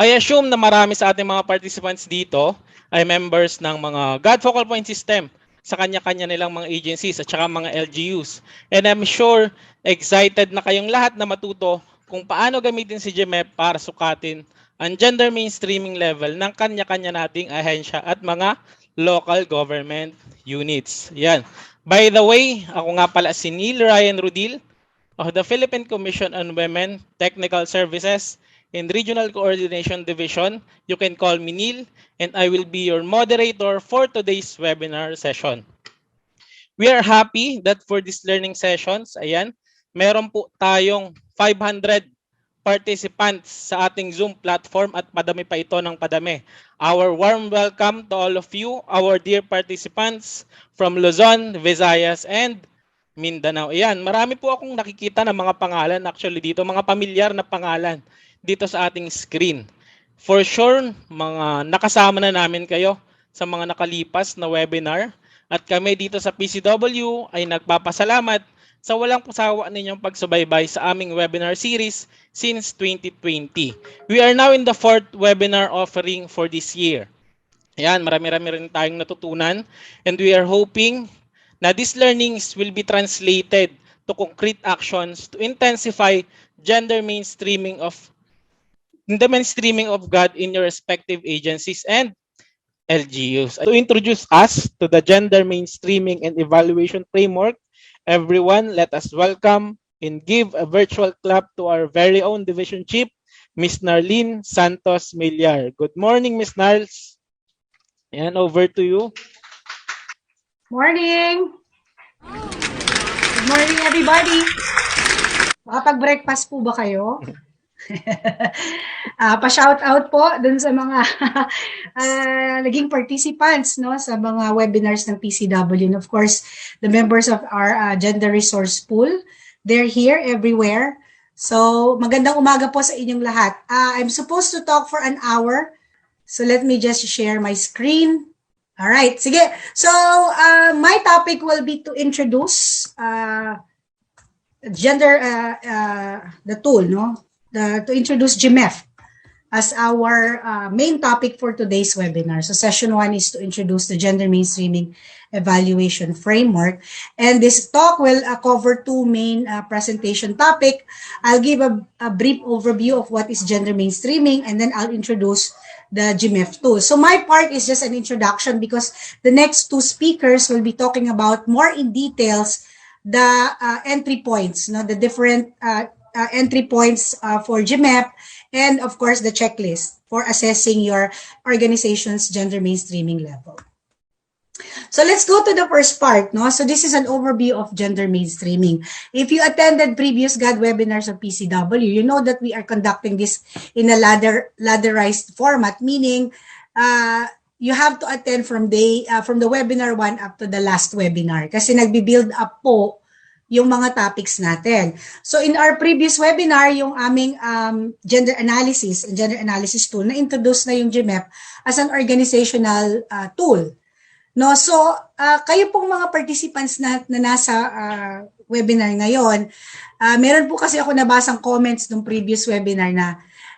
I assume na marami sa ating mga participants dito ay members ng mga GAD focal point system sa kanya-kanya nilang mga agencies at saka mga LGUs. And I'm sure excited na kayong lahat na matuto kung paano gamitin si GMEF para sukatin ang gender mainstreaming level ng kanya-kanya nating ahensya at mga local government units. Yan. By the way, ako nga pala si Neil Ryan Rudil of the Philippine Commission on Women Technical Services in Regional Coordination Division. You can call me Neil, and I will be your moderator for today's webinar session. We are happy that for these learning sessions, ayan, meron po tayong 500 participants sa ating Zoom platform at padami pa ito ng padami. Our warm welcome to all of you, our dear participants from Luzon, Visayas, and Mindanao. Ayan, marami po akong nakikita ng mga pangalan actually dito, mga pamilyar na pangalan dito sa ating screen. For sure, mga nakasama na namin kayo sa mga nakalipas na webinar at kami dito sa PCW ay nagpapasalamat sa walang pasawa ninyong pagsubaybay sa aming webinar series since 2020. We are now in the 4th webinar offering for this year. Ayan, marami-rami rin tayong natutunan and we are hoping na these learnings will be translated to concrete actions to intensify gender mainstreaming of GAD in your respective agencies and LGUs. To introduce us to the gender mainstreaming and evaluation framework, everyone, let us welcome and give a virtual clap to our very own division chief, Ms. Nharleen Santos-Millar. Good morning, Ms. Narls. And over to you. Morning! Good morning, everybody! Makapag-breakfast po ba kayo? Pa-shout out po dun sa mga naging participants no, sa mga webinars ng PCW. And of course, the members of our gender resource pool. They're here everywhere. So, magandang umaga po sa inyong lahat. I'm supposed to talk for an hour. So, let me just share my screen. All right, sige. So, my topic will be to introduce the tool, no? To introduce GMEF as our main topic for today's webinar. So, session 1 is to introduce the gender mainstreaming evaluation framework. And this talk will cover two main presentation topic. I'll give a brief overview of what is gender mainstreaming, and then I'll introduce the GMEF tool. So my part is just an introduction because the next two speakers will be talking about more in details the entry points, no, the different entry points for GMEF, and of course the checklist for assessing your organization's gender mainstreaming level. So let's go to the first part, no? So this is an overview of gender mainstreaming. If you attended previous GAD webinars of PCW, you know that we are conducting this in a ladderized format, meaning you have to attend from the webinar 1 up to the last webinar kasi nagbi-build up po yung mga topics natin. So in our previous webinar, yung aming gender analysis and gender analysis tool, na-introduce na yung GMEF as an organizational tool. No, so kayo pong mga participants na nasa webinar ngayon, meron po kasi ako nabasang comments nung previous webinar na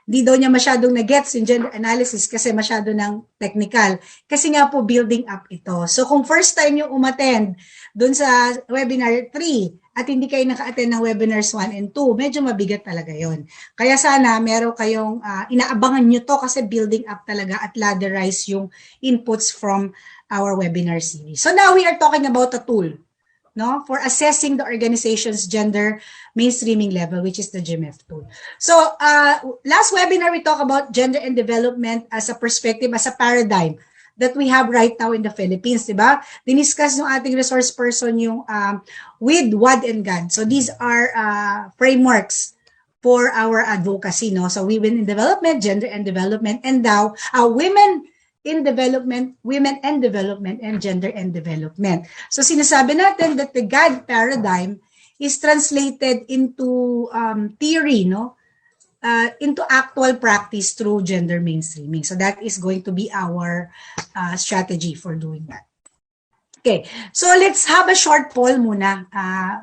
di daw niya masyadong na-gets yung gender analysis kasi masyado ng technical. Kasi nga po building up ito. So kung first time yung umattend dun sa webinar 3 at hindi kayo naka-attend ng webinars 1 and 2, medyo mabigat talaga yon. Kaya sana meron kayong inaabangan nyo to kasi building up talaga at ladderize yung inputs from our webinar series. So now we are talking about a tool, no, for assessing the organization's gender mainstreaming level, which is the GMEF tool. So last webinar, we talked about gender and development as a perspective, as a paradigm that we have right now in the Philippines, diba? Diniscuss ng ating resource person yung with WAD and GAD. So these are frameworks for our advocacy, no? So women in development, gender and development, and now women in development, women and development, and gender and development. So sinasabi natin that the GAD paradigm is translated into theory, no, into actual practice through gender mainstreaming. So that is going to be our strategy for doing that. Okay, so let's have a short poll muna.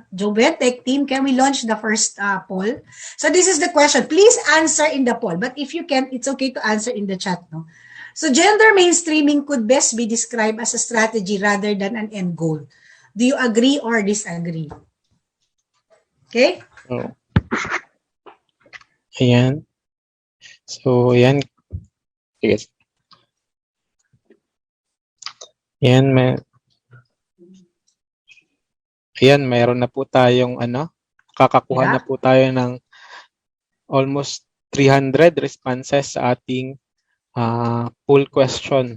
Jobet, Tech Team, can we launch the first poll? So this is the question. Please answer in the poll, but if you can, it's okay to answer in the chat, no? So gender mainstreaming could best be described as a strategy rather than an end goal. Do you agree or disagree? Okay? So, ayan. So, ayan. Sige. Ayan, ayan, mayroon na po tayong kakakuha na po tayo ng almost 300 responses sa ating poll question.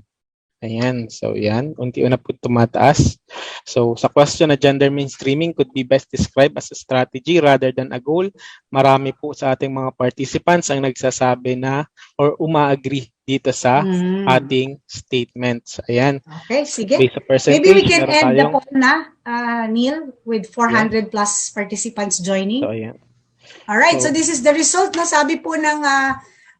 Ayan, so yan, unti-una po tumataas. So sa question na gender mainstreaming could be best described as a strategy rather than a goal. Marami po sa ating mga participants ang nagsasabi na or uma-agree dito sa ating statements. Ayan. Okay, sige. Based sa percentage, maybe we can end the poll na, Neil, with 400 plus participants joining. So, ayan. Alright, so this is the result na sabi po ng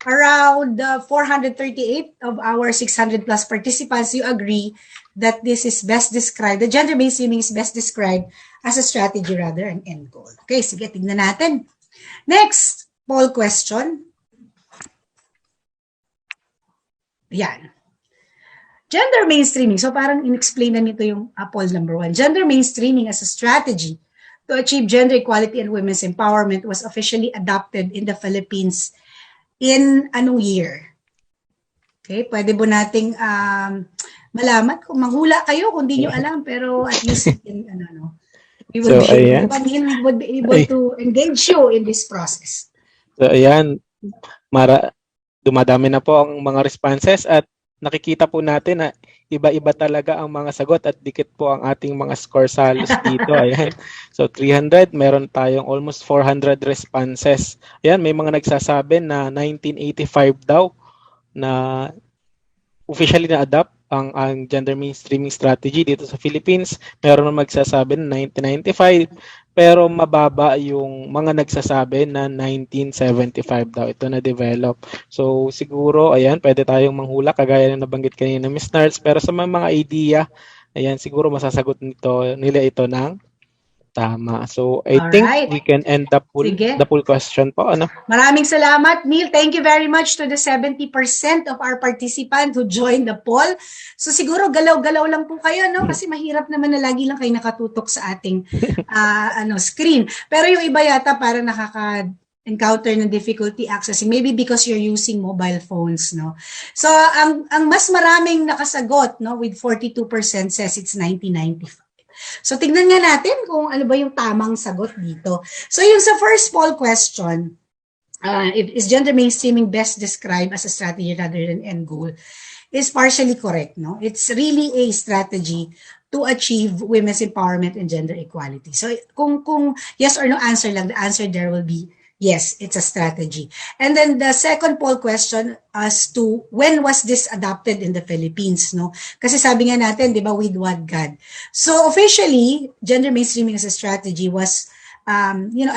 around 438 of our 600 plus participants. You agree that this is best described, the gender mainstreaming is best described as a strategy rather than an end goal. Okay, sige, tignan natin. Next poll question. Yan. Gender mainstreaming. So parang in-explain na nito yung poll number 1. Gender mainstreaming as a strategy to achieve gender equality and women's empowerment was officially adopted in the Philippines in anong year? Okay, pwede po nating malaman kung manghula kayo kung di nyo alam, pero at least in, we will be able to engage you in this process. So ayan, dumadami na po ang mga responses at nakikita po natin na iba-iba talaga ang mga sagot at dikit po ang ating mga score halos dito. Ayan. So 300, meron tayong almost 400 responses. Ayan, may mga nagsasabi na 1985 daw na officially na-adapt ang gender mainstreaming strategy dito sa Philippines. Meron na magsasabi na 1995, pero mababa yung mga nagsasabi na 1975 daw ito na-develop. So siguro, ayan, pwede tayong manghula kagaya na nabanggit kanina Ms. Nards, pero sa mga idea, ayan, siguro masasagot nila ito ng tama. So I think we can end the poll question po. Maraming salamat, Neil. Thank you very much to the 70% of our participants who joined the poll. So siguro galaw-galaw lang po kayo, no? Kasi mahirap naman na lagi lang kayo nakatutok sa ating screen. Pero yung iba yata para encounter ng difficulty accessing, maybe because you're using mobile phones, no? So ang mas maraming nakasagot, no, with 42% says it's 1995. So, tignan nga natin kung ano ba yung tamang sagot dito. So, yung sa first poll question, is gender mainstreaming best described as a strategy rather than end goal, is partially correct, no? It's really a strategy to achieve women's empowerment and gender equality. So, kung yes or no answer lang, the answer there will be yes, it's a strategy. And then the second poll question as to when was this adopted in the Philippines, no? Kasi sabi nga natin, di ba, with what GAD. So officially, gender mainstreaming as a strategy was,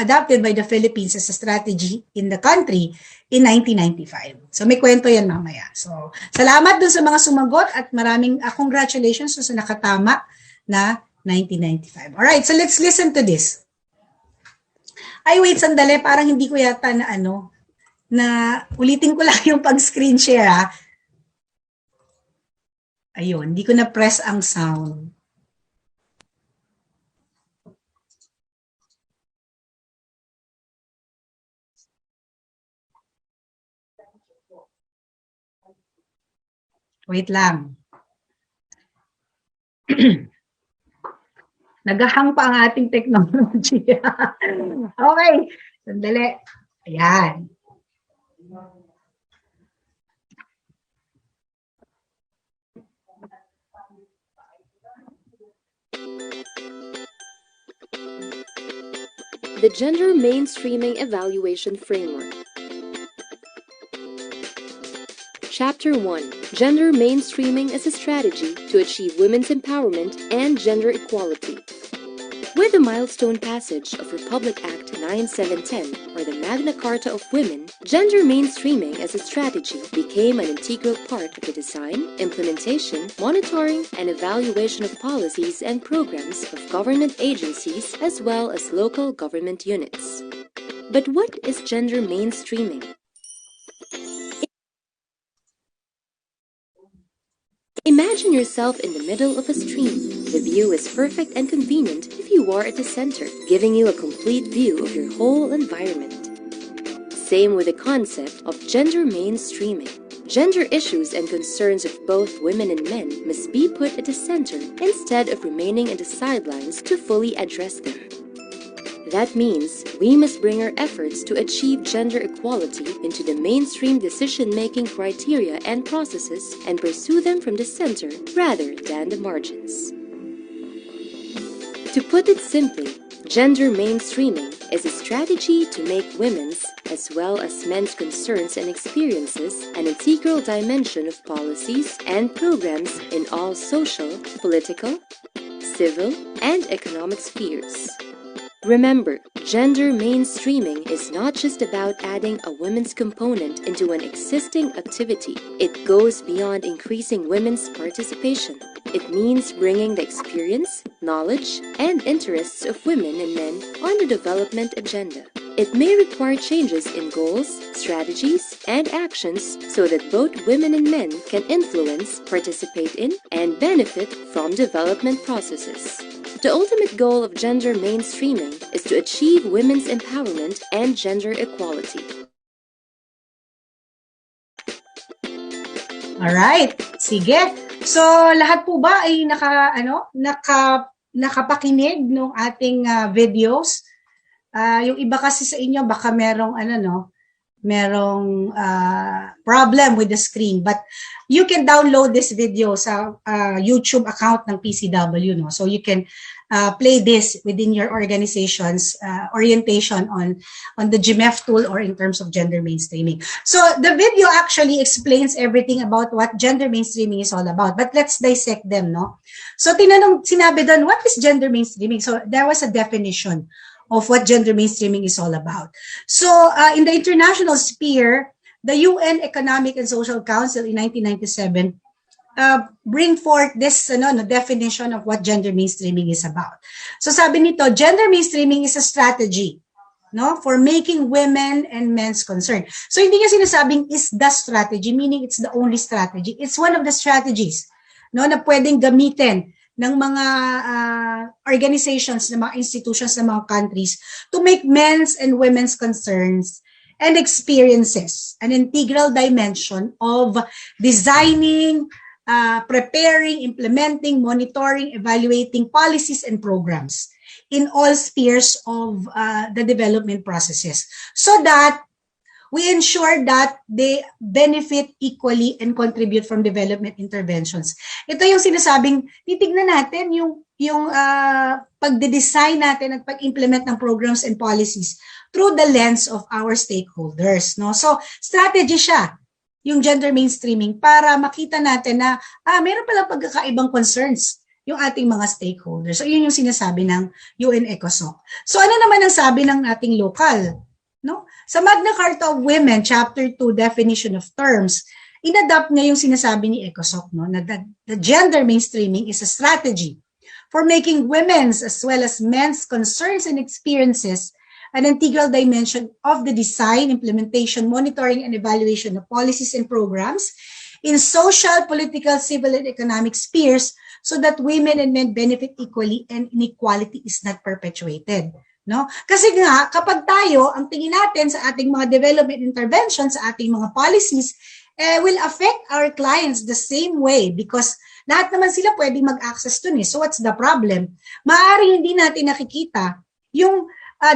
adopted by the Philippines as a strategy in the country in 1995. So may kwento yan mamaya. So salamat dun sa mga sumagot at maraming congratulations sa nakatama na 1995. Alright, so let's listen to this. Ay, wait, sandali. Parang hindi ko yata na ulitin ko lang yung pag-screen share, ha. Ayun, hindi ko na-press ang sound. Wait lang. Nagahang pa ang ating technology. Okay. Sandali. Ayan. The Gender Mainstreaming Evaluation Framework. Chapter 1. Gender Mainstreaming as a Strategy to Achieve Women's Empowerment and Gender Equality. With the milestone passage of Republic Act 9710, or the Magna Carta of Women, gender mainstreaming as a strategy became an integral part of the design, implementation, monitoring, and evaluation of policies and programs of government agencies as well as local government units. But what is gender mainstreaming? Imagine yourself in the middle of a stream. The view is perfect and convenient if you are at the center, giving you a complete view of your whole environment. Same with the concept of gender mainstreaming. Gender issues and concerns of both women and men must be put at the center instead of remaining at the sidelines to fully address them. That means we must bring our efforts to achieve gender equality into the mainstream decision-making criteria and processes and pursue them from the center rather than the margins. To put it simply, gender mainstreaming is a strategy to make women's as well as men's concerns and experiences an integral dimension of policies and programs in all social, political, civil, and economic spheres. Remember, gender mainstreaming is not just about adding a women's component into an existing activity. It goes beyond increasing women's participation. It means bringing the experience, knowledge, and interests of women and men on the development agenda. It may require changes in goals, strategies, and actions so that both women and men can influence, participate in, and benefit from development processes. The ultimate goal of gender mainstreaming is to achieve women's empowerment and gender equality. Alright, sige. So, lahat po ba ay nakapakinig ng ating videos? Yung iba kasi sa inyo, baka merong problem with the screen. But you can download this video sa YouTube account ng PCW, no? So you can play this within your organization's orientation on the GMEF tool or in terms of gender mainstreaming. So the video actually explains everything about what gender mainstreaming is all about. But let's dissect them, no? So sinabi doon, what is gender mainstreaming? So there was a definition of what gender mainstreaming is all about. So in the international sphere, the UN Economic and Social Council in 1997 bring forth this definition of what gender mainstreaming is about. So sabi nito, gender mainstreaming is a strategy, no, for making women and men's concern. So hindi niya sinasabing is the strategy, meaning it's the only strategy. It's one of the strategies, no, na pwedeng gamitin ng mga organizations, ng mga institutions, ng mga countries to make men's and women's concerns and experiences an integral dimension of designing, preparing, implementing, monitoring, evaluating policies and programs in all spheres of the development processes so that we ensure that they benefit equally and contribute from development interventions. Ito yung sinasabing, titignan natin yung pagde-design natin at pag-implement ng programs and policies through the lens of our stakeholders, no? So, strategy siya, yung gender mainstreaming, para makita natin na, meron palang pagkakaibang concerns yung ating mga stakeholders. So, yun yung sinasabi ng UN ECOSOC. So, ano naman ang sabi ng ating local? No? Sa Magna Carta of Women, Chapter 2, Definition of Terms, inadapt niya yung sinasabi ni ECOSOC, no, na the gender mainstreaming is a strategy for making women's as well as men's concerns and experiences an integral dimension of the design, implementation, monitoring, and evaluation of policies and programs in social, political, civil, and economic spheres so that women and men benefit equally and inequality is not perpetuated. No? Kasi nga, kapag tayo, ang tingin natin sa ating mga development interventions, sa ating mga policies, will affect our clients the same way because lahat naman sila pwedeng mag-access dun. So what's the problem? Maaaring hindi natin nakikita yung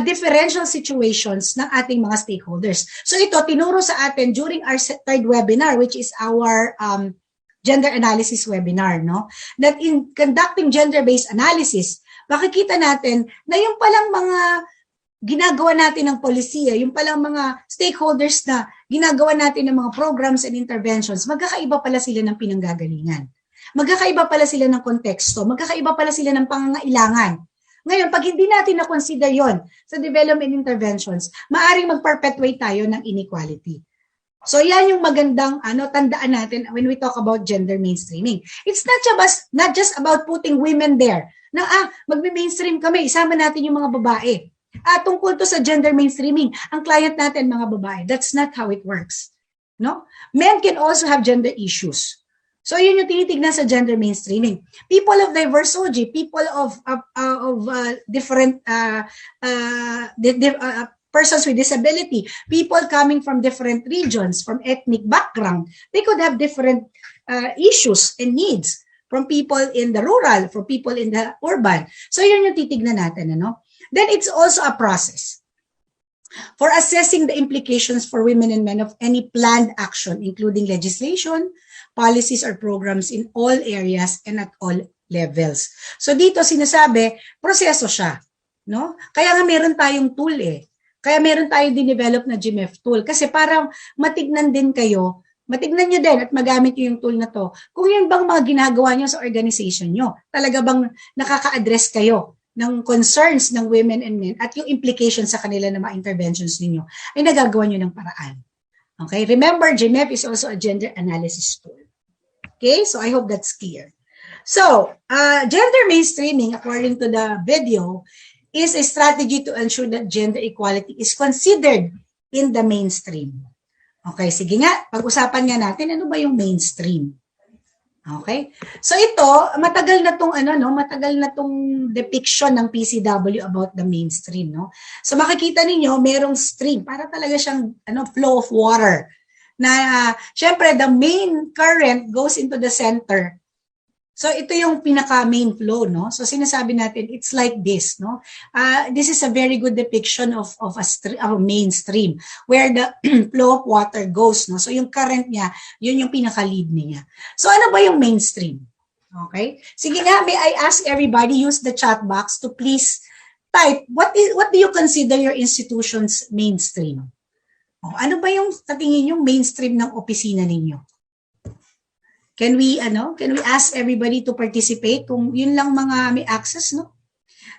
differential situations ng ating mga stakeholders. So ito, tinuro sa atin during our third webinar, which is our gender analysis webinar, no? That in conducting gender-based analysis, makikita natin na yung palang mga ginagawa natin ng polisiya, yung palang mga stakeholders na ginagawa natin ng mga programs and interventions, magkakaiba pala sila ng pinanggagalingan. Magkakaiba pala sila ng konteksto, magkakaiba pala sila ng pangangailangan. Ngayon, pag hindi natin na-consider yon sa development interventions, maaring mag-perpetuate tayo ng inequality. So yan yung magandang tandaan natin when we talk about gender mainstreaming. It's not just about putting women there. Na magme-mainstream kami, isama natin yung mga babae. Tungkol to sa gender mainstreaming, ang client natin mga babae. That's not how it works. No? Men can also have gender issues. So yun yung tinitignan sa gender mainstreaming. People of diverse OG, people of different persons with disability, people coming from different regions, from ethnic background, they could have different issues and needs from people in the rural, from people in the urban. So yun yung titignan natin, ano? Then it's also a process for assessing the implications for women and men of any planned action, including legislation, policies or programs in all areas and at all levels. So dito sinasabi, proseso siya, no? Kaya nga meron tayong tool eh. Kaya meron tayong dinevelop na GMEF tool kasi parang matignan din kayo, matignan nyo din at magamit nyo yung tool na to. Kung yun bang mga ginagawa nyo sa organization nyo, talaga bang nakaka-address kayo ng concerns ng women and men at yung implications sa kanila ng mga interventions ninyo ay nagagawa nyo ng paraan. Okay, remember, GMEF is also a gender analysis tool. Okay, so I hope that's clear. So, gender mainstreaming, according to the video, is a strategy to ensure that gender equality is considered in the mainstream. Okay, sige nga, pag-usapan nga natin, ano ba yung mainstream? Okay, so ito, matagal na tong depiction ng PCW about the mainstream, no? So makikita ninyo, merong stream, para talaga siyang flow of water, na syempre the main current goes into the center. So ito yung pinaka-main flow, no? So sinasabi natin, it's like this, no? This is a very good depiction of a mainstream where the flow of water goes, no? So yung current niya, yun yung pinaka-lead niya. So ano ba yung mainstream? Okay? Sige nga, may I ask everybody, use the chat box to please type, what do you consider your institution's mainstream? Ano ba yung sa tingin yung mainstream ng opisina ninyo? Can we ask everybody to participate kung yun lang mga may access, no?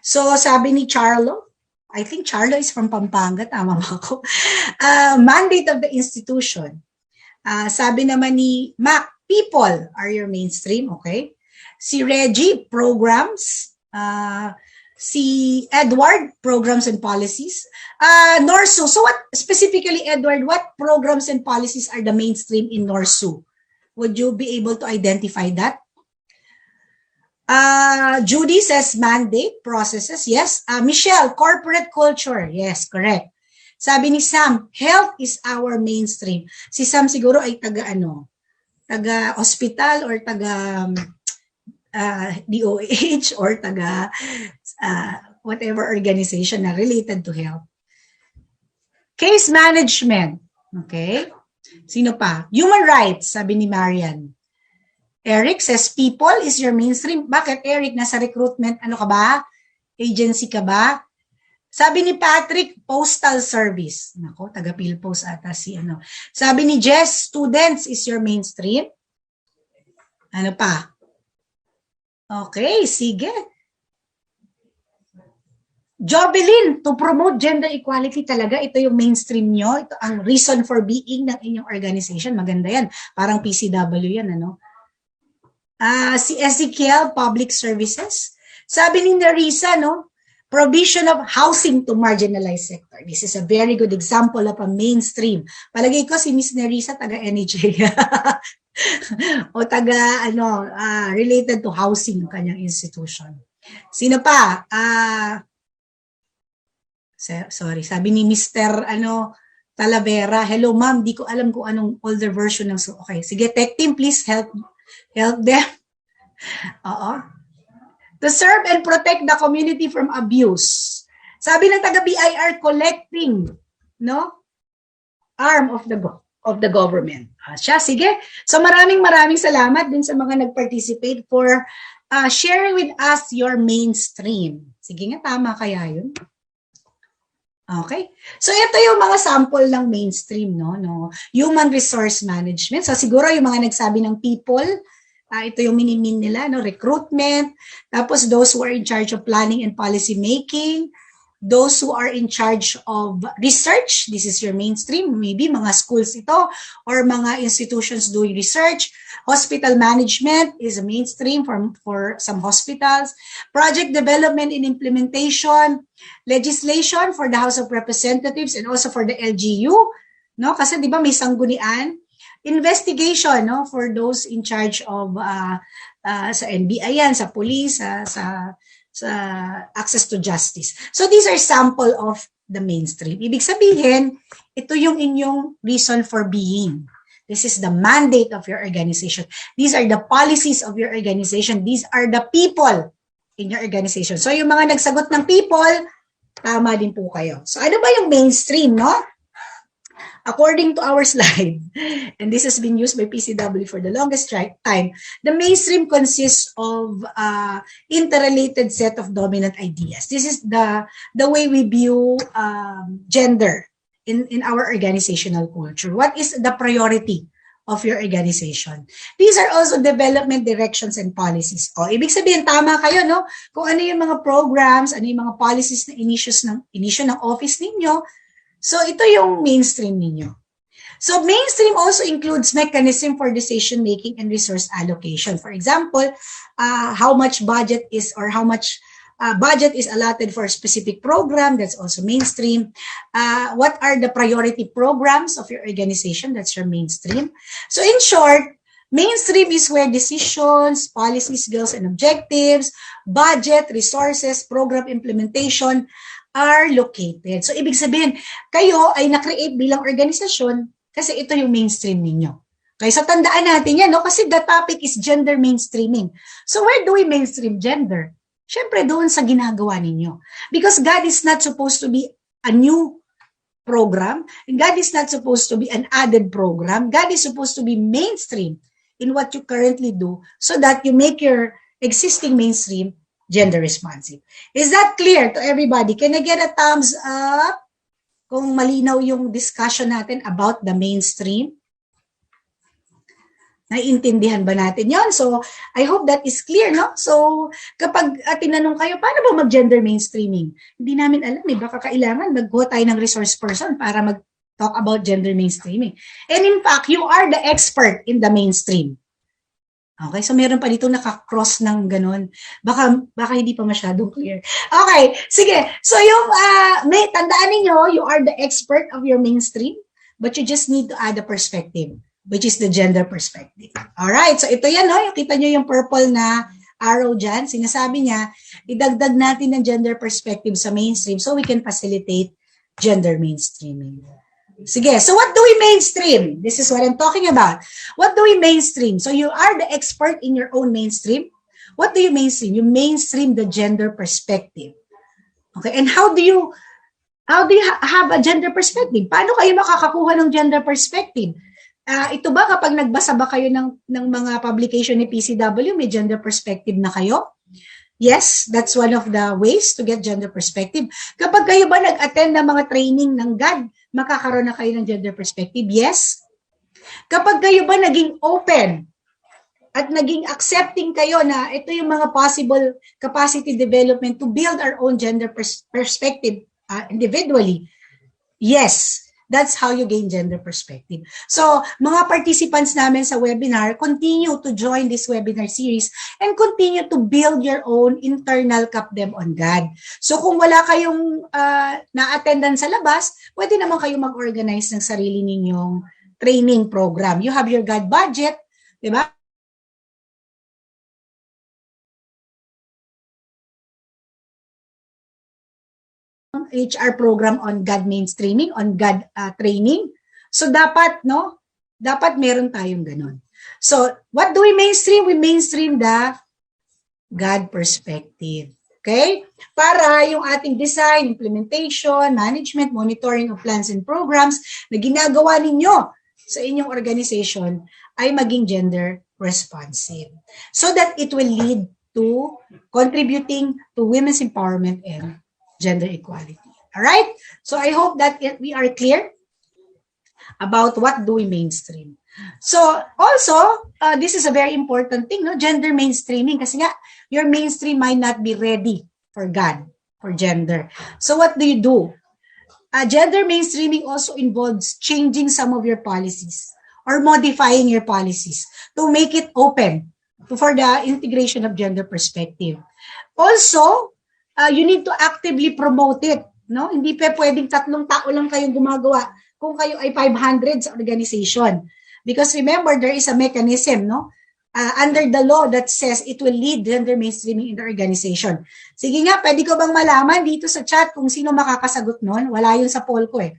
So sabi ni Charlo, I think Charlo is from Pampanga, tama ba ako? Mandate of the institution. Sabi naman ni Mac, people are your mainstream, okay? Si Reggie, programs. Si Edward, programs and policies. Norsu, so what specifically, Edward, what programs and policies are the mainstream in Norsu? Would you be able to identify that? Judy says mandate, processes, yes. Michelle, corporate culture, yes, correct. Sabi ni Sam, health is our mainstream. Si Sam siguro ay taga hospital or taga DOH or taga whatever organization na related to health. Case management, okay? Sino pa? Human rights, sabi ni Marian. Eric says, people is your mainstream. Bakit, Eric? Nasa recruitment, ano ka ba? Agency ka ba? Sabi ni Patrick, postal service. Nako, taga-PhilPost ata si ano. Sabi ni Jess, students is your mainstream. Ano pa? Okay, sige. Jobelin, to promote gender equality talaga, ito yung mainstream nyo, ito ang reason for being ng inyong organization. Maganda yan. Parang PCW yan, ano? Si Ezekiel, public services. Sabi ni Nerissa, no? Provision of housing to marginalized sector. This is a very good example of a mainstream. Palagay ko si Miss Nerissa, taga NHA. o taga, related to housing ng kanyang institution. Sino pa? Sorry, sabi ni Mr. Talavera, hello ma'am, di ko alam kung anong older version ng okay. Sige, tech team, please help them. Oo. To serve and protect the community from abuse. Sabi ng taga BIR, collecting, no? Arm of the government. Siya, sige. So maraming salamat din sa mga nag-participate for sharing with us your mainstream. Sige nga, tama kaya yun? Okay. So ito yung mga sample ng mainstream, no? Human resource management. So siguro yung mga nagsabi ng people, Ito yung minimin nila, no? Recruitment. Tapos those who are in charge of planning and policy making. Those who are in charge of research, this is your mainstream, maybe mga schools ito or mga institutions doing research. Hospital management is a mainstream for some hospitals. Project development and implementation, legislation for the House of Representatives and also for the LGU, no? Kasi 'di ba may sanggunian. Investigation, no, for those in charge of sa NBI yan, sa police, sa access to justice. So these are sample of the mainstream. Ibig sabihin, ito yung inyong reason for being. This is the mandate of your organization. These are the policies of your organization. These are the people in your organization. So yung mga nagsagot ng people, tama din po kayo. So ano ba yung mainstream, no? According to our slide, and this has been used by PCW for the longest time, the mainstream consists of interrelated set of dominant ideas. This is the way we view gender in our organizational culture. What is the priority of your organization? These are also development directions and policies. O, ibig sabihin, tama kayo, no? Kung ano yung mga programs, ano yung mga policies na inisyo ng office ninyo. So, ito yung mainstream ninyo. So, mainstream also includes mechanism for decision-making and resource allocation. For example, how much budget is or how much budget is allotted for a specific program, that's also mainstream. What are the priority programs of your organization? That's your mainstream. So, in short, mainstream is where decisions, policies, goals, and objectives, budget, resources, program implementation, are located. So, ibig sabihin, kayo ay na-create bilang organisasyon kasi ito yung mainstream ninyo. Okay, so tandaan natin yan, no? Kasi the topic is gender mainstreaming. So, where do we mainstream gender? Siyempre, doon sa ginagawa ninyo. Because God is not supposed to be a new program. God is not supposed to be an added program. God is supposed to be mainstream in what you currently do so that you make your existing mainstream gender responsive. Is that clear to everybody? Can I get a thumbs up kung malinaw yung discussion natin about the mainstream? Naiintindihan ba natin yon? So, I hope that is clear, no? So, kapag tinanong kayo, paano ba mag-gender mainstreaming? Hindi namin alam, baka kailangan mag-go tayo ng resource person para mag-talk about gender mainstreaming. And in fact, you are the expert in the mainstream. Okay, so meron pa dito naka-cross ng ganun. Baka hindi pa masyadong clear. Okay, sige. So yung, tandaan niyo, you are the expert of your mainstream, but you just need to add a perspective, which is the gender perspective. Alright, so ito yan, no? Kita nyo yung purple na arrow dyan. Sinasabi niya, idagdag natin ng gender perspective sa mainstream so we can facilitate gender mainstreaming. Sige, so what do we mainstream? This is what I'm talking about. What do we mainstream? So you are the expert in your own mainstream. What do you mainstream? You mainstream the gender perspective. Okay, and how do you have a gender perspective? Paano kayo makakakuha ng gender perspective? Ito ba kapag nagbasa ba kayo ng mga publication ni PCW, may gender perspective na kayo? Yes, that's one of the ways to get gender perspective. Kapag kayo ba nag-attend ng mga training ng GAD, makakaroon na kayo ng gender perspective? Yes. Kapag kayo ba naging open at naging accepting kayo na ito yung mga possible capacity development to build our own gender perspective individually? Yes. That's how you gain gender perspective. So, mga participants namin sa webinar, continue to join this webinar series and continue to build your own internal CapDev on GAD. So, kung wala kayong na-attendan sa labas, pwede naman kayo mag-organize ng sarili ninyong training program. You have your GAD budget, di ba? HR program on GAD mainstreaming, on GAD training. So dapat, no? Dapat meron tayong ganun. So what do we mainstream? We mainstream the GAD perspective. Okay? Para yung ating design, implementation, management, monitoring of plans and programs na ginagawa ninyo sa inyong organization ay maging gender responsive. So that it will lead to contributing to women's empowerment and gender equality. All right? So I hope that we are clear about what do we mainstream. So also, this is a very important thing, no? Gender mainstreaming. Kasi nga, your mainstream might not be ready for GAD, for gender. So what do you do? Gender mainstreaming also involves changing some of your policies or modifying your policies to make it open for the integration of gender perspective. Also, you need to actively promote it. No? Hindi pa pwedeng 3 tao lang kayong gumagawa kung kayo ay 500 sa organization. Because remember, there is a mechanism, no? Under the law that says it will lead gender mainstreaming in the organization. Sige nga, pwede ko bang malaman dito sa chat kung sino makakasagot nun? Wala yun sa poll ko eh.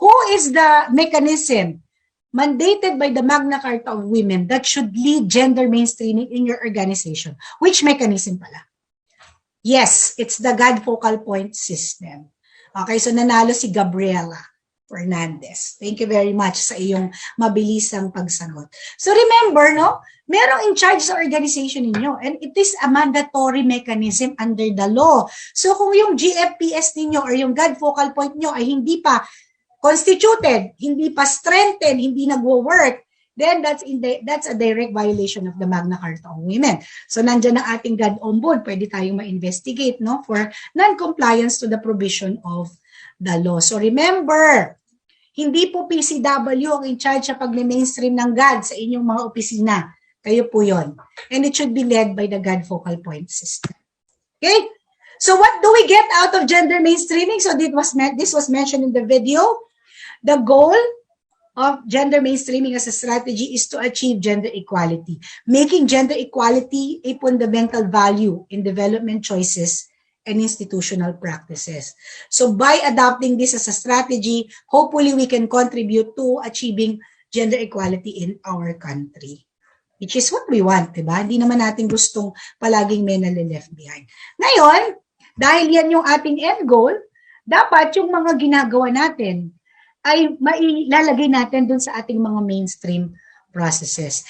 Who is the mechanism mandated by the Magna Carta of Women that should lead gender mainstreaming in your organization? Which mechanism pala? Yes, it's the GAD focal point system. Okay, so nanalo si Gabriela Fernandez. Thank you very much sa iyong mabilisang pagsagot. So remember, no, merong in charge sa organization ninyo and it is a mandatory mechanism under the law. So kung yung GFPS ninyo or yung GAD focal point nyo ay hindi pa constituted, hindi pa strengthened, hindi nagwo-work, then that's a direct violation of the Magna Carta of Women. So nandiyan ang ating GAD Ombud, pwede tayong ma-investigate, no, for non-compliance to the provision of the law. So remember, hindi po PCW ang in charge sa pag-mainstream ng GAD sa inyong mga opisina. Kayo po yon. And it should be led by the GAD focal point system. Okay? So what do we get out of gender mainstreaming? So this was mentioned in the video. The goal of gender mainstreaming as a strategy is to achieve gender equality, making gender equality a fundamental value in development choices and institutional practices. So by adopting this as a strategy, hopefully we can contribute to achieving gender equality in our country, which is what we want, diba? Hindi naman natin gustong palaging may nalileft behind. Ngayon, dahil yan yung ating end goal, dapat yung mga ginagawa natin ay mailalagay natin dun sa ating mga mainstream processes.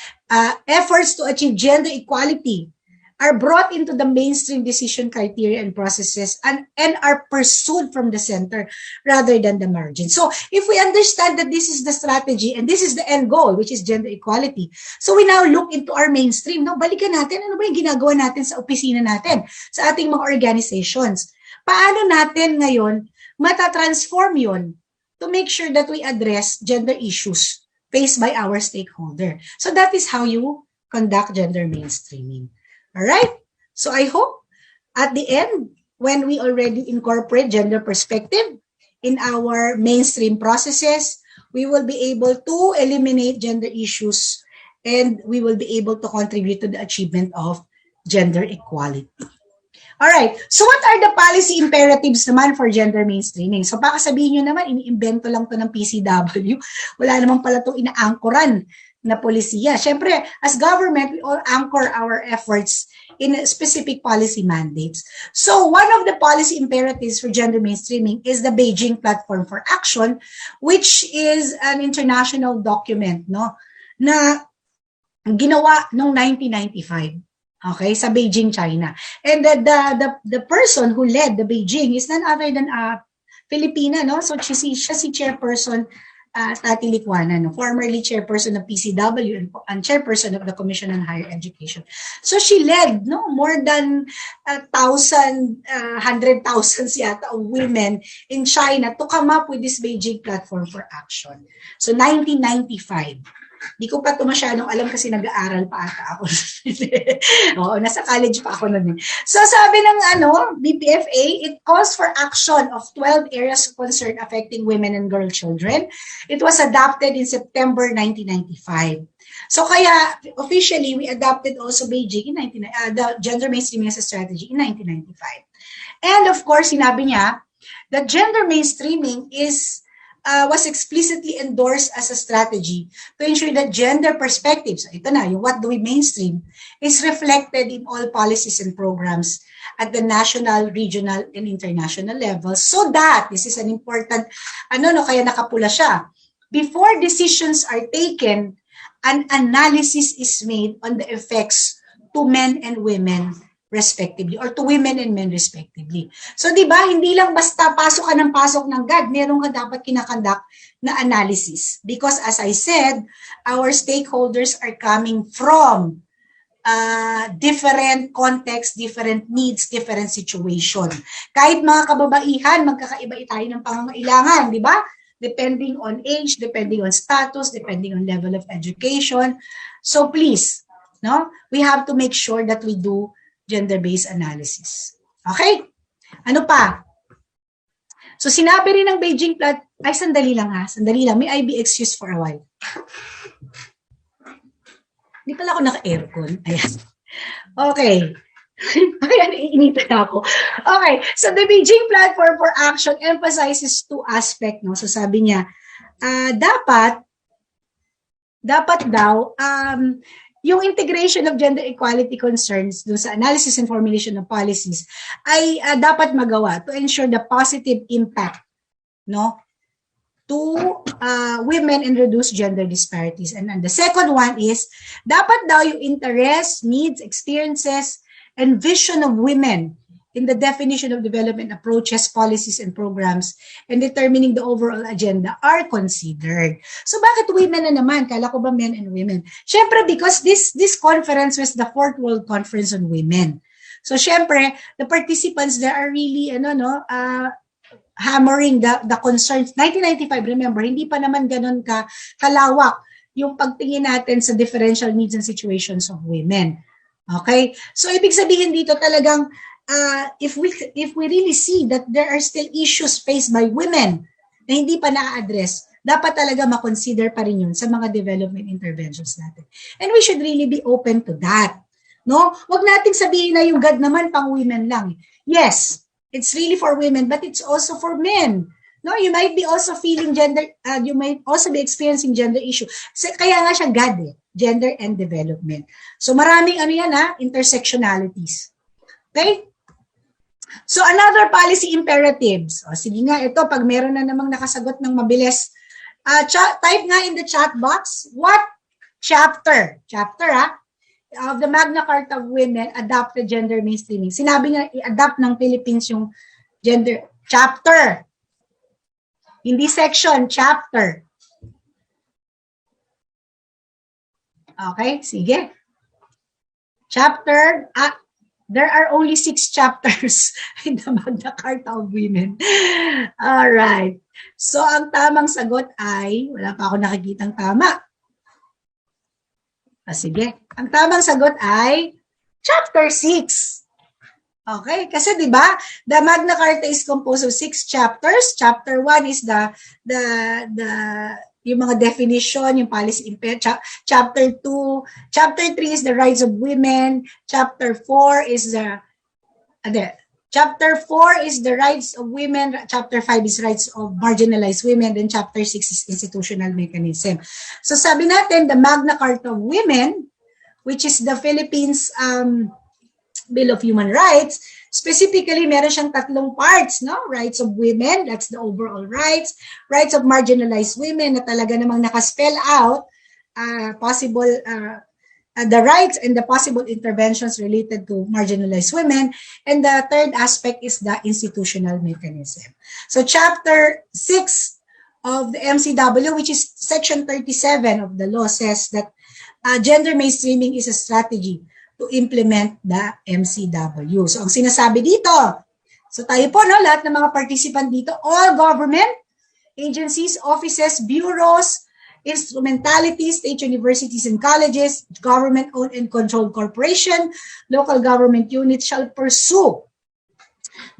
Efforts to achieve gender equality are brought into the mainstream decision criteria and processes and are pursued from the center rather than the margin. So if we understand that this is the strategy and this is the end goal, which is gender equality, so we now look into our mainstream. No? Balikan natin, ano ba yung ginagawa natin sa opisina natin, sa ating mga organizations. Paano natin ngayon matatransform yun to make sure that we address gender issues faced by our stakeholder. So that is how you conduct gender mainstreaming. All right? So I hope at the end, when we already incorporate gender perspective in our mainstream processes, we will be able to eliminate gender issues and we will be able to contribute to the achievement of gender equality. All right. So what are the policy imperatives naman for gender mainstreaming? So baka sabihin nyo naman, iniimbento lang to ng PCW. Wala naman pala itong inaangkoran na polisiya. Siyempre, as government, we all anchor our efforts in specific policy mandates. So one of the policy imperatives for gender mainstreaming is the Beijing Platform for Action, which is an international document, no, na ginawa noong 1995. Okay, sa Beijing, China. And the person who led the Beijing is none other than Filipina, no? So siya si chairperson Tati Licuana, no? Formerly chairperson of PCW and chairperson of the Commission on Higher Education. So she led, no, more than 100,000 yata of women in China to come up with this Beijing Platform for Action. So 1995. Di ko pa ito masyadong alam kasi nag-aaral pa ata ako. Oo, nasa college pa ako noon. So sabi ng BPFA, it calls for action of 12 areas of concern affecting women and girl children. It was adopted in September 1995. So kaya officially we adopted also Beijing in the gender mainstreaming as a strategy in 1995. And of course, sinabi niya that gender mainstreaming was explicitly endorsed as a strategy to ensure that gender perspectives, ito na, yung what do we mainstream, is reflected in all policies and programs at the national, regional, and international levels so that, this is an important, kaya nakapula siya, before decisions are taken, an analysis is made on the effects to men and women respectively, or to women and men respectively. So, di ba, hindi lang basta pasok ka ng pasok ng GAD, meron ka dapat kinakandak na analysis. Because as I said, our stakeholders are coming from different context, different needs, different situation. Kahit mga kababaihan, magkakaiba tayo ng pangangailangan, di ba? Depending on age, depending on status, depending on level of education. So please, no, we have to make sure that we do gender-based analysis. Okay? Ano pa? So sinabi rin ng Beijing Plan, ay sandali lang ha, sandali lang, may I be excused for a while. Hindi pala ako naka-aircon. Ayan. Okay. Ayan, iinitan ako. Okay, so the Beijing Platform for Action emphasizes two aspects. No? So sabi niya, dapat daw, yung integration of gender equality concerns dun sa analysis and formulation of policies ay dapat magawa to ensure the positive impact, no, to women and reduce gender disparities. And then the second one is, dapat daw yung interests, needs, experiences, and vision of women in the definition of development approaches, policies, and programs, and determining the overall agenda are considered. So bakit women na naman? Kala ko ba men and women? Siyempre, because this conference was the 4th World Conference on Women. So siyempre, the participants there are really, hammering the concerns. 1995, remember, hindi pa naman ganun kalawak yung pagtingin natin sa differential needs and situations of women. Okay? So ibig sabihin dito talagang, if we really see that there are still issues faced by women na hindi pa na-address, dapat talaga ma-consider pa rin yun sa mga development interventions natin. And we should really be open to that. No? Huwag nating sabihin na yung GAD naman pang women lang. Yes, it's really for women, but it's also for men. No, you might be also feeling you might also be experiencing gender issue. Kaya nga siya GAD, gender and development. So maraming intersectionalities. Okay? So another policy imperatives. O, sige nga, ito, pag meron na namang nakasagot ng mabilis, type nga in the chat box, what chapter of the Magna Carta of Women adopted gender mainstreaming? Sinabi nga, i-adopt ng Philippines yung gender chapter. Hindi section, chapter. Okay, sige. Chapter, there are only 6 chapters in the Magna Carta of Women. All right. So, ang tamang sagot ay, wala pa ako nakikitang tama. Sige. Ang tamang sagot ay chapter 6. Okay? Kasi 'di ba, the Magna Carta is composed of 6 chapters. Chapter 1 is yung mga definition, yung policy chapter 2, chapter 3 is the rights of women, chapter 4 is the rights of women, chapter 5 is rights of marginalized women, then chapter 6 is institutional mechanism. So sabi natin, the Magna Carta of Women, which is the Philippines Bill of Human Rights, specifically, meron siyang 3 parts, no? Rights of women, that's the overall rights. Rights of marginalized women, na talaga namang nakaspell out the rights and the possible interventions related to marginalized women. And the third aspect is the institutional mechanism. So chapter 6 of the MCW, which is section 37 of the law, says that gender mainstreaming is a strategy to implement the MCW. So, ang sinasabi dito, so tayo po, no, lahat ng mga participant dito, all government, agencies, offices, bureaus, instrumentalities, state universities and colleges, government-owned and controlled corporation, local government units shall pursue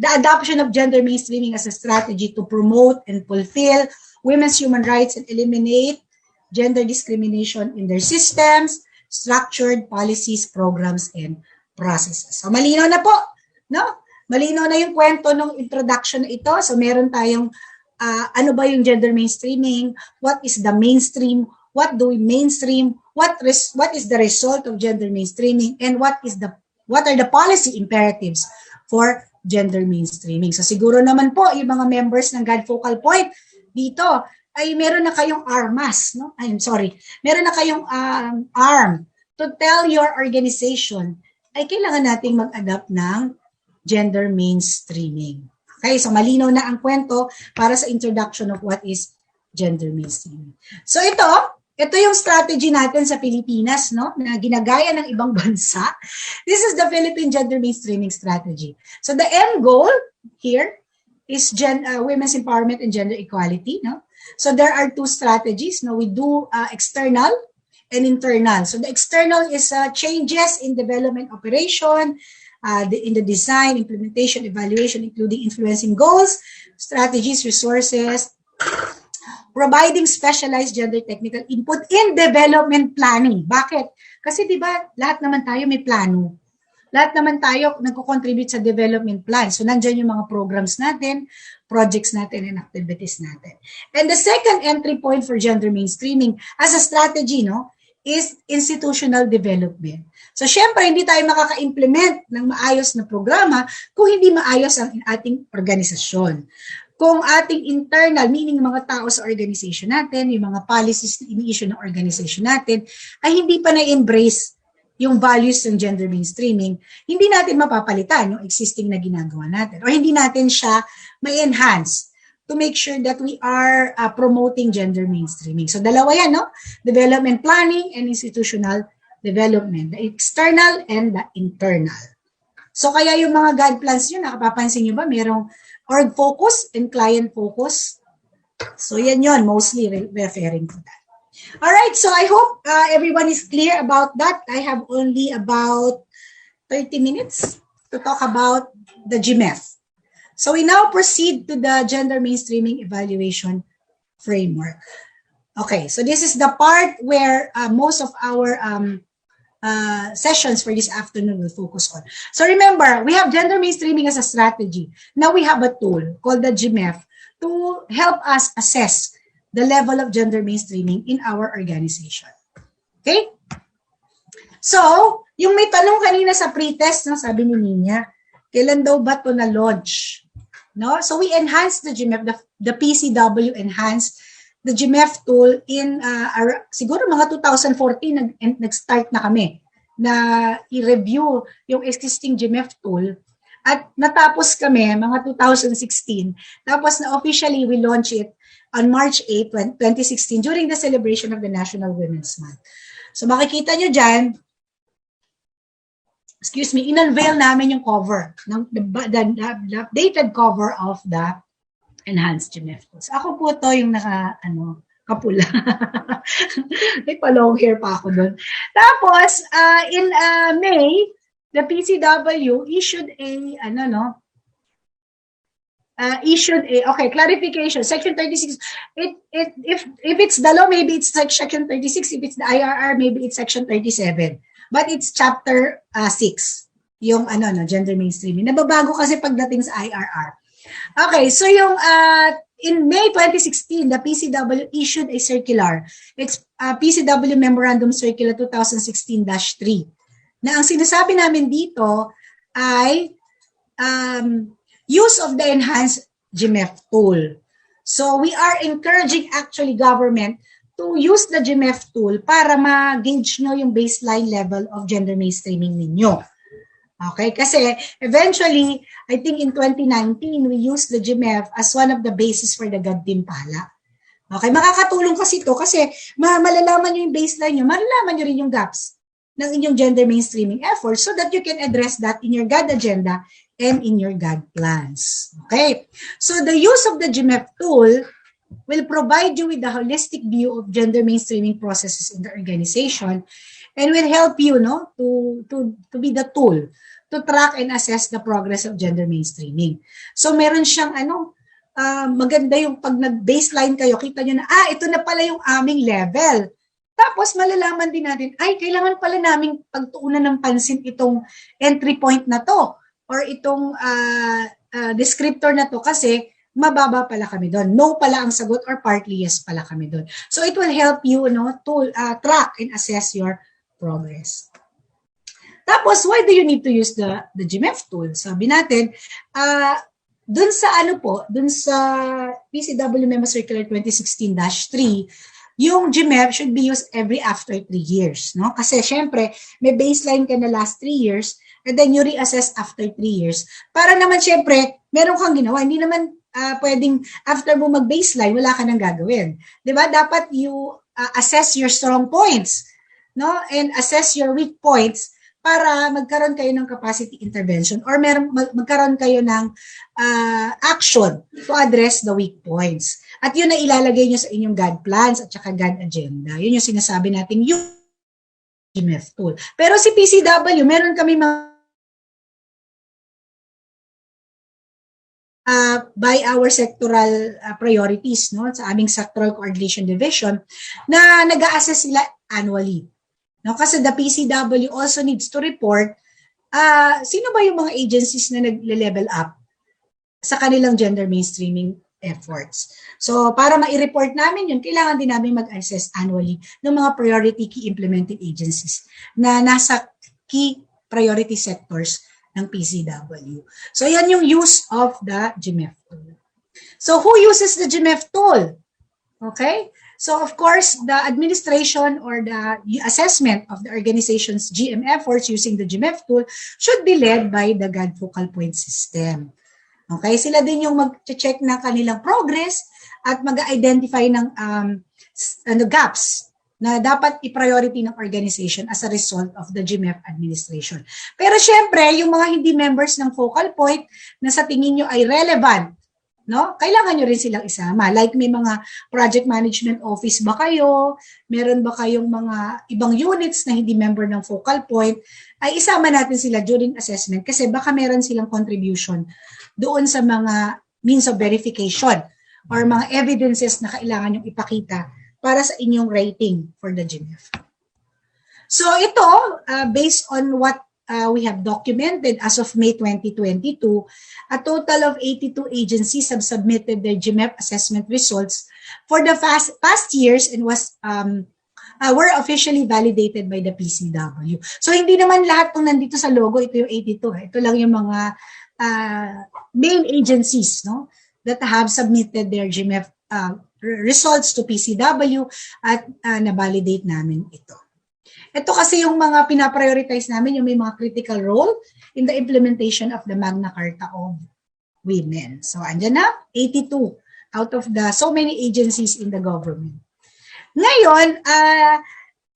the adoption of gender mainstreaming as a strategy to promote and fulfill women's human rights and eliminate gender discrimination in their systems, structured policies, programs, and processes. So, malinaw na po, no? Malinaw na yung kwento ng introduction na ito. So, meron tayong ano ba yung gender mainstreaming? What is the mainstream? What do we mainstream? What is the result of gender mainstreaming? And what are the policy imperatives for gender mainstreaming? So, siguro naman po, yung mga members ng GAD Focal Point dito, ay meron na kayong armas, no? Meron na kayong arm to tell your organization ay kailangan nating mag-adapt ng gender mainstreaming. Okay, so malinaw na ang kwento para sa introduction of what is gender mainstreaming. So ito yung strategy natin sa Pilipinas, no, na ginagaya ng ibang bansa. This is the Philippine gender mainstreaming strategy. So the end goal here is women's empowerment and gender equality, no? So there are two strategies, no? We do external and internal. So the external is changes in development operation, in the design, implementation, evaluation, including influencing goals, strategies, resources, providing specialized gender technical input in development planning. Bakit? Kasi di ba lahat naman tayo may plano. Lahat naman tayo nagko-contribute sa development plan. So nandyan yung mga programs natin, projects natin, and activities natin. And the second entry point for gender mainstreaming as a strategy, no, is institutional development. So syempre, hindi tayo makaka-implement ng maayos na programa kung hindi maayos ang ating organisasyon. Kung ating internal, meaning mga tao sa organization natin, yung mga policies na ini-issue ng organization natin, ay hindi pa na-embrace yung values ng gender mainstreaming, hindi natin mapapalitan yung existing na ginagawa natin or hindi natin siya ma-enhance to make sure that we are promoting gender mainstreaming. So dalawa yan, no? Development planning and institutional development. The external and the internal. So kaya yung mga GAD plans nyo, nakapapansin nyo ba, merong org focus and client focus. So yan yon, mostly referring to that. All right, so I hope everyone is clear about that. I have only about 30 minutes to talk about the GMEF. So we now proceed to the gender mainstreaming evaluation framework. Okay, so this is the part where most of our sessions for this afternoon will focus on. So remember, we have gender mainstreaming as a strategy. Now we have a tool called the GMEF to help us assess the level of gender mainstreaming in our organization. Okay? So, yung may tanong kanina sa pre-test, no, sabi ni Ninya, kailan daw ba ito na-launch? No? So, we enhanced the GMEF, the PCW enhanced the GMEF tool in, siguro mga 2014, nag-start na kami na i-review yung existing GMEF tool. At natapos kami, mga 2016. Tapos na officially, we launched it on March 8, 2016 during the celebration of the National Women's Month. So makikita nyo dyan, excuse me, in-unveil namin yung cover, the updated cover of the enhanced GMEF tools. Ako po to yung kapula. May pa-long hair pa ako doon. Tapos, in May, the PCW issued clarification. Section 36. If it's the law, maybe it's like Section 36. If it's the IRR, maybe it's Section 37. But it's Chapter 6. Yung gender mainstreaming. Nababago kasi pagdating sa IRR. Okay, so yung in May 2016, the PCW issued a circular. It's PCW Memorandum Circular 2016-3. Na ang sinasabi namin dito ay use of the enhanced GMEF tool. So we are encouraging actually government to use the GMEF tool para ma-gauge nyo yung baseline level of gender mainstreaming ninyo. Okay? Kasi eventually, I think in 2019, we used the GMEF as one of the basis for the GAD Timpala. Okay? Makakatulong kasi ito kasi malalaman nyo yung baseline nyo, malalaman nyo rin yung gaps ng inyong gender mainstreaming efforts so that you can address that in your GAD agenda and in your GAD plans. Okay? So the use of the GMEF tool will provide you with a holistic view of gender mainstreaming processes in the organization and will help you to be the tool to track and assess the progress of gender mainstreaming. So meron siyang maganda yung pag nag-baseline kayo, kita nyo na, ito na pala yung aming level. Tapos malalaman din natin, kailangan pala naming pagtuunan ng pansin itong entry point na to or itong descriptor na to kasi mababa pala kami doon. No pala ang sagot or partly yes pala kami doon. So it will help you to track and assess your progress. Tapos, why do you need to use the GMEF tool? Sabi natin, dun sa PCW Memo Circular 2016-3, yung GMEF should be used every after 3 years. No? Kasi syempre, may baseline ka na last 3 years, and then you reassess after 3 years. Para naman syempre, meron kang ginawa. Hindi naman pwedeng after mo mag-baseline, wala ka nang gagawin. Diba? Dapat you assess your strong points, no? And assess your weak points para magkaroon kayo ng capacity intervention or magkaroon kayo ng action to address the weak points. At yun na ilalagay nyo sa inyong GAD plans at saka GAD agenda. Yun yung sinasabi natin yung GMEF tool. Pero si PCW, meron kami mga by our sectoral priorities, no, sa aming sectoral coordination division na nag-a-assess sila annually. No, kasi the PCW also needs to report sino ba yung mga agencies na nagle-level up sa kanilang gender mainstreaming efforts. So, para ma-report namin yun, kailangan din namin mag-assess annually ng mga priority key implementing agencies na nasa key priority sectors ng PCW. So, yan yung use of the GMEF tool. So, who uses the GMEF tool? Okay? So, of course, the administration or the assessment of the organization's GM efforts using the GMEF tool should be led by the GAD focal point system. Okay? Sila din yung mag-check na kanilang progress at mag-identify ng gaps na dapat i-priority ng organization as a result of the GMEF administration. Pero syempre, yung mga hindi members ng focal point na sa tingin nyo ay relevant, no? Kailangan nyo rin silang isama. Like may mga project management office ba kayo? Meron ba kayong mga ibang units na hindi member ng focal point? Ay isama natin sila during assessment kasi baka meron silang contribution doon sa mga means of verification or mga evidences na kailangan yung ipakita para sa inyong rating for the GMEF. So ito, based on what we have documented as of May 2022, a total of 82 agencies have submitted their GMEF assessment results for the past years and were officially validated by the PCW. So hindi naman lahat ng nandito sa logo, ito yung 82. Ito lang yung mga main agencies, no, that have submitted their GMEF results to PCW at na-validate namin ito. Ito kasi yung mga pinaprioritize namin, yung may mga critical role in the implementation of the Magna Carta of Women. So, andyan na, 82 out of the so many agencies in the government. Ngayon,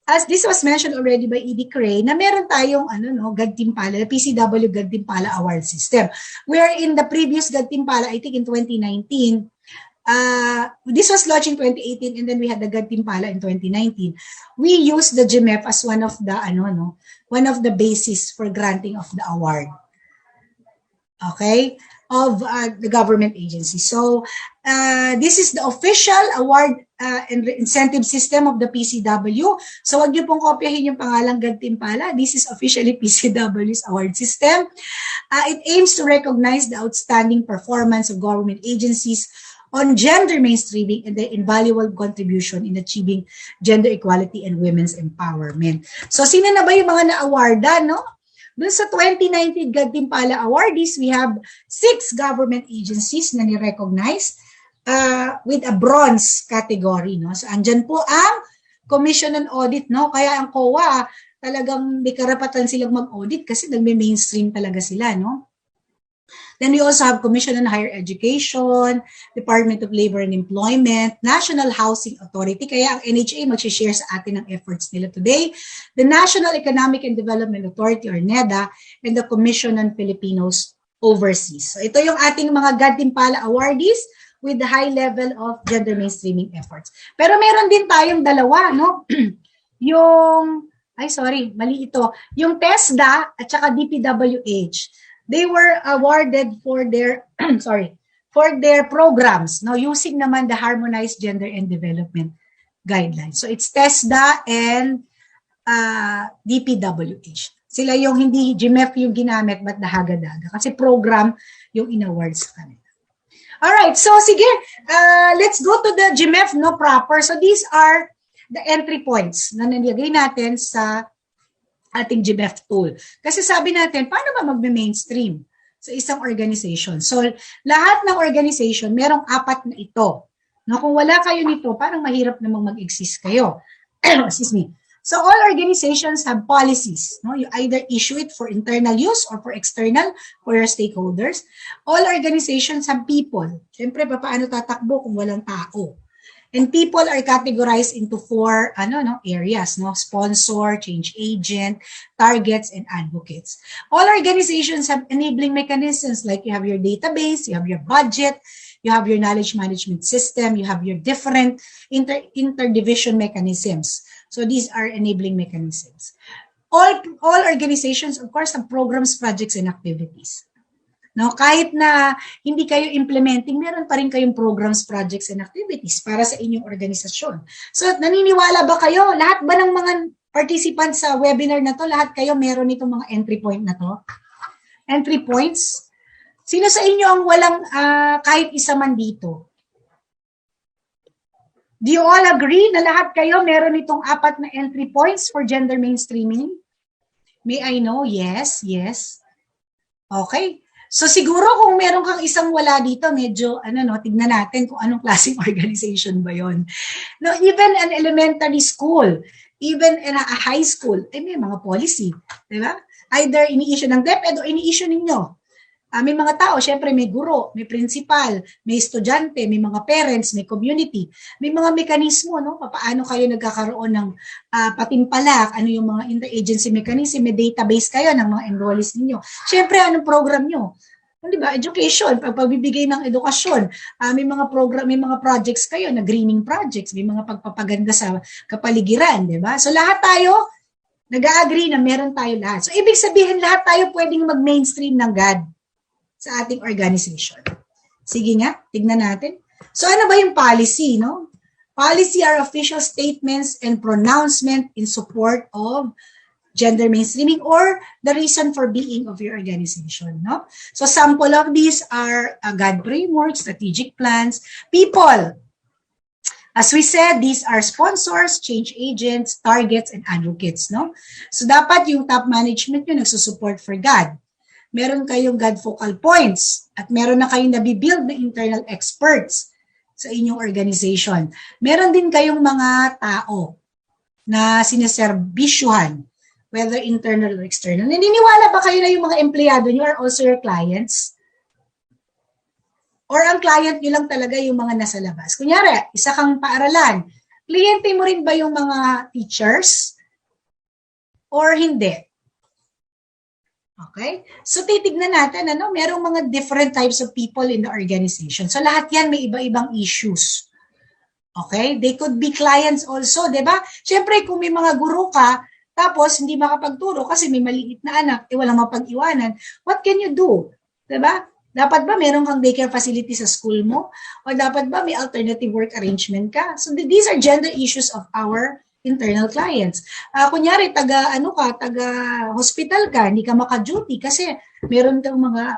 as this was mentioned already by E.D. Cray, na meron tayong GAD Timpala, PCW GAD Timpala Award System. Where in the previous GAD Timpala, I think in 2019, this was launched in 2018 and then we had the GAD Timpala in 2019. We used the GMEF as one of the basis for granting of the award. Okay? Of the government agency. So, this is the official award and incentive system of the PCW. So, wag niyo pong kopyahin yung pangalang GAD Timpala. This is officially PCW's award system. It aims to recognize the outstanding performance of government agencies on gender mainstreaming and the invaluable contribution in achieving gender equality and women's empowerment. So, sino na ba yung mga na-awardan, no? Doon sa 2019 GAD Timpala awardees, we have 6 government agencies na ni-recognize with a bronze category, no? So, andyan po ang Commission on Audit, no? Kaya ang COA, talagang may karapatan silang mag-audit kasi nagme-mainstream talaga sila, no? Then we also have Commission on Higher Education, Department of Labor and Employment, National Housing Authority, kaya ang NHA mag-share sa atin ng efforts nila today, the National Economic and Development Authority or NEDA, and the Commission on Filipinos Overseas. So ito yung ating mga GAD Timpala awardees with the high level of gender mainstreaming efforts. Pero meron din tayong dalawa, no? Mali ito. Yung TESDA at saka DPWH. They were awarded for their programs, no, using naman the Harmonized Gender and Development Guidelines. So it's TESDA and DPWH. Sila yung hindi GMEF yung ginamit but the Hagadaga kasi program yung in-award sa kanila. Alright, so sige, let's go to the GMEF no proper. So these are the entry points na nilagay natin sa ating GMEF tool. Kasi sabi natin, paano ba magme-mainstream sa isang organization? So, lahat ng organization, merong 4 na ito. No, kung wala kayo nito, parang mahirap namang mag-exist kayo. Excuse me. So all organizations have policies. No? You either issue it for internal use or for external for your stakeholders. All organizations have people. Siyempre, paano tatakbo kung walang tao? And people are categorized into four areas, no? Sponsor, change agent, targets, and advocates. All organizations have enabling mechanisms like you have your database, you have your budget, you have your knowledge management system, you have your different interdivision mechanisms. So these are enabling mechanisms. All organizations, of course, have programs, projects, and activities. No, kahit na hindi kayo implementing, meron pa rin kayong programs, projects, and activities para sa inyong organisasyon. So, naniniwala ba kayo? Lahat ba ng mga participants sa webinar na to, lahat kayo meron itong mga entry point na to? Entry points? Sino sa inyo ang walang kahit isa man dito? Do you all agree na lahat kayo meron itong 4 na entry points for gender mainstreaming? May I know? Yes, yes. Okay. So siguro kung meron kang isang wala dito, medyo tignan natin kung anong klaseng organization ba 'yon. No, even an elementary school, even in a high school, may mga policy, 'di ba? Either ini-issue ng DepEd o ini-issue ninyo. May mga tao, syempre may guro, may principal, may estudyante, may mga parents, may community, may mga mekanismo, no? Paano kayo nagkakaroon ng patimpalak, ano yung mga interagency mechanism, may database kayo ng mga enrollees ninyo. Syempre, anong program nyo? Di ba? Education, pagbibigay ng edukasyon, may mga program, may mga projects kayo na greening projects, may mga pagpapaganda sa kapaligiran, di ba? So lahat tayo, nag-agree na meron tayo lahat. So ibig sabihin, lahat tayo pwedeng mag-mainstream ng GAD sa ating organization. Sige nga, tignan natin. So ano ba yung policy, no? Policy are official statements and pronouncement in support of gender mainstreaming or the reason for being of your organization, no? So sample of these are GAD framework, strategic plans, people. As we said, these are sponsors, change agents, targets, and advocates, no? So dapat yung top management nyo nagsusupport for GAD. Meron kayong GAD focal points at meron na kayong nabibuild na internal experts sa inyong organization. Meron din kayong mga tao na sineserbisyuhan, whether internal or external. Naniniwala ba kayo na yung mga empleyado nyo are also your clients? Or ang client nyo lang talaga yung mga nasa labas? Kunyari, isa kang paaralan, kliyente mo rin ba yung mga teachers? Or hindi? Okay? So, titignan natin, merong mga different types of people in the organization. So, lahat yan may iba-ibang issues. Okay? They could be clients also, di ba? Siyempre, kung may mga guro ka, tapos hindi makapagturo kasi may maliit na anak, walang mapag-iwanan, what can you do? Di ba? Dapat ba meron kang daycare facility sa school mo? O dapat ba may alternative work arrangement ka? So, these are gender issues of our internal clients. Kunyari, taga-hospital ka, hindi ka maka-duty kasi meron kang mga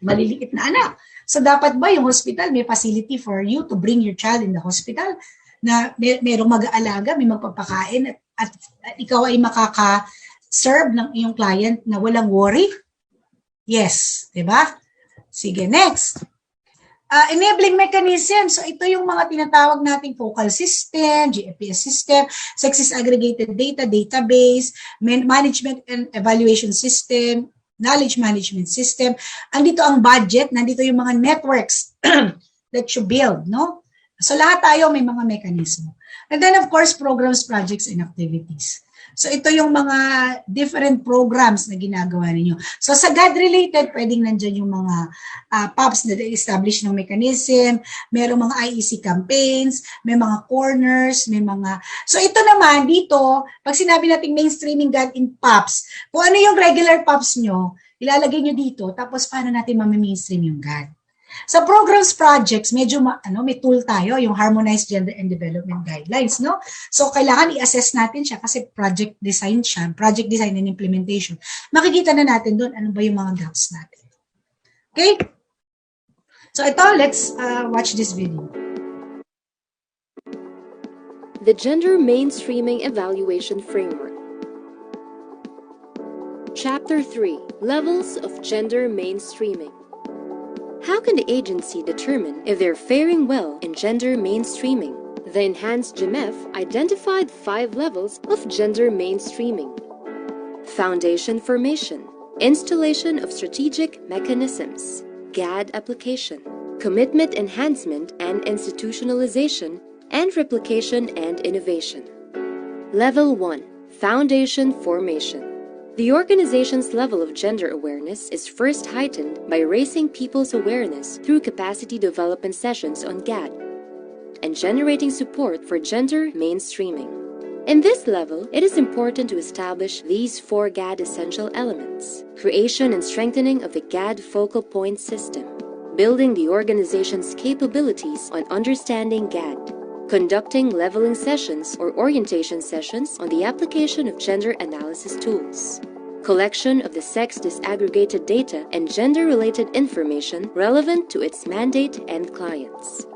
maliliit na anak. So, dapat ba yung hospital may facility for you to bring your child in the hospital na merong mag-aalaga, may magpapakain at ikaw ay makaka-serve ng iyong client na walang worry? Yes, di ba? Sige, next. Enabling mechanism. So, ito yung mga tinatawag nating focal system, GFPS system, sexist aggregated data, database, management and evaluation system, knowledge management system. Andito ang budget, nandito yung mga networks that you build, no? So, lahat tayo may mga mekanismo. And then, of course, programs, projects, and activities. So, ito yung mga different programs na ginagawa ninyo. So, sa GAD-related, pwedeng nandyan yung mga PAPs na establish ng mechanism, merong mga IEC campaigns, may mga corners, may mga... So, ito naman, dito, pag sinabi natin mainstreaming GAD in PAPs, kung ano yung regular PAPs nyo, ilalagay nyo dito, tapos paano natin mami-mainstream yung GAD. Sa programs projects, medyo may tool tayo, yung Harmonized Gender and Development Guidelines, no? So, kailangan i-assess natin siya kasi project design siya, project design and implementation. Makikita na natin doon ano ba yung mga gaps natin. Okay? So, ito, let's watch this video. The Gender Mainstreaming Evaluation Framework. Chapter 3, Levels of Gender Mainstreaming. How can the agency determine if they're faring well in gender mainstreaming? The enhanced GMEF identified 5 levels of gender mainstreaming. Foundation formation, installation of strategic mechanisms, GAD application, commitment enhancement and institutionalization, and replication and innovation. Level 1. Foundation formation. The organization's level of gender awareness is first heightened by raising people's awareness through capacity development sessions on GAD and generating support for gender mainstreaming. In this level, it is important to establish these 4 GAD essential elements: creation and strengthening of the GAD focal point system, building the organization's capabilities on understanding GAD, conducting leveling sessions or orientation sessions on the application of gender analysis tools, collection of the sex disaggregated data and gender-related information relevant to its mandate and clients.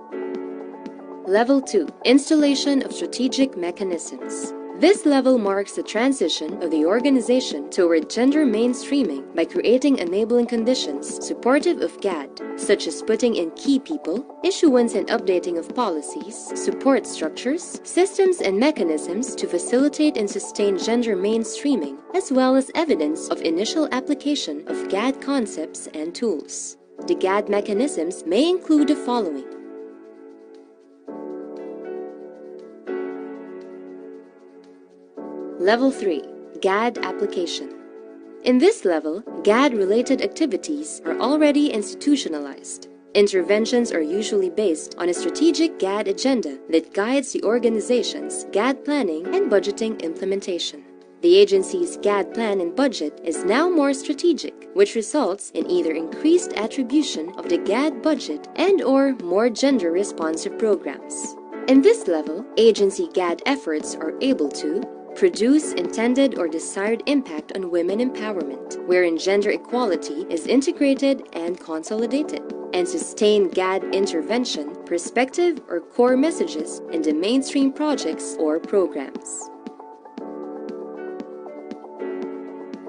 Level 2. Installation of strategic mechanisms. This level marks the transition of the organization toward gender mainstreaming by creating enabling conditions supportive of GAD, such as putting in key people, issuance and updating of policies, support structures, systems and mechanisms to facilitate and sustain gender mainstreaming, as well as evidence of initial application of GAD concepts and tools. The GAD mechanisms may include the following: Level 3. GAD application. In this level, GAD-related activities are already institutionalized. Interventions are usually based on a strategic GAD agenda that guides the organization's GAD planning and budgeting implementation. The agency's GAD plan and budget is now more strategic, which results in either increased attribution of the GAD budget and/or more gender-responsive programs. In this level, agency GAD efforts are able to produce intended or desired impact on women empowerment, wherein gender equality is integrated and consolidated, and sustain GAD intervention, perspective, or core messages in the mainstream projects or programs.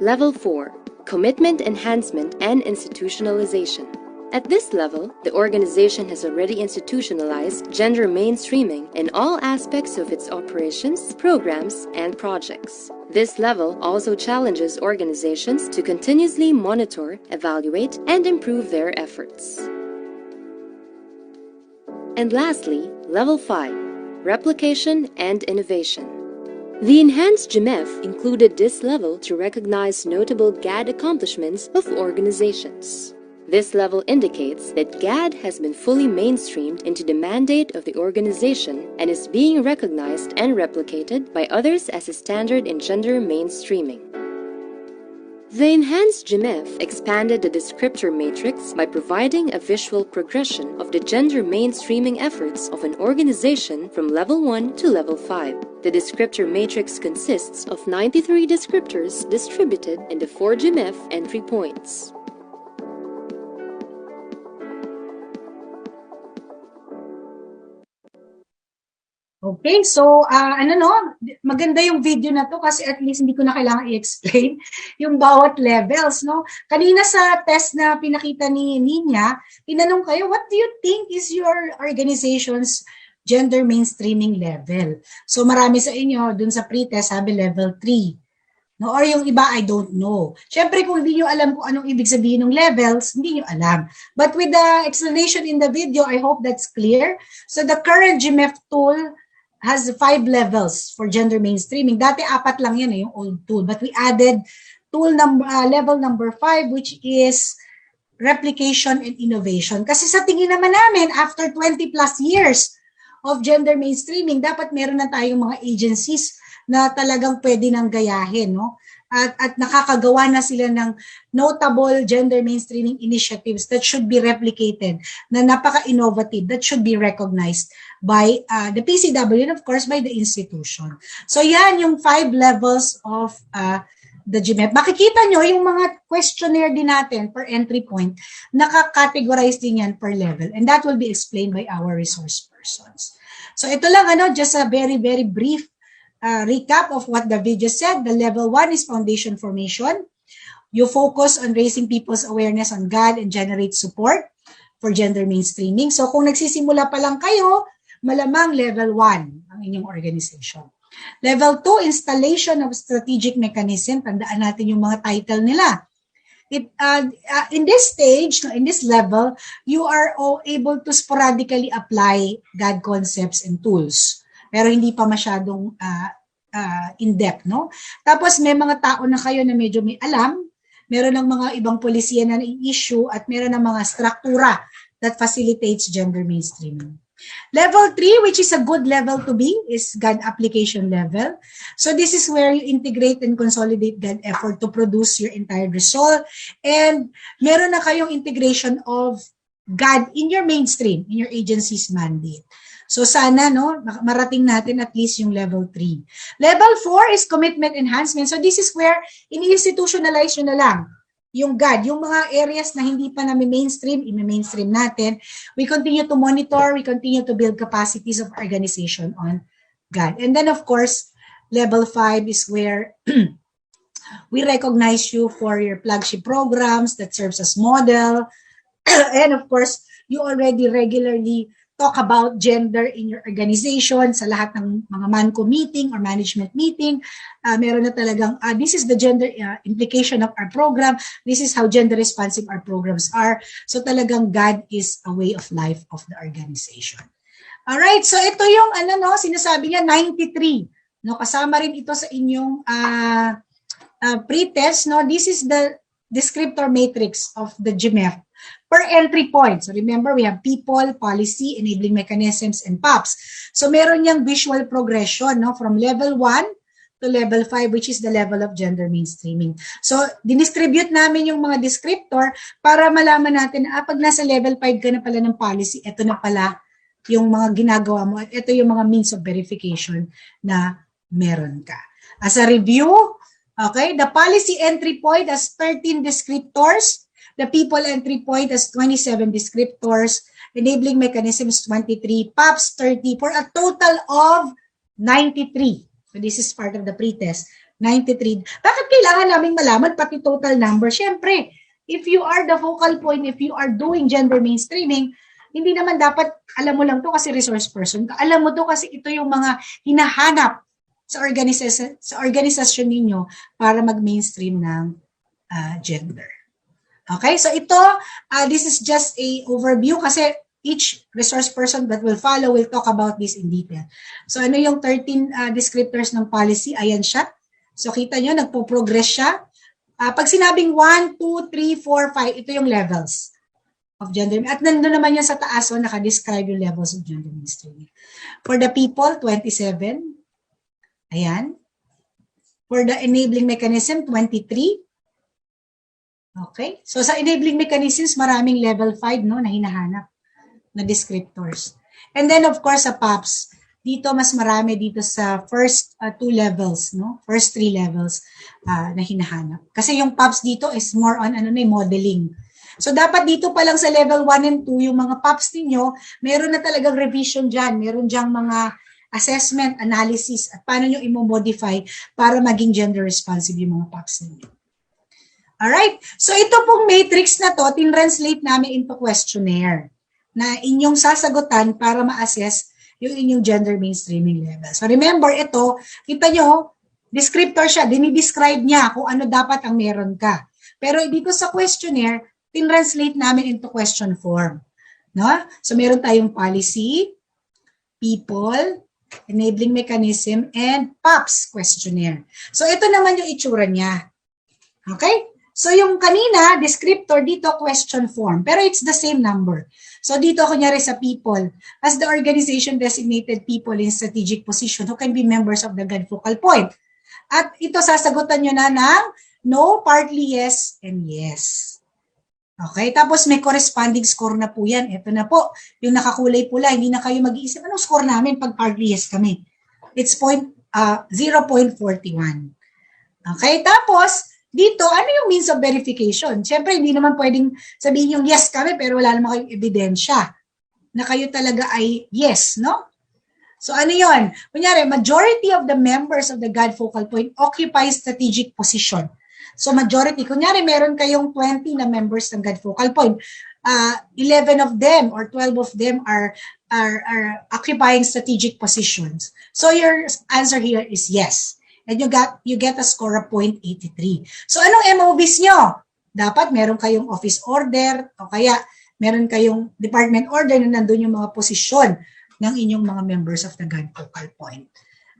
Level 4. Commitment enhancement and institutionalization. At this level, the organization has already institutionalized gender mainstreaming in all aspects of its operations, programs, and projects. This level also challenges organizations to continuously monitor, evaluate, and improve their efforts. And lastly, Level 5. Replication and innovation. The enhanced GMEF included this level to recognize notable GAD accomplishments of organizations. This level indicates that GAD has been fully mainstreamed into the mandate of the organization and is being recognized and replicated by others as a standard in gender mainstreaming. The enhanced GMEF expanded the descriptor matrix by providing a visual progression of the gender mainstreaming efforts of an organization from Level 1 to Level 5. The descriptor matrix consists of 93 descriptors distributed in the 4 GMEF entry points. Okay, so maganda yung video na to kasi at least hindi ko na kailangan i-explain yung bawat levels, no? Kanina sa test na pinakita ni Ninya, tinanong kayo, what do you think is your organization's gender mainstreaming level? So marami sa inyo, dun sa pre-test, sabi level 3. No, or yung iba, I don't know. Siyempre, kung hindi nyo alam kung anong ibig sabihin ng levels, hindi nyo alam. But with the explanation in the video, I hope that's clear. So the current GMEF tool has 5 levels for gender mainstreaming. Dati 4 lang yan, yung old tool. But we added level number 5, which is replication and innovation. Kasi sa tingin naman namin, after 20 plus years of gender mainstreaming, dapat meron na tayong mga agencies na talagang pwede nang gayahin, no? At nakakagawa na sila ng notable gender mainstreaming initiatives that should be replicated, na napaka-innovative, that should be recognized by the PCW and of course by the institution. So yan yung 5 levels of the GMEF. Makikita nyo yung mga questionnaire din natin per entry point, naka-categorize din yan per level, and that will be explained by our resource persons. So ito lang, just a very, very brief recap of what the video said. The level 1 is foundation formation. You focus on raising people's awareness on GAD and generate support for gender mainstreaming. So kung nagsisimula pa lang kayo, malamang level 1 ang inyong organization. Level 2, installation of strategic mechanism. Tandaan natin yung mga title nila. In this stage, in this level, you are all able to sporadically apply GAD concepts and tools. Pero hindi pa masyadong in-depth, no? Tapos may mga tao na kayo na medyo may alam, meron ng mga ibang polisiya na i-issue at meron ng mga struktura that facilitates gender mainstreaming. Level 3, which is a good level to be, is GAD application level. So this is where you integrate and consolidate GAD effort to produce your entire result. And meron na kayong integration of GAD in your mainstream, in your agency's mandate. So sana, no, marating natin at least yung level 3. Level 4 is commitment enhancement. So this is where ini-institutionalize nyo na lang yung GAD, yung mga areas na hindi pa namin mainstream, i-mainstream natin. We continue to monitor, we continue to build capacities of organization on GAD. And then of course, level 5 is where we recognize you for your flagship programs that serves as model. And of course, you already regularly talk about gender in your organization sa lahat ng mga MANCO meeting or management meeting. Meron na talagang, this is the gender implication of our program. This is how gender responsive our programs are. So talagang GAD is a way of life of the organization. Alright, so ito yung sinasabi niya 93. No, kasama rin ito sa inyong pre-test. No? This is the descriptor matrix of the GMEF. Per entry point. So remember, we have people, policy, enabling mechanisms, and PAPs. So meron niyang visual progression, no, from level 1 to level 5, which is the level of gender mainstreaming. So dinistribute namin yung mga descriptor para malaman natin na pag nasa level 5 ka na pala ng policy, ito na pala yung mga ginagawa mo at ito yung mga means of verification na meron ka. As a review, okay, the policy entry point has 13 descriptors. The people entry point has 27 descriptors, enabling mechanisms 23, PAPs 30, for a total of 93. So this is part of the pretest, 93. Bakit kailangan naming malaman pati total number? Siyempre, if you are the focal point, if you are doing gender mainstreaming, hindi naman dapat alam mo lang to kasi resource person. Alam mo to kasi ito yung mga hinahanap sa organisasyon ninyo para mag-mainstream ng gender. Okay, so ito, this is just a overview kasi each resource person that will follow will talk about this in detail. So ano yung 13 descriptors ng policy? Ayan siya. So kita nyo, nagpo-progress siya. Pag sinabing 1, 2, 3, 4, 5, ito yung levels of gender. At nandun naman yan sa taas, so naka-describe yung levels of gender mainstreaming. For the people, 27. Ayan. For the enabling mechanism, 23. Okay? So sa enabling mechanisms, maraming level 5 no, na hinahanap na descriptors. And then of course sa PAPs, dito mas marami dito sa first 2 levels, no? First 3 levels na hinahanap. Kasi yung PAPs dito is more on modeling. So dapat dito pa lang sa level 1 and 2, yung mga PAPs ninyo, meron na talagang revision dyan. Meron dyang mga assessment, analysis, at paano nyo i-modify para maging gender responsive yung mga PAPs ninyo. Alright, so ito pong matrix na to, tin-translate namin into questionnaire na inyong sasagutan para ma-assess yung inyong gender mainstreaming level. So remember, ito, kita nyo, descriptor siya, dinidescribe niya kung ano dapat ang meron ka. Pero dito sa questionnaire, tin-translate namin into question form. No? So meron tayong policy, people, enabling mechanism, and PAPs questionnaire. So ito naman yung itsura niya. Okay? So yung kanina, descriptor, dito question form. Pero it's the same number. So dito, kunyari sa people, as the organization designated people in strategic position who can be members of the GAD focal point. At ito, sasagutan nyo na ng no, partly yes, and yes. Okay, tapos may corresponding score na po yan. Ito na po, yung nakakulay pula, hindi na kayo mag-iisip, anong score namin pag partly yes kami? It's 0.41. Okay, tapos, dito, ano yung means of verification? Siyempre, hindi naman pwedeng sabihin yung yes kami pero wala naman kayong ebidensya na kayo talaga ay yes, no? So ano yun? Kunyari, majority of the members of the GAD focal point occupy strategic position. So majority, kunyari meron kayong 20 na members ng GAD focal point. 11 of them or 12 of them are are occupying strategic positions. So your answer here is yes. And you get a score of 0.83. So anong MOVs nyo? Dapat meron kayong office order o kaya meron kayong department order na nandun yung mga posisyon ng inyong mga members of the GAD focal point.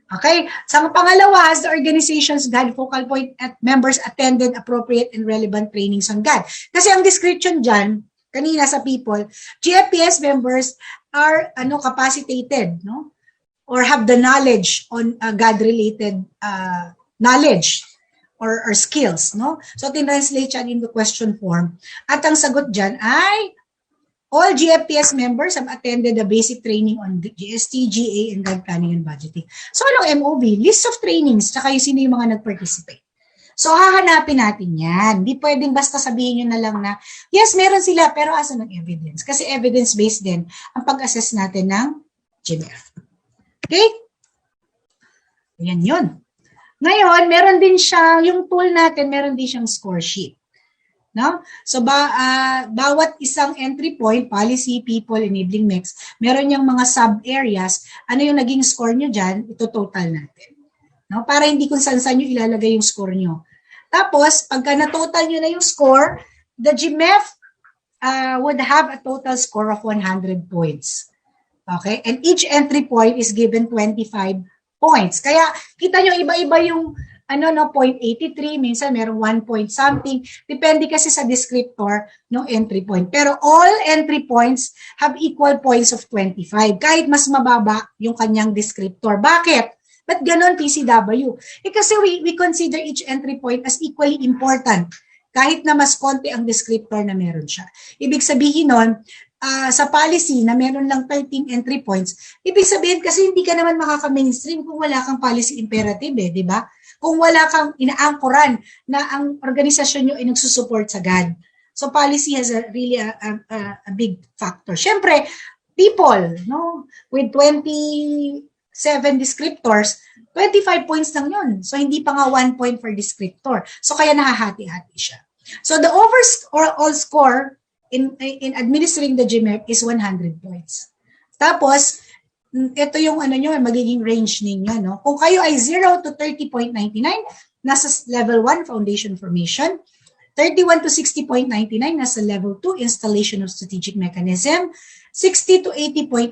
Okay? So ang pangalawa, has the organization's GAD focal point at members attended appropriate and relevant trainings on GAD? Kasi ang description dyan, kanina sa people, GFPS members are capacitated, no? Or have the knowledge on GAD-related knowledge or skills, no? So, tinranslate yan into question form. At ang sagot dyan ay, all GFPS members have attended the basic training on GST, GA, and GAD planning and budgeting. So, anong MOV? List of trainings, tsaka yung sino yung mga nag-participate. So, hahanapin natin yan. Hindi pwedeng basta sabihin nyo na lang na, yes, meron sila, pero asa ng evidence? Kasi evidence-based din ang pag-assess natin ng GMEF. Okay? Yan yun. Ngayon, meron din siya, yung tool natin, meron din siyang score sheet. No? So, bawat isang entry point, policy, people, enabling mix, meron yung mga sub-areas, ano yung naging score nyo dyan, ito total natin. No? Para hindi kung saan-saan nyo ilalagay yung score nyo. Tapos, pagka na-total nyo na yung score, the GMEF would have a total score of 100 points. Okay? And each entry point is given 25 points. Kaya, kita nyo, iba-iba yung 0.83, minsan merong 1 point something. Depende kasi sa descriptor ng entry point. Pero all entry points have equal points of 25. Kahit mas mababa yung kanyang descriptor. Bakit? Ba't ganon PCW? Kasi we consider each entry point as equally important. Kahit na mas konti ang descriptor na meron siya. Ibig sabihin nun, sa policy na meron lang 13 entry points, ibig sabihin kasi hindi ka naman makaka-mainstream kung wala kang policy imperative, di ba? Kung wala kang inaangkoran na ang organisasyon nyo ay nagsusupport sa GAD. So policy has really a big factor. Siyempre, people, no, with 27 descriptors, 25 points lang yun. So hindi pa nga 1 point per descriptor. So kaya nahahati-hati siya. So the overall score in administering the GMEF is 100 points. Tapos, ito yung magiging range ninyo, no? Kung kayo ay 0 to 30.99, nasa level 1 foundation formation, 31 to 60.99, nasa level 2 installation of strategic mechanism, 60 to 80.99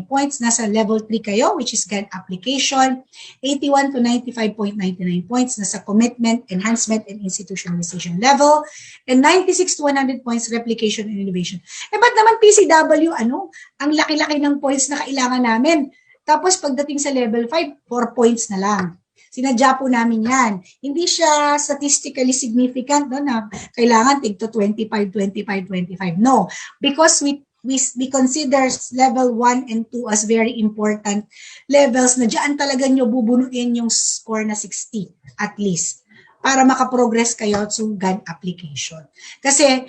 points, nasa level 3 kayo, which is GAD application, 81 to 95.99 points, nasa commitment, enhancement, and institutionalization level, and 96 to 100 points, replication and innovation. Ba't naman PCW, ang laki-laki ng points na kailangan namin? Tapos pagdating sa level 5, 4 points na lang. Sinadya po namin yan. Hindi siya statistically significant, no, na kailangan tig to 25, 25, 25. No, because we consider level 1 and 2 as very important levels na dyan talaga nyo bubunuin yung score na 60 at least para makaprogress kayo to GAD application. Kasi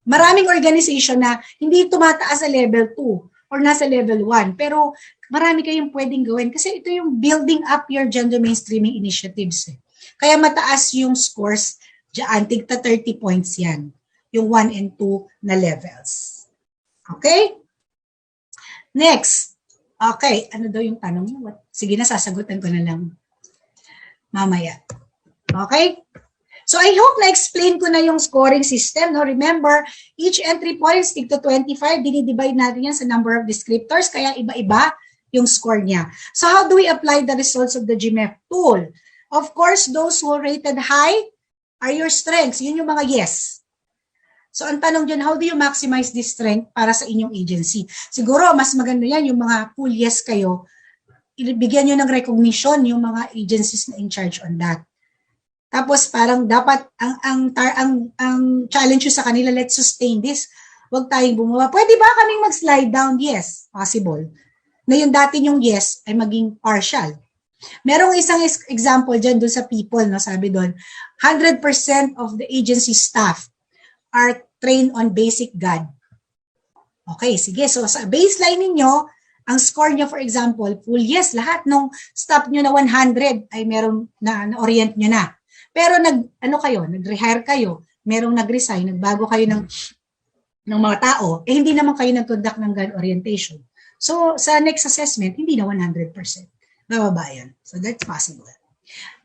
maraming organization na hindi tumataas sa level 2 or nasa level 1 pero marami kayong pwedeng gawin kasi ito yung building up your gender mainstreaming initiatives. Kaya mataas yung scores dyan, tigta 30 points yan, yung 1 and 2 na levels. Okay? Next. Okay, ano daw yung tanong niyo? Sige na, sasagutan ko na lang mamaya. Okay? So I hope na-explain ko na yung scoring system. No? Remember, each entry point is tigto 25. Dinidivide natin yan sa number of descriptors, kaya iba-iba yung score niya. So how do we apply the results of the GMEF tool? Of course, those who rated high are your strengths. Yun yung mga yes. So, ang tanong dyan, how do you maximize this strength para sa inyong agency? Siguro, mas maganda yan, yung mga full yes kayo, ibigyan nyo ng recognition yung mga agencies na in charge on that. Tapos, parang dapat, ang challenge nyo sa kanila, let's sustain this. Huwag tayong bumaba. Pwede ba kaming mag-slide down? Yes, possible. Na yung dati yung yes ay maging partial. Merong isang example dyan doon sa people, no? Sabi doon, 100% of the agency staff are trained on basic GAD. Okay, sige. So, sa baseline ninyo, ang score nyo, for example, full yes, lahat nung staff nyo na 100 ay meron na-orient nyo na. Pero nag-rehire kayo, merong nag-resign, nagbago kayo ng mga tao, hindi naman kayo nag-conduct ng GAD orientation. So, sa next assessment, hindi na 100%. Bababa yun. So, that's possible.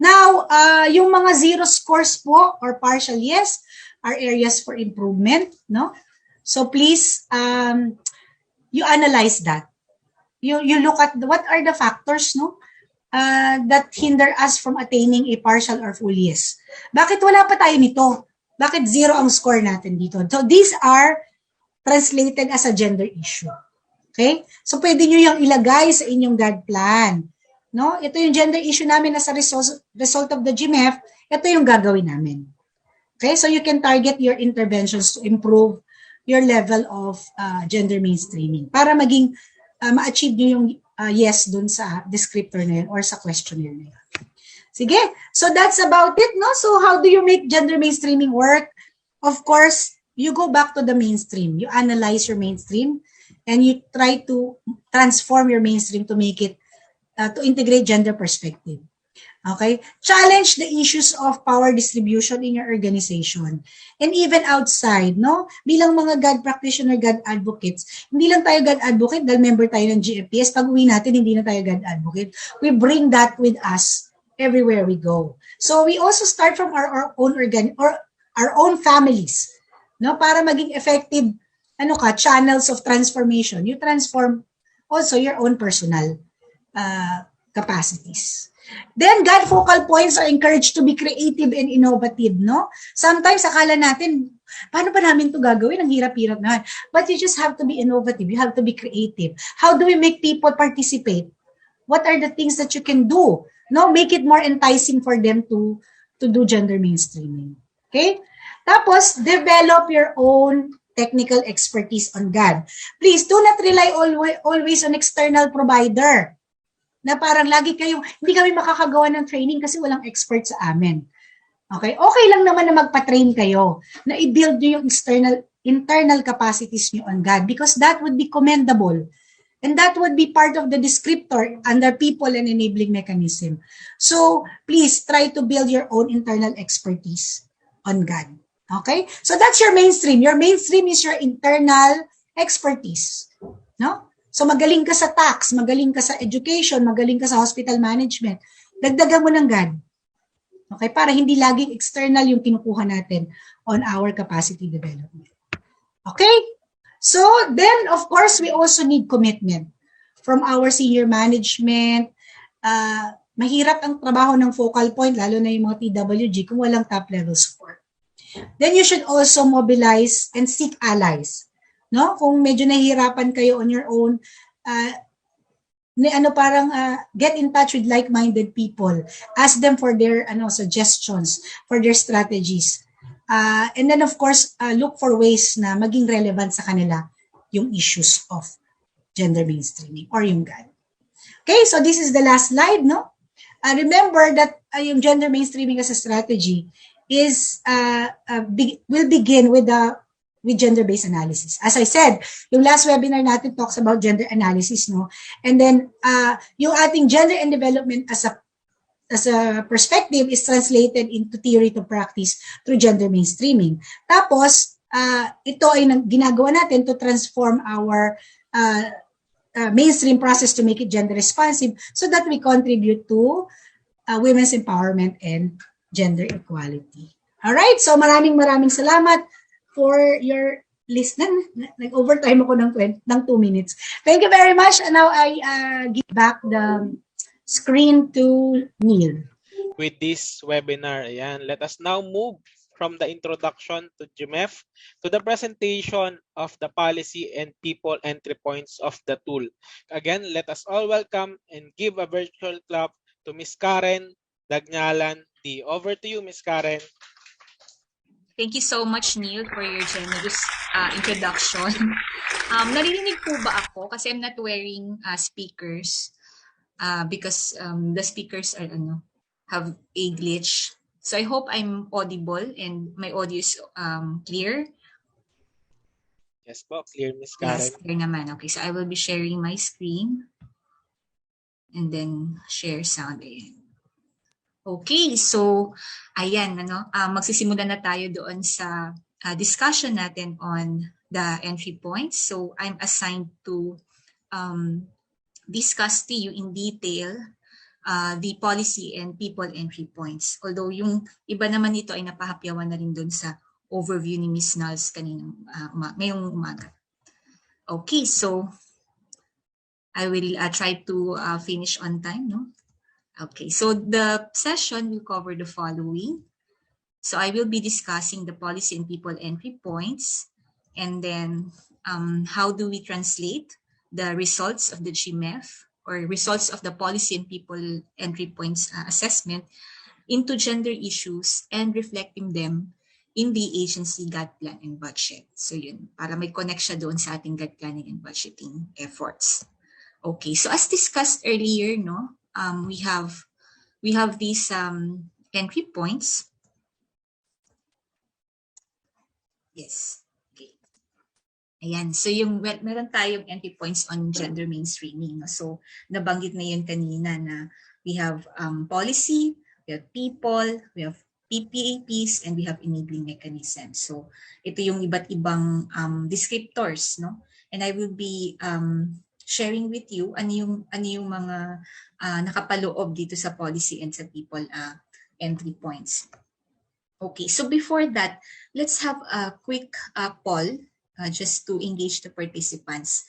Now, yung mga zero scores po or partial yes are areas for improvement, no? So, please, you analyze that. You look at what are the factors, no? That hinder us from attaining a partial or full yes. Bakit wala pa tayo nito? Bakit zero ang score natin dito? So, these are translated as a gender issue. Okay? So, pwede nyo yung ilagay sa inyong GAD plan. No? Ito yung gender issue namin as a result of the GMEF. Ito yung gagawin namin. Okay? So, you can target your interventions to improve your level of gender mainstreaming para maging ma-achieve nyo yung yes dun sa descriptor na yun or sa questionnaire na yun. Sige. So, that's about it, no? So, how do you make gender mainstreaming work? Of course, you go back to the mainstream. You analyze your mainstream and you try to transform your mainstream to make it, to integrate gender perspective. Okay? Challenge the issues of power distribution in your organization. And even outside, no? Bilang mga GAD practitioner, GAD advocates, hindi lang tayo GAD advocate dahil member tayo ng GMPS. Pag uwi natin, hindi na tayo GAD advocate. We bring that with us everywhere we go. So we also start from our own our own families, no? Para maging effective channels of transformation. You transform also your own personal capacities. Then, GAD focal points are encouraged to be creative and innovative, no? Sometimes, akala natin, paano ba namin ito gagawin? Ang hirap-hirap na. But you just have to be innovative. You have to be creative. How do we make people participate? What are the things that you can do? No? Make it more enticing for them to do gender mainstreaming. Okay? Tapos, develop your own technical expertise on GAD. Please, do not rely always on external provider. Na parang lagi kayo, hindi kami makakagawa ng training kasi walang expert sa amin. Okay? Okay lang naman na magpa-train kayo, na i-build nyo yung internal capacities nyo on GAD because that would be commendable. And that would be part of the descriptor under people and enabling mechanism. So, please try to build your own internal expertise on GAD. Okay? So, that's your mainstream. Your mainstream is your internal expertise. No? So, magaling ka sa tax, magaling ka sa education, magaling ka sa hospital management. Dagdagan mo ng GAD. Okay? Para hindi laging external yung kinukuha natin on our capacity development. Okay? So, then, of course, we also need commitment from our senior management. Mahirap ang trabaho ng focal point, lalo na yung mga TWG, kung walang top-level support. Then, you should also mobilize and seek allies. No? Kung medyo nahihirapan kayo on your own, get in touch with like-minded people. Ask them for their suggestions, for their strategies. And then, of course, look for ways na maging relevant sa kanila yung issues of gender mainstreaming or yung GAD. Okay, so this is the last slide, no? Remember that yung gender mainstreaming as a strategy is will begin with gender-based analysis. As I said, yung last webinar natin talks about gender analysis, no? And then, yung ating gender and development as a perspective is translated into theory to practice through gender mainstreaming. Tapos, ito ay ginagawa natin to transform our mainstream process to make it gender responsive so that we contribute to women's empowerment and gender equality. All right, so maraming salamat for your listening. Nag-overtime ako ng 2 minutes. Thank you very much. And now I give back the screen to Neil. With this webinar, ayan, let us now move from the introduction to GMEF to the presentation of the policy and people entry points of the tool. Again, let us all welcome and give a virtual clap to Ms. Karen Dagnalan D. Over to you, Ms. Karen. Thank you so much, Neil, for your generous introduction. Naririnig po ba ako? Kasi I'm not wearing speakers because the speakers are have a glitch. So I hope I'm audible and my audio is clear. Yes po, clear, Ms. Karen. Yes, clear naman. Okay, so I will be sharing my screen and then share sound. Ayan. Okay, so ayan, magsisimula na tayo doon sa discussion natin on the entry points. So I'm assigned to discuss to you in detail the policy and people entry points. Although yung iba naman ito ay napahapyawan na rin dun sa overview ni Ms. Nals ngayong umaga. Okay, so I will try to finish on time, no? Okay, so the session will cover the following. So I will be discussing the policy and people entry points, and then how do we translate the results of the GMEF or results of the policy and people entry points assessment into gender issues and reflecting them in the agency GAD plan and budget. So yun, para may connect siya doon sa ating GAD planning and budgeting efforts. Okay, so as discussed earlier, no, we have these entry points. Yes. Okay. Ayan. So meron tayong entry points on gender mainstreaming. No? So nabanggit na yun kanina na we have policy, we have people, we have PAPs, and we have enabling mechanisms. So ito yung iba't ibang descriptors, no? And I will be sharing with you ano yung mga nakapaloob dito sa policy and sa people entry points. Okay, so before that, let's have a quick poll just to engage the participants.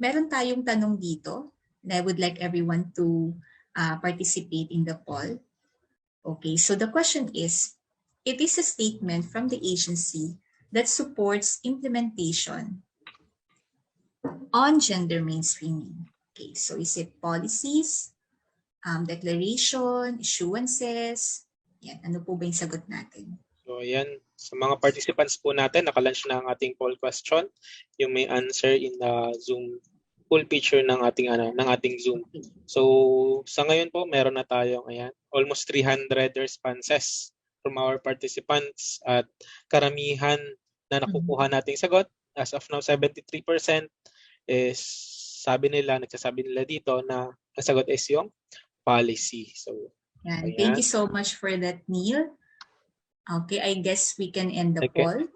Meron tayong tanong dito and I would like everyone to participate in the poll. Okay, so the question is, it is a statement from the agency that supports implementation on gender mainstreaming. Okay, so is it policies, declaration, issuances? Yan, ano po ba yung sagot natin? So yan, sa mga participants po natin, nakalunch na ang ating poll question. Yung may answer in the Zoom full picture ng ating Zoom. So sa ngayon po, meron na tayong almost 300 responses from our participants at karamihan na nakukuha nating sagot. As of now, 73% is nagsasabi nila dito na ang sagot is yung policy. So yan. Thank you so much for that, Neil. Okay, I guess we can end the poll.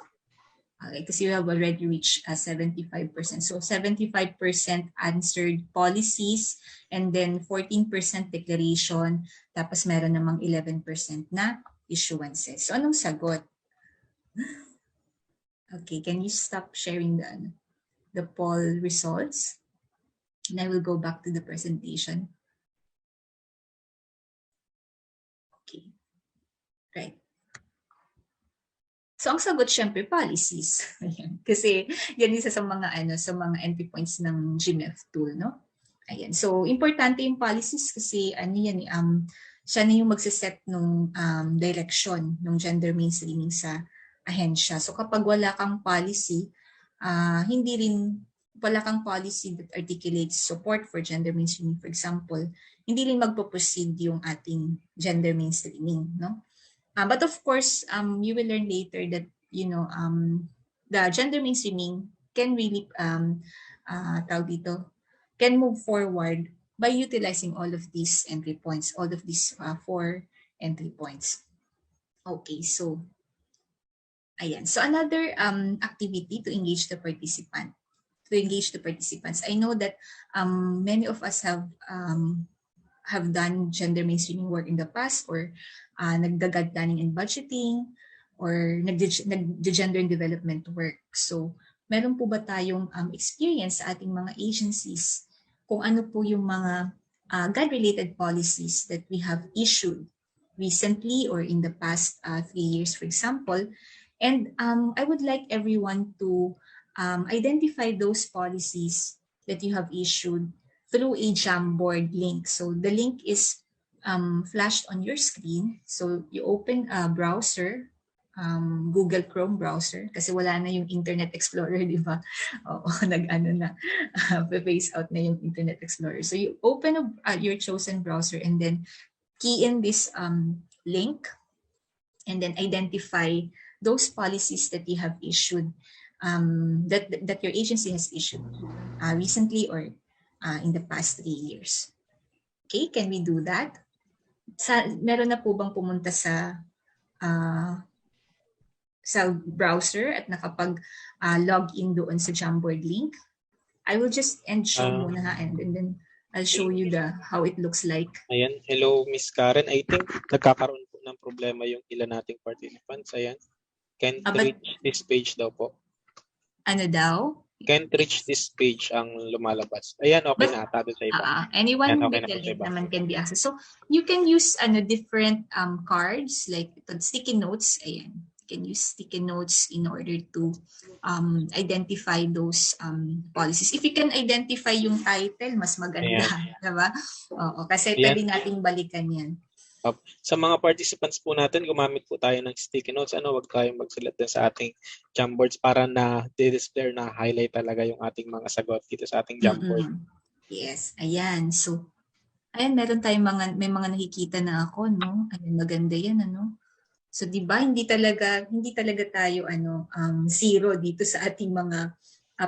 Okay, because you have already reached 75%. So 75% answered policies, and then 14% declaration, tapos meron namang 11% na issuances. So anong sagot? Okay, can you stop sharing the poll results? And I will go back to the presentation. Okay, right. So ang sagot syempre policies. Ayan. Kasi yan isa sa mga entry points ng GMEF tool, no? Ayan. So importante yung policies kasi siya na yung magse-set ng direction ng gender mainstreaming sa ahensya. So kapag wala kang policy, wala kang policy that articulates support for gender mainstreaming, for example, hindi rin magpo-proceed yung ating gender mainstreaming, no? But of course, you will learn later that the gender mainstreaming can really can move forward by utilizing all of these entry points, all of these 4 entry points. Okay, so ayan. So another activity to engage the participants. I know that many of us have done gender mainstreaming work in the past, or nagda-GAD planning and budgeting, or nagda-gender and development work. So meron po ba tayong experience sa ating mga agencies kung ano po yung mga GAD-related policies that we have issued recently or in the past 3 years, for example. And I would like everyone to identify those policies that you have issued through a Jamboard link. So the link is flashed on your screen. So you open a browser, Google Chrome browser, kasi wala na yung Internet Explorer, di ba? Oo, phase out na yung Internet Explorer. So you open your chosen browser and then key in this link and then identify those policies that you have issued, that your agency has issued recently or in the past 3 years. Okay, can we do that? Meron na po bang pumunta sa browser at nakapag log in doon sa Jamboard link? I will just end show Ah. muna ha, and then I'll show you how it looks like. Ayan, hello Miss Karen. I think nagkakaroon po ng problema yung ilan nating participants. Ayan, can't But reach this page daw po. ano daw? Can't reach this page ang lumalabas. Ayan, okay But, na ata doon sa iba. anyone Ayan, okay with na the po sa link iba. naman can be accessed. So you can use different cards like sticky notes. Ayan, you can use sticky notes in order to identify those policies. If you can identify yung title, mas maganda, diba? Oo, kasi Ayan. pwede nating balikan yan. Sa mga participants po natin, gumamit po tayo ng sticky notes. Huwag tayong magsulat din sa ating Jamboards para na display na highlight talaga yung ating mga sagot dito sa ating Jamboard. Yes, ayan. So, ayan, meron tayong may mga nakikita na ako, no? Ayan, maganda yan, ano? So, di ba, hindi talaga tayo zero dito sa ating mga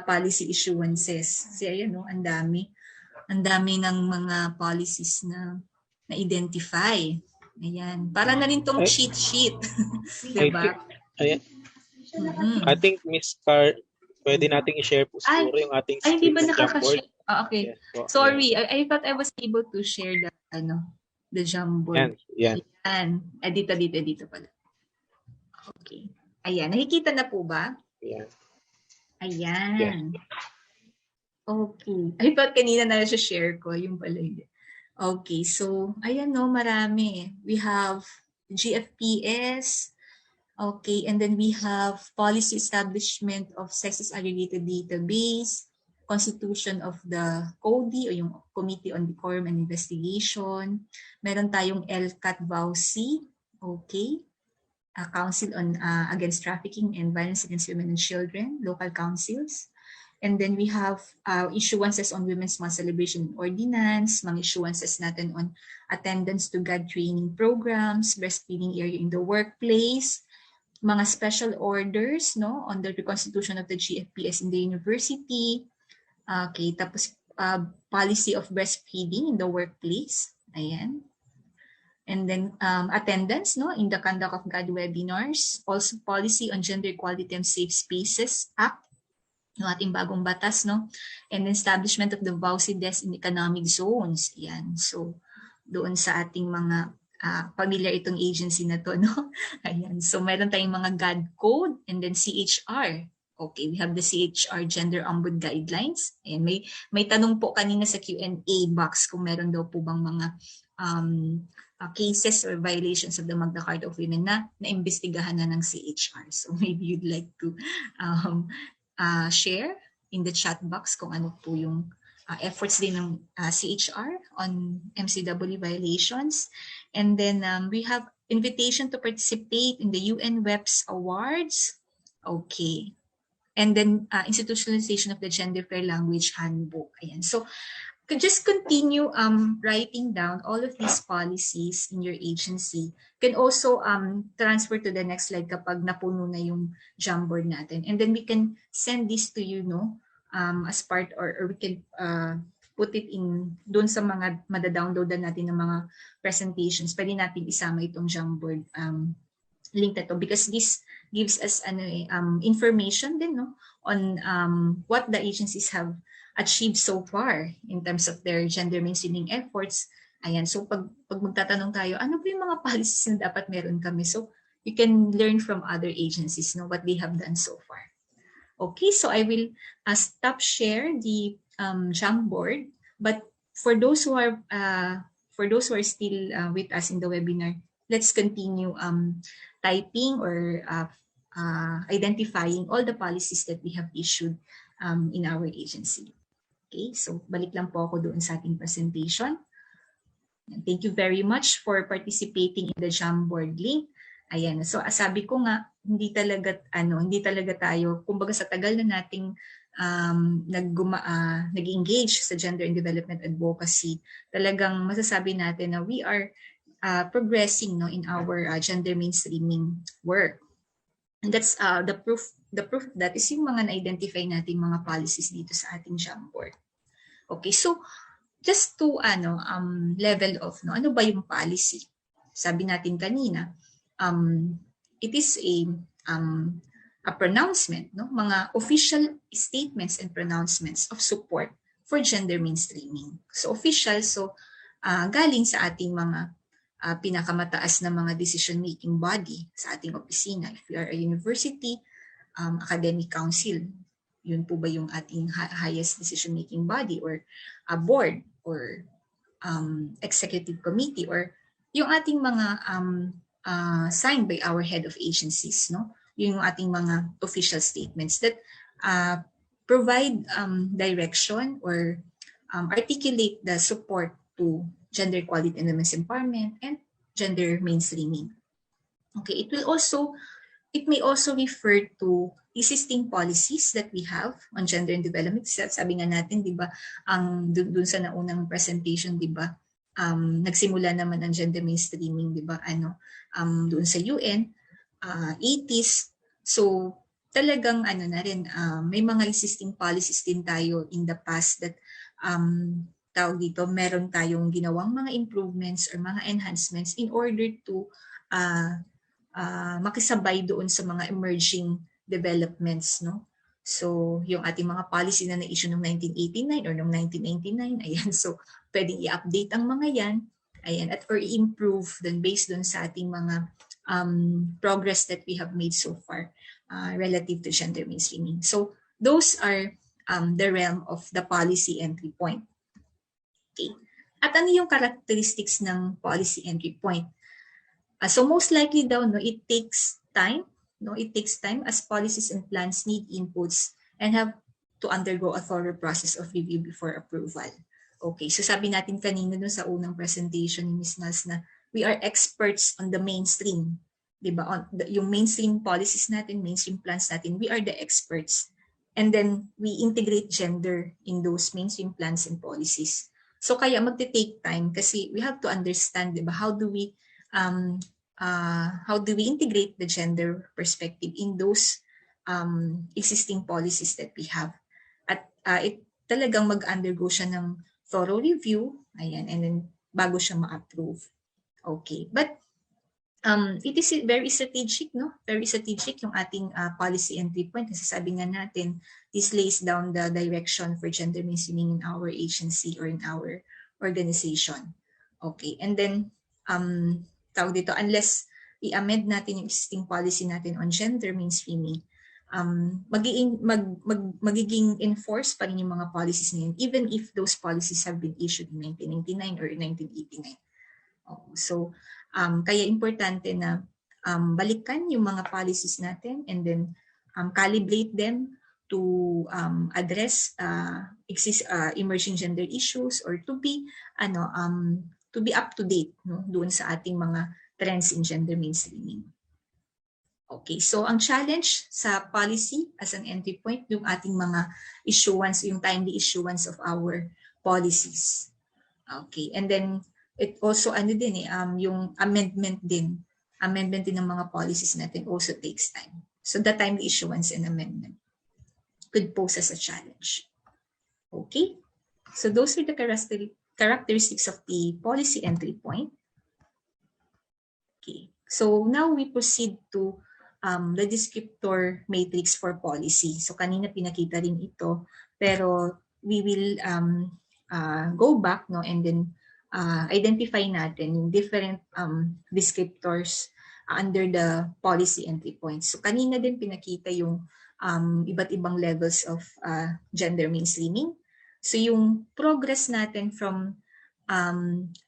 policy issuances. Kasi ayan, no, ang dami ng mga policies na na-identify. Ayan. Para na rin tong cheat sheet. Diba? Ayan. I think, Miss Car, pwede nating i-share po siguro yung ating screen di ba ng Jamboard. Okay. Yes, sorry, I thought I was able to share the Jamboard. Yan. Dito pala. Okay. Ayan. Nakikita na po ba? Yan. Ayan. Yes. Okay. I thought kanina na share ko. Yung pala hindi. Okay. So, ayan no, marami. We have GFPS. Okay. And then we have policy establishment of census aggregated database, constitution of the CODI o yung Committee on Decorum and Investigation. Meron tayong LCAT-VAUC. Okay. Council on Against Trafficking and Violence Against Women and Children, local councils. And then we have issuances on Women's Month Celebration Ordinance, mga issuances natin on attendance to GAD training programs, breastfeeding area in the workplace, mga special orders no on the reconstitution of the GFPS in the university. Okay, tapos policy of breastfeeding in the workplace. Ayan. And then attendance no in the conduct of GAD webinars, also policy on Gender Equality and Safe Spaces Act, yung ating bagong batas, no? And establishment of the VAUC desk in economic zones. Yan. So, doon sa ating mga familiar itong agency na to, no? Ayan. So, meron tayong mga GAD code and then CHR. Okay, we have the CHR Gender Ombud Guidelines. And may tanong po kanina sa Q&A box kung meron daw po bang mga cases or violations of the Magna Carta of Women na naimbestigahan na ng CHR. So, maybe you'd like to share in the chat box kung ano po yung efforts din ng CHR on MCW violations. And then we have invitation to participate in the UN WEPS Awards. Okay. And then institutionalization of the Gender Fair Language Handbook. Ayan. So, just continue writing down all of these policies in your agency. Can also transfer to the next slide kapag napuno na yung Jamboard natin. And then we can send this to you no as part or we can put it in doon sa mga madadownloadan natin ng mga presentations. Pwede natin isama itong Jamboard link na to because this gives us information din no on what the agencies have achieved so far in terms of their gender mainstreaming efforts. Ayan, so pag magtatanong tayo, ano ba yung mga policies na dapat meron kami? So you can learn from other agencies, no, what they have done so far. Okay, so I will stop share the Jamboard, but for those who are still with us in the webinar, let's continue typing or identifying all the policies that we have issued in our agency. Okay, so balik lang po ako doon sa ating presentation. Thank you very much for participating in the Jamboard link. Ayan, so sabi ko nga, hindi talaga tayo, kumbaga sa tagal na nating nag-engage sa gender and development advocacy, talagang masasabi natin na we are progressing no, in our gender mainstreaming work. And that's the proof that is yung mga na-identify nating mga policies dito sa ating Jamboard. Okay, so just to level of no, ano ba yung policy? Sabi natin kanina, it is a pronouncement, no? Mga official statements and pronouncements of support for gender mainstreaming. So official, so galing sa ating mga pinakamataas na mga decision-making body sa ating opisina. If we are a university, academic council, yun po ba yung ating highest decision-making body, or a board, or executive committee, or yung ating mga signed by our head of agencies, no? Yung ating mga official statements that provide direction or articulate the support to gender equality and women's empowerment and gender mainstreaming. Okay, it may also refer to existing policies that we have on gender and development. Sabi nga natin, di ba, dun sa naunang presentation, di ba, nagsimula naman ang gender mainstreaming, di ba, doon sa UN, 80s. So talagang na rin, may mga existing policies din tayo in the past that tawag dito, meron tayong ginawang mga improvements or mga enhancements in order to makisabay doon sa mga emerging developments, no? So, yung ating mga policy na na-issue noong 1989 or noong 1999, ayan, so pwedeng i-update ang mga yan, ayan, or i-improve then based doon sa ating mga progress that we have made so far relative to gender mainstreaming. So, those are the realm of the policy entry point. Okay. At ano yung characteristics ng policy entry point? So most likely daw, no, it takes time. No, it takes time as policies and plans need inputs and have to undergo a thorough process of review before approval. Okay, so sabi natin kanina dun sa unang presentation ni Ms. Nals na we are experts on the mainstream. Diba? Yung mainstream policies natin, mainstream plans natin, we are the experts. And then we integrate gender in those mainstream plans and policies. So kaya magte-take time kasi we have to understand, diba, how do we integrate the gender perspective in those existing policies that we have. At it talagang mag-undergo siya ng thorough review, ayan, and then bago siya ma-approve. Okay, but it is very strategic, no? Very strategic yung ating policy entry point kasi sabi nga natin, this lays down the direction for gender mainstreaming in our agency or in our organization. Okay, and then tawag dito, unless i-amend natin yung existing policy natin on gender mainstreaming, magiging enforced pa rin yung mga policies na yun, even if those policies have been issued in 1999 or 1989. So, kaya importante na balikan yung mga policies natin and then calibrate them to address emerging gender issues or to be up to date, no, doon sa ating mga trends in gender mainstreaming. Okay, so ang challenge sa policy as an entry point, yung ating mga issuance, yung timely issuance of our policies. Okay, and then it also yung amendment din ng mga policies natin also takes time. So the timely issuance and amendment could pose as a challenge. Okay, so those are the characteristics of the policy entry point. Okay, so now we proceed to the descriptor matrix for policy. So kanina pinakita rin ito, pero we will go back, no, and then identify natin yung different descriptors under the policy entry points. So kanina din pinakita yung iba't ibang levels of gender mainstreaming. So yung progress natin from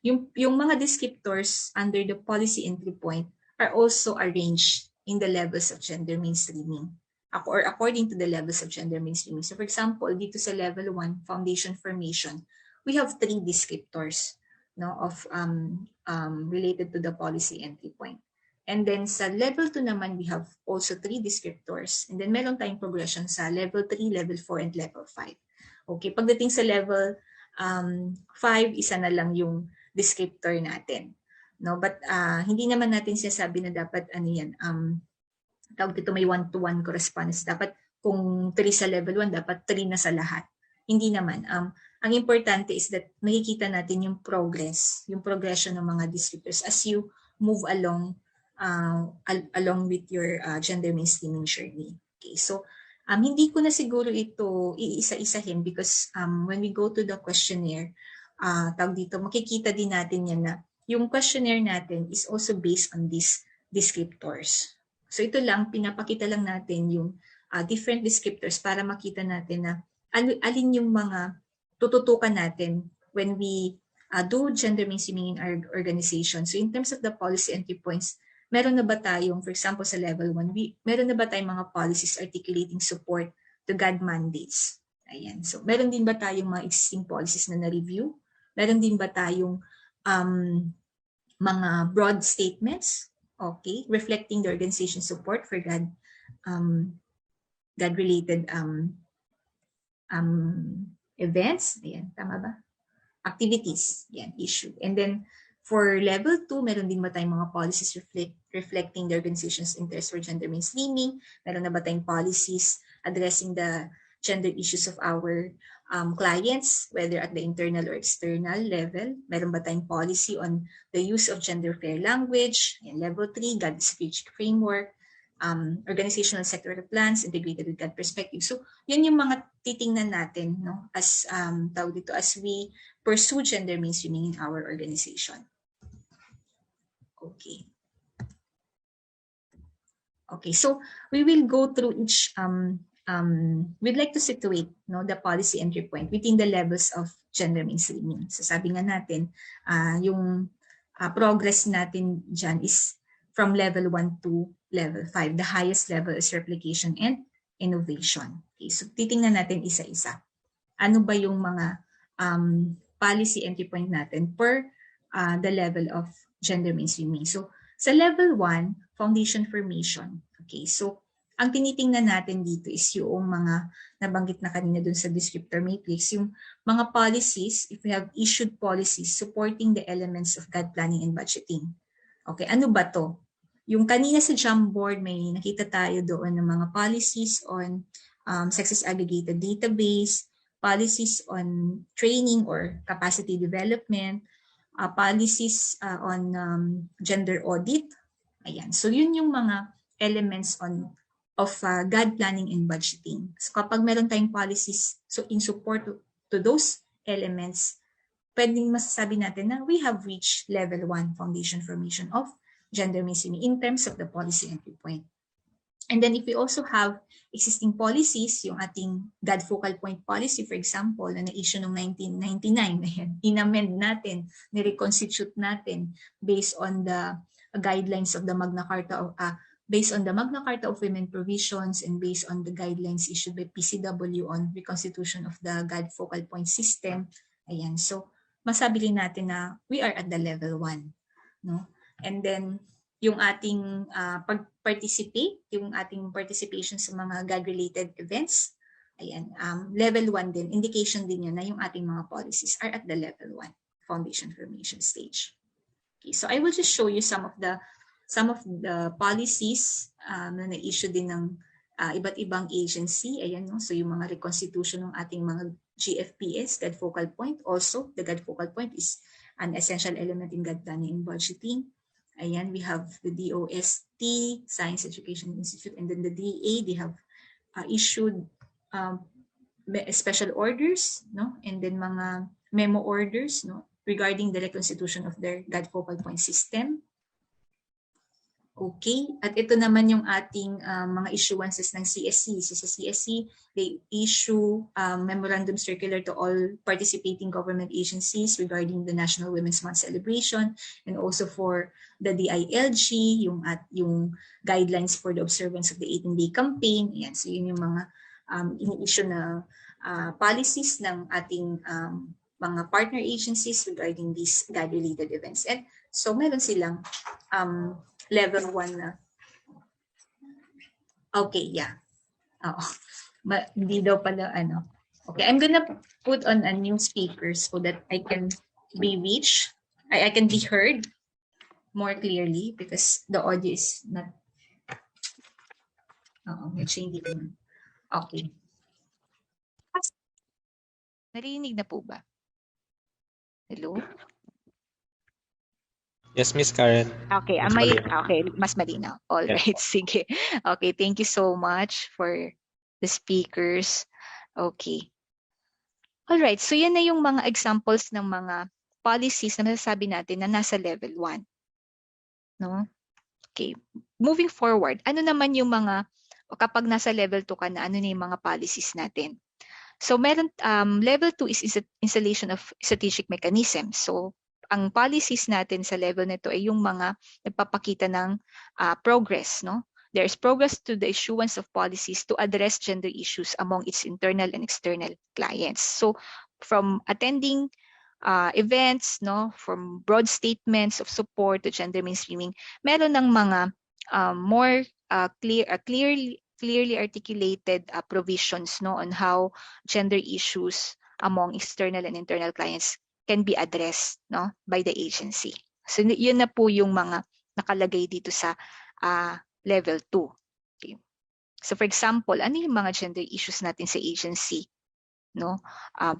yung mga descriptors under the policy entry point are also arranged in the levels of gender mainstreaming or according to the levels of gender mainstreaming. So for example, dito sa level 1, foundation formation, we have 3 descriptors, no, of related to the policy entry point. And then sa level 2 naman, we have also 3 descriptors. And then meron tayong progression sa level 3, level 4, and level 5. Okay, pagdating sa level 5, isa na lang yung descriptor natin. No, but hindi naman natin sinasabi na dapat tawag dito may 1-to-1 correspondence. Dapat kung 3 sa level 1, dapat 3 na sa lahat. Hindi naman. Ang importante is that nakikita natin yung progression ng mga descriptors as you move along with your gender mainstreaming journey. Okay, so hindi ko na siguro ito iisa-isahin because when we go to the questionnaire, tawag dito, makikita din natin yan na yung questionnaire natin is also based on these descriptors. So ito lang, pinapakita lang natin yung different descriptors para makita natin na alin yung mga tututukan natin when we do gender mainstreaming in our organization. So in terms of the policy entry points, meron na ba tayong, for example, sa level 1, meron na ba tayong mga policies articulating support to GAD mandates? Ayan. So meron din ba tayong mga existing policies na na-review? Meron din ba tayong mga broad statements, okay, reflecting the organization support for GAD GAD-related events? Ayan, tama ba? Activities, yan, issue. And then, for level 2, meron din ba tayong mga policies reflecting the organization's interest for gender mainstreaming? Meron na ba tayong policies addressing the gender issues of our clients, whether at the internal or external level? Meron ba tayong policy on the use of gender fair language? Yan, level 3, GAD strategic framework, organizational sectoral plans integrated with GAD perspective. So, yun yung mga titingnan natin, no, as tawag dito, as we pursue gender mainstreaming in our organization. Okay. Okay, so we will go through each, we'd like to situate, no, the policy entry point within the levels of gender mainstreaming. So sabi nga natin, yung progress natin dyan is from level 1 to level 5. The highest level is replication and innovation. Okay, so titingnan natin isa-isa. Ano ba yung mga policy entry point natin per the level of gender mainstreaming. So, sa level 1, foundation formation. Okay, so ang tinitingnan natin dito is yung mga nabanggit na kanina dun sa descriptor matrix, yung mga policies, if we have issued policies supporting the elements of GAD planning and budgeting. Okay, ano ba to? Yung kanina sa Jamboard, may nakita tayo doon ng mga policies on sexist aggregated database, policies on training or capacity development, policies on gender audit. Ayan. So yun yung mga elements of GAD planning and budgeting. So kapag meron tayong policies so in support to those elements, pwedeng masasabi natin na we have reached level 1 foundation formation of gender mainstreaming in terms of the policy entry point. And then if we also have existing policies, yung ating GAD focal point policy, for example, na na-issue noong 1999, inamend natin, nireconstitute natin based on the guidelines of the Magna Carta, based on the Magna Carta of Women provisions and based on the guidelines issued by PCW on reconstitution of the GAD focal point system. Ayan, so masabi rin natin na we are at the level 1, no? And then yung ating pag-participate, yung ating participation sa mga GAD-related events, ayan, level 1 din, indication din yun na yung ating mga policies are at the level 1 foundation formation stage. Okay, so I will just show you some of the policies na na-issue din ng iba't ibang agency. Ayan, no? So yung mga reconstitution ng ating mga GFPS, GAD focal point. Also, the GAD focal point is an essential element in GAD planning and budgeting. Ayan, we have the DOST, Science Education Institute, and then the DA, they have issued special orders, no? And then mga memo orders, no? Regarding the reconstitution of their GAD focal point system. Okay, at ito naman yung ating mga issuances ng CSC. So sa CSC, they issue memorandum circular to all participating government agencies regarding the National Women's Month celebration, and also for the DILG, yung guidelines for the observance of the 18-day campaign. Ayan, so yun yung mga ini-issue na policies ng ating mga partner agencies regarding these GAD-related events. And so meron silang level 1 na. Okay, yeah. Oo. Hindi daw pala ano. Okay, I'm gonna put on a new speaker so that I can be reached. I can be heard more clearly because the audio is not. Medyo hindi ko. Okay. Narinig na po ba? Hello? Yes, Miss Karen. Okay, Mas malinaw. okay, mas malinaw. All Yes right, po. sige. Okay, thank you so much for the speakers. Okay. All right, so yan na yung mga examples ng mga policies na masasabi natin na nasa level 1, no? Okay. Moving forward, ano naman yung mga kapag nasa level 2 ka na, ano na yung mga policies natin? So meron level 2 is installation of strategic mechanisms. So ang policies natin sa level nito ay yung mga nagpapakita ng progress, no? There is progress to the issuance of policies to address gender issues among its internal and external clients. So from attending events, no, from broad statements of support to gender mainstreaming, meron ng mga more clearly articulated provisions, no, on how gender issues among external and internal clients can be addressed, no, by the agency. So yun na po yung mga nakalagay dito sa level 2. Okay. So for example, ano yung mga gender issues natin sa agency? No?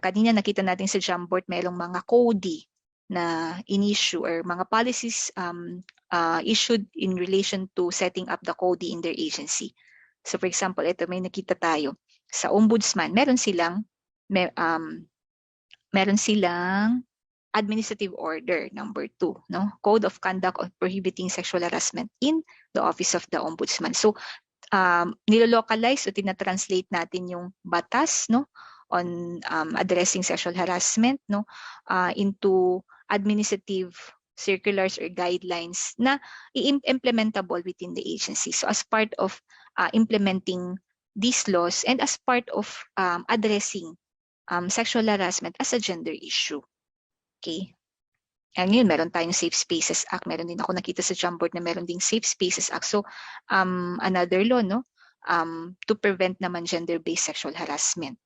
Kanina nakita natin sa Jamboard mayroong mga CODI na in-issue or mga policies issued in relation to setting up the CODI in their agency. So for example, ito may nakita tayo sa Ombudsman, meron silang administrative order number 2, no? Code of Conduct on Prohibiting Sexual Harassment in the Office of the Ombudsman. So nilolocalize o tinatranslate natin yung batas, no, on addressing sexual harassment, no, into administrative circulars or guidelines na implementable within the agency. So as part of implementing these laws and as part of addressing sexual harassment as a gender issue. Okay. And yun, meron tayong Safe Spaces Act. Meron din ako nakita sa Jamboard na meron ding Safe Spaces Act. So, another law, no? To prevent naman gender-based sexual harassment.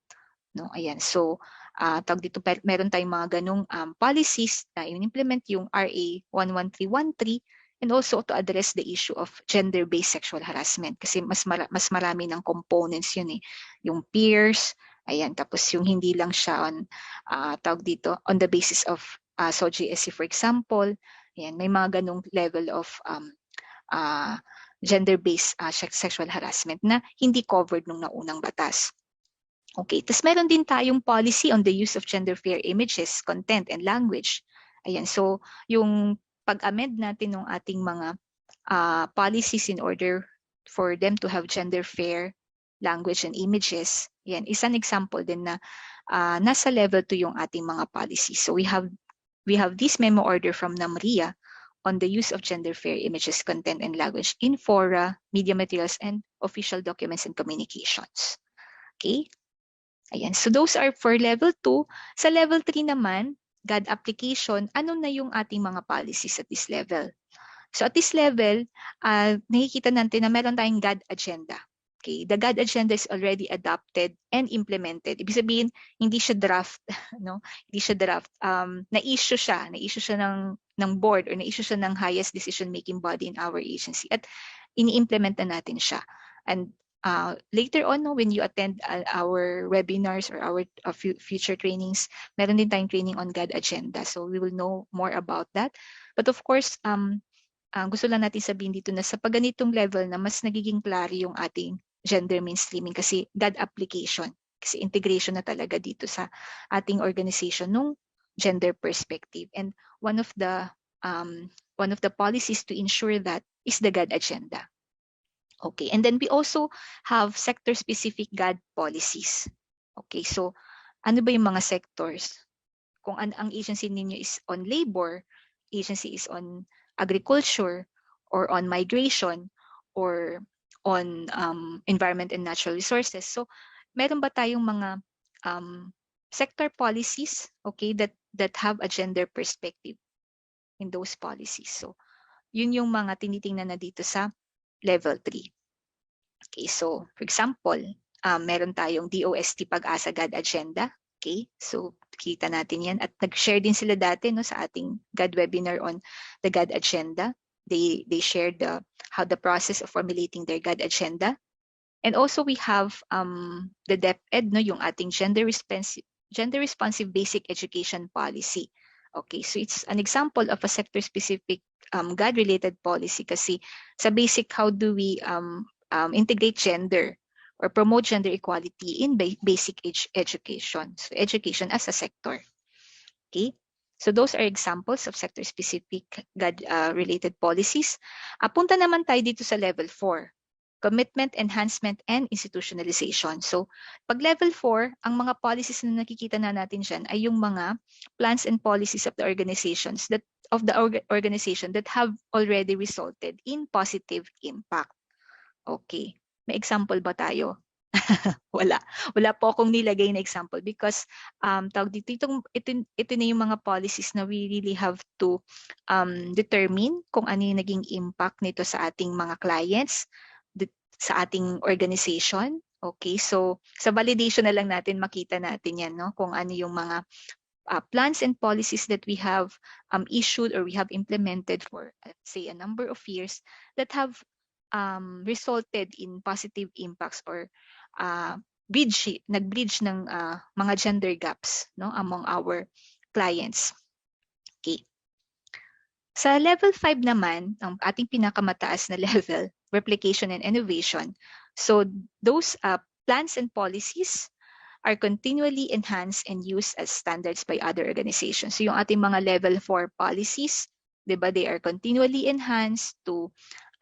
No? Ayan. So, tawag dito, meron tayong mga ganung policies na implement yung RA 11313 and also to address the issue of gender-based sexual harassment. Kasi mas marami ng components yun eh. Yung peers, ayan, tapos yung hindi lang siya on, tawag dito, on the basis of SOGSC, for example, ayan, may mga ganong level of gender-based sexual harassment na hindi covered nung naunang batas. Okay, tapos meron din tayong policy on the use of gender-fair images, content, and language. Ayan, so yung pag-amend natin ng ating mga policies in order for them to have gender-fair language and images, yan, is an example din na nasa level 2 yung ating mga policies. So we have this memo order from NAMRIA on the use of gender-fair images, content, and language in fora, media materials, and official documents and communications. Okay? Ayan. So those are for level 2. Sa level 3 naman, GAD application, ano na yung ating mga policies at this level? So at this level, nakikita natin na meron tayong GAD agenda. Okay, the GAD agenda is already adopted and implemented. Ibig sabihin, hindi siya draft, no? Hindi siya draft. Na-issue siya ng board or na-issue siya ng highest decision-making body in our agency. At ini-implement na natin siya. And later on, no, when you attend our webinars or our future trainings, meron din tayong training on GAD agenda. So we will know more about that. But of course, gusto lang natin sabihin dito na sa pagganitong level na mas nagiging klaro yung ating gender mainstreaming kasi GAD application, kasi integration na talaga dito sa ating organization nung gender perspective. And one of the policies to ensure that is the GAD agenda. Okay, and then we also have sector-specific GAD policies. Okay, so ano ba yung mga sectors? Kung ang agency ninyo is on labor, agency is on agriculture, or on migration, or on environment and natural resources. So, meron ba tayong mga sector policies, okay, that have a gender perspective in those policies? So, yun yung mga tinitingnan na dito sa level 3. Okay, so for example, meron tayong DOST Pag-asa GAD agenda. Okay, so kita natin yan. At nag-share din sila dati, no, sa ating GAD webinar on the GAD agenda. They shared how the process of formulating their GAD agenda. And also we have the DepEd, no, yung ating gender responsive basic education policy. Okay, so it's an example of a sector-specific GAD-related policy kasi sa basic, how do we integrate gender or promote gender equality in basic education. So education as a sector. Okay, so those are examples of sector-specific GAD-related policies. Punta naman tayo dito sa level 4. Commitment, enhancement, and institutionalization. So, pag level 4, ang mga policies na nakikita na natin dyan ay yung mga plans and policies of the organizations organization that have already resulted in positive impact. Okay. May example ba tayo? Wala. Wala po akong nilagay na example because tawag dito, ito na yung mga policies na we really have to determine kung ano yung naging impact nito sa ating mga clients, sa ating organization. Okay, so sa validation na lang natin makita natin yan, no? Kung ano yung mga plans and policies that we have issued or we have implemented for, say, a number of years that have resulted in positive impacts or nag-bridge ng mga gender gaps, no, among our clients. Okay. Sa level 5 naman, ang ating pinakamataas na level, replication and innovation. So those plans and policies are continually enhanced and used as standards by other organizations. So yung ating mga level 4 policies, diba, they are continually enhanced to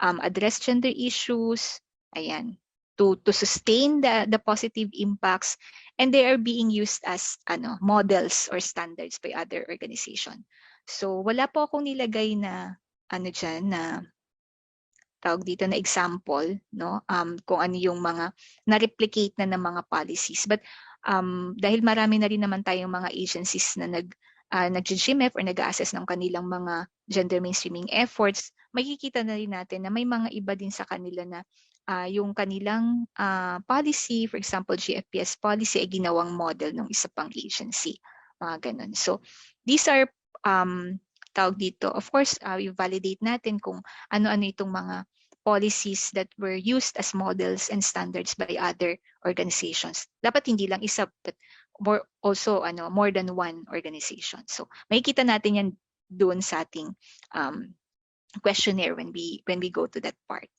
address gender issues, ayan, to sustain the positive impacts, and they are being used as models or standards by other organizations. So wala po akong nilagay na dyan na tawag dito na example, no? Kung ano yung mga na-replicate na ng mga policies. But dahil marami na rin naman tayong mga agencies na nag-GMEF or nag-assess ng kanilang mga gender mainstreaming efforts, makikita na rin natin na may mga iba din sa kanila na yung kanilang policy, for example, GFPS policy, ay ginawang model ng isa pang agency. Mga ganun. So, these are tawag dito. Of course, we validate natin kung ano-ano itong mga policies that were used as models and standards by other organizations. Dapat hindi lang isa, but more than one organization. So, makikita natin yan doon sa ating questionnaire when we go to that part.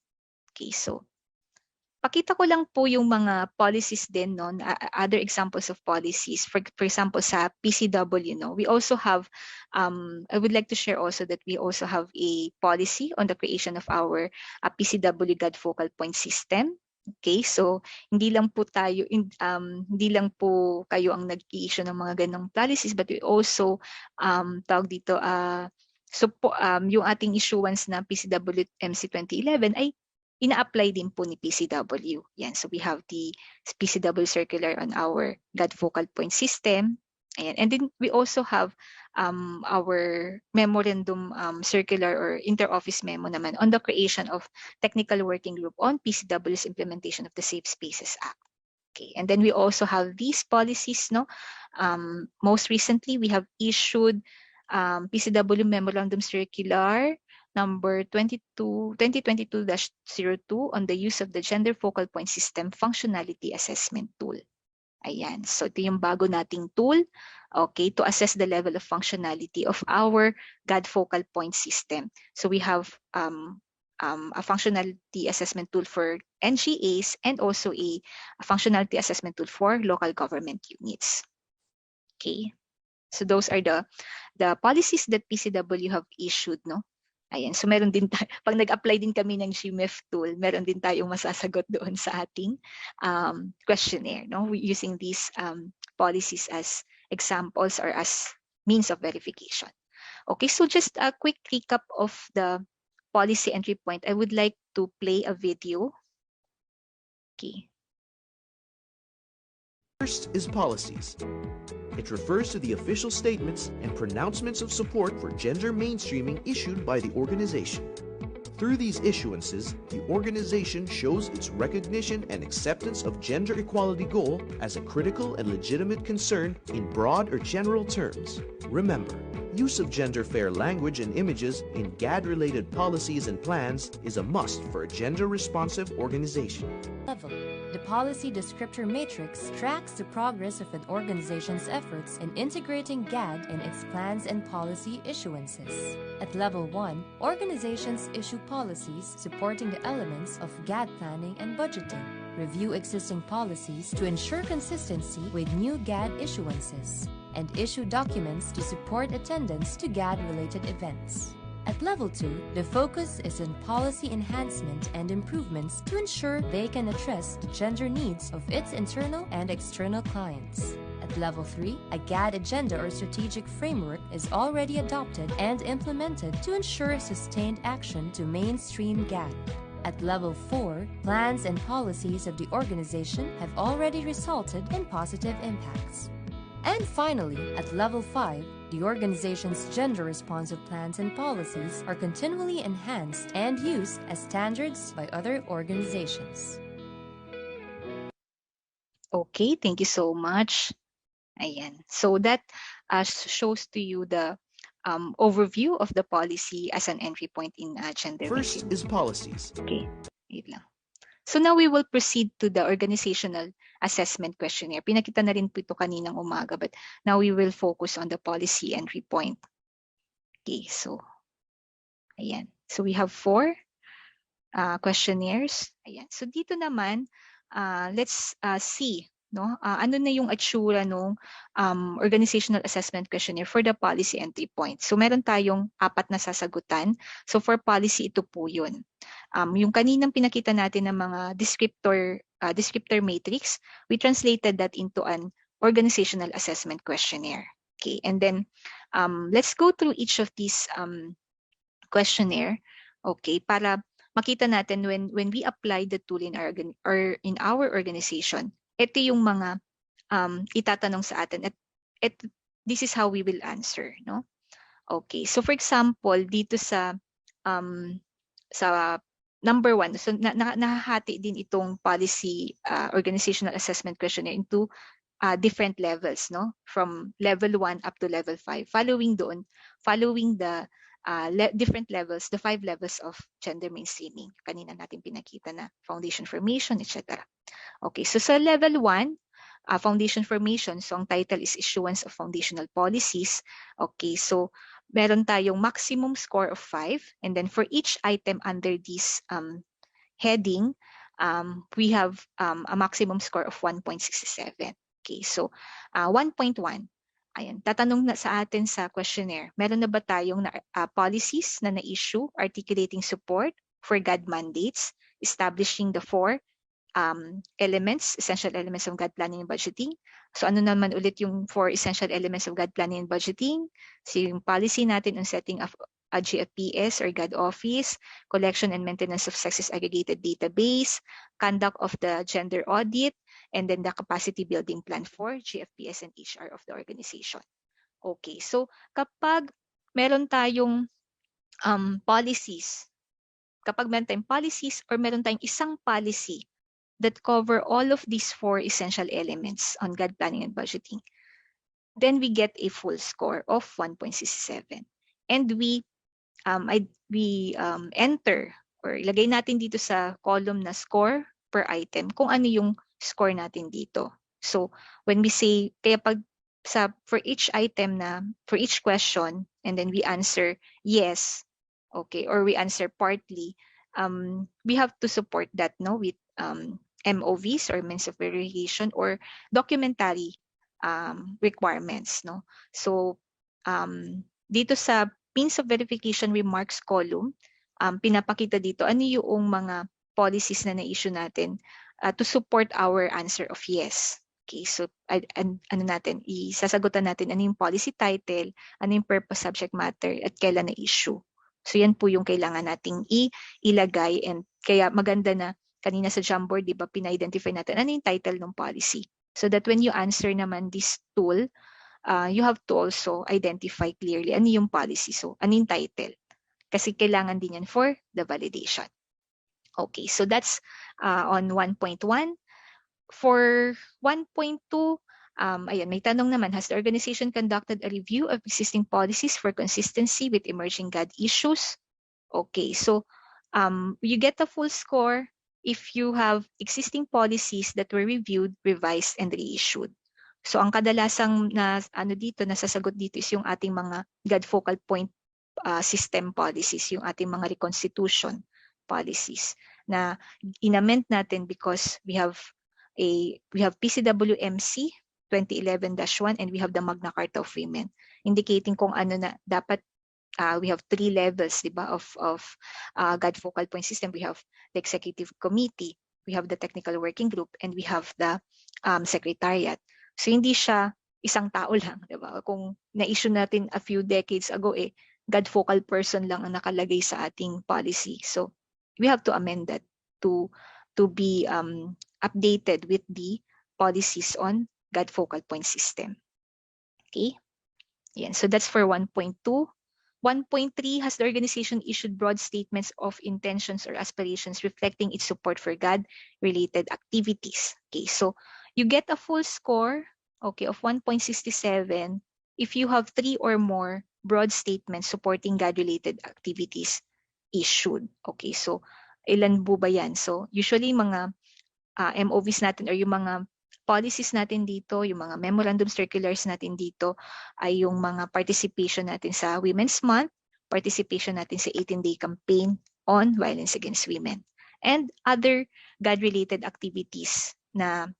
Okay, so pakita ko lang po yung mga policies din, no, other examples of policies. For example, sa PCW, no, we also have, I would like to share also that we also have a policy on the creation of our PCW GAD focal point system. Okay, so hindi lang po kayo ang nag-i-issue ng mga ganong policies, but we also tawag dito yung ating issuance na PCW MC 2011 ay ina-apply din po ni PCW. Yan. So we have the PCW circular on our GAD focal point system. Ayan. And then we also have our memorandum circular or inter-office memo naman on the creation of technical working group on PCW's implementation of the Safe Spaces Act. Okay. And then we also have these policies, no? Most recently, we have issued PCW memorandum circular number 2022-02 on the use of the gender focal point system functionality assessment tool. Ayan. So ito yung bago nating tool, okay, to assess the level of functionality of our GAD focal point system. So we have a functionality assessment tool for NGAs and also a functionality assessment tool for local government units. Okay. So those are the policies that PCW have issued, no? Ayan, so meron din pag nag-apply din kami ng GMEF tool, meron din tayong masasagot doon sa ating questionnaire, no? Using these policies as examples or as means of verification. Okay, so just a quick recap of the policy entry point. I would like to play a video. Okay. First is policies. It refers to the official statements and pronouncements of support for gender mainstreaming issued by the organization. Through these issuances, the organization shows its recognition and acceptance of gender equality goal as a critical and legitimate concern in broad or general terms. Remember, Use of gender-fair language and images in GAD-related policies and plans is a must for a gender-responsive organization. Level. The policy descriptor matrix tracks the progress of an organization's efforts in integrating GAD in its plans and policy issuances. At level 1, organizations issue policies supporting the elements of GAD planning and budgeting. Review existing policies to ensure consistency with new GAD issuances, and issue documents to support attendance to GAD-related events. At level 2, the focus is on policy enhancement and improvements to ensure they can address the gender needs of its internal and external clients. At level 3, a GAD agenda or strategic framework is already adopted and implemented to ensure sustained action to mainstream GAD. At level 4, plans and policies of the organization have already resulted in positive impacts. And finally, at level 5, the organization's gender-responsive plans and policies are continually enhanced and used as standards by other organizations. Okay, thank you so much. Ayan. So that shows to you the overview of the policy as an entry point in gender First mainstreaming. is policies. Okay, wait lang. So now we will proceed to the organizational assessment questionnaire. Pinakita na rin po ito kaninang umaga, but now we will focus on the policy entry point. Okay, so ayan. So we have 4 questionnaires. Ayan. So dito naman, let's see, no? Ano na yung atsura ng organizational assessment questionnaire for the policy entry point. So meron tayong 4 na sasagutan. So for policy, ito po yun. Yung kaninang pinakita natin ng mga descriptor matrix, we translated that into an organizational assessment questionnaire. Okay, and then let's go through each of these questionnaire. Okay, para makita natin when we apply the tool in our organization, ito yung mga itatanong sa atin at this is how we will answer, no? Okay, so for example, dito sa number 1, so nahahati din itong policy organizational assessment questionnaire into different levels, no? From level 1 up to level 5. Following the different levels, the 5 levels of gender mainstreaming. Kanina natin pinakita na foundation formation, etc. Okay, so sa level 1, foundation formation, so ang title is issuance of foundational policies. Okay, so meron tayong maximum score of 5, and then for each item under this heading, we have a maximum score of 1.67. Okay, so 1.1, ayan, tatanong na sa atin sa questionnaire, meron na ba tayong policies na na-issue articulating support for GAD mandates, establishing the 4 essential elements of GAD planning and budgeting. So ano naman ulit yung 4 essential elements of GAD planning and budgeting? So yung policy natin on setting of a GFPS or GAD office, collection and maintenance of sexist aggregated database, conduct of the gender audit, and then the capacity building plan for GFPS and HR of the organization. Okay, so kapag meron tayong policies, or meron tayong isang policy that cover all of these 4 essential elements on GAD planning and budgeting, then we get a full score of 1.67. And we enter or ilagay natin dito sa column na score per item kung ano yung score natin dito. So when we say, kaya pag for each item for each question, and then we answer yes, okay, or we answer partly, we have to support that, no, with MOVs or means of verification or documentary requirements, no? So dito sa means of verification remarks column, pinapakita dito ano yung mga policies na na-issue natin to support our answer of yes. Okay, so ano natin, isasagutan natin ano yung policy title, ano yung purpose, subject matter, at kailan na-issue. So yan po yung kailangan nating ilagay, and kaya maganda na kanina sa Jamboard, di ba, pina-identify natin ano yung title ng policy. So that when you answer naman this tool, you have to also identify clearly ano yung policy. So ano yung title? Kasi kailangan din yan for the validation. Okay, so that's on 1.1. For 1.2, Ayan, may tanong naman, has the organization conducted a review of existing policies for consistency with emerging GAD issues? Okay, so you get a full score if you have existing policies that were reviewed, revised, and reissued. So ang kadalasang nasasagot dito is yung ating mga GAD focal point system policies, yung ating mga reconstitution policies na inamend natin because we have PCWMC 2011-1 and we have the Magna Carta of Women, indicating kung ano na dapat. We have 3 levels, diba, of GAD focal point system. We have the executive committee, we have the technical working group, and we have the secretariat. So hindi siya isang tao lang, diba? Kung na-issue natin a few decades ago, GAD focal person lang ang nakalagay sa ating policy. So we have to amend that to be updated with the policies on GAD focal point system. Okay? Yan. So that's for 1.2. 1.3, has the organization issued broad statements of intentions or aspirations reflecting its support for GAD-related activities? Okay, so you get a full score, okay, of 1.67 if you have 3 or more broad statements supporting GAD-related activities issued. Okay, so ilan po ba yan? So usually mga MOVs natin or yung mga policies natin dito, yung mga memorandum circulars natin dito ay yung mga participation natin sa Women's Month, participation natin sa 18-day campaign on violence against women, and other GAD-related activities na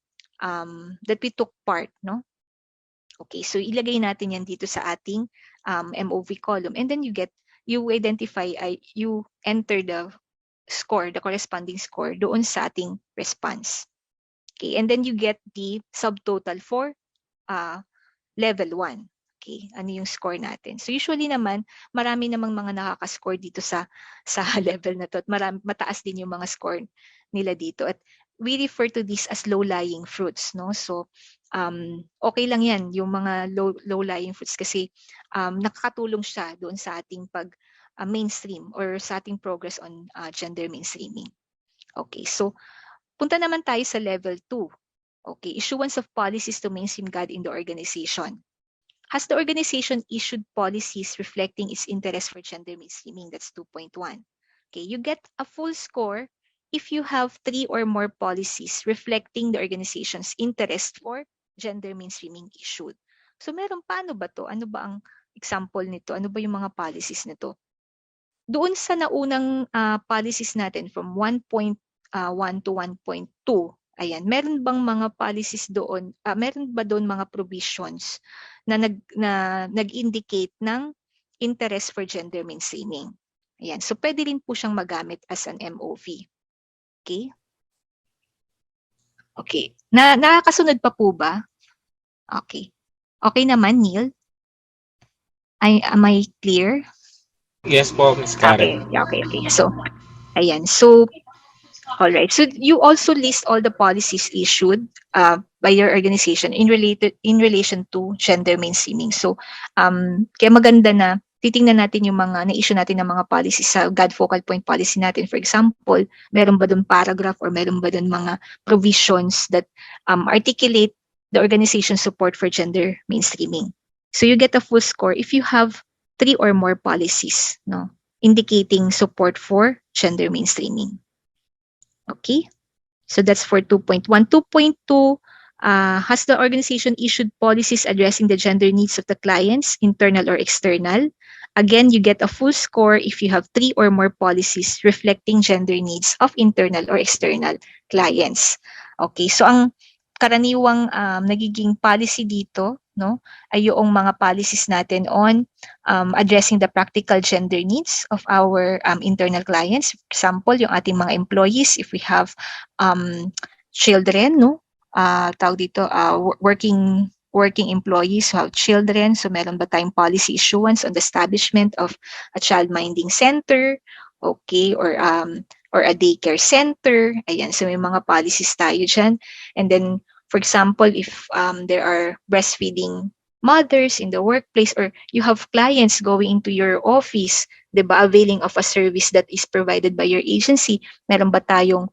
that we took part, no? Okay, so ilagay natin yan dito sa ating MOV column, and then you enter the score, the corresponding score doon sa ating response. Okay, and then you get the subtotal for level 1. Okay, ano yung score natin? So usually naman, marami namang mga nakaka-score dito sa level na to. At mataas din yung mga score nila dito. At we refer to this as low-lying fruits, no? So okay lang yan, yung mga low-lying fruits, kasi nakakatulong siya doon sa ating mainstream or sa ating progress on gender mainstreaming. Okay, so punta naman tayo sa level 2. Okay, issuance of policies to mainstream GAD in the organization. Has the organization issued policies reflecting its interest for gender mainstreaming? That's 2.1. Okay, you get a full score if you have 3 or more policies reflecting the organization's interest for gender mainstreaming issued. So paano ba to? Ano ba ang example nito? Ano ba yung mga policies nito? Doon sa naunang policies natin from 1.1 to 1.2, ayan, meron bang mga policies doon, meron ba doon mga provisions na nag-indicate ng interest for gender mainstreaming? Ayan, so pwede rin po siyang magamit as an MOV. Okay? Okay, nakakasunod pa po ba? Okay. Okay naman, Neil? Am I clear? Yes po, Ms. Karen. Okay. So, ayan. So, all right. So you also list all the policies issued by your organization in relation to gender mainstreaming. So kaya maganda na titingnan natin yung mga na-issue natin ng mga policies sa GAD focal point policy natin. For example, meron ba doon paragraph or meron ba doon mga provisions that articulate the organization's support for gender mainstreaming. So you get a full score if you have 3 or more policies, no, indicating support for gender mainstreaming. Okay, so that's for 2.1. 2.2, has the organization issued policies addressing the gender needs of the clients, internal or external? Again, you get a full score if you have 3 or more policies reflecting gender needs of internal or external clients. Okay, so ang karaniwang nagiging policy dito, no, ay yung mga policies natin on addressing the practical gender needs of our internal clients. For example, yung ating mga employees, if we have children, no, tawag dito, working employees who have children, so meron ba tayong policy issuance on the establishment of a child-minding center, okay, or a daycare center. Ayan, so may mga policies tayo dyan. And then, for example, if there are breastfeeding mothers in the workplace, or you have clients going into your office, diba, availing of a service that is provided by your agency, meron ba tayong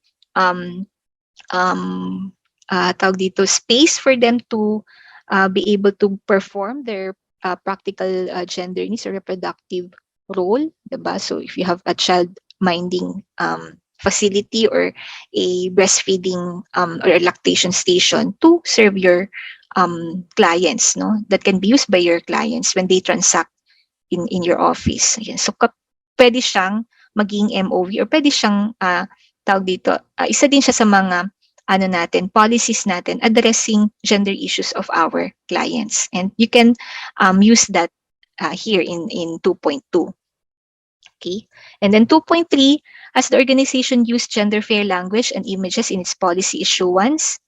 tawag dito, space for them to be able to perform their practical gender needs or reproductive role, diba? So if you have a child minding facility or a breastfeeding or a lactation station to serve your clients, no, that can be used by your clients when they transact in your office. Ayan. So pwede siyang maging MOV or pwede siyang tawag dito, isa din siya sa mga ano natin, policies natin addressing gender issues of our clients. And you can use that here in 2.2. Okay. And then 2.3, has the organization used gender fair language and images in its policy issuance?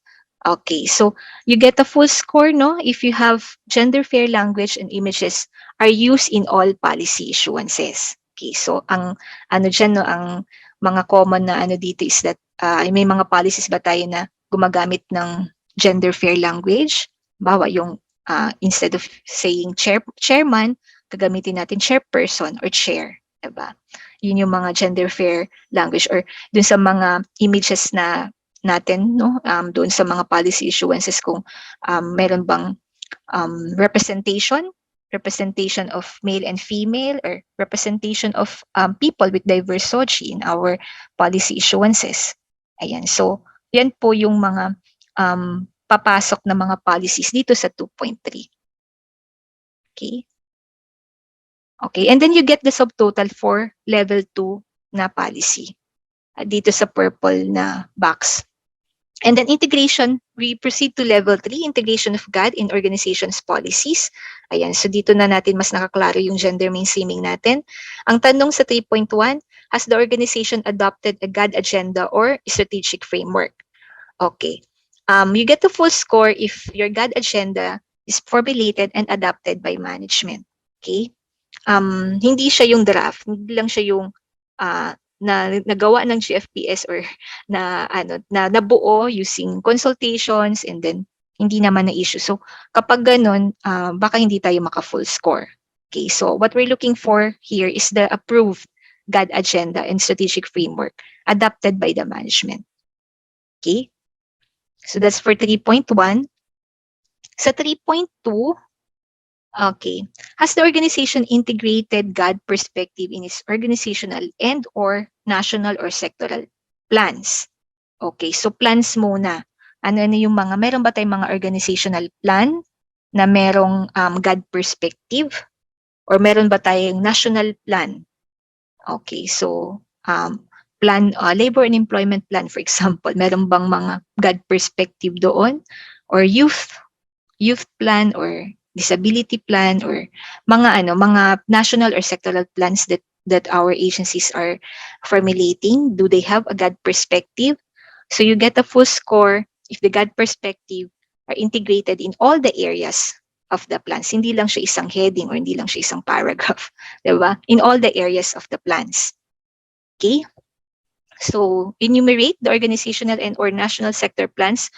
Okay, so you get a full score, no? If you have gender fair language and images are used in all policy issuances. Okay, so ang ano dyan, no, ang mga common na ano dito is that may mga policies ba tayo na gumagamit ng gender fair language? Bawa yung instead of saying chairman, gagamitin natin chairperson or chair. Diba? Yun yung mga gender fair language or dun sa mga images na natin, no, doon sa mga policy issuances kung meron bang representation of male and female or representation of people with diverse soci in our policy issuances. Ayan, so yan po yung mga papasok na mga policies dito sa 2.3. Okay. Okay, and then you get the subtotal for level 2 na policy. Dito sa purple na box. And then integration, we proceed to level 3, integration of GAD in organizations' policies. Ayan, so dito na natin mas nakaklaro yung gender mainstreaming natin. Ang tanong sa 3.1, has the organization adopted a GAD agenda or strategic framework? Okay, you get the full score if your GAD agenda is formulated and adopted by management. Okay, hindi siya yung draft, hindi lang siya yung na nagawa ng GFPS or na nabuo using consultations and then hindi naman na issue. So kapag ganun, baka hindi tayo maka full score. Okay, so what we're looking for here is the approved GAD agenda and strategic framework adopted by the management. Okay, so that's for 3.1. Sa 3.2, okay, has the organization integrated GAD perspective in its organizational and or national or sectoral plans? Okay, so plans muna. Ano yung mga, meron ba tayong mga organizational plan na merong GAD perspective? Or meron ba tayong national plan? Okay, so plan, labor and employment plan, for example, meron bang mga GAD perspective doon? Or youth plan or disability plan or mga national or sectoral plans that our agencies are formulating? Do they have a GAD perspective? So you get a full score if the GAD perspective are integrated in all the areas of the plans. Hindi lang siya isang heading or hindi lang siya isang paragraph, diba? In all the areas of the plans. Okay? So enumerate the organizational and or national sector plans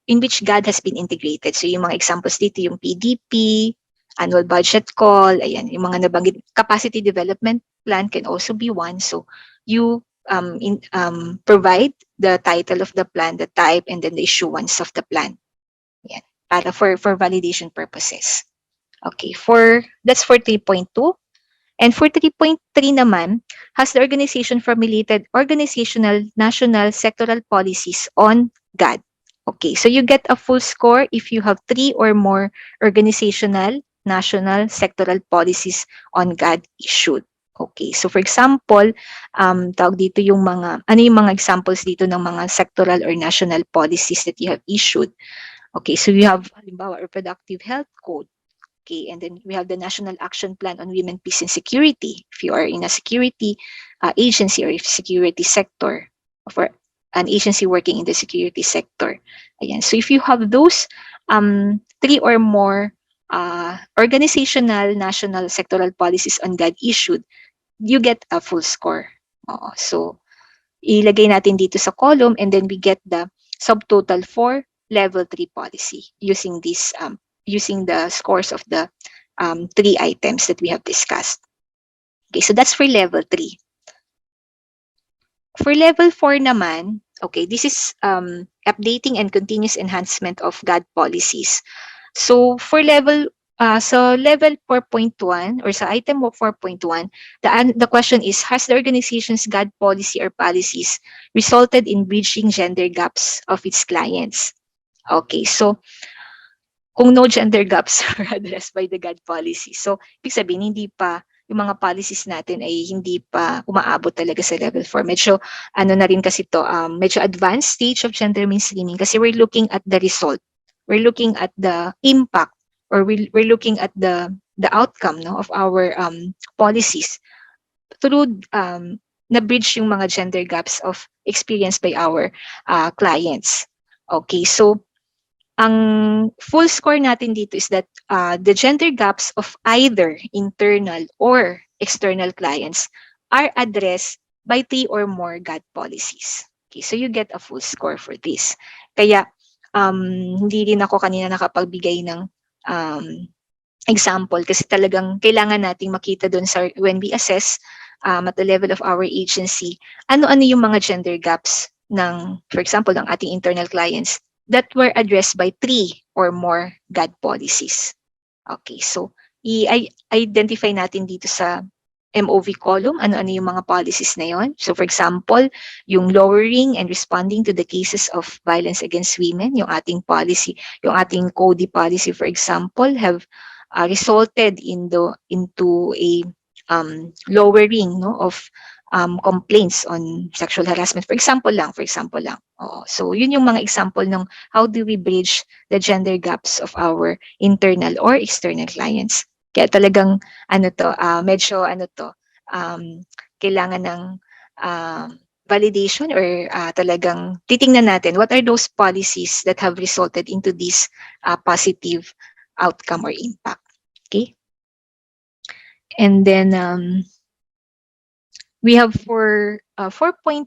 in which GAD has been integrated. So yung mga examples dito, yung PDP, annual budget call, ayan, yung mga nabanggit, capacity development plan can also be one. So you provide the title of the plan, the type, and then the issuance of the plan. Ayan, para for validation purposes. Okay, that's for 3.2. And for 3.3 naman, has the organization formulated organizational, national, sectoral policies on GAD? Okay, so you get a full score if you have 3 or more organizational, national, sectoral policies on GAD issued. Okay, so for example, tawag dito yung mga, ano yung mga examples dito ng mga sectoral or national policies that you have issued? Okay, so you have, halimbawa, reproductive health code. Okay, and then we have the National Action Plan on Women, Peace, and Security. If you are in a security agency or if security sector, for an agency working in the security sector. Ayan. So if you have those 3 or more organizational, national, sectoral policies on GAD issued, you get a full score. So ilagay natin dito sa column and then we get the subtotal for level 3 policy using this using the scores of the 3 items that we have discussed. Okay, so that's for level 3. For level 4 naman, okay, this is updating and continuous enhancement of GAD policies. So for level level 4.1 or sa item 4.1, the question is, has the organization's GAD policy or policies resulted in bridging gender gaps of its clients? Okay, so kung no gender gaps are addressed by the GAD policy. So, ibig sabihin, hindi pa, yung mga policies natin ay hindi pa umaabot talaga sa level 4. Medyo, ano na rin kasi to, medyo advanced stage of gender mainstreaming kasi we're looking at the result. We're looking at the impact, or we're looking at the outcome, no, of our policies through na-bridge yung mga gender gaps of experienced by our clients. Okay, so ang full score natin dito is that the gender gaps of either internal or external clients are addressed by 3 or more GAD policies. Okay, so you get a full score for this. Kaya hindi rin ako kanina nakapagbigay ng example kasi talagang kailangan nating makita doon sa when we assess at the level of our agency, ano-ano yung mga gender gaps ng, for example, ng ating internal clients that were addressed by 3 or more GAD policies. Okay, so i-identify natin dito sa MOV column, ano-ano yung mga policies na yon. So for example, yung lowering and responding to the cases of violence against women, yung ating policy, yung ating CODI policy, for example, have resulted into a lowering, no, of complaints on sexual harassment. For example lang. So yun yung mga example ng how do we bridge the gender gaps of our internal or external clients. Kaya talagang kailangan ng validation or talagang titingnan natin what are those policies that have resulted into this positive outcome or impact. Okay? And then we have for 4.2,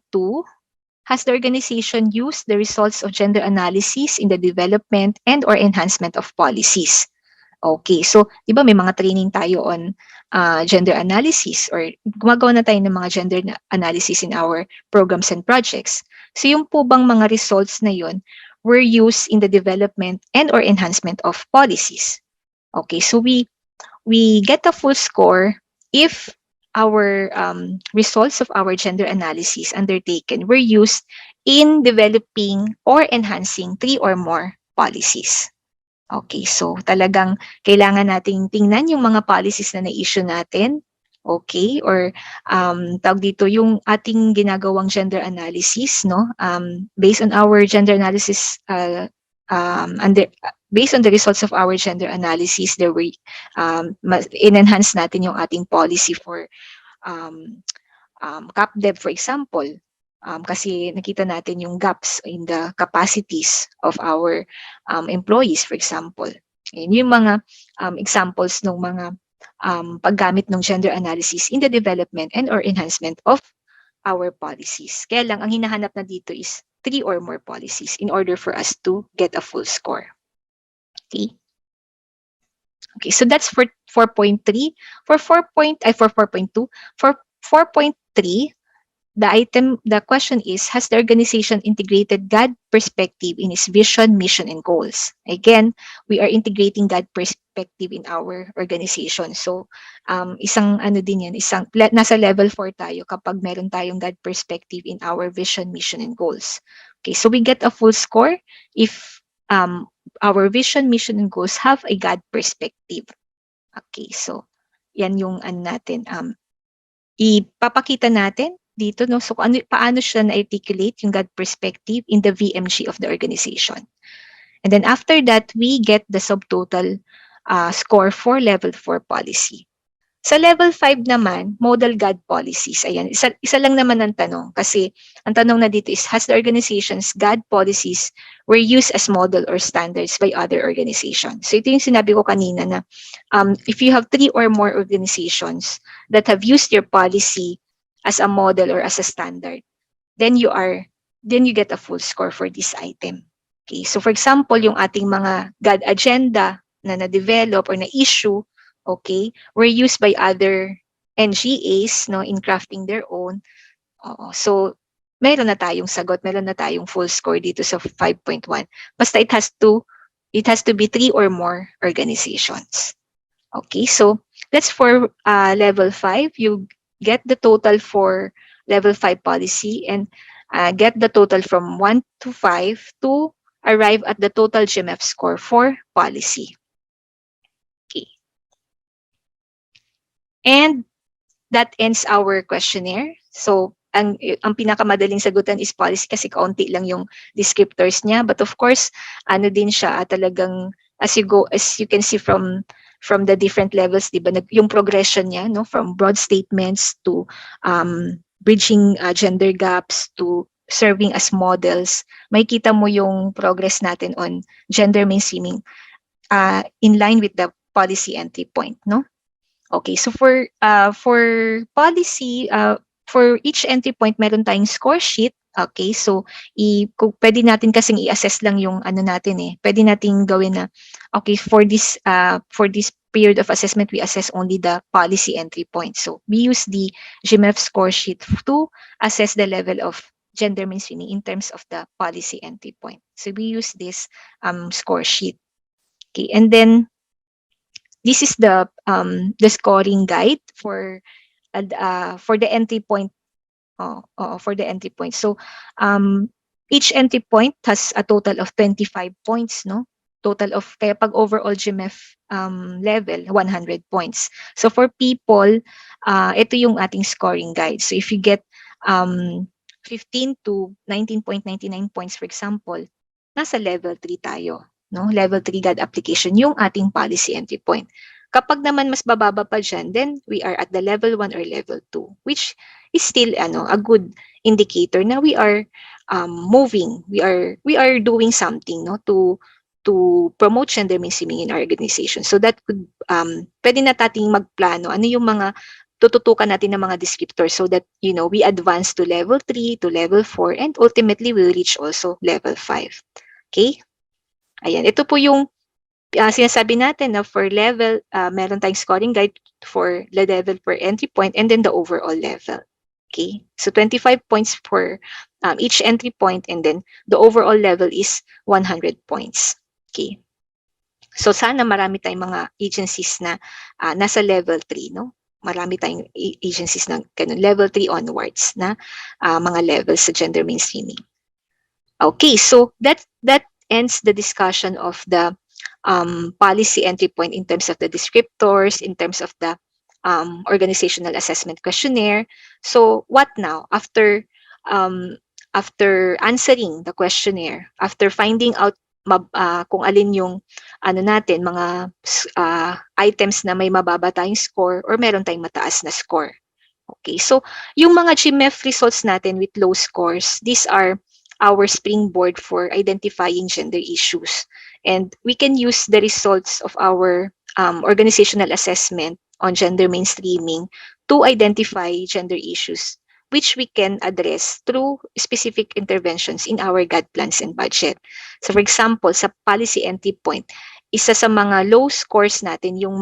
has the organization used the results of gender analysis in the development and or enhancement of policies? Okay, so di ba may mga training tayo on gender analysis or gumagawa na tayo ng mga gender analysis in our programs and projects. So yung po bang mga results na yun were used in the development and or enhancement of policies? Okay, so we get a full score if our results of our gender analysis undertaken were used in developing or enhancing 3 or more policies. Okay, so talagang kailangan nating tingnan yung mga policies na na-issue natin. Okay, or tawag dito yung ating ginagawang gender analysis, no? Based on our gender analysis based on the results of our gender analysis, there were in-enhance natin yung ating policy for CapDev, for example, kasi nakita natin yung gaps in the capacities of our employees, for example. And yung mga examples ng mga paggamit ng gender analysis in the development and or enhancement of our policies. Kaya lang, ang hinahanap na dito is 3 or more policies in order for us to get a full score. Okay. Okay, so that's for 4.3. For 4.2, for 4.3, the question is, has the organization integrated GAD perspective in its vision, mission, and goals? Again, we are integrating GAD perspective in our organization. So, isang nasa level 4 tayo kapag meron tayong GAD perspective in our vision, mission, and goals. Okay, so we get a full score if our vision, mission, and goals have a GAD perspective. Okay, so yan yung natin. Ipapakita natin dito, no? So paano siya na-articulate yung GAD perspective in the VMG of the organization. And then after that, we get the subtotal score for level 4 policy. Sa level 5 naman, model GAD policies. Ayan, isa lang naman ang tanong. Kasi ang tanong na dito is, has the organization's GAD policies were used as model or standards by other organizations? So ito yung sinabi ko kanina na if you have 3 or more organizations that have used your policy as a model or as a standard, then you get a full score for this item. Okay, so for example, yung ating mga GAD agenda na na-develop or na-issue, okay, were used by other NGAs, no, in crafting their own. So meron na tayong sagot, meron na tayong full score dito sa 5.1. Basta it has to it has to be 3 or more organizations. Okay, so that's for level 5. You get the total for level 5 policy and get the total from 1 to 5 to arrive at the total GMEF score for policy. Okay. And that ends our questionnaire. So, ang pinakamadaling sagutan is policy kasi kaunti lang yung descriptors niya. But of course, ano din siya, talagang as you can see from the different levels, di ba, yung progression niya, no, from broad statements to bridging gender gaps to serving as models, may kita mo yung progress natin on gender mainstreaming in line with the policy entry point, no? Okay, so for policy, for each entry point, meron tayong score sheet. Okay, so pwede natin kasing i-assess lang yung ano natin eh. Pwede nating gawin na, okay, for this period of assessment, we assess only the policy entry point. So we use the GMEF score sheet to assess the level of gender mainstreaming in terms of the policy entry point. So we use this score sheet. Okay, and then this is the scoring guide for the entry point. For the entry point. So each entry point has a total of 25 points, no? Total of, kaya pag overall GMEF level, 100 points. So for people, ito yung ating scoring guide. So if you get 15 to 19.99 points, for example, nasa level 3 tayo. No? Level 3 GAD application, yung ating policy entry point. Kapag naman mas bababa pa dyan, then we are at the level 1 or level 2, which is still a good indicator na we are moving, we are doing something, no, to promote gender mainstreaming in our organization. So that could pwede na tating magplano ano yung mga tututukan natin ng mga descriptors so that we advance to level 3 to level 4 and ultimately we'll reach also level 5. Okay? Ayan, ito po yung sinasabi natin na for level, meron tayong scoring guide for the level per entry point and then the overall level. Okay, so 25 points for each entry point and then the overall level is 100 points. Okay, so sana marami tayong mga agencies na nasa level 3, no? Marami tayong agencies na level 3 onwards na mga levels sa gender mainstreaming. Okay, so that ends the discussion of the policy entry point in terms of the descriptors, in terms of the organizational assessment questionnaire. So what now? After answering the questionnaire, after finding out kung alin yung natin, mga items na may mababa tayong score or meron tayong mataas na score. Okay, so yung mga GMEF results natin with low scores, these are our springboard for identifying gender issues. And we can use the results of our organizational assessment on gender mainstreaming to identify gender issues, which we can address through specific interventions in our GAD plans and budget. So for example, sa policy entry point, isa sa mga low scores natin yung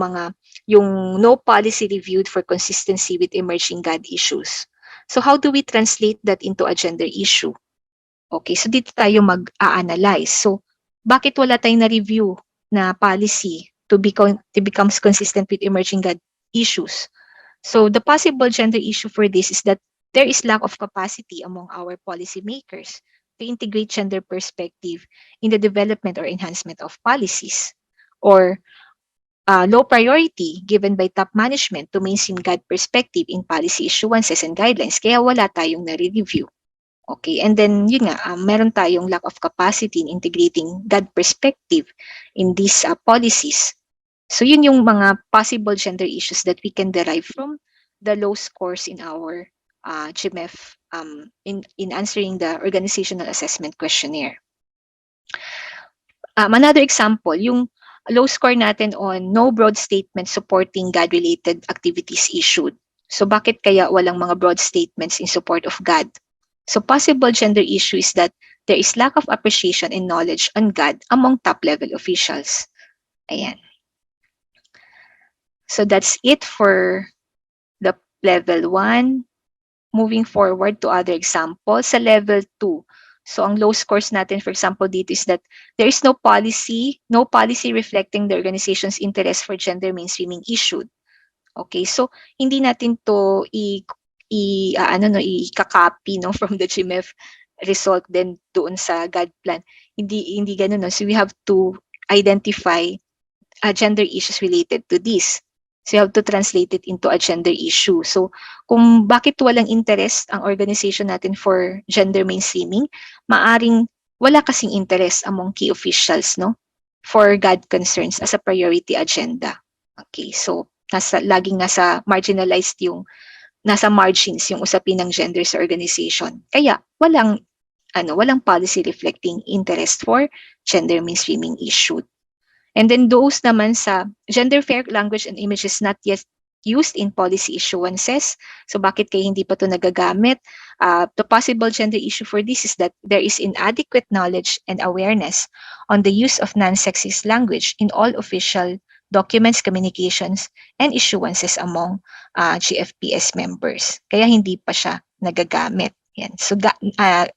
no policy reviewed for consistency with emerging GAD issues. So how do we translate that into a gender issue? Okay, so dito tayo mag-a-analyze. So bakit wala tayong na-review na policy to becomes consistent with emerging GAD issues? So the possible gender issue for this is that there is lack of capacity among our policymakers to integrate gender perspective in the development or enhancement of policies, or low priority given by top management to mainstream GAD perspective in policy issuances and guidelines, kaya wala tayong na-review. Okay, and then yun nga, meron tayong lack of capacity in integrating GAD perspective in these policies. So yun yung mga possible gender issues that we can derive from the low scores in our GMEF in answering the organizational assessment questionnaire. Another example, yung low score natin on no broad statement supporting GAD-related activities issued. So bakit kaya walang mga broad statements in support of GAD? So possible gender issue is that there is lack of appreciation and knowledge on GAD among top-level officials. Ayan. So that's it for the level 1. Moving forward to other examples sa level 2. So ang low scores natin, for example, dito is that there is no policy reflecting the organization's interest for gender mainstreaming issued. Okay, so hindi natin to i-copy no from the GMEF result then doon sa GAD plan. Hindi ganoon, no. So we have to identify gender issues related to this. So you have to translate it into a gender issue. So kung bakit walang interest ang organization natin for gender mainstreaming, maaring wala kasing interest among key officials, no, for GAD concerns as a priority agenda. Okay, so laging nasa marginalized nasa margins yung usapin ng gender sa organization. Kaya walang policy reflecting interest for gender mainstreaming issue. And then those naman sa gender fair language and images not yet used in policy issuances. So bakit kaya hindi pa ito nagagamit? The possible gender issue for this is that there is inadequate knowledge and awareness on the use of non-sexist language in all official documents, communications, and issuances among GFPS members. Kaya hindi pa siya nagagamit. Yan. So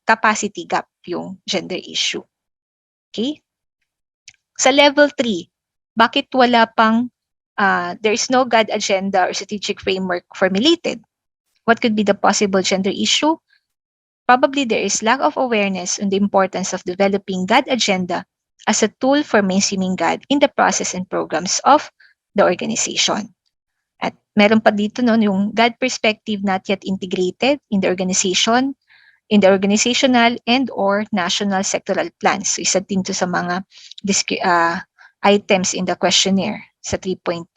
capacity gap yung gender issue. Okay? Sa level 3, bakit wala pang, there is no GAD agenda or strategic framework formulated? What could be the possible gender issue? Probably there is lack of awareness on the importance of developing GAD agenda as a tool for mainstreaming GAD in the process and programs of the organization. At meron pa dito no, yung GAD perspective not yet integrated in the organization, in the organizational and or national sectoral plans. So isa din to sa mga items in the questionnaire sa 3.2.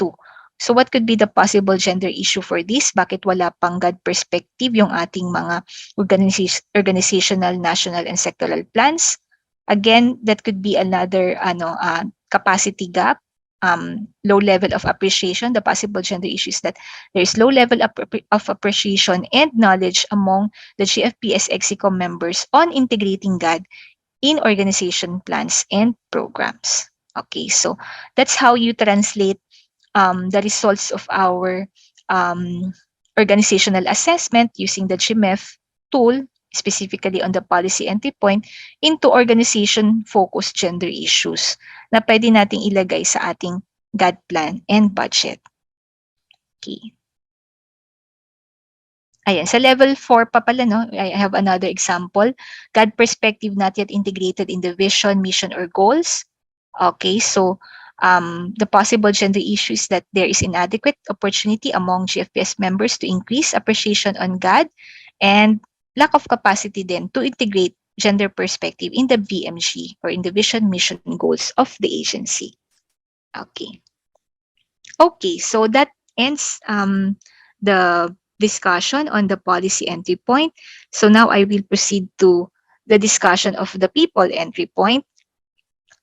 So what could be the possible gender issue for this? Bakit wala pang GAD perspective yung ating mga organizational, national, and sectoral plans? Again, that could be another capacity gap, low level of appreciation. The possible gender issue is that there is low level of appreciation and knowledge among the GFPS EXICOM members on integrating GAD in organization plans and programs. Okay, so that's how you translate the results of our organizational assessment using the GMEF tool, specifically on the policy entry point, into organization-focused gender issues na pwede nating ilagay sa ating GAD plan and budget. Okay. Ayan, sa level 4 pa pala, no, I have another example. GAD perspective not yet integrated in the vision, mission, or goals. Okay, so the possible gender issue is that there is inadequate opportunity among GFPS members to increase appreciation on GAD and lack of capacity then to integrate gender perspective in the VMG or in the vision, mission, and goals of the agency. Okay. Okay, so that ends the discussion on the policy entry point. So now I will proceed to the discussion of the people entry point.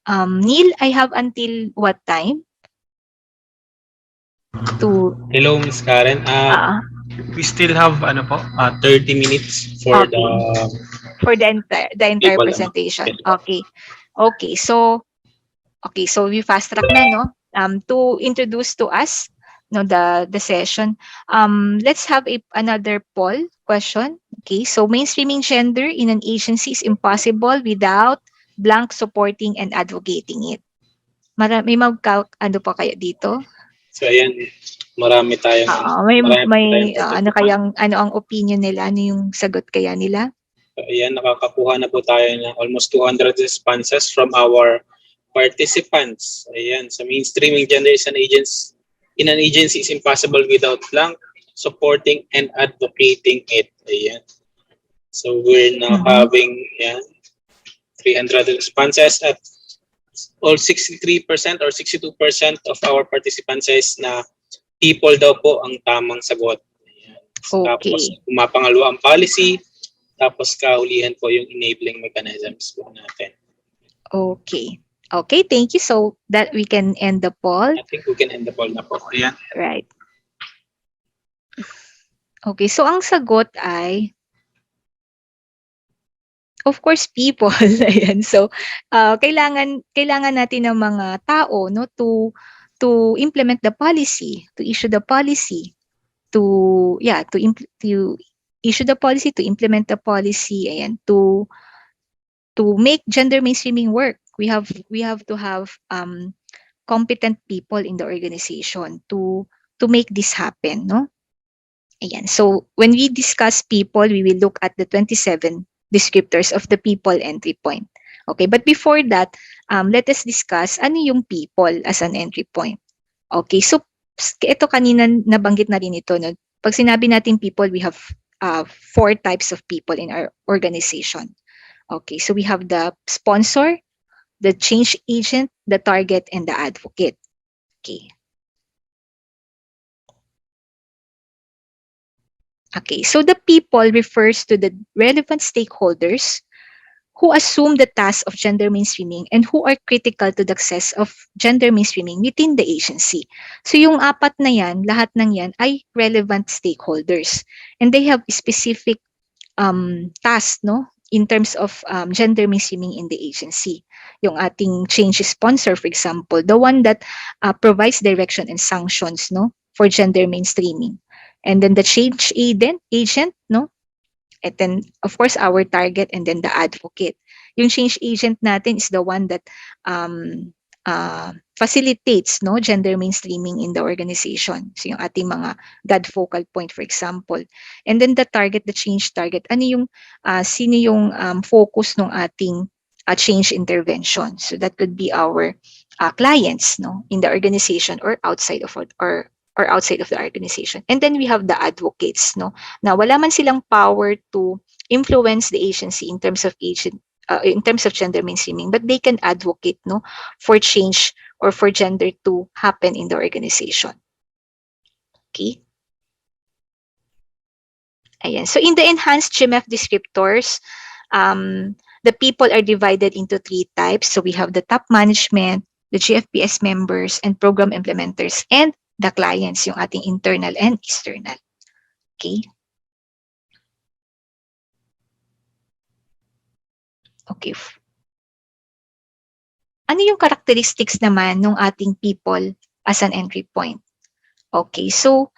Neil, I have until what time? Hello, Ms. Karen. We still have 30 minutes for the entire presentation. Okay. Okay, so we fast track na, no? To introduce to us the session. Let's have another poll question. Okay, so mainstreaming gender in an agency is impossible without blank supporting and advocating it. May ano pa kaya dito? So ayan, marami tayong ano ang opinion nila, ano yung sagot kaya nila? So ayan, nakakakuha na po tayo ng almost 200 responses from our participants. Ayan, so mainstreaming gender is in an agency is impossible without blank supporting and advocating it. Ayan. So we're now having 300 responses at all 63% or 62% of our participants says na people daw po ang tamang sagot. Ayan. Okay. Tapos pumapangalawa ang policy, tapos kahulihan po yung enabling mechanisms po natin. Okay. Okay, thank you. So that we can end the poll. I think we can end the poll na po. Ayan. Right. Okay, so ang sagot ay of course people. Ayan. So kailangan natin ng mga tao no to implement the policy, to issue the policy, to issue the policy, to implement the policy, ayan, to to make gender mainstreaming work, we have to have competent people in the organization to make this happen, no? Ayan. So when we discuss people, we will look at the 27 descriptors of the people entry point. Okay, but before that, let us discuss ano yung people as an entry point. Okay, so ito kanina nabanggit na rin ito. No? Pag sinabi natin people, we have 4 types of people in our organization. Okay, so we have the sponsor, the change agent, the target, and the advocate. Okay. Okay, so the people refers to the relevant stakeholders who assume the task of gender mainstreaming and who are critical to the success of gender mainstreaming within the agency. So yung 4 na yan, lahat ng yan ay relevant stakeholders. And they have specific tasks, no? In terms of gender mainstreaming in the agency. Yung ating change sponsor, for example, the one that provides direction and sanctions, no? For gender mainstreaming. And then the change agent, no? And then, of course, our target and then the advocate. Yung change agent natin is the one that facilitates, no, gender mainstreaming in the organization. So yung ating mga GAD focal point, for example. And then the target, the change target, ano yung, sino yung focus ng ating change intervention. So that could be our clients, no, in the organization or outside of or outside of the organization. And then we have the advocates, no? Now, wala man silang power to influence the agency in terms of gender mainstreaming, but they can advocate, no, for change or for gender to happen in the organization. Okay. Ayan. So in the enhanced GMEF descriptors, the people are divided into 3 types. So we have the top management, the GFPS members, and program implementers, and the clients, yung ating internal and external. Okay. Okay. Ano yung characteristics naman ng ating people as an entry point? Okay, so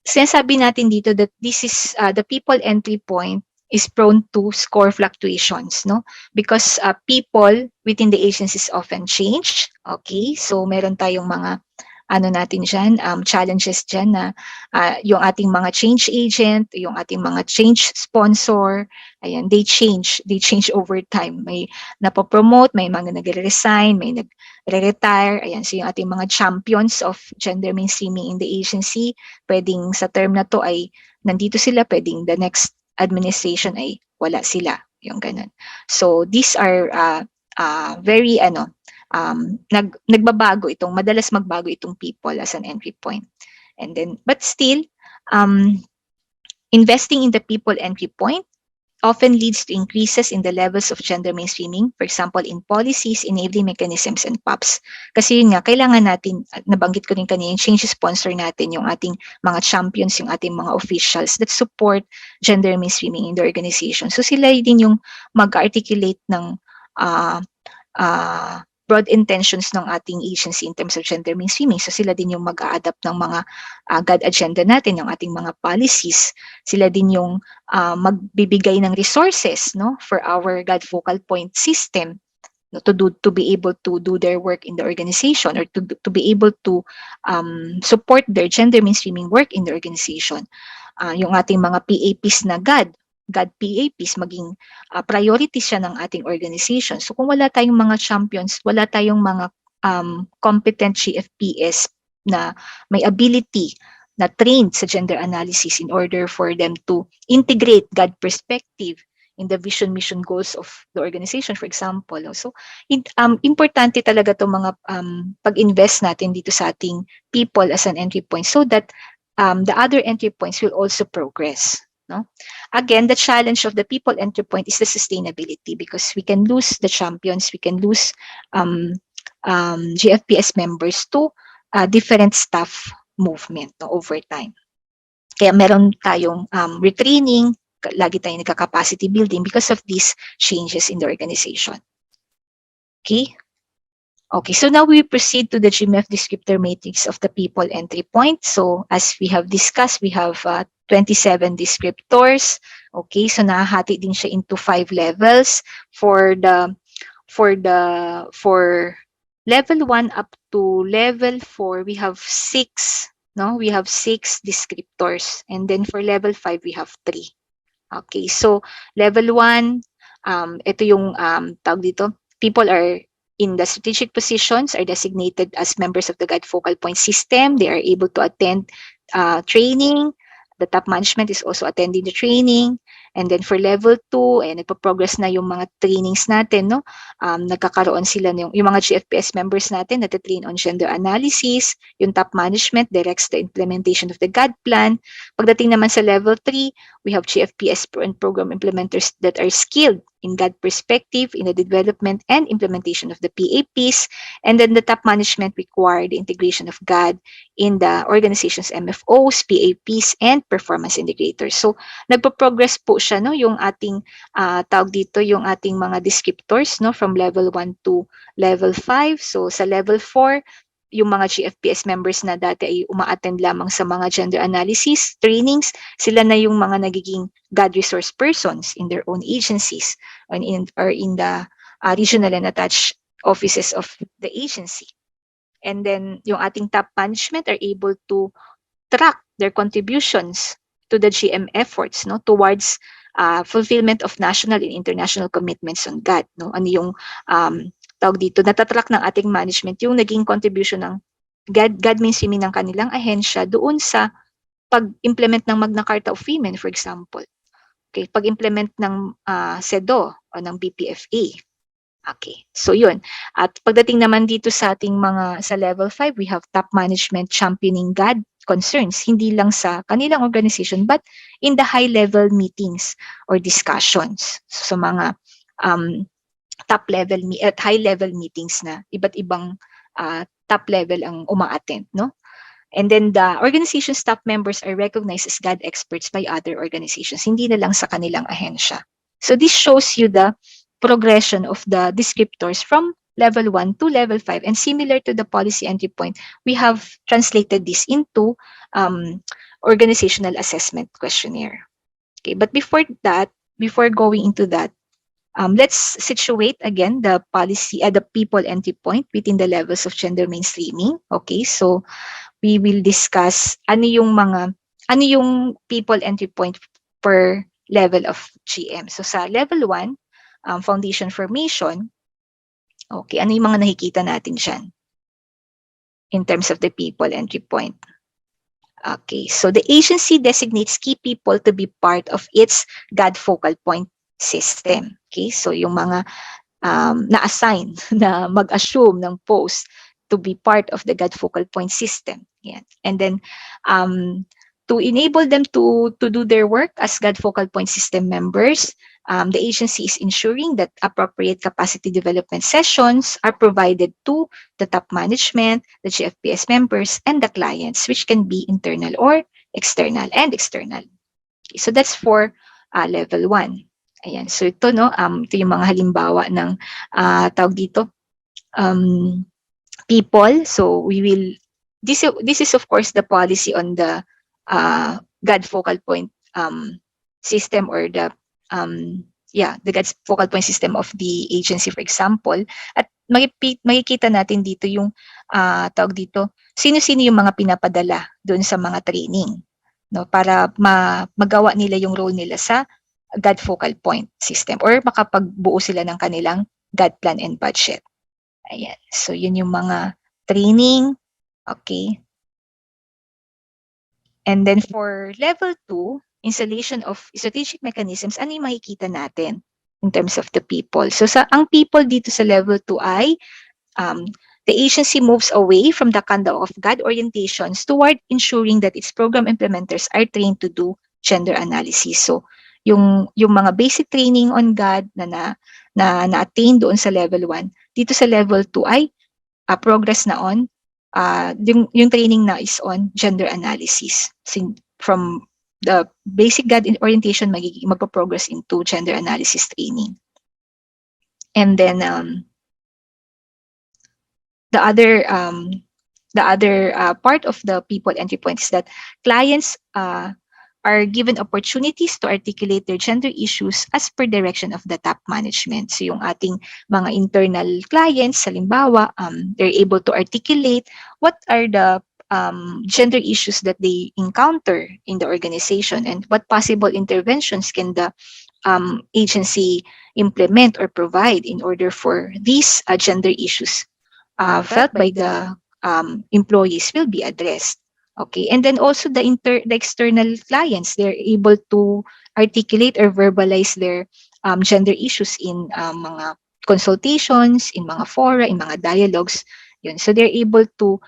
sinasabi natin dito that this is the people entry point is prone to score fluctuations, no? Because people within the agencies often change. Okay, so meron tayong mga ano natin dyan, challenges dyan na yung ating mga change agent, yung ating mga change sponsor, ayan, they change over time. May napopromote, may mga nagre-resign, may nagre-retire, ayan, so yung ating mga champions of gender mainstreaming in the agency, pwedeng sa term na to ay nandito sila, pwedeng the next administration ay wala sila, yung ganun. So these are very nagbabago madalas magbago itong people as an entry point. And then, but still, investing in the people entry point often leads to increases in the levels of gender mainstreaming, for example, in policies, enabling mechanisms, and PAPs. Kasi yun nga, kailangan natin, nabanggit ko rin kanina, yung change sponsor natin, yung ating mga champions, yung ating mga officials that support gender mainstreaming in the organization. So sila din yung mag-articulate ng broad intentions ng ating agency in terms of gender mainstreaming. So sila din yung mag-a-adapt ng mga GAD agenda natin, yung ating mga policies. Sila din yung magbibigay ng resources, no, for our GAD focal point system, no, to be able to do their work in the organization, or to be able to support their gender mainstreaming work in the organization. Yung ating mga PAPs na GAD PAPs, maging priority siya ng ating organization. So kung wala tayong mga champions, wala tayong mga competent GFPS na may ability na trained sa gender analysis in order for them to integrate GAD perspective in the vision, mission, goals of the organization, for example. So importante talaga itong mga pag-invest natin dito sa ating people as an entry point so that the other entry points will also progress. No? Again, the challenge of the people entry point is the sustainability, because we can lose the champions, we can lose GFPS members to different staff movement, no, over time. Kaya meron tayong retraining, lagi tayong nagka-capacity building because of these changes in the organization. Okay? Okay, so now we proceed to the GMEF descriptor matrix of the people entry point. So as we have discussed, we have 27 descriptors. Okay, so nahahati din siya into 5 levels. For level 1 up to level 4, we have 6. No, we have 6 descriptors, and then for level 5, we have 3. Okay, so level 1, ito yung tawag dito, people are in the strategic positions are designated as members of the GAD focal point system. They are able to attend training. The top management is also attending the training. And then for level 2, nagpa-progress na yung mga trainings natin, no? Nagkakaroon sila yung mga GFPS members natin na train on gender analysis. Yung top management directs the implementation of the GAD plan. Pagdating naman sa level 3, we have GFPS and program implementers that are skilled in GAD perspective, in the development and implementation of the PAPs. And then the top management require the integration of GAD in the organization's MFOs, PAPs, and performance indicators. So, nagpo-progress po siya, no, yung ating tawag dito, yung ating mga descriptors, no, from level 1 to level 5. So, sa level 4, yung mga GFPS members na dati ay uma-attend lamang sa mga gender analysis trainings, sila na yung mga nagiging GAD resource persons in their own agencies or in the regional and attached offices of the agency. And then yung ating top management are able to track their contributions to the GM efforts, no, towards fulfillment of national and international commitments on GAD, no. Ano yung tawag dito, natatrack ng ating management yung naging contribution ng GAD mainstreaming ng kanilang ahensya doon sa pag-implement ng Magna Carta of Women, for example. Okay, pag-implement ng SEDO o ng BPFA. Okay, so yun. At pagdating naman dito sa ating sa level 5, we have top management championing GAD concerns, hindi lang sa kanilang organization, but in the high-level meetings or discussions. So, sa mga top level at high level meetings na iba't ibang top level ang uma-attend, no? And then the organization staff members are recognized as GAD experts by other organizations, hindi na lang sa kanilang ahensya. So this shows you the progression of the descriptors from level 1 to level 5, and similar to the policy entry point, we have translated this into organizational assessment questionnaire. Okay, but before going into that, let's situate again the policy at the people entry point within the levels of gender mainstreaming. Okay, so we will discuss ano yung people entry point per level of GM. So sa level 1, foundation formation, okay, ano yung mga nakikita natin dyan in terms of the people entry point? Okay, so the agency designates key people to be part of its GAD focal point system. Okay, so yung mga na-assign na mag-assume ng post to be part of the GAD focal point system. Yeah. And then to enable them to do their work as GAD focal point system members, the agency is ensuring that appropriate capacity development sessions are provided to the top management, the GFPS members, and the clients, which can be internal or external and external. Okay, so that's for level 1. Ayan, so ito, no, ito yung mga halimbawa ng tawag dito, people. So we will, this is of course the policy on the GAD focal point system, or the GAD focal point system of the agency, for example. At makikita natin dito yung tawag dito, sino-sino yung mga pinapadala doon sa mga training, no, para magawa nila yung role nila sa GAD focal point system, or makapagbuo sila ng kanilang GAD plan and budget. Ayan. So, yun yung mga training. Okay. And then for level 2, installation of strategic mechanisms, ano yung makikita natin in terms of the people? So, ang people dito sa level 2 ay the agency moves away from the conduct of GAD orientations toward ensuring that its program implementers are trained to do gender analysis. So, yung mga basic training on GAD na-attain doon sa level 1, dito sa level 2 ay progress na on, yung training na is on gender analysis. From the basic GAD orientation, magpo-progress into gender analysis training. And then, the other part of the people entry point is that clients are given opportunities to articulate their gender issues as per direction of the top management. So yung ating mga internal clients, halimbawa, they're able to articulate what are the gender issues that they encounter in the organization and what possible interventions can the agency implement or provide in order for these gender issues felt by the employees will be addressed. Okay, and then also the external clients, they're able to articulate or verbalize their gender issues in mga consultations, in mga fora, in mga dialogues. Yun. So they're able to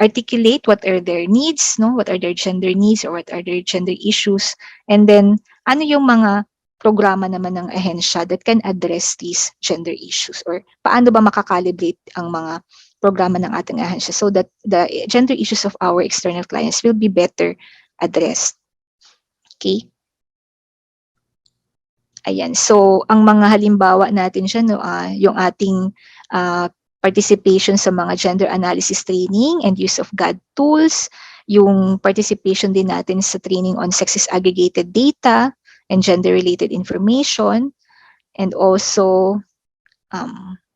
articulate what are their needs, no? What are their gender needs or what are their gender issues, and then ano yung mga programa naman ng ahensya that can address these gender issues, or paano ba makakalibrate ang mga programa ng ating ahensya so that the gender issues of our external clients will be better addressed. Okay? Ayan. So, ang mga halimbawa natin siya, no, yung ating participation sa mga gender analysis training and use of GAD tools, yung participation din natin sa training on sexist aggregated data and gender-related information, and also,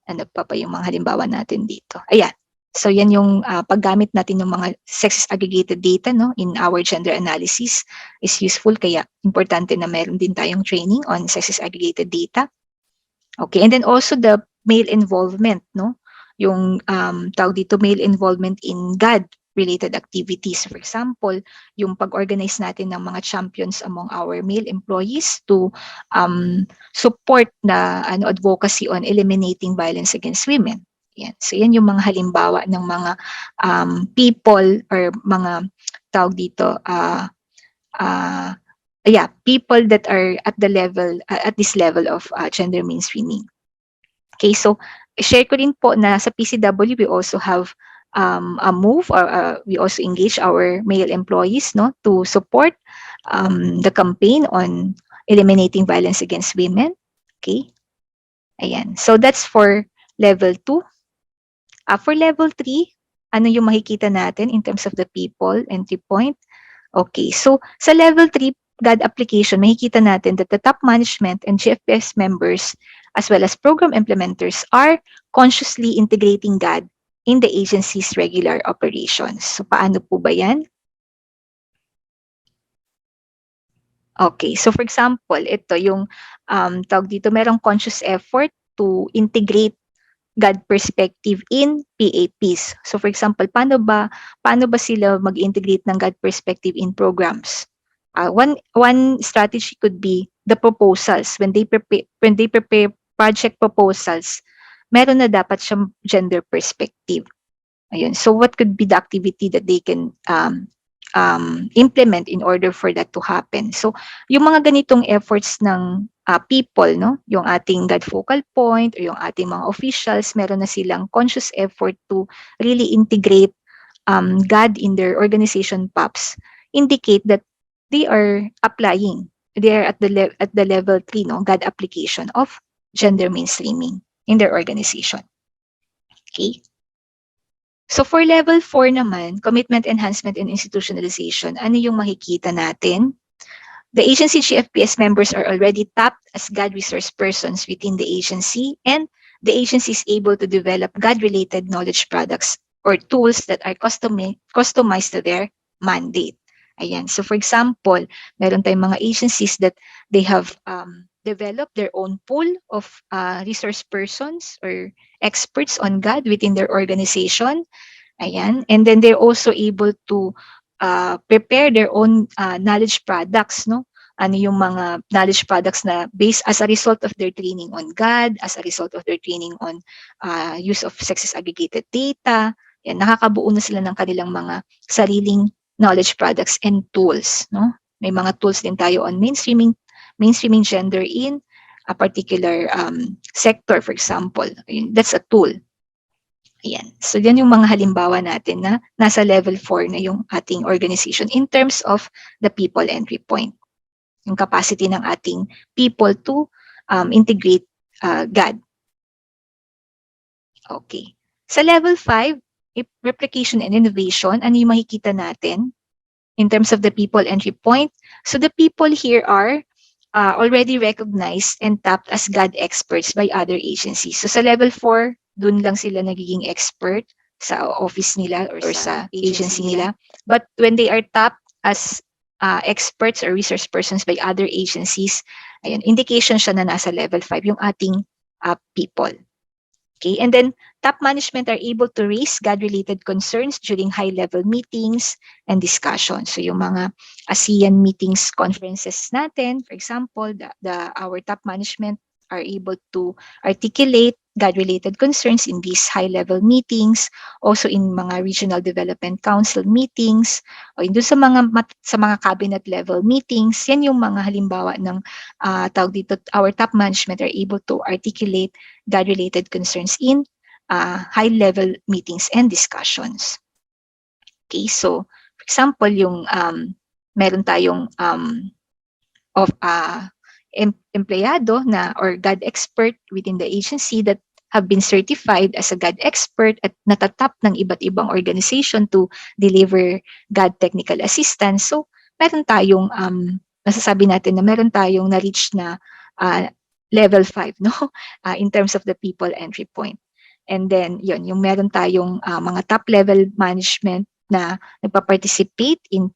ano pa yung mga halimbawa natin dito. Ayan. So, yan yung paggamit natin ng mga sexist aggregated data, no, in our gender analysis is useful. Kaya, importante na meron din tayong training on sexist aggregated data. Okay. And then also the male involvement, no? Yung tawag dito, male involvement in GAD related activities. For example, yung pag-organize natin ng mga champions among our male employees to support na advocacy on eliminating violence against women. Yan. So yan yung mga halimbawa ng mga people or mga tawag dito people that are at the level at this level of gender mainstreaming. Okay, so share ko rin po na sa PCW we also have a move, or we also engage our male employees, no, to support the campaign on eliminating violence against women. Okay, ayan. So that's for level 2. For level 3, ano yung makikita natin in terms of the people entry point? Okay, so sa level 3 GAD application, makikita natin that the top management and GFPS members as well as program implementers are consciously integrating GAD in the agency's regular operations. So, paano po ba yan? Okay, so for example, ito yung tawag dito, merong conscious effort to integrate GAD perspective in PAPs. So for example, paano ba sila mag-integrate ng GAD perspective in programs? One strategy could be the proposals. When they prepare project proposals, meron na dapat siyang gender perspective. Ayun. So what could be the activity that they can implement in order for that to happen? So yung mga ganitong efforts ng people, no, yung ating GAD focal point or yung ating mga officials, meron na silang conscious effort to really integrate GAD in their organization PAPs, indicate that they are applying, they are at the level 3, no, GAD application of gender mainstreaming in their organization. Okay. So for level 4 naman, commitment enhancement and institutionalization, ano yung makikita natin? The agency GFPS members are already tapped as GAD resource persons within the agency, and the agency is able to develop GAD-related knowledge products or tools that are customized to their mandate. Ayan. So for example, meron tayong mga agencies that they have developed their own pool of resource persons or experts on GAD within their organization. Ayan. And then they're also able to prepare their own knowledge products, no? Ano yung mga knowledge products na based as a result of their training on GAD, as a result of their training on use of sexist aggregated data. Yan, nakakabuo na sila ng kanilang mga sariling knowledge products and tools, no? May mga tools din tayo on mainstreaming gender in a particular sector, for example. That's a tool. Ayan. So, yan yung mga halimbawa natin na nasa level 4 na yung ating organization in terms of the people entry point. Yung capacity ng ating people to integrate GAD. Okay. Sa level 5, replication and innovation, ano yung makikita natin in terms of the people entry point? So the people here are already recognized and tapped as GAD experts by other agencies. So sa level 4, dun lang sila nagiging expert sa office nila or sa agency nila. But when they are tapped as experts or resource persons by other agencies, ayun, indication siya na nasa level 5 yung ating people. Okay, and then top management are able to raise GAD-related concerns during high-level meetings and discussions. So yung mga ASEAN meetings, conferences natin, for example, our top management are able to articulate GAD-related concerns in these high-level meetings, also in mga regional development council meetings, o doon sa mga cabinet level meetings. Yan yung mga halimbawa ng tawag dito, our top management are able to articulate GAD-related concerns in high-level meetings and discussions. Okay, so for example, yung meron tayong empleyado na or GAD expert within the agency that have been certified as a GAD expert at natatap ng iba't ibang organization to deliver GAD technical assistance. So, meron tayong, masasabi natin na meron tayong na-reach na level 5, no? In terms of the people entry point. And then, yun, yung meron tayong mga top level management na nagpa-participate in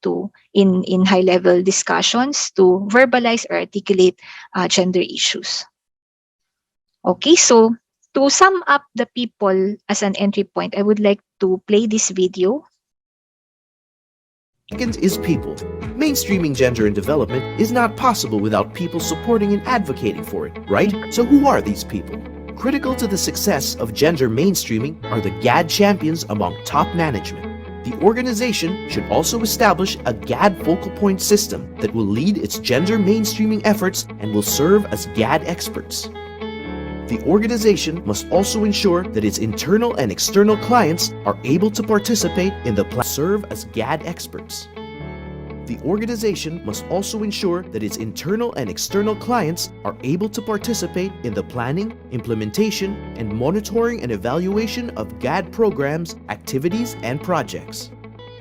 high-level discussions to verbalize or articulate gender issues. Okay, so to sum up the people as an entry point, I would like to play this video. Second is people. Mainstreaming gender in development is not possible without people supporting and advocating for it, right? So who are these people? Critical to the success of gender mainstreaming are the GAD champions among top management. The organization should also establish a GAD focal point system that will lead its gender mainstreaming efforts and will serve as GAD experts. The organization must also ensure that its internal and external clients are able to participate in the plan, serve as GAD experts. The organization must also ensure that its internal and external clients are able to participate in the planning, implementation, and monitoring and evaluation of GAD programs, activities, and projects.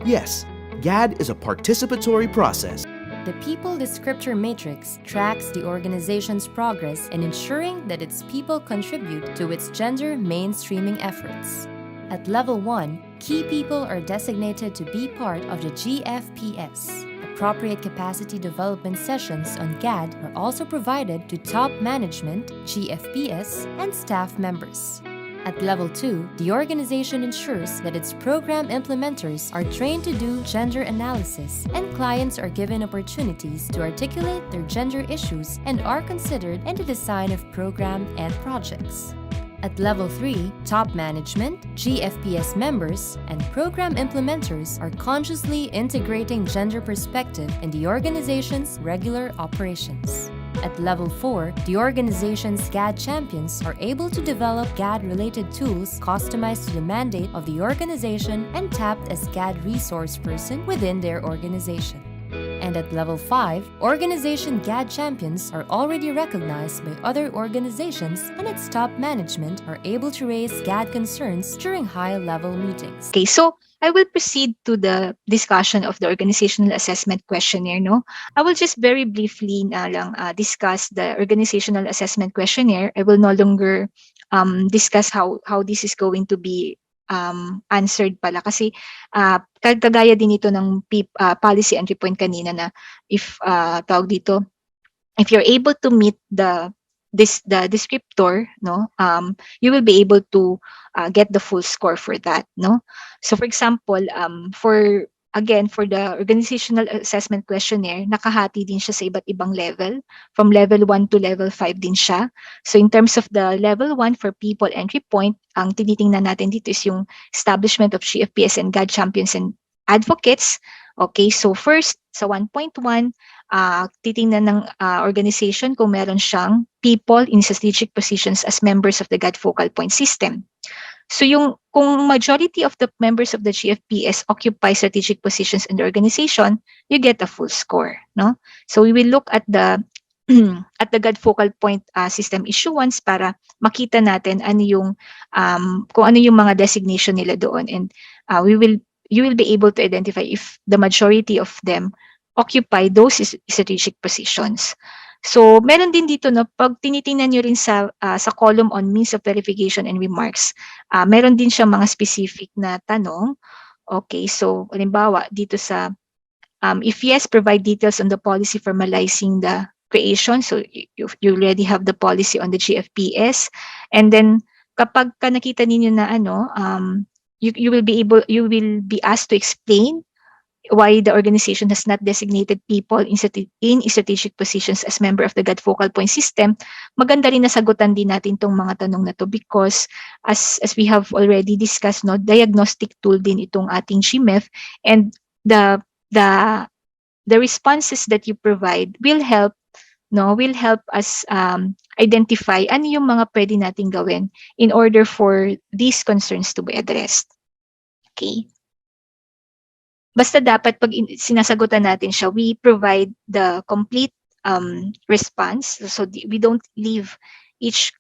Yes, GAD is a participatory process. The People Descriptor Matrix tracks the organization's progress in ensuring that its people contribute to its gender mainstreaming efforts. At Level 1, key people are designated to be part of the GFPS. Appropriate capacity development sessions on GAD are also provided to top management, GFPS, and staff members. At Level 2, the organization ensures that its program implementers are trained to do gender analysis, and clients are given opportunities to articulate their gender issues and are considered in the design of program and projects. At Level 3, top management, GFPS members, and program implementers are consciously integrating gender perspective in the organization's regular operations. At Level 4, the organization's GAD champions are able to develop GAD-related tools customized to the mandate of the organization and tapped as GAD resource person within their organization. And at Level 5, organization GAD champions are already recognized by other organizations, and its top management are able to raise GAD concerns during high-level meetings. Okay, so I will proceed to the discussion of the organizational assessment questionnaire. No, I will just very briefly discuss the organizational assessment questionnaire. I will no longer discuss how this is going to be answered pala kasi kagaya din ito ng policy entry point kanina na if tawag dito, if you're able to meet the descriptor, no, you will be able to get the full score for that, no. So for example, for the organizational assessment questionnaire, nakahati din siya sa iba't ibang level. From level 1 to level 5 din siya. So in terms of the level 1 for people entry point, ang tinitingnan natin dito is yung establishment of GFPS and GAD champions and advocates. Okay, so first, sa 1.1, titingnan ng organization kung meron siyang people in strategic positions as members of the GAD focal point system. So kung majority of the members of the GFPS occupy strategic positions in the organization, you get a full score, no? So we will look at the at the GAD focal point system issuance para makita natin ano yung kung ano yung mga designation nila doon, and you will be able to identify if the majority of them occupy those strategic positions. So meron din dito, no, pag tinitingnan nyo rin sa column on means of verification and remarks, meron din siya mga specific na tanong. Okay, so halimbawa dito sa if yes, provide details on the policy formalizing the creation. So you already have the policy on the GFPS. And then kapag ka nakita ninyo na you will be asked to explain why the organization has not designated people in strategic positions as member of the GAD focal point system. Maganda rin nasagutan din natin tong mga tanong na to because as we have already discussed, no, diagnostic tool din itong ating GMEF, and the responses that you provide will help us identify ano yung mga pwede nating gawin in order for these concerns to be addressed. Okay? Basta dapat pag sinasagutan natin siya, we provide the complete response, so we don't leave each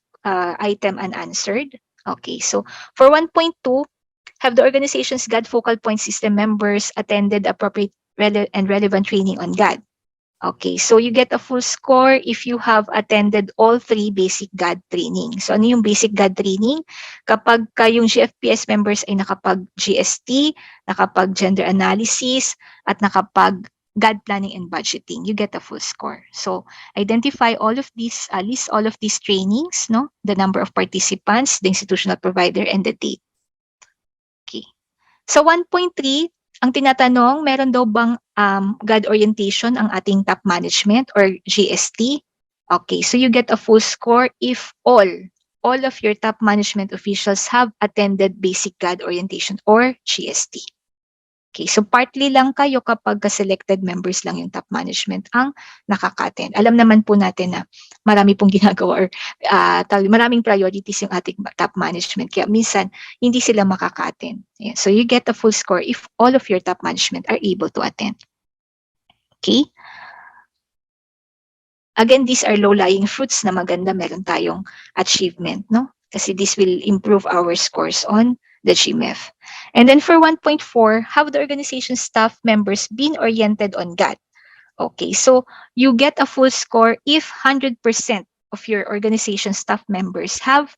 item unanswered. Okay, so for 1.2, have the organization's GAD focal point system members attended appropriate and relevant training on GAD? Okay, so you get a full score if you have attended all 3 basic GAD training. So ano yung basic GAD training? Kapag kayong GFPS members ay nakapag-GST, nakapag-gender analysis, at nakapag-GAD planning and budgeting, you get a full score. So identify all of these, list all of these trainings, no? The number of participants, the institutional provider, and the date. Okay. So 1.3, ang tinatanong, meron daw bang GAD orientation ang ating top management or GST? Okay, so you get a full score if all of your top management officials have attended basic GAD orientation or GST. Okay, so partly lang kayo kapag selected members lang yung top management ang nakaka-attend. Alam naman po natin na marami pong ginagawa or maraming priorities yung ating top management. Kaya minsan, hindi sila makaka-attend. Yeah, so you get a full score if all of your top management are able to attend. Okay? Again, these are low-lying fruits na maganda meron tayong achievement, no? Kasi this will improve our scores on the GMEF. And then for 1.4, have the organization staff members been oriented on GAD? Okay, so you get a full score if 100% of your organization staff members have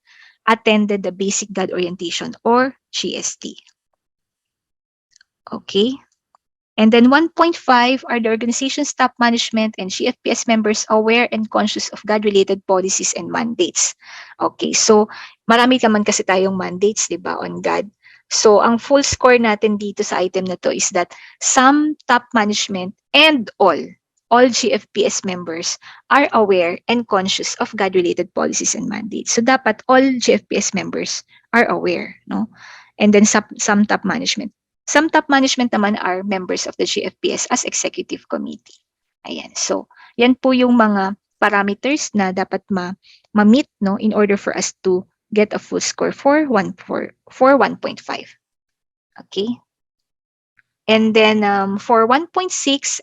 attended the basic GAD orientation or GST. Okay. And then 1.5, are the organization staff management and GFPS members aware and conscious of GAD-related policies and mandates? Okay, so marami naman kasi tayong mandates, di ba, on GAD. So ang full score natin dito sa item na to is that some top management and all GFPS members are aware and conscious of GAD-related policies and mandates. So dapat all GFPS members are aware, no? And then some top management. Some top management naman are members of the GFPS as executive committee. Ayan. So, yan po yung mga parameters na dapat ma-meet, no, in order for us to get a full score for 1.5. Okay. And then for 1.6,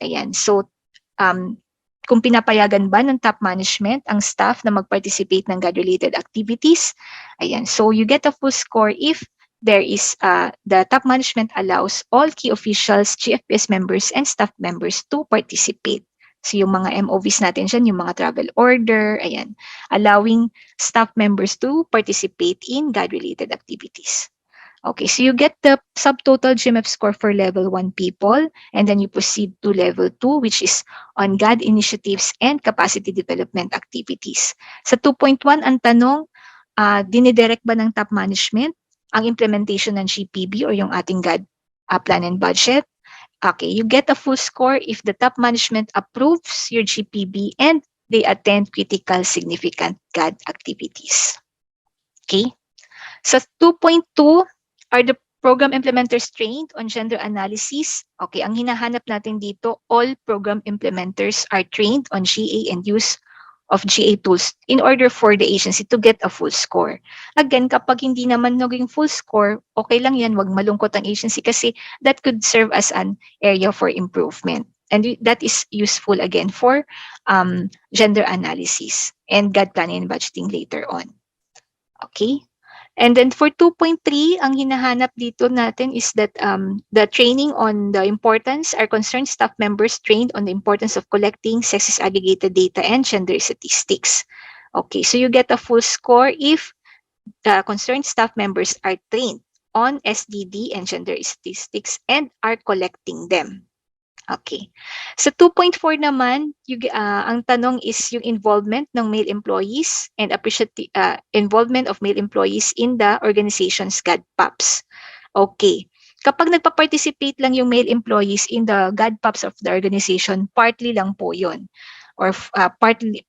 ayan. So, kung pinapayagan ba ng top management ang staff na mag-participate ng GAD-related activities, ayan. So, you get a full score if there is the top management allows all key officials, GFPS members, and staff members to participate. So yung mga MOVs natin dyan, yung mga travel order, ayan, allowing staff members to participate in GAD-related activities. Okay, so you get the subtotal GMEF score for level 1 people, and then you proceed to level 2, which is on GAD initiatives and capacity development activities. Sa 2.1, ang tanong, dinidirect ba ng top management ang implementation ng GPB or yung ating GAD plan and budget? Okay, you get a full score if the top management approves your GPB and they attend critical significant GAD activities. Okay, so 2.2, are the program implementers trained on gender analysis? Okay, ang hinahanap natin dito, all program implementers are trained on GA and use of GA tools in order for the agency to get a full score. Again, kapag hindi naman naging full score, okay lang yan, wag malungkot ang agency kasi that could serve as an area for improvement. And that is useful again for gender analysis and GAD planning and budgeting later on. Okay. And then for 2.3, ang hinahanap dito natin is that the training on the importance, our concerned staff members trained on the importance of collecting sexist aggregated data and gender statistics. Okay, so you get a full score if the concerned staff members are trained on SDD and gender statistics and are collecting them. Okay. Sa 2.4 naman, ang tanong is yung involvement ng male employees and involvement of male employees in the organization's GAD PAPs. Okay. Kapag nagpa-participate lang yung male employees in the GAD PAPs of the organization, partly lang po yun. Or partly,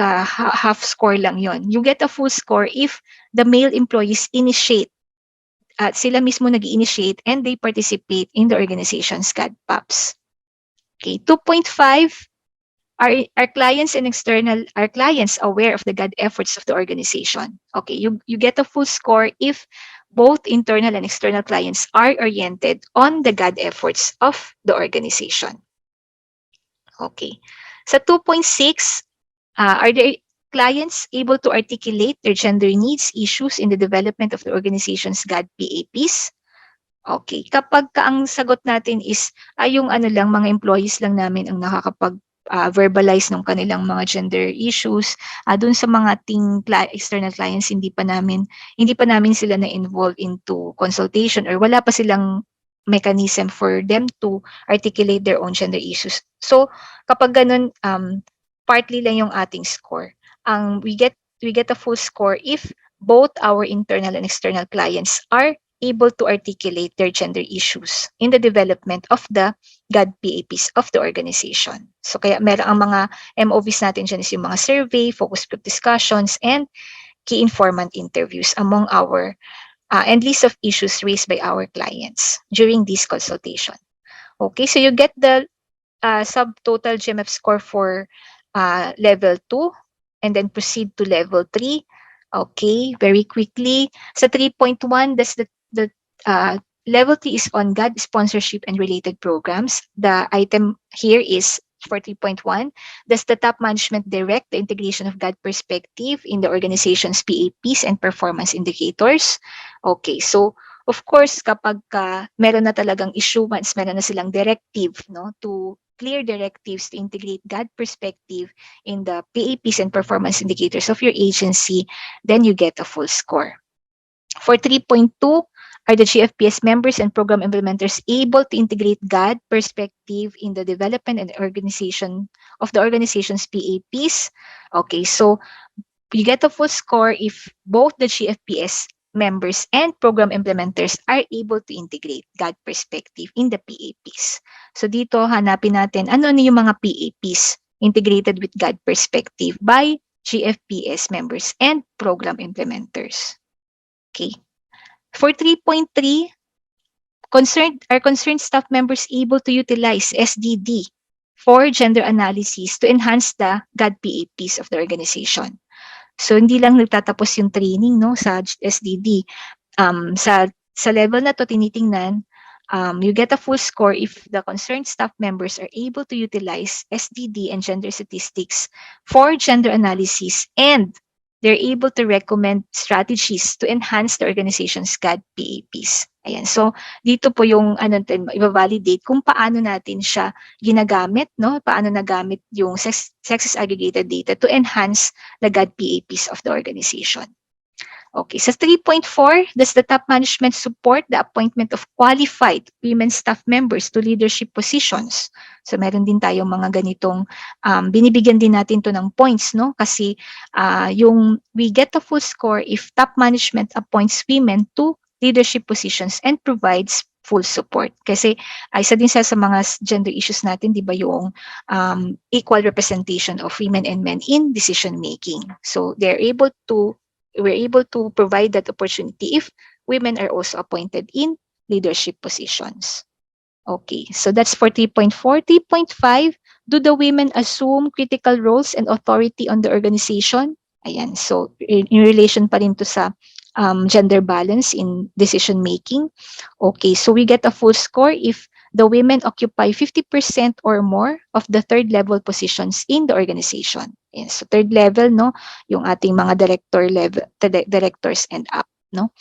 half score lang yun. You get a full score if the male employees initiate at sila mismo nag-initiate and they participate in the organization's GAD PAPs. Okay, 2.5, are clients aware of the GAD efforts of the organization? Okay, you get a full score if both internal and external clients are oriented on the GAD efforts of the organization. Okay, sa 2.6, are the clients able to articulate their gender needs, issues in the development of the organization's GAD PAPs? Okay, kapag ang sagot natin is yung lang mga employees lang namin ang nakakapag verbalize ng kanilang mga gender issues, dun sa mga external clients hindi pa namin sila na involve into consultation or wala pa silang mechanism for them to articulate their own gender issues. So kapag ganun, partly lang yung ating score. We get a full score if both our internal and external clients are able to articulate their gender issues in the development of the GAD PAPs of the organization. So kaya meron ang mga MOVs natin dyan is yung mga survey, focus group discussions, and key informant interviews among our and list of issues raised by our clients during this consultation. Okay, so you get the subtotal GMEF score for level 2 and then proceed to level 3. Okay, very quickly. Sa 3.1, that's the level 3 is on GAD sponsorship and related programs. The item here is for 3.1. Does the top management direct the integration of GAD perspective in the organization's PAPs and performance indicators? Okay, so of course, kapag meron na talagang issuance, meron na silang directive, no, to clear directives to integrate GAD perspective in the PAPs and performance indicators of your agency, then you get a full score. For 3.2, are the GFPS members and program implementers able to integrate GAD perspective in the development and organization of the organization's PAPs? Okay, so you get a full score if both the GFPS members and program implementers are able to integrate GAD perspective in the PAPs. So dito, hanapin natin ano yung mga PAPs integrated with GAD perspective by GFPS members and program implementers. Okay. For 3.3, are concerned staff members able to utilize SDD for gender analysis to enhance the GAD PAPs of the organization? So hindi lang nagtatapos yung training, no, sa SDD. Sa level na to tinitingnan, you get a full score if the concerned staff members are able to utilize SDD and gender statistics for gender analysis and they're able to recommend strategies to enhance the organization's GAD PAPs. Ayan. So, dito po yung i-validate kung paano natin siya ginagamit, no? Paano nagamit yung sexist aggregated data to enhance the GAD PAPs of the organization. Okay, sa 3.4, does the top management support the appointment of qualified women staff members to leadership positions? So meron din tayong mga ganitong, binibigyan din natin to ng points, no? Kasi we get a full score if top management appoints women to leadership positions and provides full support. Kasi isa din sa mga gender issues natin, di ba, yung equal representation of women and men in decision making. So we're able to provide that opportunity if women are also appointed in leadership positions. Okay, so that's for 3.4. 3.5, do the women assume critical roles and authority on the organization? Ayan, so in relation pa rin to sa gender balance in decision making. Okay, so we get a full score if the women occupy 50% or more of the third level positions in the organization. Yes, so third level, no, yung ating mga directors and up, no.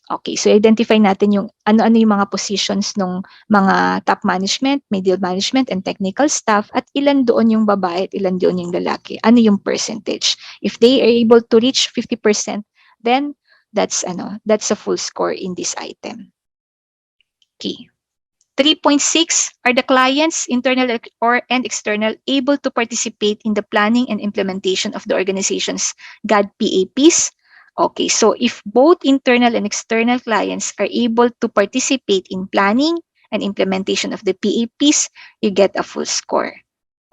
Okay, so identify natin yung ano-ano yung mga positions ng mga top management, middle management, and technical staff, at ilan doon yung babae at ilan doon yung lalaki. Ano yung percentage? If they are able to reach 50%, then that's a full score in this item. Okay. 3.6, are the clients, internal and external, able to participate in the planning and implementation of the organization's GAD PAPs? Okay, so if both internal and external clients are able to participate in planning and implementation of the PAPs, you get a full score.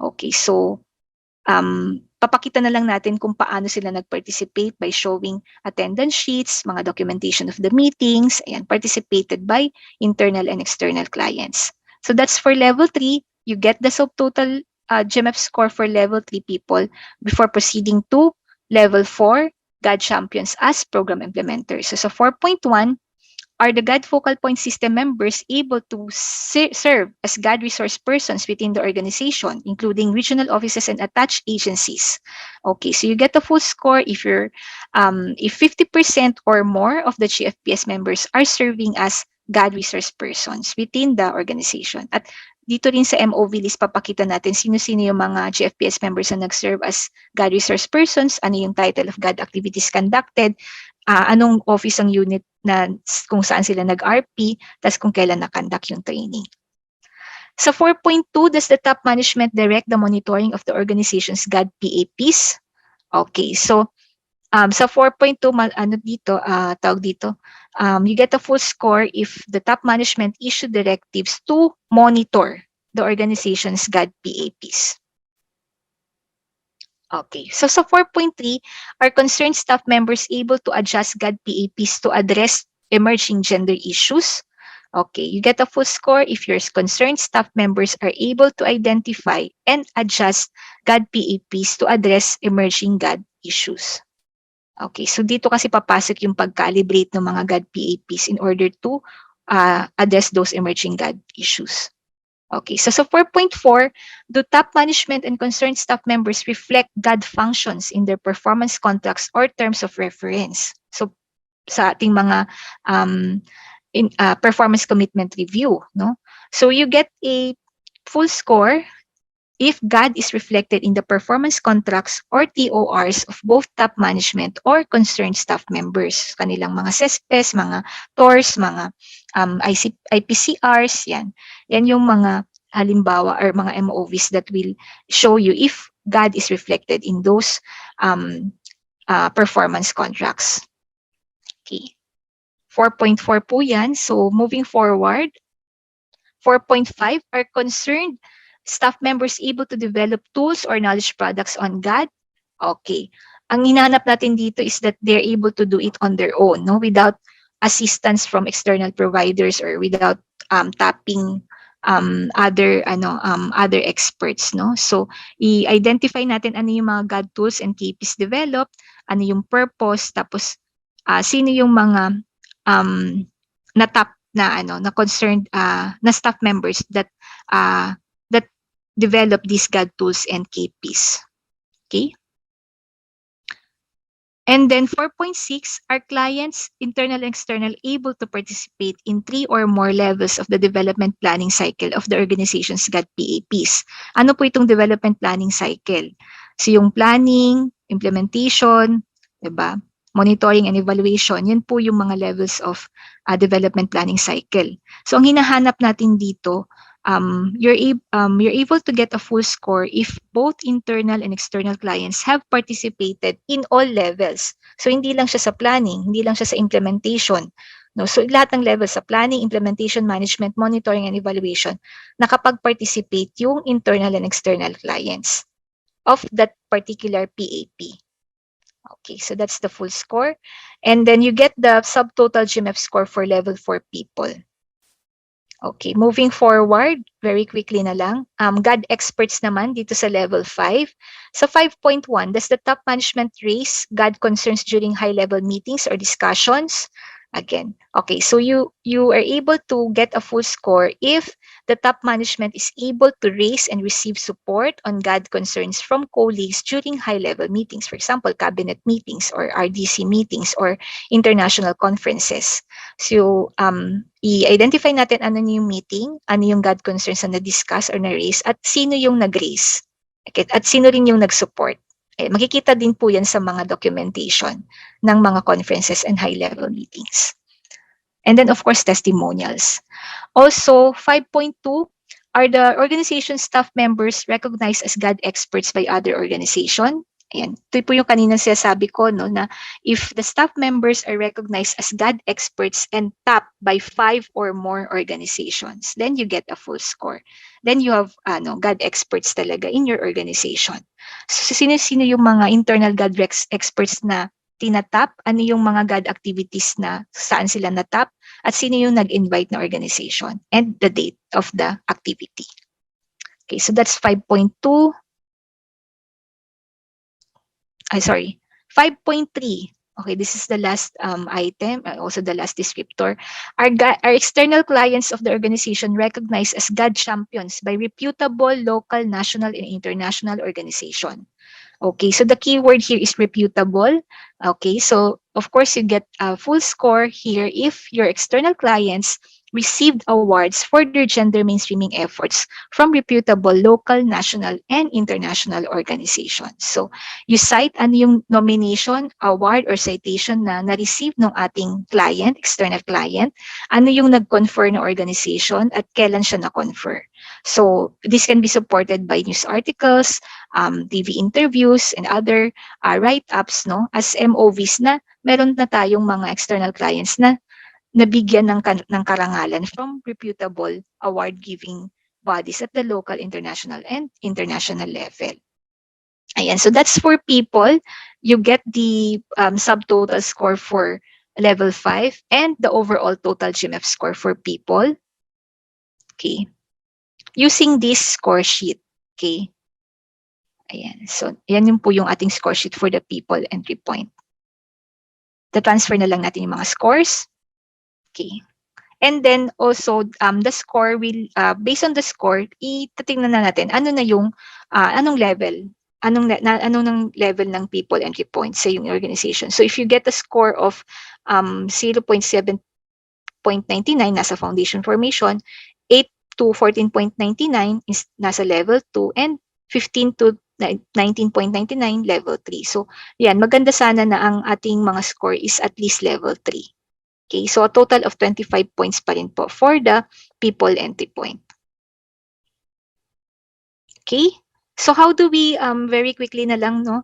Okay, so papakita na lang natin kung paano sila nag-participate by showing attendance sheets, mga documentation of the meetings, and participated by internal and external clients. So that's for level 3. You get the subtotal GMEF score for level 3 people before proceeding to level 4, GAD champions as program implementers. So 4.1, are the GAD focal point system members able to serve as GAD resource persons within the organization, including regional offices and attached agencies? Okay, so you get a full score if you're if 50% or more of the GFPS members are serving as GAD resource persons within the organization. At dito rin sa MOV list, papakita natin sino-sino yung mga GFPS members na nag-serve as GAD resource persons, ano yung title of GAD activities conducted, anong office ang unit na kung saan sila nag-RP, tas kung kailan na-conduct yung training. Sa 4.2, does the top management direct the monitoring of the organization's GAD PAPs? Okay, so sa 4.2, tawag dito, you get a full score if the top management issue directives to monitor the organization's GAD PAPs. Okay, so sa 4.3, are concerned staff members able to adjust GAD PAPs to address emerging gender issues? Okay, you get a full score if your concerned staff members are able to identify and adjust GAD PAPs to address emerging GAD issues. Okay, so dito kasi papasok yung pag-calibrate ng mga GAD PAPs in order to address those emerging GAD issues. Okay, so 4.4, do top management and concerned staff members reflect GAD functions in their performance contracts or terms of reference? So sa ating mga performance commitment review, no? So you get a full score if GAD is reflected in the performance contracts or TORs of both top management or concerned staff members. Kanilang mga CESPES, mga TORs, mga IPCRs, yan. Yan yung mga halimbawa or mga MOVs that will show you if GAD is reflected in those performance contracts. Okay. 4.4 po yan. So moving forward, 4.5, are concerned staff members able to develop tools or knowledge products on GAD? Okay. Ang hinahanap natin dito is that they're able to do it on their own, no, without assistance from external providers or without tapping other experts, no. So i-identify natin ano yung mga GAD tools and KPs developed, ano yung purpose, tapos sino yung mga na concerned na staff members that develop these GAD tools and KPs. Okay? And then 4.6, are clients, internal and external, able to participate in 3 or more levels of the development planning cycle of the organization's GAD PAPs? Ano po itong development planning cycle? So yung planning, implementation, diba? Monitoring and evaluation, yan po yung mga levels of development planning cycle. So ang hinahanap natin dito, you're able to get a full score if both internal and external clients have participated in all levels. So hindi lang siya sa planning, hindi lang siya sa implementation. No? So lahat ng levels sa planning, implementation, management, monitoring, and evaluation, nakapag-participate yung internal and external clients of that particular PAP. Okay, so that's the full score. And then you get the subtotal GMEF score for level 4 people. Okay, moving forward, very quickly na lang. GAD experts naman dito sa level 5. Sa 5.1, does the top management raise GAD concerns during high-level meetings or discussions? Again, okay, so you are able to get a full score if the top management is able to raise and receive support on GAD concerns from colleagues during high-level meetings, for example, cabinet meetings or RDC meetings or international conferences. So, i-identify natin ano yung meeting, ano yung GAD concerns na na-discuss or na-raise, at sino yung nag-raise. Okay? At sino rin yung nag-support. Makikita din po yan sa mga documentation ng mga conferences and high-level meetings. And then, of course, testimonials. Also, 5.2 are the organization staff members recognized as GAD experts by other organization. Ayan. Ito po yung kanina sinasabi ko, no, na if the staff members are recognized as GAD experts and tapped by 5 or more organizations, then you get a full score. Then you have GAD experts talaga in your organization. So, sino-sino yung mga internal GAD experts na tinatap? Ano yung mga GAD activities na saan sila natap? At sino yung nag-invite na organization? And the date of the activity. Okay, so that's 5.2. 5.3. Okay, this is the last item, also the last descriptor. Are external clients of the organization recognized as GAD champions by reputable local, national, and international organization? Okay, so the keyword here is reputable. Okay, so of course you get a full score here if your external clients received awards for their gender mainstreaming efforts from reputable local, national, and international organizations. So, you cite ano yung nomination, award, or citation na na-receive ng ating client, external client, ano yung nag-confer na organization, at kailan siya na-confer. So, this can be supported by news articles, TV interviews, and other write-ups, no? As MOVs na meron na tayong mga external clients na nabigyan ng karangalan from reputable award-giving bodies at the local, international, and international level. Ayan, so that's for people. You get the subtotal score for level 5 and the overall total GMEF score for people. Okay. Using this score sheet. Okay. Ayan, so yan yung po yung ating score sheet for the people entry point. The-transfer na lang natin yung mga scores. Okay. And then also the score will based on the score, itatingnan na natin ano na yung anong level, anong level ng people entry points sa yung organization. So if you get a score of 0.7.99 nasa foundation formation, 8 to 14.99 is nasa level 2, and 15 to 19.99 level 3. So yan, maganda sana na ang ating mga score is at least level 3. Okay, so a total of 25 points pa rin po for the people entry point. Okay, so how do we, very quickly na lang, no?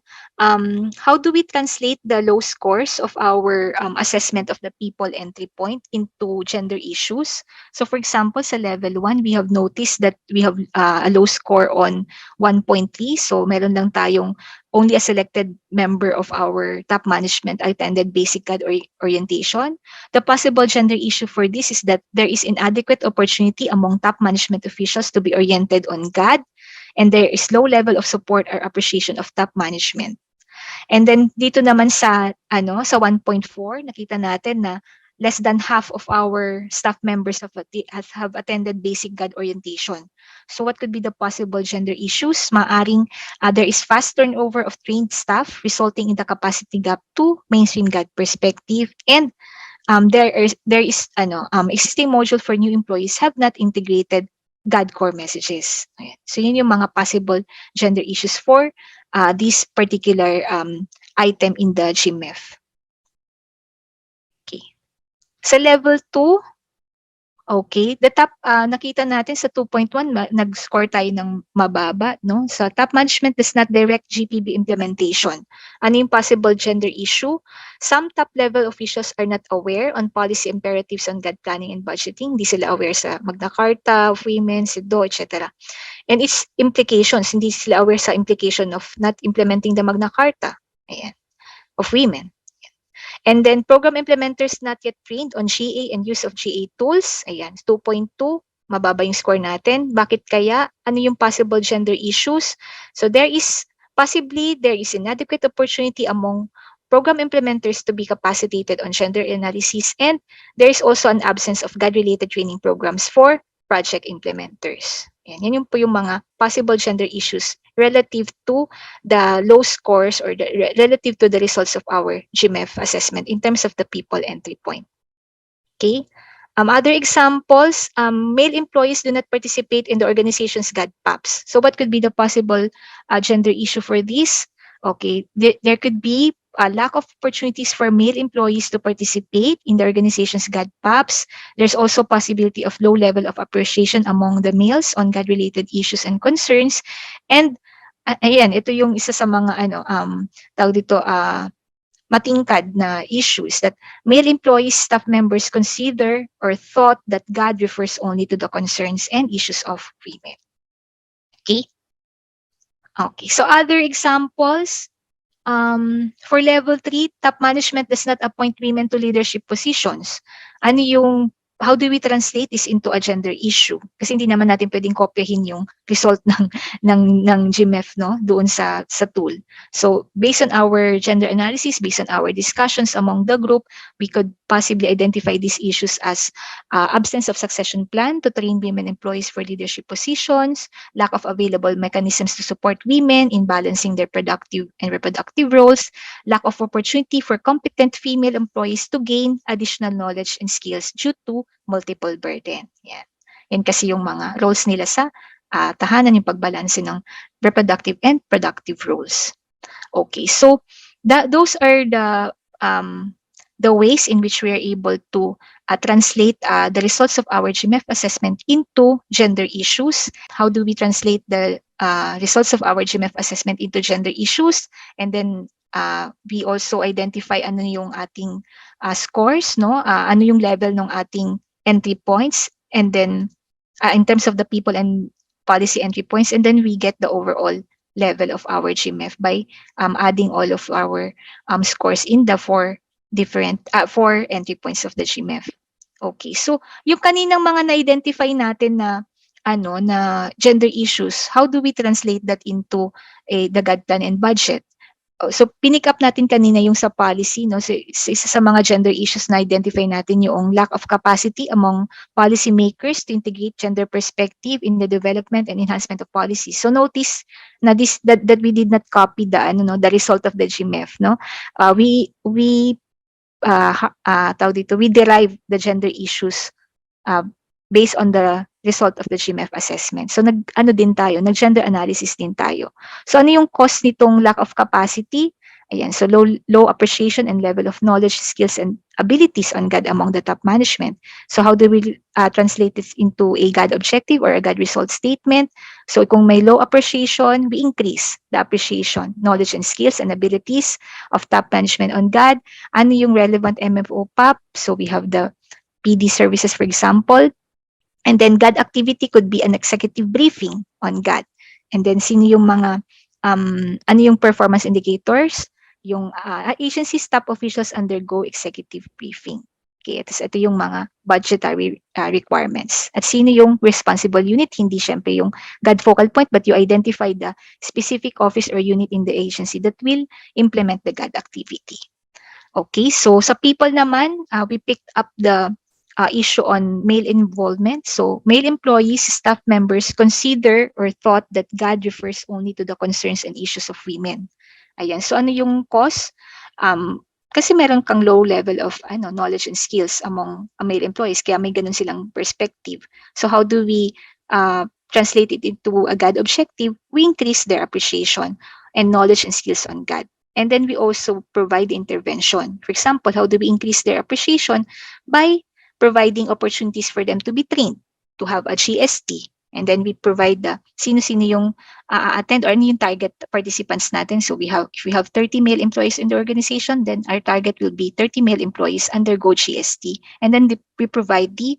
How do we translate the low scores of our assessment of the people entry point into gender issues? So for example, sa level 1, we have noticed that we have a low score on 1.3. So meron lang tayong only a selected member of our top management attended basic GAD orientation. The possible gender issue for this is that there is inadequate opportunity among top management officials to be oriented on GAD, and there is low level of support or appreciation of top management. And then dito naman sa sa 1.4, nakita natin na less than half of our staff members have attended basic GAD orientation. So what could be the possible gender issues? Maaring there is fast turnover of trained staff resulting in the capacity gap to mainstream GAD perspective, and there is existing module for new employees have not integrated GAD core messages. Ayan. So yun yung mga possible gender issues for this particular item in the GMEF. Okay. Sa level 2, okay, the top, nakita natin sa 2.1, nag-score tayo ng mababa, no? Sa top management does not direct GPB implementation. Ano yung possible gender issue? Some top-level officials are not aware on policy imperatives on GAD planning and budgeting. Hindi sila aware sa Magna Carta of Women, SIDO, etc. And its implications, hindi sila aware sa implication of not implementing the Magna Carta, ayan, of women. And then program implementers not yet trained on GA and use of GA tools. Ayan, 2.2, mababa yung score natin. Bakit kaya? Ano yung possible gender issues? So there is inadequate opportunity among program implementers to be capacitated on gender analysis, and there is also an absence of GAD-related training programs for project implementers. Yan yung po yung mga possible gender issues relative to the low scores or relative to the results of our GMEF assessment in terms of the people entry point. Okay. Other examples, male employees do not participate in the organization's GAD PAPs. So what could be the possible gender issue for this? Okay, there could be a lack of opportunities for male employees to participate in the organization's GAD PAPs. There's also possibility of low level of appreciation among the males on GAD-related issues and concerns. And ayan, ito yung isa sa mga tawag dito, matingkad na issues that male employees, staff members consider or thought that GAD refers only to the concerns and issues of women. Okay. Okay. So other examples, for level 3, top management does not appoint women to leadership positions. Ano yung how do we translate this into a gender issue? Kasi hindi naman natin pwedeng kopyahin yung result ng GMEF, no, doon sa tool. So based on our gender analysis, based on our discussions among the group, we could possibly identify these issues as absence of succession plan to train women employees for leadership positions, lack of available mechanisms to support women in balancing their productive and reproductive roles, lack of opportunity for competent female employees to gain additional knowledge and skills due to multiple burden. Yan. Yan kasi yung mga roles nila sa tahanan, yung pagbalanse ng reproductive and productive roles. Okay, so those are the ways in which we are able to translate the results of our GMEF assessment into gender issues. How do we translate the results of our GMEF assessment into gender issues? And then we also identify ano yung ating scores, no? Ano yung level ng ating entry points, and then in terms of the people and policy entry points, and then we get the overall level of our GMEF by adding all of our scores in the four entry points of the GMEF. Okay, so yung kaninang mga na-identify natin na na gender issues, how do we translate that into the GAD plan and budget? So pinick up natin kanina yung sa policy, no? So, isa sa mga gender issues na identify natin yung lack of capacity among policymakers to integrate gender perspective in the development and enhancement of policies. So notice na that we did not copy the result of the GMEF, no? We derive the gender issues based on the result of the GMEF assessment. So nag-gender analysis din tayo. So ano yung cause nitong lack of capacity? Ayan, so low appreciation and level of knowledge, skills, and abilities on GAD among the top management. So how do we translate this into a GAD objective or a GAD result statement? So kung may low appreciation, we increase the appreciation, knowledge, and skills and abilities of top management on GAD. Ano yung relevant MFO PAP? So we have the PD services, for example. And then GAD activity could be an executive briefing on GAD. And then sino yung mga, ano yung performance indicators? Yung agency staff officials undergo executive briefing. Okay, ito yung mga budgetary requirements. At sino yung responsible unit? Hindi syempre yung GAD focal point, but you identify the specific office or unit in the agency that will implement the GAD activity. Okay, so sa people naman, we picked up the issue on male involvement. So male employees, staff members consider or thought that GAD refers only to the concerns and issues of women. Ayan. So ano yung cause? Kasi meron kang low level of knowledge and skills among male employees, kaya may ganun silang perspective. So how do we translate it into a GAD objective? We increase their appreciation and knowledge and skills on GAD. And then we also provide intervention. For example, how do we increase their appreciation? By providing opportunities for them to be trained, to have a GST. And then we provide the sino-sino yung attend or ano yung target participants natin. So if we have 30 male employees in the organization, then our target will be 30 male employees undergo GST. And then we provide the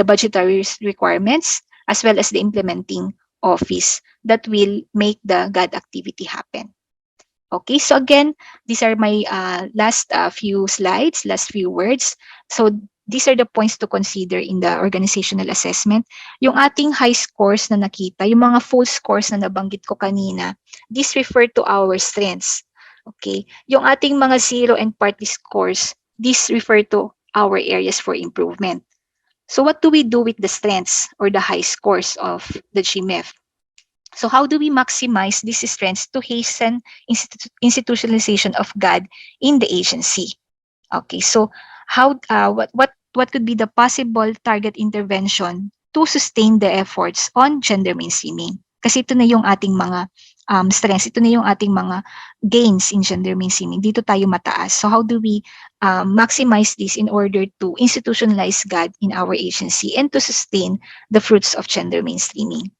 budgetary requirements as well as the implementing office that will make the GAD activity happen. Okay, so again, these are my last few slides, last few words. So these are the points to consider in the organizational assessment. Yung ating high scores na nakita, yung mga full scores na nabanggit ko kanina, these refer to our strengths. Okay? Yung ating mga zero and partly scores, these refer to our areas for improvement. So what do we do with the strengths or the high scores of the GMEF? So how do we maximize these strengths to hasten institutionalization of GAD in the agency? Okay, so how what could be the possible target intervention to sustain the efforts on gender mainstreaming? Kasi ito na yung ating mga strengths, ito na yung ating mga gains in gender mainstreaming. Dito tayo mataas. So how do we maximize this in order to institutionalize GAD in our agency and to sustain the fruits of gender mainstreaming?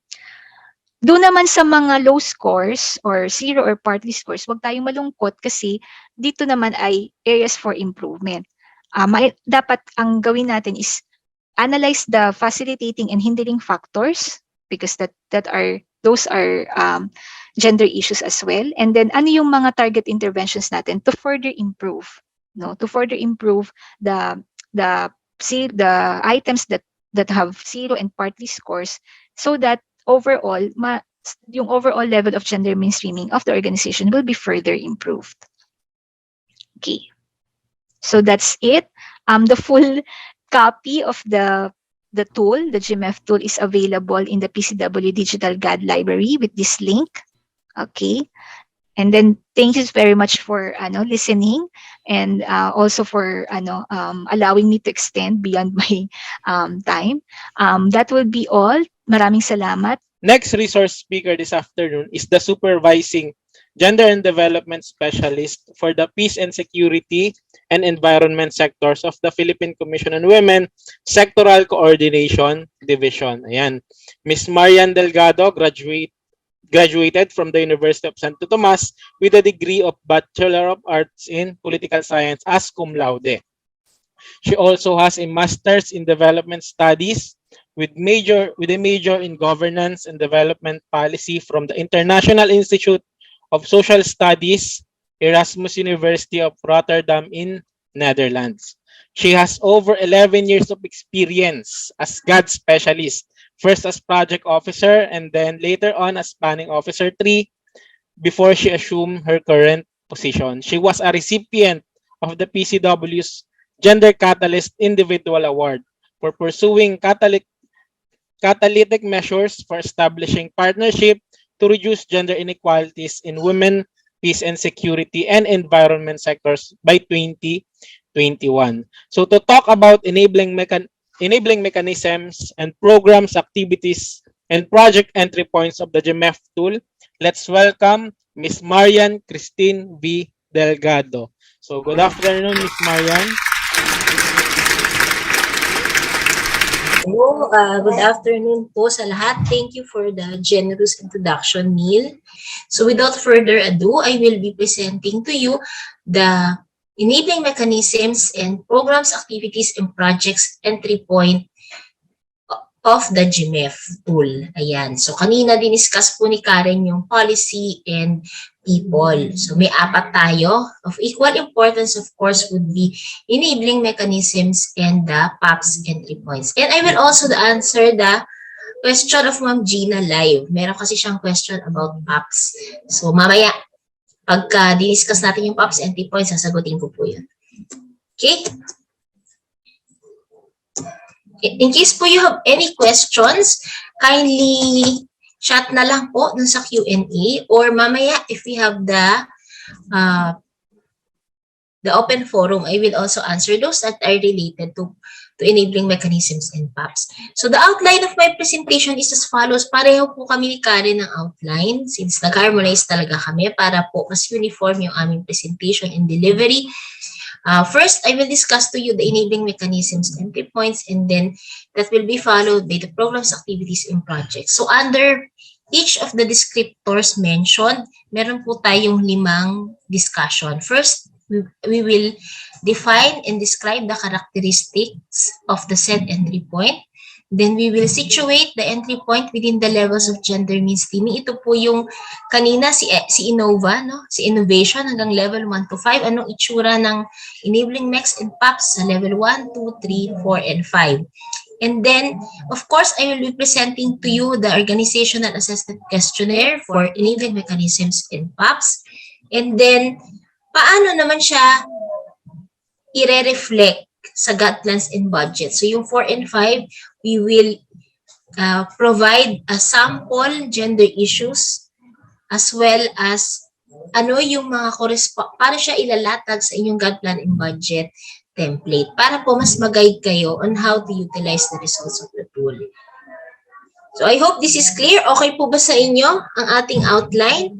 Doon naman sa mga low scores or zero or partly scores, huwag tayong malungkot kasi dito naman ay areas for improvement. Dapat ang gawin natin is analyze the facilitating and hindering factors because those are gender issues as well. And then ano yung mga target interventions natin to further improve, to further improve the items that have zero and partly scores so that overall, yung overall level of gender mainstreaming of the organization will be further improved. Okay. So that's it. The full copy of the tool, the GMEF tool, is available in the PCW Digital GAD Library with this link. Okay. And then thank you very much for listening and also for allowing me to extend beyond my time. That will be all. Maraming salamat. Next resource speaker this afternoon is the Supervising Gender and Development Specialist for the Peace and Security and Environment sectors of the Philippine Commission on Women Sectoral Coordination Division. Ayan. Ms. Marian Delgado graduated from the University of Santo Tomas with a degree of Bachelor of Arts in Political Science as cum laude. She also has a Master's in Development Studies with a major in Governance and Development Policy from the International Institute of Social Studies, Erasmus University of Rotterdam in Netherlands. She has over 11 years of experience as GAD specialist, first as project officer and then later on as planning officer 3 before she assumed her current position. She was a recipient of the PCW's Gender Catalyst Individual Award for pursuing catalytic measures for establishing partnership to reduce gender inequalities in women, peace and security, and environment sectors by 2021. So to talk about enabling mechanisms and programs, activities, and project entry points of the GMEF tool, let's welcome Ms. Marian Christine V. Delgado. So good afternoon, Ms. Marian. Hello, good afternoon po sa lahat. Thank you for the generous introduction, Neil. So without further ado, I will be presenting to you the enabling mechanisms and programs, activities, and projects entry point of the GMEF tool. Ayan. So kanina diniscuss po ni Karen yung policy and people. So may 4 tayo. Of equal importance, of course, would be enabling mechanisms and the PAPs entry points. And I will also answer the question of Ma'am Gina live. Meron kasi siyang question about PAPs. So mamaya, pagka diniscuss natin yung PAPs entry points, sasagutin ko po yun. Okay? In case po you have any questions, kindly chat na lang po dun sa Q&A or mamaya if we have the open forum, I will also answer those that are related to enabling mechanisms and PAPs. So the outline of my presentation is as follows. Pareho po kami ni Karen ng outline since nag-harmonize talaga kami para po mas uniform yung aming presentation and delivery. First, I will discuss to you the enabling mechanisms and entry points, and then that will be followed by the programs, activities, and projects. So under each of the descriptors mentioned, meron po tayong 5 discussion. First, we will define and describe the characteristics of the said entry point. Then we will situate the entry point within the levels of gender mainstreaming. Ito po yung kanina si Innova, no? Si Innovation hanggang level 1 to 5. Anong itsura ng enabling MEX and PAPs sa level 1, 2, 3, 4, and 5. And then, of course, I will be presenting to you the organizational assessment questionnaire for enabling mechanisms and PAPs. And then, paano naman siya i-reflect sa GAD plans and budget? So yung 4 and 5, we will provide a sample gender issues as well as ano yung mga paano siya ilalatag sa inyong GAD plan and budget template para po mas mag-guide kayo on how to utilize the results of the tool. So I hope this is clear. Okay po ba sa inyo ang ating outline?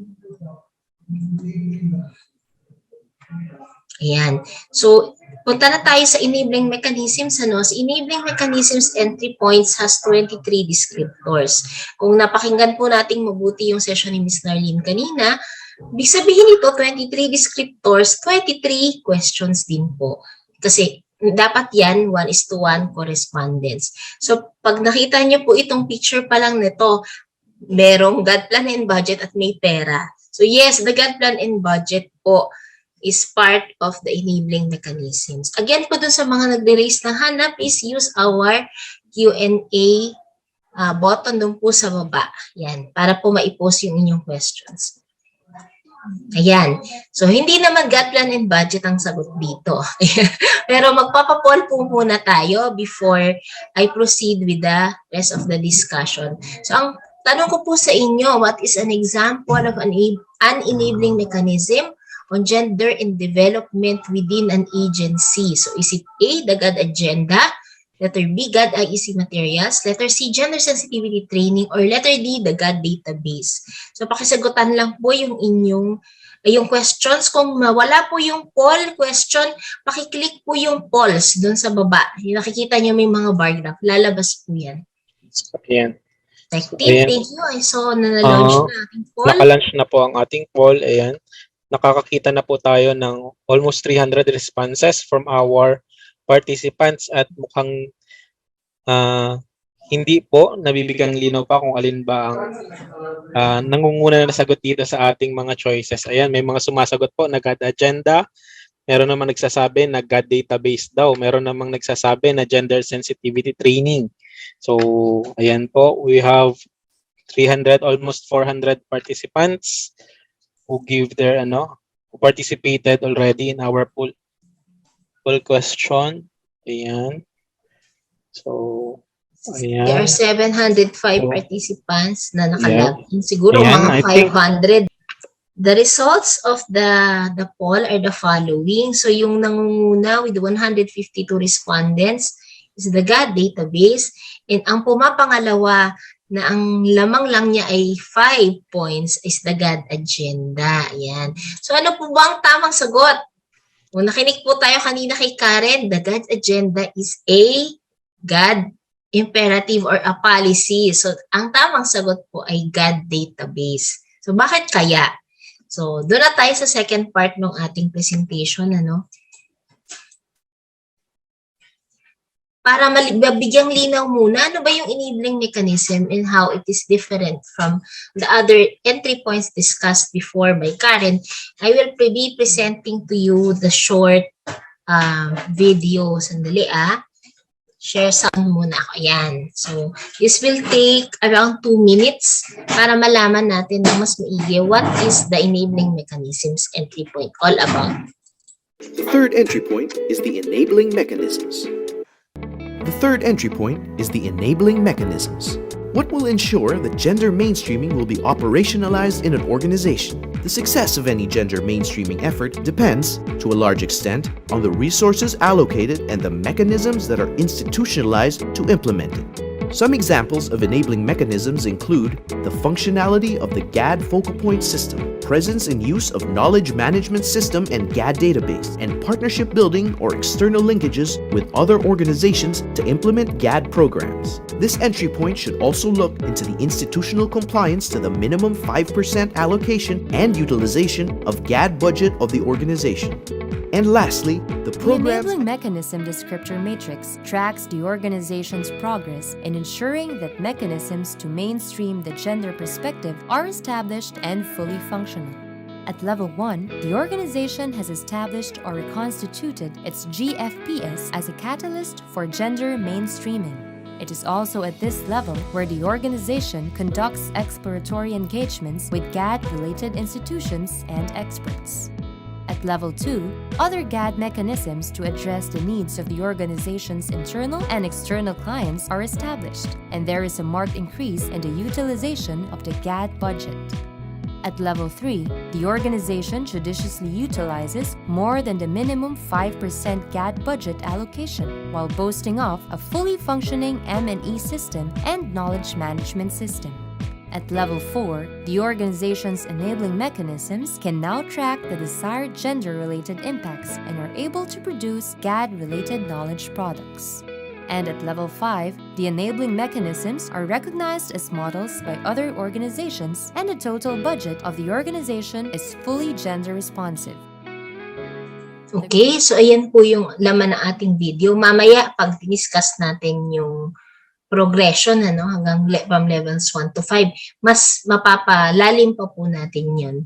Ayan. So punta na tayo sa enabling mechanisms. Sa enabling mechanisms entry points has 23 descriptors. Kung napakinggan po nating mabuti yung session ni Ms. Nharleen kanina, ibig sabihin ito, 23 descriptors, 23 questions din po. Kasi dapat yan, 1:1 correspondence. So, pag nakita niyo po itong picture pa lang nito, merong GAD plan and budget at may pera. So, yes, the GAD plan and budget po is part of the enabling mechanisms. Again po dun sa mga nagre-raise ng hand, please use our Q&A button dun po sa baba. Yan, para po ma-post yung inyong questions. Ayan. So, hindi naman GAD plan and budget ang sagot dito. Pero magpapapoll po muna tayo before I proceed with the rest of the discussion. So, ang tanong ko po sa inyo, what is an example of an enabling mechanism on gender and development within an agency? So, is it A, the GAD agenda? Letter B, GAD IEC materials. Letter C, gender sensitivity training. Or letter D, the GAD database. So, pakisagutan lang po yung inyong questions. Kung wala po yung poll question, pakiclick po yung polls dun sa baba. Yung nakikita nyo may mga bar graph. Lalabas po yan. Ayan. Thank you. I saw na na-launch na ating poll. Naka-launch na po ang ating poll. Ayan. Nakakakita na po tayo ng almost 300 responses from our participants at mukhang hindi po nabibigyang linaw pa kung alin ba ang nangunguna na sagot dito sa ating mga choices. Ayan, may mga sumasagot po na GAD agenda. Meron namang nagsasabi na GAD database daw. Meron namang nagsasabi na gender sensitivity training. So, ayan po, we have 300, almost 400 participants who give their who participated already in our poll question. Ayan. So, ayan. There are 705 participants na nakalagin. Siguro ayan, mga 500. The results of the poll are the following. So, yung nangunguna with 152 respondents is the GAD database. And ang pumapangalawa na ang lamang lang niya ay 5 points is the GAD agenda. Ayan. So, ano po ba ang tamang sagot? Kung nakinig po tayo kanina kay Karen, the GAD agenda is a GAD imperative or a policy. So, ang tamang sagot po ay GAD database. So, bakit kaya? So, doon na tayo sa second part ng ating presentation, Para mabigyang linaw muna, ano ba yung enabling mechanism and how it is different from the other entry points discussed before by Karen, I will be presenting to you the short video. Sandali Share sound muna ako. Ayan. So, this will take around 2 minutes para malaman natin na mas maigi what is the enabling mechanisms entry point all about. The third entry point is the enabling mechanisms. The third entry point is the enabling mechanisms. What will ensure that gender mainstreaming will be operationalized in an organization? The success of any gender mainstreaming effort depends, to a large extent, on the resources allocated and the mechanisms that are institutionalized to implement it. Some examples of enabling mechanisms include the functionality of the GAD focal point system, presence and use of knowledge management system and GAD database, and partnership building or external linkages with other organizations to implement GAD programs. This entry point should also look into the institutional compliance to the minimum 5% allocation and utilization of GAD budget of the organization. And lastly, the programs... The enabling mechanism descriptor matrix tracks the organization's progress in ensuring that mechanisms to mainstream the gender perspective are established and fully functional. At level 1, the organization has established or reconstituted its GFPS as a catalyst for gender mainstreaming. It is also at this level where the organization conducts exploratory engagements with GAD-related institutions and experts. At level 2, other GAD mechanisms to address the needs of the organization's internal and external clients are established, and there is a marked increase in the utilization of the GAD budget. At level 3, the organization judiciously utilizes more than the minimum 5% GAD budget allocation while boasting of a fully functioning M&E system and knowledge management system. At level 4, the organization's enabling mechanisms can now track the desired gender-related impacts and are able to produce GAD-related knowledge products. And at level 5, the enabling mechanisms are recognized as models by other organizations and the total budget of the organization is fully gender-responsive. Okay, so ayan po yung laman ng ating video. Mamaya, pag discuss natin yung progression hanggang from levels 1 to 5, mas mapapalalim pa po natin yun,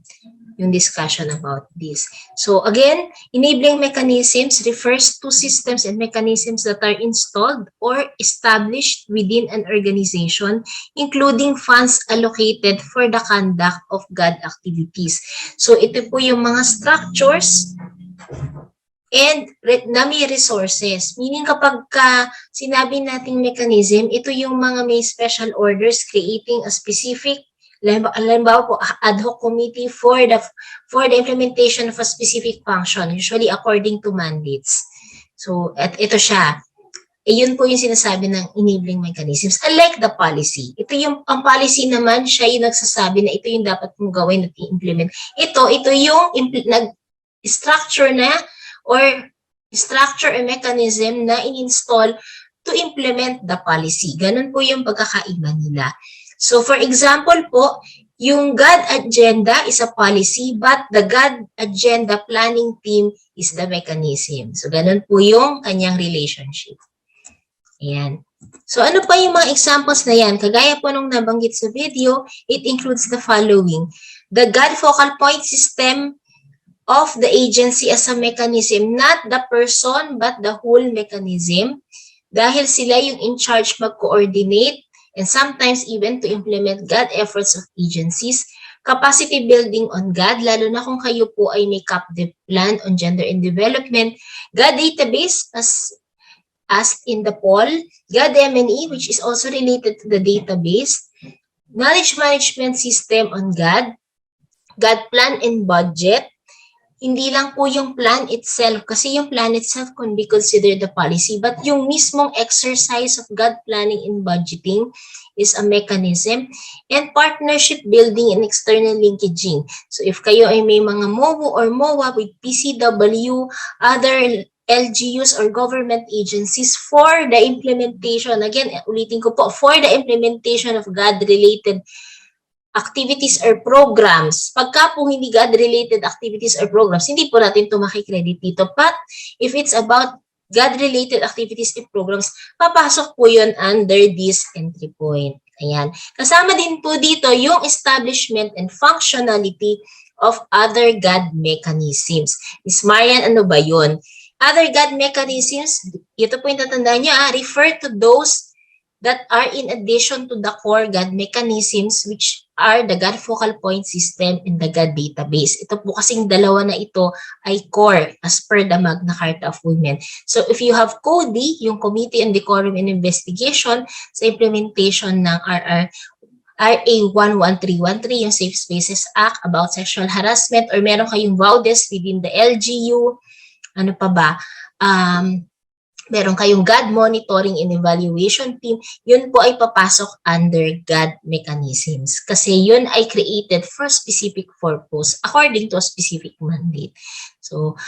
yung discussion about this. So again, enabling mechanisms refers to systems and mechanisms that are installed or established within an organization, including funds allocated for the conduct of GAD activities. So ito po yung mga structures and na may resources. Meaning kapag sinabi nating mechanism, ito yung mga may special orders creating a specific, halimbawa po, ad hoc committee for the implementation of a specific function, usually according to mandates. So, at ito siya. Yun po yung sinasabi ng enabling mechanisms. Unlike the policy. Ito yung, ang policy naman, siya yung nagsasabi na ito yung dapat mong gawin at i-implement. Ito yung structure na or structure a mechanism na in-install to implement the policy. Ganun po yung pagkakaiba nila. So for example po, yung GAD agenda is a policy but the GAD agenda planning team is the mechanism. So ganun po yung kanyang relationship. Ayan. So ano pa yung mga examples na yan? Kagaya po nung nabanggit sa video, it includes the following. The GAD focal point system of the agency as a mechanism, not the person but the whole mechanism. Dahil sila yung in charge mag-coordinate and sometimes even to implement GAD efforts of agencies. Capacity building on GAD, lalo na kung kayo po ay may CAPDEV plan on gender and development. GAD database as in the poll. GAD M&E, which is also related to the database. Knowledge management system on GAD. GAD plan and budget. Hindi lang po yung plan itself, kasi yung plan itself can be considered the policy, but yung mismong exercise of GAD planning and budgeting is a mechanism, and partnership building and external linkaging. So if kayo ay may mga MOU or MOA with PCW, other LGUs or government agencies for the implementation, again, ulitin ko po, for the implementation of GAD-related activities or programs. Pagka po hindi GAD-related activities or programs, hindi po natin ito makikredit dito. But if it's about GAD-related activities and programs, papasok po yun under this entry point. Ayan. Kasama din po dito yung establishment and functionality of other GAD mechanisms. Ms. Marian, ano ba yun? Other GAD mechanisms, ito po yung tatandaan nyo, refer to those that are in addition to the core GAD mechanisms, which are the GAD focal point system and the GAD database. Ito po kasing dalawa na ito ay core as per the Magna Carta of Women. So if you have CODI, yung Committee on Decorum and Investigation sa implementation ng RA 11313, yung Safe Spaces Act about sexual harassment, or meron kayong VAUDES within the LGU, ano pa ba? Meron kayong GAD monitoring and evaluation team, yun po ay papasok under GAD mechanisms. Kasi yun ay created for specific purpose according to a specific mandate. So,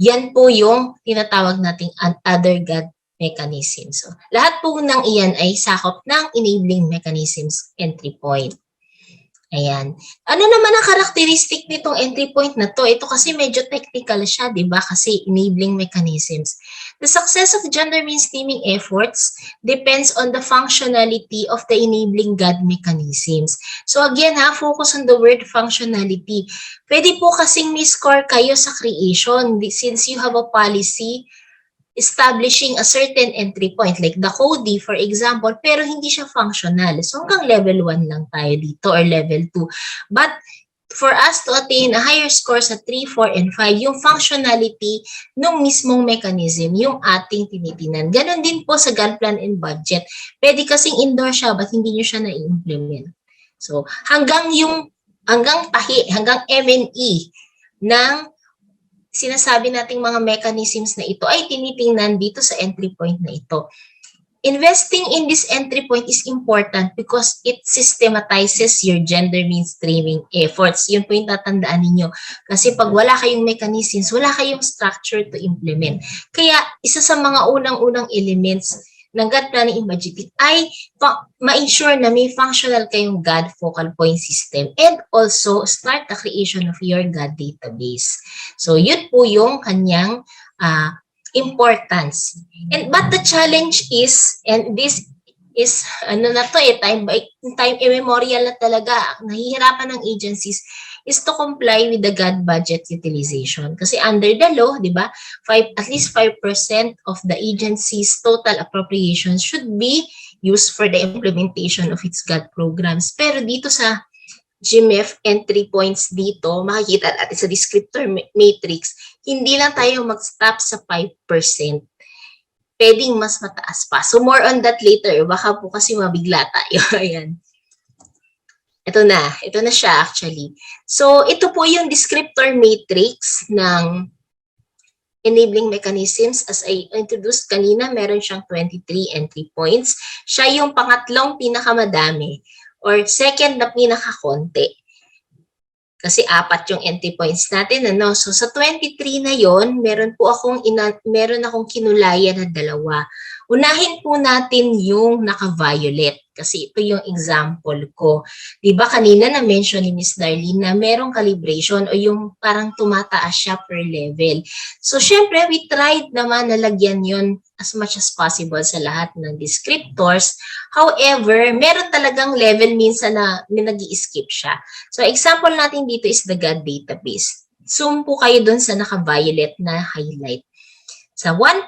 yan po yung tinatawag nating other GAD mechanisms. So, lahat po ng iyan ay sakop ng enabling mechanisms entry point. Ayan. Ano naman ang karakteristik nitong entry point na to? Ito kasi medyo technical siya, di ba? Kasi enabling mechanisms. The success of gender mainstreaming efforts depends on the functionality of the enabling GAD mechanisms. So again focus on the word functionality. Pwede po kasing may-score kayo sa creation since you have a policy establishing a certain entry point like the CODI for example, pero hindi siya functional. So hanggang level 1 lang tayo dito or level 2. But for us to attain a higher score sa 3, 4, and 5, yung functionality ng mismong mechanism, yung ating tinitinan. Ganon din po sa GAD plan and budget. Pwede kasing indoor siya, but hindi nyo siya na-implement. So, hanggang tahi, hanggang M&E ng sinasabi nating mga mechanisms na ito ay tinitingnan dito sa entry point na ito. Investing in this entry point is important because it systematizes your gender mainstreaming efforts. Yun po yung tatandaan ninyo. Kasi pag wala kayong mechanisms, wala kayong structure to implement. Kaya isa sa mga unang-unang elements ng GAD planning and budgeting ay ma-ensure na may functional kayong GAD focal point system and also start the creation of your GAD database. So yun po yung kanyang importance. But the challenge is, and this is time immemorial na talaga, nahihirapan ng agencies is to comply with the GAD budget utilization. Kasi under the law, di ba, at least 5% of the agency's total appropriations should be used for the implementation of its GAD programs. Pero dito sa GMEF entry points dito, makikita natin sa descriptor matrix, hindi lang tayo mag-stop sa 5%. Pwedeng mas mataas pa. So more on that later. Baka po kasi mabigla tayo. Ayan. Ito na siya actually. So ito po yung descriptor matrix ng enabling mechanisms. As I introduced kanina, meron siyang 23 entry points. Siya yung pangatlong pinakamadami or second na pinakakonti. Kasi 4 yung entry points natin, ano? So sa 23 na yon, meron akong kinulayan na 2. Unahin po natin yung naka-violet kasi ito yung example ko. 'Di ba kanina na mention ni Ms. Nharleen na merong calibration o yung parang tumataas siya per level. So syempre we tried naman na lagyan yon as much as possible sa lahat ng descriptors. However, meron talagang level minsan na nag-i-skip siya. So example natin dito is the GAD database. Zoom po kayo dun sa naka-violet na highlight. Sa 1.3,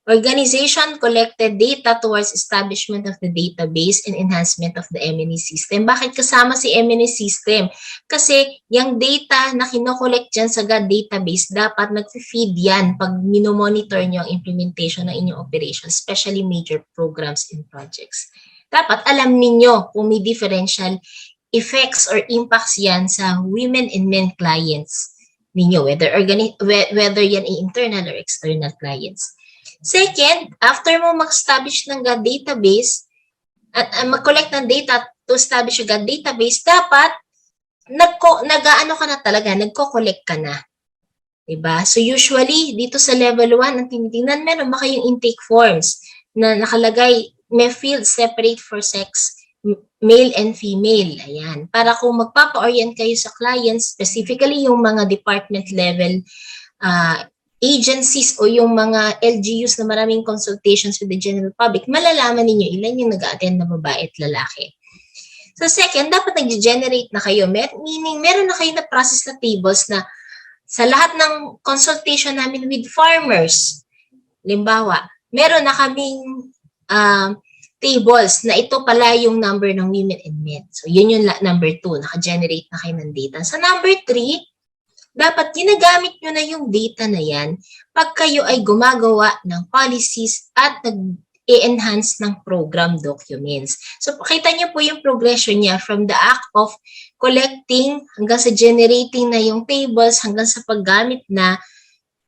organization collected data towards establishment of the database and enhancement of the M&E system. Bakit kasama si M&E system? Kasi yung data na kinokollect dyan sa GAD database, dapat nag-feed yan pag minomonitor nyo ang implementation ng inyong operations, especially major programs and projects. Dapat alam ninyo kung may differential effects or impacts yan sa women and men clients ninyo, whether yan ay internal or external clients. Second, after mo mag-establish ng GAD database at mag-collect ng data to establish a GAD database, dapat nagko-collect ka na. Diba? So usually, dito sa level 1, ang tinitingnan, meron ba kayong intake forms na nakalagay, may field separate for sex, male and female. Ayan. Para kung magpapa-orient kayo sa clients, specifically yung mga department level agencies o yung mga LGUs na maraming consultations with the general public, malalaman ninyo ilan yung nag-attend na babae at lalaki. So second, dapat nag-generate na kayo. Meaning, meron na kayo na process na tables na sa lahat ng consultation namin with farmers, limbawa, meron na kaming tables na ito pala yung number ng women and men. So yun yung number 2, naka-generate na kayo ng data. Sa number 3, dapat ginagamit nyo na yung data na yan pag kayo ay gumagawa ng policies at nag-enhance ng program documents. So, pakita nyo po yung progression niya from the act of collecting hanggang sa generating na yung tables hanggang sa paggamit na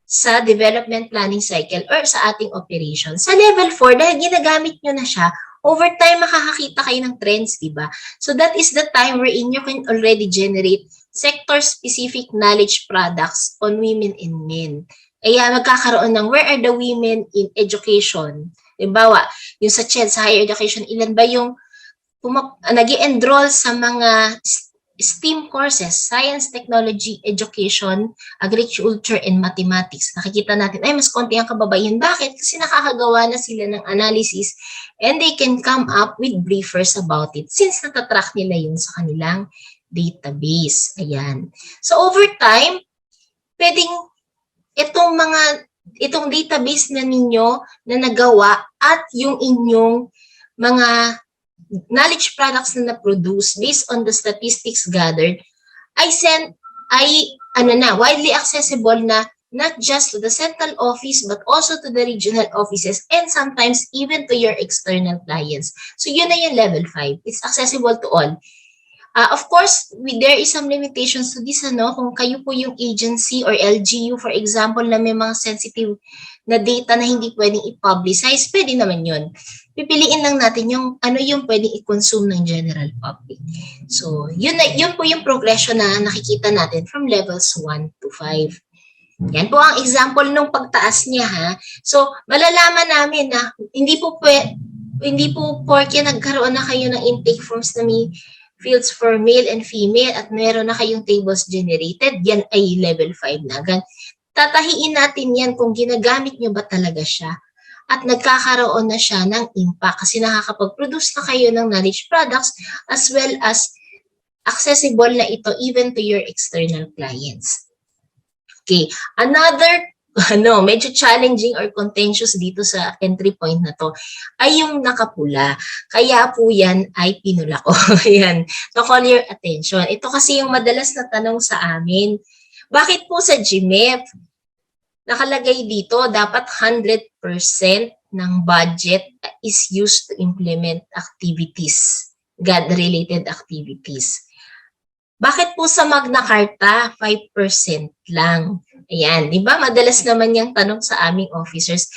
sa development planning cycle or sa ating operation. Sa level 4, dahil ginagamit nyo na siya, over time makakakita kayo ng trends, diba? So, that is the time wherein you can already generate sector-specific knowledge products on women and men. Kaya magkakaroon ng where are the women in education? Halimbawa, yung sa CHED, sa higher education, ilan ba yung nag-i-enroll sa mga STEAM courses, science, technology, education, agriculture, and mathematics. Nakikita natin, ay mas konti ang kababaihan. Bakit? Kasi nakakagawa na sila ng analysis and they can come up with briefers about it since natatrack nila yun sa kanilang database. Ayan. So, over time, pwedeng itong database na ninyo na nagawa at yung inyong mga knowledge products na na-produce based on the statistics gathered widely accessible na not just to the central office but also to the regional offices and sometimes even to your external clients. So yun na yung level 5. It's accessible to all. Of course, there is some limitations to this, kung kayo po yung agency or LGU, for example, na may mga sensitive na data na hindi pwedeng i-publicize, pwede naman yun. Pipiliin lang natin yung ano yung pwedeng i-consume ng general public. So, yun po yung progression na nakikita natin from levels 1 to 5. Yan po ang example ng pagtaas niya, ha. So, malalaman namin na hindi po porke nagkaroon na kayo ng intake forms na may fields for male and female at meron na kayong tables generated, yan ay level 5 na. Tatahiin natin yan kung ginagamit nyo ba talaga siya at nagkakaroon na siya ng impact kasi nakakapag-produce na kayo ng knowledge products as well as accessible na ito even to your external clients. Okay, another medyo challenging or contentious dito sa entry point na to ay yung nakapula. Kaya po yan ay pinula ko. Yan, to call your attention. Ito kasi yung madalas na tanong sa amin. Bakit po sa GMEF nakalagay dito dapat 100% ng budget is used to implement activities, GAD-related activities? Bakit po sa Magna Carta 5% lang? Ayan, di ba? Madalas naman yung tanong sa aming officers.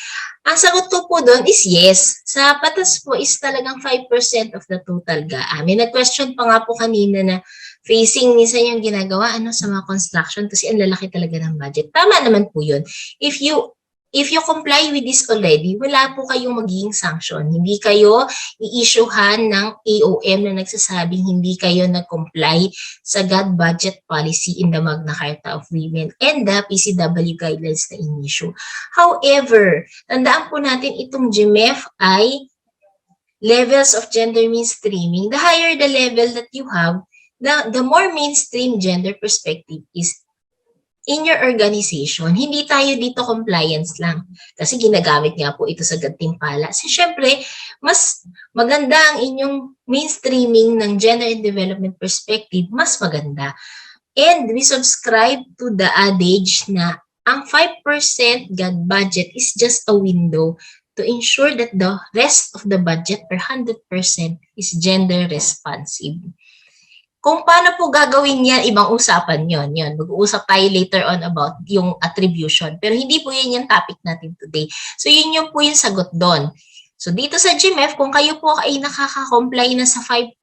Ang sagot ko po doon is yes. Sa batas po is talagang 5% of the total GAA. May nag-question pa nga po kanina na facing minsan yung ginagawa sa mga construction kasi ang lalaki talaga ng budget. Tama naman po yun. If you comply with this already, wala po kayong magiging sanction. Hindi kayo i-issuehan ng AOM na nagsasabing hindi kayo nag-comply sa GAD budget policy in the Magna Carta of Women and the PCW guidelines na in-issue. However, tandaan po natin itong GMEF ay levels of gender mainstreaming. The higher the level that you have, the more mainstream gender perspective is in your organization. Hindi tayo dito compliance lang. Kasi ginagamit nga po ito sa gantimpala. Kasi syempre, mas maganda ang inyong mainstreaming ng gender and development perspective, mas maganda. And we subscribe to the adage na ang 5% GAD budget is just a window to ensure that the rest of the budget or 100% is gender responsive. Kung paano po gagawin yan, ibang usapan yon. Mag-uusap tayo later on about yung attribution. Pero hindi po yun yung topic natin today. So yun po yung sagot doon. So dito sa GMEF, kung kayo po ay nakaka-comply na sa 5%,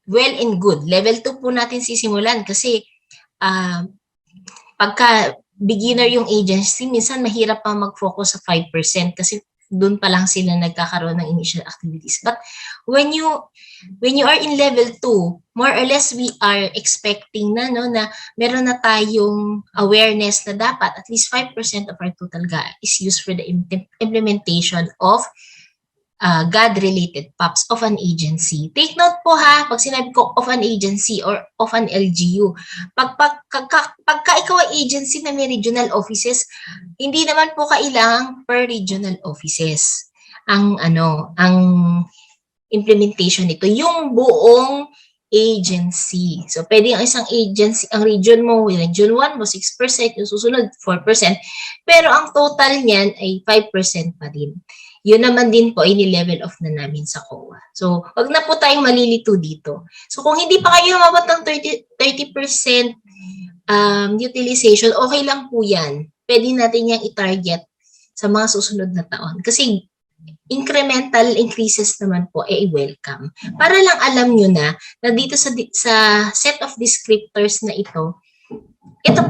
well and good. Level 2 po natin sisimulan kasi pagka beginner yung agency, minsan mahirap pa mag-focus sa 5% kasi doon pa lang sila nagkakaroon ng initial activities. But when you are in level 2, more or less we are expecting na meron na tayong awareness na dapat at least 5% of our total GAA is used for the implementation of GAD-related PAPs of an agency. Take note po ha, pag sinabi ko of an agency or of an LGU, pagka ikaw ay agency na may regional offices, hindi naman po kailangang per regional offices ang implementation nito, yung buong agency. So, pwede ang isang agency, ang region mo, region 1 mo 6%, yung susunod 4%, pero ang total niyan ay 5% pa din. Yun naman din po, ini-level off na namin sa COA. So, wag na po tayong malilito dito. So, kung hindi pa kayo umabot ng 30% utilization, okay lang po yan. Pwede natin yung i-target sa mga susunod na taon. Kasi, incremental increases naman po, welcome. Para lang alam nyo na dito sa set of descriptors na ito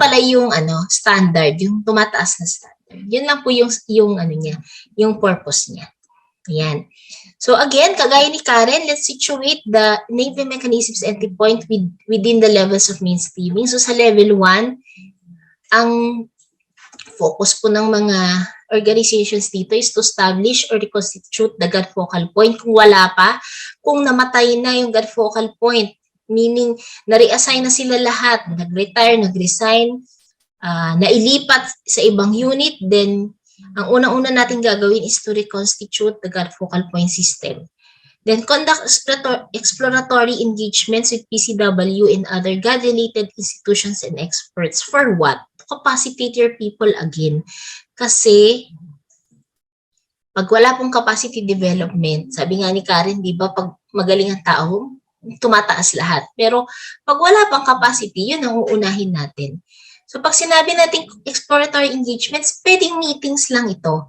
pala yung standard, yung tumataas na standard. Yun lang po yung purpose niya. Ayan. So again, kagaya ni Karen, let's situate the enabling mechanisms entry point within the levels of mainstreaming. So sa level 1, ang focus po ng mga organizations dito is to establish or reconstitute the GAD focal point. Kung wala pa, kung namatay na yung GAD focal point, meaning na-reassign na sila lahat, nag-retire, nag-resign, nailipat sa ibang unit, then ang unang-una natin gagawin is to reconstitute the GAD focal point system. Then conduct exploratory engagements with PCW and other GAD-related institutions and experts. For what? To capacitate your people again. Kasi, pag wala pong capacity development, sabi nga ni Karen, di ba, pag magaling ang tao, tumataas lahat. Pero pag wala pang capacity, yun ang uunahin natin. So pag sinabi natin exploratory engagements, pwedeng meetings lang ito.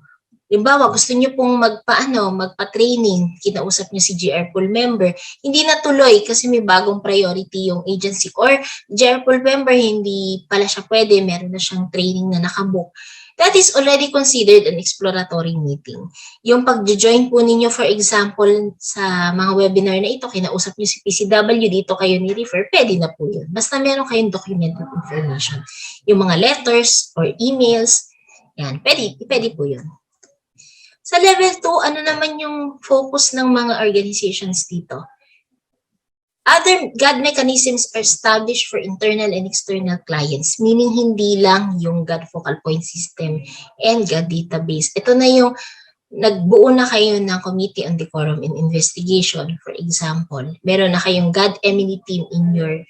Halimbawa, gusto niyo pong magpa-training, kinausap niyo si GR pool member, hindi natuloy kasi may bagong priority yung agency or GR pool member, hindi pala siya pwede, meron na siyang training na nakabook. That is already considered an exploratory meeting. Yung pag-join po ninyo, for example, sa mga webinar na ito, kinausap niyo si PCW, dito kayo ni-refer, pwede na po yun. Basta meron kayong documented information. Yung mga letters or emails, yan, pwede po yun. Sa level 2, ano naman yung focus ng mga organizations dito? Other GAD mechanisms are established for internal and external clients, meaning hindi lang yung GAD focal point system and GAD database. Ito na yung nagbuo na kayo ng Committee on Decorum and Investigation, for example. Meron na kayong GAD MNE team in your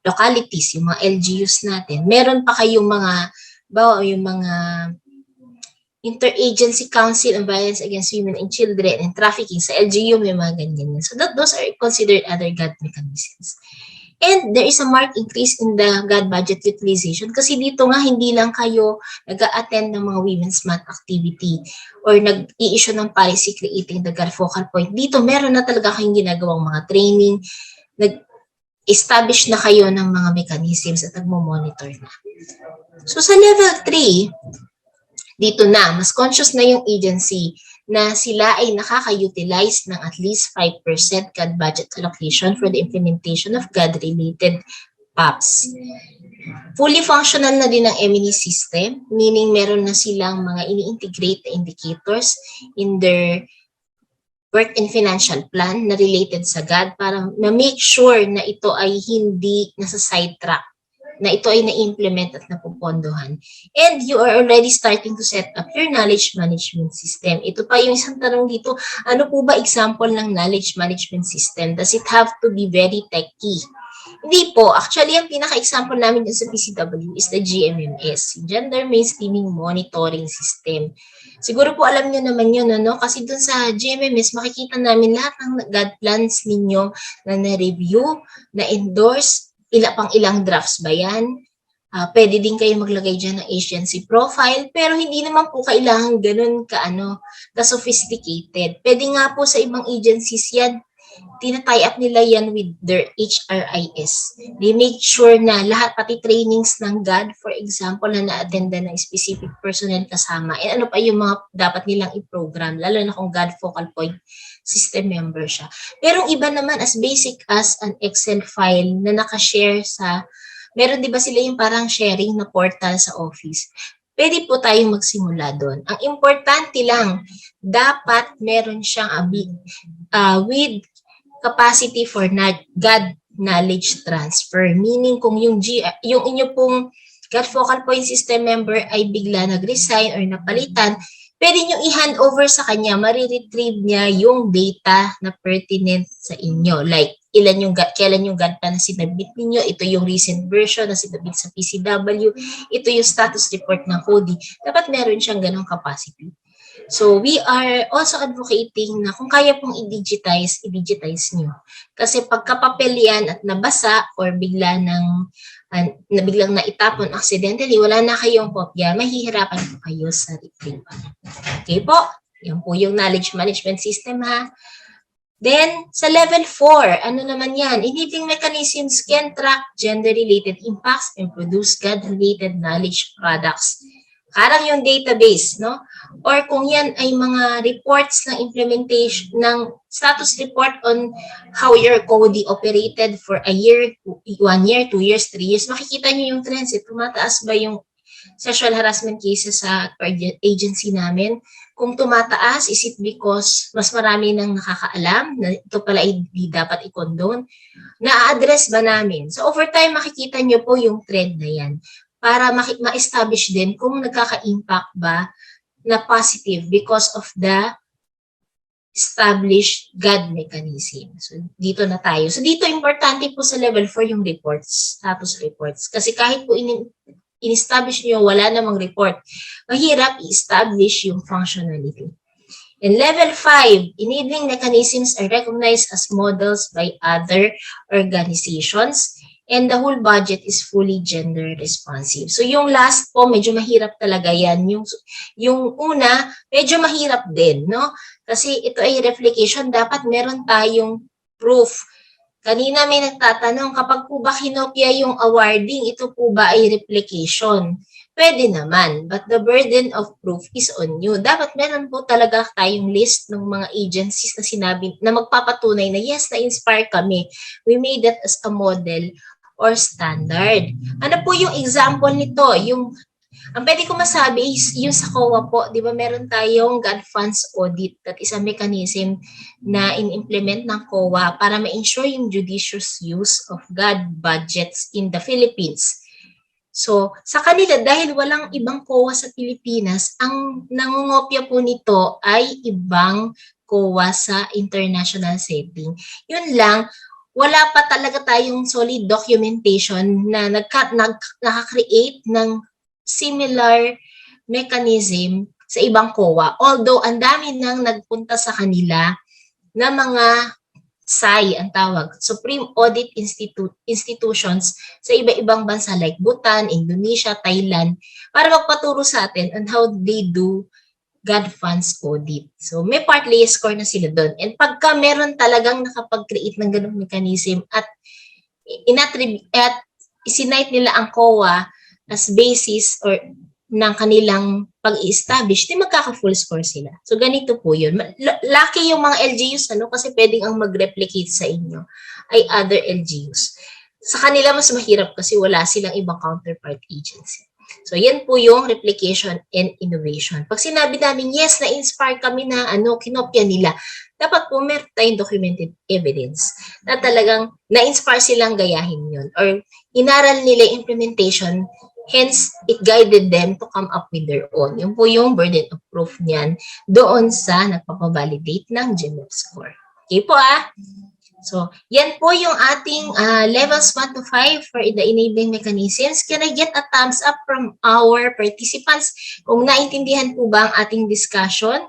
localities, yung mga LGUs natin. Meron pa kayong mga Interagency Council on Violence Against Women and Children and Trafficking. Sa LGU may mga ganyan. So those are considered other GAD mechanisms. And there is a marked increase in the GAD budget utilization kasi dito nga hindi lang kayo nag-a-attend ng mga Women's Month activity or nag-i-issue ng policy creating the GAD focal point. Dito meron na talaga kayong ginagawang mga training, nag-establish na kayo ng mga mechanisms at nagmo-monitor na. So sa level 3, dito na, mas conscious na yung agency na sila ay nakaka-utilize ng at least 5% GAD budget allocation for the implementation of GAD-related PAPs. Fully functional na din ang MNE system, meaning meron na silang mga ini-integrate na indicators in their work and financial plan na related sa GAD para ma-make sure na ito ay hindi nasa sidetrack, na ito ay na-implement at napupondohan. And you are already starting to set up your knowledge management system. Ito pa yung isang tanong dito, ano po ba example ng knowledge management system? Does it have to be very techy? Hindi po. Actually, ang pinaka-example namin dyan sa PCW is the GMMS, Gender Mainstreaming Monitoring System. Siguro po alam nyo naman yun, ano? Kasi dun sa GMMS, makikita namin lahat ng GAD plans ninyo na na-review, na-endorse, ilang drafts ba yan? Pwede din kayo maglagay dyan ng agency profile, pero hindi naman po kailangan ganun ka-sophisticated. Pwede nga po sa ibang agencies yan, tina-tie up nila yan with their HRIS. They make sure na lahat, pati trainings ng GAD, for example, na na-attenda ng specific personnel kasama, and ano pa yung mga dapat nilang i-program, lalo na kung GAD focal point system member siya. Pero iba naman as basic as an Excel file na nakashare sa, meron di ba sila yung parang sharing na portal sa office? Pwede po tayong magsimula doon. Ang importante lang, dapat meron siyang with capacity for GAD knowledge transfer. Meaning kung yung inyo pong GAD focal point system member ay bigla nag-resign or napalitan, pwede nyo i-hand over sa kanya, mariretrieve niya yung data na pertinent sa inyo. Like, kailan yung GAD plan na sinabit ninyo, ito yung recent version na sinabit sa PCW, ito yung status report ng CODI. Dapat meron siyang ganong capacity. So, we are also advocating na kung kaya pong i-digitize nyo. Kasi pagkapapel yan at nabasa or biglang naitapon accidentally, wala na kayong kopya, mahihirapan po kayo sa retrieval. Okay po? Yan po yung knowledge management system ha. Then, sa level 4, ano naman yan? Enabling mechanisms can track gender-related impacts and produce GAD-related knowledge products. Parang yung database, no? Or kung yan ay mga reports ng implementation, ng status report on how your CODI operated for a year, 1 year, 2 years, 3 years, makikita nyo yung trends. Tumataas ba yung sexual harassment cases sa agency namin? Kung tumataas, is it because mas marami nang nakakaalam na ito pala ay di dapat i-condone? Na-address ba namin? So over time, makikita nyo po yung trend na yan para ma-establish din kung nagkaka-impact ba na positive because of the establish GAD mechanism. So, dito na tayo. So, dito importante po sa level 4 yung reports, status reports. Kasi kahit po in-establish nyo, wala namang report, mahirap i-establish yung functionality. In level 5, enabling mechanisms are recognized as models by other organizations and the whole budget is fully gender responsive. So yung last po, medyo mahirap talaga yan. Yung una, medyo mahirap din, no? Kasi ito ay replication, dapat meron tayong proof. Kanina may nagtatanong, kapag po ba kinopya yung awarding, ito po ba ay replication? Pwede naman, but the burden of proof is on you. Dapat meron po talaga tayong list ng mga agencies na sinabi, na magpapatunay na yes, na-inspire kami. We made that as a model or standard. Ano po yung example nito? Ang pwede ko masabi is yung sa COA po, di ba meron tayong GAD funds audit, that is a mechanism na in-implement ng COA para ma-ensure yung judicious use of GAD budgets in the Philippines. So, sa kanila, dahil walang ibang COA sa Pilipinas, ang nangungopya po nito ay ibang COA sa international setting. Yun lang, wala pa talaga tayong solid documentation na nakakreate ng similar mechanism sa ibang COA. Although, ang dami nang nagpunta sa kanila na mga SAI, ang tawag, Supreme Audit Institutions sa iba-ibang bansa like Bhutan, Indonesia, Thailand, para magpaturo sa atin on how they do GAD funds audit. So, may partly score na sila doon. And pagka meron talagang nakapag-create ng ganung mechanism at isinite nila ang COA as basis or ng kanilang pag-i-establish, di magkaka-full score sila. So, ganito po yun. Lucky yung mga LGUs, kasi pwedeng ang mag-replicate sa inyo ay other LGUs. Sa kanila, mas mahirap kasi wala silang ibang counterpart agency. So, yan po yung replication and innovation. Pag sinabi namin, yes, na-inspire kami na kinopya nila, dapat po meron tayong documented evidence na talagang na-inspire silang gayahin yun or inaral nila implementation, hence, it guided them to come up with their own. Yun po yung burden of proof niyan doon sa nagpapavalidate ng GMEF score. Okay po So, yan po yung ating levels 1 to 5 for the enabling mechanisms. Can I get a thumbs up from our participants kung naintindihan po ba ang ating discussion?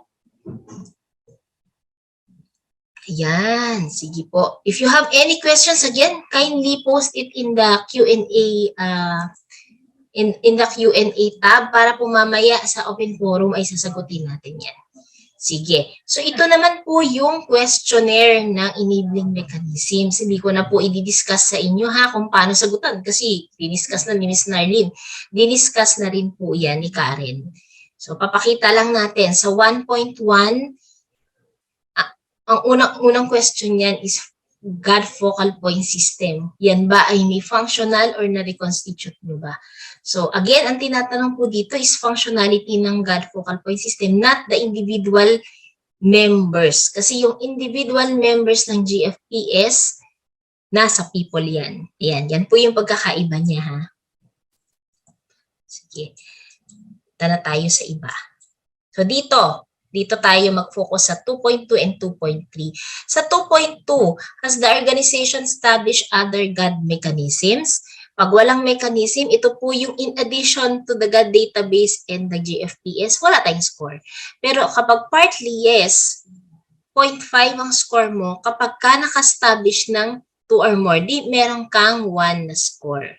Ayan, sige po. If you have any questions, again, kindly post it in the Q&A in the Q&A tab para po mamaya sa open forum ay sasagutin natin yan. Sige. So, ito naman po yung questionnaire ng enabling mechanisms. Hindi ko na po i-discuss sa inyo kung paano sagutan kasi di-discuss na ni Ms. Nharleen. Di-discuss na rin po yan ni Karen. So, papakita lang natin. Sa 1.1, ang unang question yan is GAD focal point system. Yan ba ay may functional or na-reconstitute nyo ba? So, again, ang tinatanong po dito is functionality ng GAD focal point system, not the individual members. Kasi yung individual members ng GFPS, nasa people yan. Ayan, yan po yung pagkakaiba niya, Sige. Tara tayo sa iba. So, dito tayo mag-focus sa 2.2 and 2.3. Sa 2.2, has the organization established other GAD mechanisms? Pag walang mechanism, ito po yung in addition to the GAD database and the GFPS, wala tayong score. Pero kapag partly yes, 0.5 ang score mo kapag ka naka-establish ng 2 or more, di meron kang 1 na score.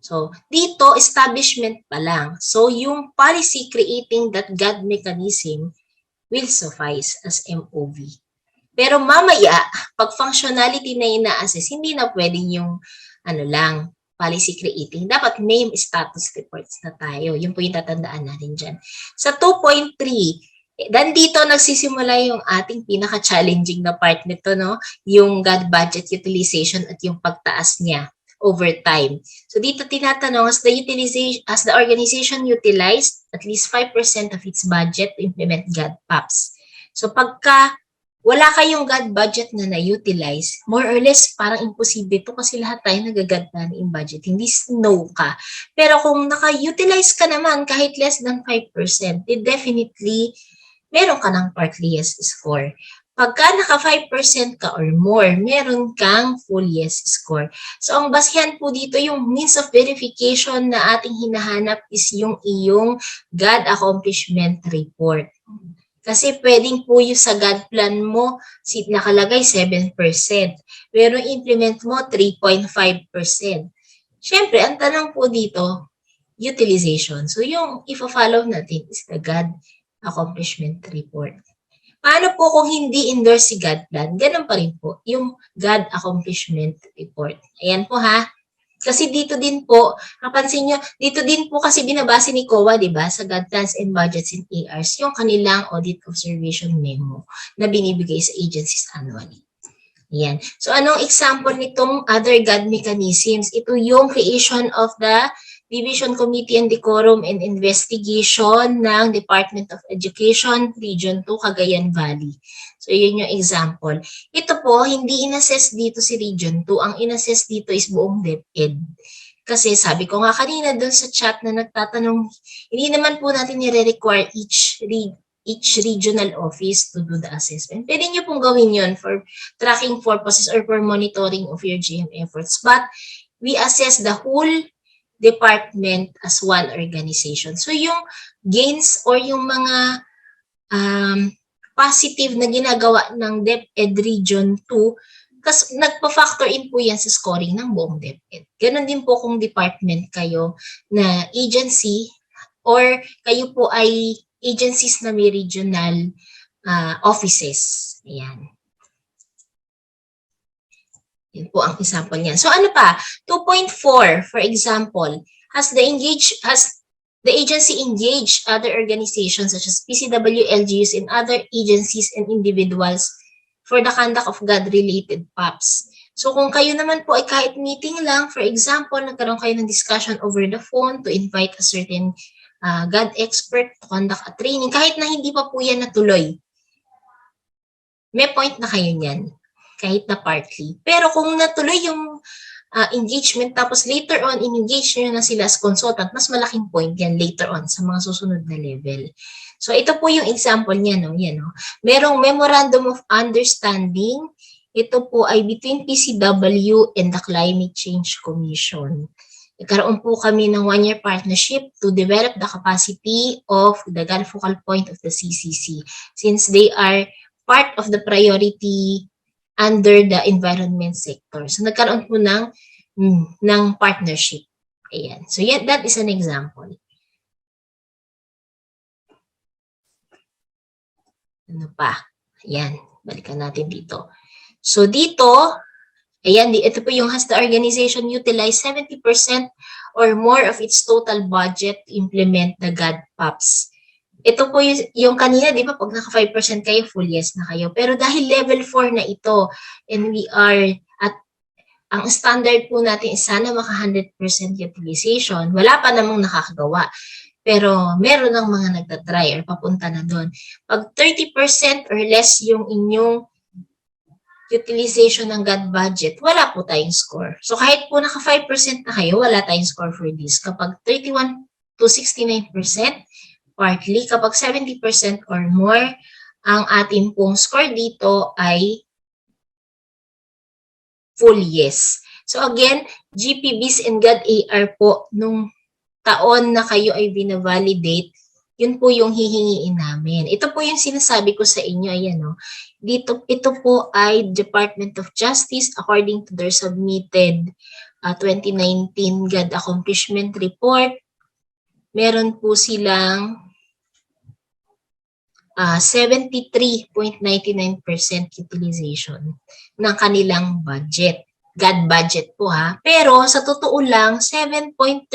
So, dito, establishment pa lang. So, yung policy creating that GAD mechanism will suffice as MOV. Pero mamaya, pag functionality na ina-assess, hindi na pwedeng yung policy creating. Dapat name status reports na tayo. Yun po yung tatandaan natin dyan. Sa 2.3, dan dito nagsisimula yung ating pinaka-challenging na part nito, yung GAD budget utilization at yung pagtaas niya over time. So dito tinatanong, as the organization utilized at least 5% of its budget to implement GAD PAPs. So pagka wala kayong GAD budget na na-utilize, more or less parang imposible ito kasi lahat tayo nag-GAD planning budget. Hindi snow ka. Pero kung naka-utilize ka naman kahit less than 5%, definitely meron ka ng partly yes score. Pagka naka 5% ka or more, meron kang full yes score. So, ang basihan po dito, yung means of verification na ating hinahanap is yung iyong GAD accomplishment report. Kasi pwedeng po yung sa GAD plan mo, nakalagay 7%. Pero implement mo 3.5%. Siyempre, ang tanong po dito, utilization. So, yung i-follow natin is the GAD accomplishment report. Paano po kung hindi endorse si GAD plan? Ganun pa rin po, yung GAD accomplishment report. Ayan po ha. Kasi dito din po, napansin nyo, dito din po kasi binabase ni COA, di ba, sa GAD plans and budgets in ARs, yung kanilang audit observation memo na binibigay sa agencies annually. Ayan. So, anong example nitong other GAD mechanisms? Ito yung creation of the Division Committee on Decorum and Investigation ng Department of Education, Region 2, Cagayan Valley. So, yun yung example. Ito po, hindi inassess dito si Region 2. Ang inassess dito is buong DepEd. Kasi sabi ko nga kanina doon sa chat na nagtatanong, hindi naman po natin nire-require each regional office to do the assessment. Pwede nyo pong gawin yun for tracking purposes or for monitoring of your GM efforts. But we assess the whole department as one organization. So yung gains or yung mga positive na ginagawa ng DepEd Region 2, kasi nagpa-factor in po yan sa scoring ng buong DepEd. Ganon din po kung department kayo na agency or kayo po ay agencies na may regional offices. Ayan. Yan po ang example niyan. So ano pa? 2.4, for example, has the agency engaged other organizations such as PCW, LGUs, and other agencies and individuals for the conduct of GAD-related PAPs. So kung kayo naman po ay kahit meeting lang, for example, nagkaroon kayo ng discussion over the phone to invite a certain GAD expert to conduct a training, kahit na hindi pa po yan natuloy, may point na kayo niyan. Kahit na partly. Pero kung natuloy yung engagement, tapos later on, in-engage nyo na sila as consultant, mas malaking point yan later on sa mga susunod na level. So, ito po yung example niya, no? Yan, no? Merong Memorandum of Understanding. Ito po ay between PCW and the Climate Change Commission. Nagkaroon po kami ng 1-year partnership to develop the capacity of the GAD focal point of the CCC since they are part of the priority under the environment sector. So, nagkaroon po ng partnership. Ayan. So, that is an example. Ano pa? Ayan. Balikan natin dito. So, dito, ayan, ito po yung has the organization utilize 70% or more of its total budget to implement the GAD PAPs. Ito po yung kanina, di ba, pag naka 5% kayo, full yes na kayo. Pero dahil level 4 na ito, and we are at, ang standard po natin is sana maka 100% utilization. Wala pa namang nakakagawa. Pero meron ng mga nagtatry or papunta na doon. Pag 30% or less yung inyong utilization ng GAD budget, wala po tayong score. So kahit po naka 5% na kayo, wala tayong score for this. Kapag 31 to 69%, partly, kapag 70% or more, ang ating pong score dito ay full yes. So again, GPBs and GAD-AR po, nung taon na kayo ay binavalidate, yun po yung hihingiin namin. Ito po yung sinasabi ko sa inyo, ayan o. Ito po ay Department of Justice according to their submitted 2019 GAD Accomplishment Report. Meron po silang 73.99% utilization ng kanilang budget. GAD budget po ha. Pero sa totoo lang, 7.33%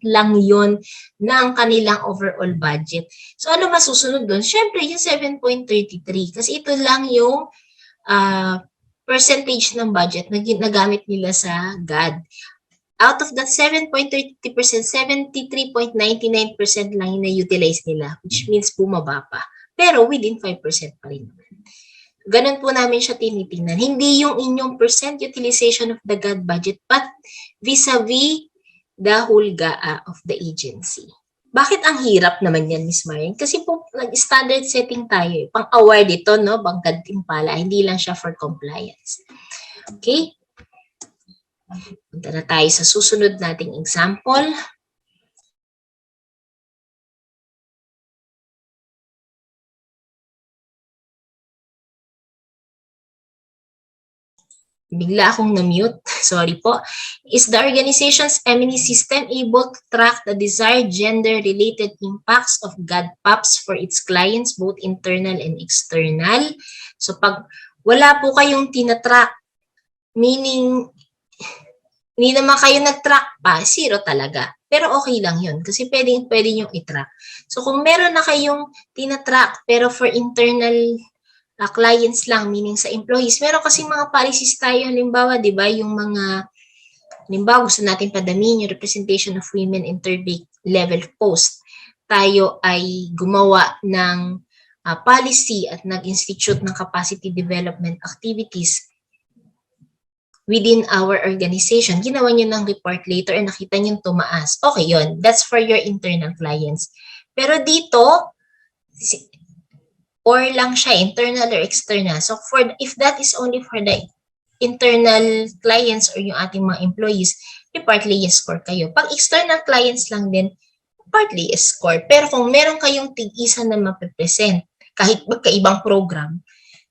lang yon ng kanilang overall budget. So ano masusunod doon? Siyempre yung 7.33 kasi ito lang yung percentage ng budget na nagamit nila sa GAD. Out of that 7.30%, 73.99% lang yung na-utilize nila, which means bumaba pa. Pero within 5% pa rin naman. Ganun po namin siya tinitingnan. Hindi yung inyong percent utilization of the GAD budget, but vis-a-vis the whole GAA of the agency. Bakit ang hirap naman yan, Miss Marian? Kasi po, nag-standard setting tayo. Pang-award ito, no? Pang gantimpala. Hindi lang siya for compliance. Okay? Punta na tayo sa susunod nating example. Bigla akong na-mute. Sorry po. Is the organization's M&E system able to track the desired gender-related impacts of GAD PAPs for its clients, both internal and external? So, pag wala po kayong tinatrack, meaning, hindi naman kayo nag-track pa, zero talaga. Pero okay lang yun kasi pwede nyo i-track. So, kung meron na kayong tinatrack, pero for internal clients lang, meaning sa employees. Meron kasing mga policies tayo, halimbawa, di ba, yung mga, halimbawa, gusto natin padamihin yung representation of women in third level post. Tayo ay gumawa ng policy at nag-institute ng capacity development activities within our organization. Ginawa nyo ng report later and nakita nyo tumaas. Okay yun. That's for your internal clients. Pero dito, or lang siya, internal or external. So, if that is only for the internal clients or yung ating mga employees, partly yes score kayo. Pag external clients lang din, partly yes score. Pero kung meron kayong tig-isa na mapipresent, kahit magkaibang program,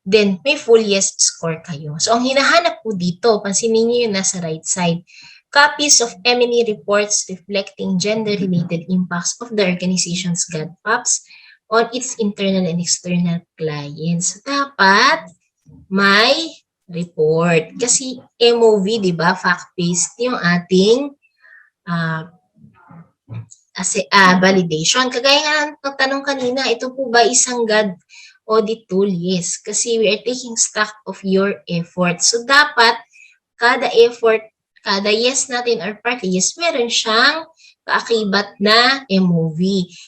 then may full yes score kayo. So, ang hinahanap po dito, pansinin niyo yung nasa right side, copies of M&E reports reflecting gender-related impacts of the organization's GAD PAPs on its internal and external clients. So, dapat may report. Kasi MOV, di ba, fact-based yung ating validation. Kagaya nga ng tanong kanina, ito po ba isang GAD audit tool? Yes. Kasi we are taking stock of your effort. So, dapat kada effort, kada yes natin or partly yes, meron siyang kaakibat na MOV.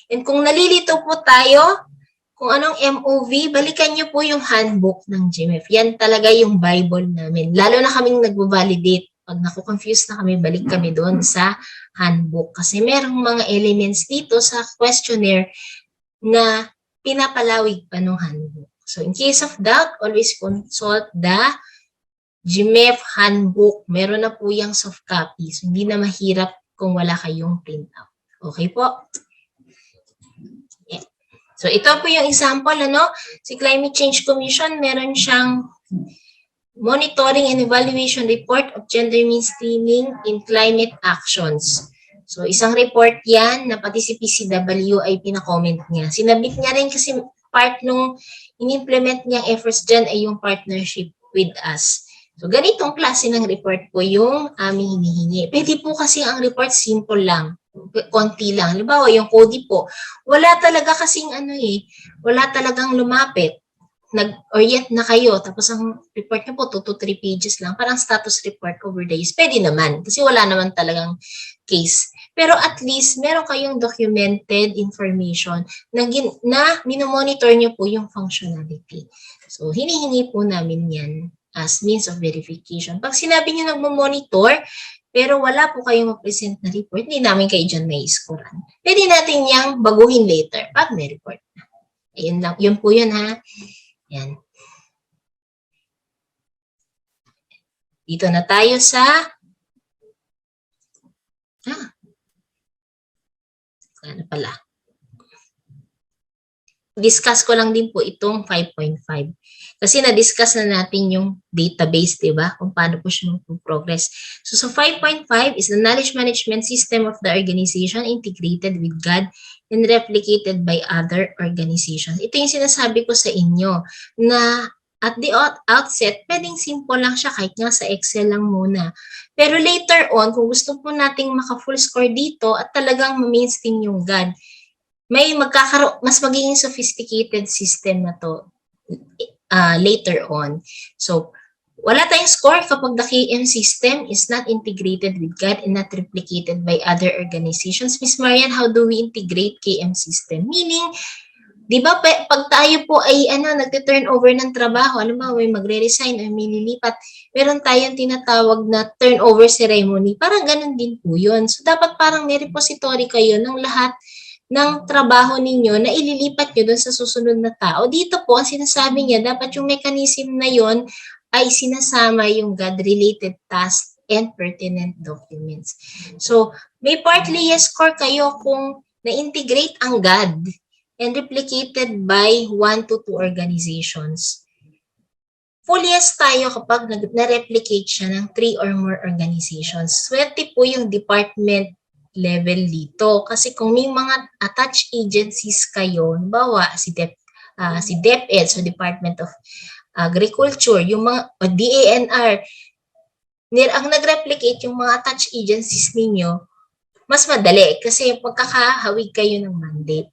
And kung nalilito po tayo, kung anong MOV, balikan nyo po yung handbook ng GMEF. Yan talaga yung Bible namin. Lalo na kaming nagbo-validate. Pag naku-confuse na kami, balik kami doon sa handbook. Kasi merong mga elements dito sa questionnaire na pinapalawig pa ng handbook. So, in case of doubt, always consult the GMEF handbook. Meron na po yung soft copy. So, hindi na mahirap kung wala kayong printout. Okay po? Yeah. So, ito po yung example, ano? Si Climate Change Commission, meron siyang monitoring and evaluation report of gender mainstreaming in climate actions. So, isang report yan na pati si PCW ay pinacomment niya. Sinabit niya rin kasi part nung in-implement niyang efforts dyan ay yung partnership with us. So, ganitong klase ng report po yung aming hinihingi. Pwede po kasi ang report simple lang. Konti lang. Halimbawa, yung CODI po, wala talaga kasing wala talagang lumapit. Nag-orient na kayo. Tapos ang report niyo po, 2 to 3 pages lang. Parang status report over the years. Pwede naman. Kasi wala naman talagang case. Pero at least, meron kayong documented information na minomonitor niyo po yung functionality. So, hinihingi po namin yan as means of verification. Pag sinabi niyo nagmo-monitor, pero wala po kayong ma-present na report, hindi namin kayo dyan may scorean. Pwede natin yang baguhin later pag may report na. Ayun lang. Yun po yun, ha? Yan. Dito na tayo sa ano pala. Discuss ko lang din po itong 5.5. Kasi na-discuss na natin yung database, di ba? Kung paano po siya mag-progress. So, 5.5 is the knowledge management system of the organization integrated with GAD and replicated by other organizations. Ito yung sinasabi ko sa inyo na at the outset, pwedeng simple lang siya kahit nga sa Excel lang muna. Pero later on, kung gusto po nating maka-full score dito at talagang ma-mainstream yung GAD, may mas magiging sophisticated system na to later on. So, wala tayong score kapag the KM system is not integrated with GAD and not replicated by other organizations. Ms. Marian, how do we integrate KM system? Meaning, di ba, pag tayo po ay nagte-turn over ng trabaho, alam mo, may magre-resign o may lilipat, meron tayong tinatawag na turnover ceremony. Parang ganun din po yun. So, dapat parang may repository kayo ng lahat ng trabaho ninyo na ililipat nyo dun sa susunod na tao. Dito po, ang sinasabi niya, dapat yung mechanism na yon ay sinasama yung GAD-related tasks and pertinent documents. So, may partly yes score kayo kung na-integrate ang GAD and replicated by 1 to 2 organizations. Full yes tayo kapag na-replicate siya ng 3 or more organizations. Swerte po yung department level dito. Kasi kung may mga attached agencies kayo, bawa si DepEd, so Department of Agriculture, yung mga DANR, ang nag-replicate yung mga attached agencies ninyo, mas madali kasi pagkakahawig kayo ng mandate.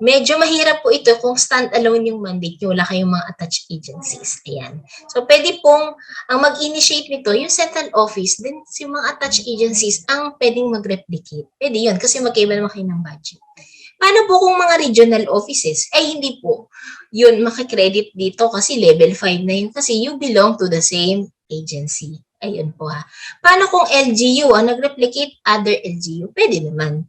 Medyo mahirap po ito kung stand-alone yung mandate nyo, wala kayong mga attached agencies. Ayan. So, pwede pong, ang mag-initiate nito, yung central office, then yung mga attached agencies, ang pwedeng mag-replicate. Pwede yun, kasi magkaiba naman kayo ng budget. Paano po kung mga regional offices? Ay, hindi po. Yun, makikredit dito kasi level 5 na yun, kasi you belong to the same agency. Ayun po ha. Paano kung LGU, ang nag-replicate other LGU? Pwede naman.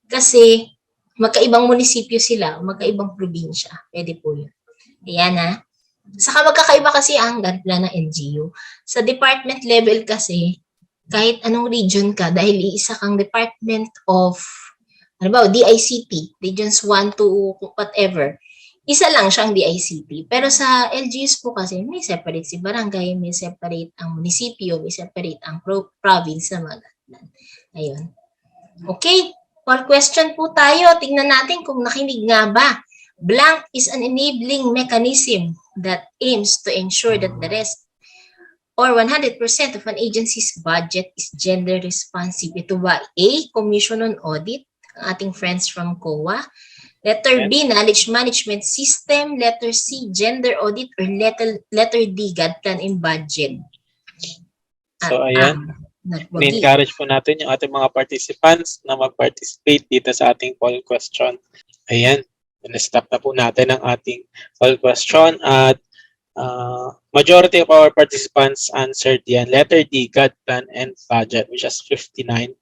Kasi, magkaibang munisipyo sila, magkaibang probinsya. Pwede po yun. Ayan ha. Saka magkakaiba kasi ang GAD plan ng LGU. Sa department level kasi, kahit anong region ka, dahil iisa kang department of, ano ba, DICT, regions 1 to whatever, isa lang siyang DICT. Pero sa LGUs po kasi, may separate si barangay, may separate ang munisipyo, may separate ang province na mga GAD plan. Ayun. Okay. For question po tayo, tingnan natin kung nakinig nga ba. Blank is an enabling mechanism that aims to ensure that the rest or 100% of an agency's budget is gender responsive. Ito ba A, Commission on Audit, ang ating friends from COA. Letter B, Knowledge Management System. Letter C, Gender Audit. Or letter D, GAD Plan and Budget. So, ayan. In-encourage po natin yung ating mga participants na mag-participate dito sa ating poll question. Ayan, na-stop na po natin ang ating poll question at majority of our participants answered yan. Letter D, GAD plan and budget, which is 59%.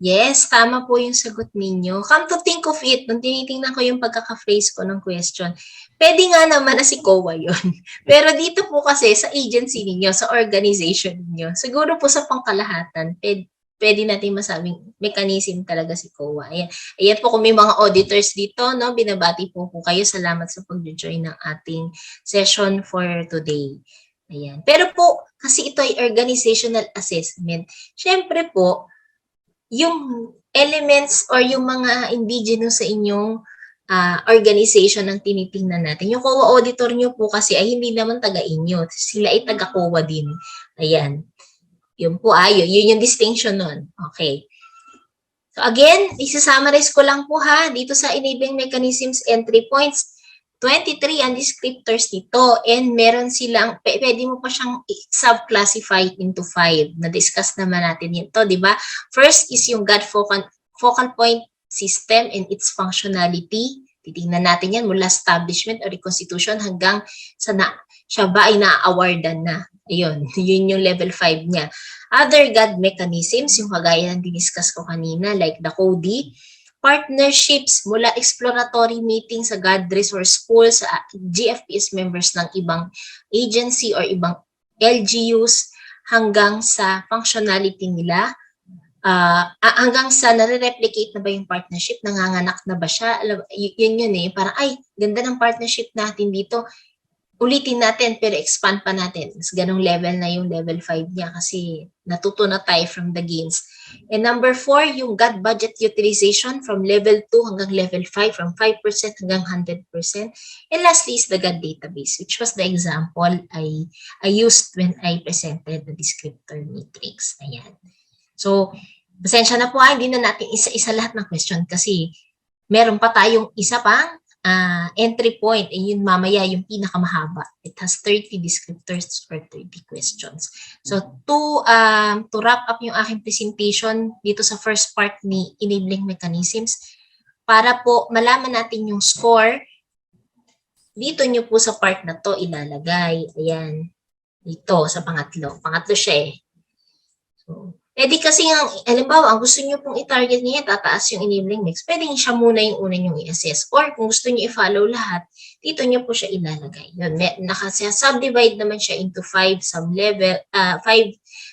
Yes, tama po yung sagot ninyo. Come to think of it, nung tinitingnan ko yung pagkaka-phrase ko ng question, pwede nga naman na si COA yun. Pero dito po kasi sa agency ninyo, sa organization ninyo, siguro po sa pangkalahatan, pwede natin masabing mechanism talaga si COA. Ayan po kung may mga auditors dito, no, binabati po kayo. Salamat sa pag-join ng ating session for today. Ayan. Pero po, kasi ito ay organizational assessment, syempre po, yung elements or yung mga indigenous sa inyong organization ang tinitingnan natin. Yung COA auditor nyo po kasi ay hindi naman taga-inyo. Sila ay taga-COA din. Ayan. Yun po yun yung distinction nun. Okay. So again, isa-summarize ko lang po ha, dito sa enabling mechanisms entry points, 23 ang descriptors dito and meron silang, pwede mo pa siyang sub-classify into 5. Na-discuss naman natin ito, di ba? First is yung GAD focal point system and its functionality. Titingnan natin yan mula establishment or reconstitution hanggang sa siya ba ay na-awardan na. Ayun, yun yung level 5 niya. Other GAD mechanisms, yung kagaya ng diniscuss ko kanina, like the CODI, partnerships mula exploratory meeting sa GAD resource pool sa GFPS members ng ibang agency or ibang LGUs hanggang sa functionality nila, hanggang sa nare-replicate na ba yung partnership, nanganganak na ba siya, yun eh, parang ay, ganda ng partnership natin dito, ulitin natin pero expand pa natin. Mas ganong level na yung level 5 niya kasi natuto na tayo from the gains. And number 4, yung GAD budget utilization from level 2 hanggang level 5, from 5% hanggang 100%. And lastly is the GAD database, which was the example I used when I presented the descriptor matrix. Ayan. So, pasensya na po hindi na natin isa-isa lahat ng question kasi meron pa tayong isa pang entry point, yun mamaya yung pinakamahaba. It has 30 descriptors or 30 questions. So to wrap up yung aking presentation dito sa first part ni enabling mechanisms, para po malaman natin yung score, dito nyo po sa part na to ilalagay. Ayan. Dito sa pangatlo. Pangatlo siya eh. So, Eh di kasi halimbawa, ang gusto nyo pong i-target niya, tataas yung enabling mix, pwedeng siya muna yung una nyong i-assess. Or kung gusto nyo i-follow lahat, dito nyo po siya ilalagay. Yun, subdivide naman siya into 5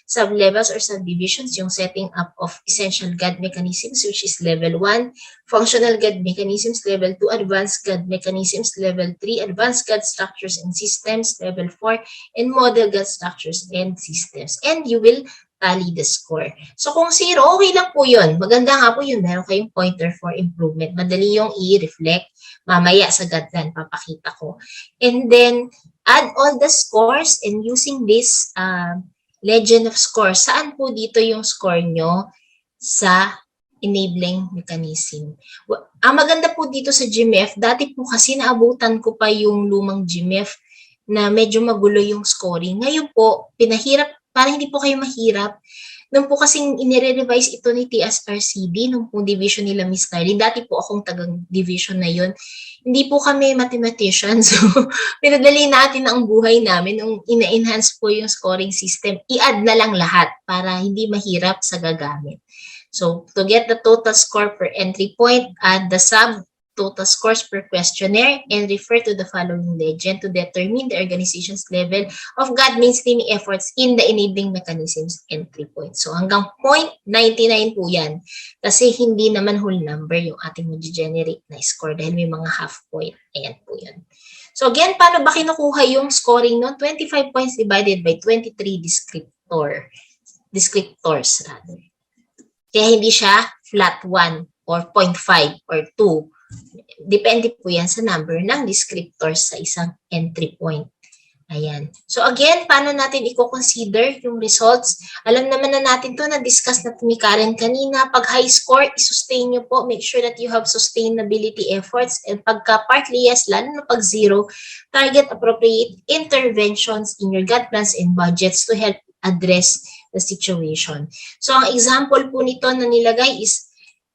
sublevels or subdivisions, yung setting up of essential GAD mechanisms, which is level 1, functional GAD mechanisms, level 2, advanced GAD mechanisms, level 3, advanced GAD structures and systems, level 4, and model GAD structures and systems. And you will tally the score. So kung 0, okay lang po yun. Maganda nga po yun. Meron kayong pointer for improvement. Madali yung i-reflect. Mamaya sa guideline, papakita ko. And then, add all the scores and using this legend of scores. Saan po dito yung score nyo sa enabling mechanism? Ang maganda po dito sa GMEF, dati po kasi naabutan ko pa yung lumang GMEF na medyo magulo yung scoring. Ngayon po, pinahirap para hindi po kayo mahirap. Nung po kasing inire-revise ito ni TSRCD, nung po division nila Miss Nharleen, dati po akong tagang-division na yun, hindi po kami mathematician, so pinadali natin ang buhay namin nung ina-enhance po yung scoring system. I-add na lang lahat para hindi mahirap sa gagamit. So, to get the total score per entry point, add the total scores per questionnaire, and refer to the following legend to determine the organization's level of GAD mainstreaming efforts in the enabling mechanisms entry point. So hanggang 0.99 po yan. Kasi hindi naman whole number yung ating mag-generate na score dahil may mga half point. Ayan po yun. So again, paano ba kinukuha yung scoring no? 25 points divided by 23 descriptors rather. Kaya hindi siya flat 1 or 0.5 or 2. Depende po yan sa number ng descriptors sa isang entry point. Ayan. So again, paano natin i-consider yung results? Alam naman na natin to, na-discuss natin ni Karen kanina. Pag high score, i-sustain nyo po. Make sure that you have sustainability efforts. And pagka partly yes, lalo na pag 0, target appropriate interventions in your GAD plans and budgets to help address the situation. So ang example po nito na nilagay is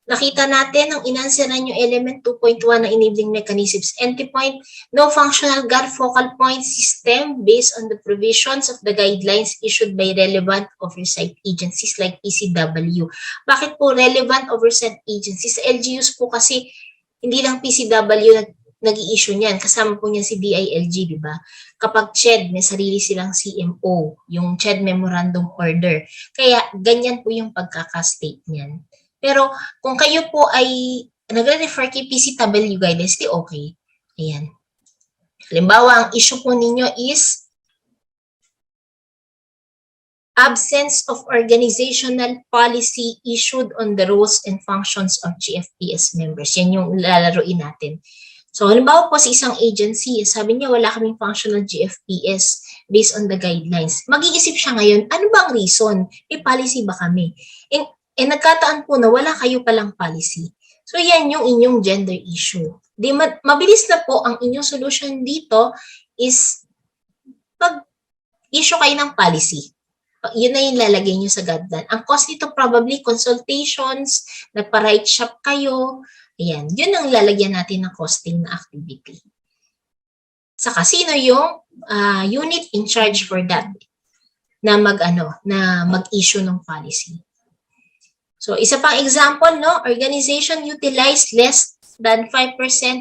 nakita natin ang inansaran yung element 2.1 na enabling mechanisms entry point, no functional GAD focal point system based on the provisions of the guidelines issued by relevant oversight agencies like PCW. Bakit po relevant oversight agencies? Sa LGUs po kasi hindi lang PCW nag-i-issue niyan. Kasama po niyan si DILG, di ba? Kapag CHED, may sarili silang CMO, yung CHED Memorandum Order. Kaya ganyan po yung pagkakastate niyan. Pero kung kayo po ay nagre-refer kay PCW guidance, di okay. Ayan. Halimbawa, ang issue po ninyo is absence of organizational policy issued on the roles and functions of GFPS members. Yan yung lalaruin natin. So, halimbawa po sa isang agency, sabi niya wala kaming functional GFPS based on the guidelines. Mag-iisip siya ngayon, ano ba ang reason? May policy ba kami? Nagkataon po na wala kayo palang policy. So, yan yung inyong gender issue. Mabilis na po ang inyong solution dito is pag-issue kayo ng policy. Yun na yung lalagay nyo sa guideline. Ang cost nito probably consultations, nagpa-write shop kayo. Ayan, yun ang lalagyan natin ng costing na activity. Saka, sino yung unit in charge for that na mag-issue ng policy. So, isa pang example, no? Organization utilize less than 5%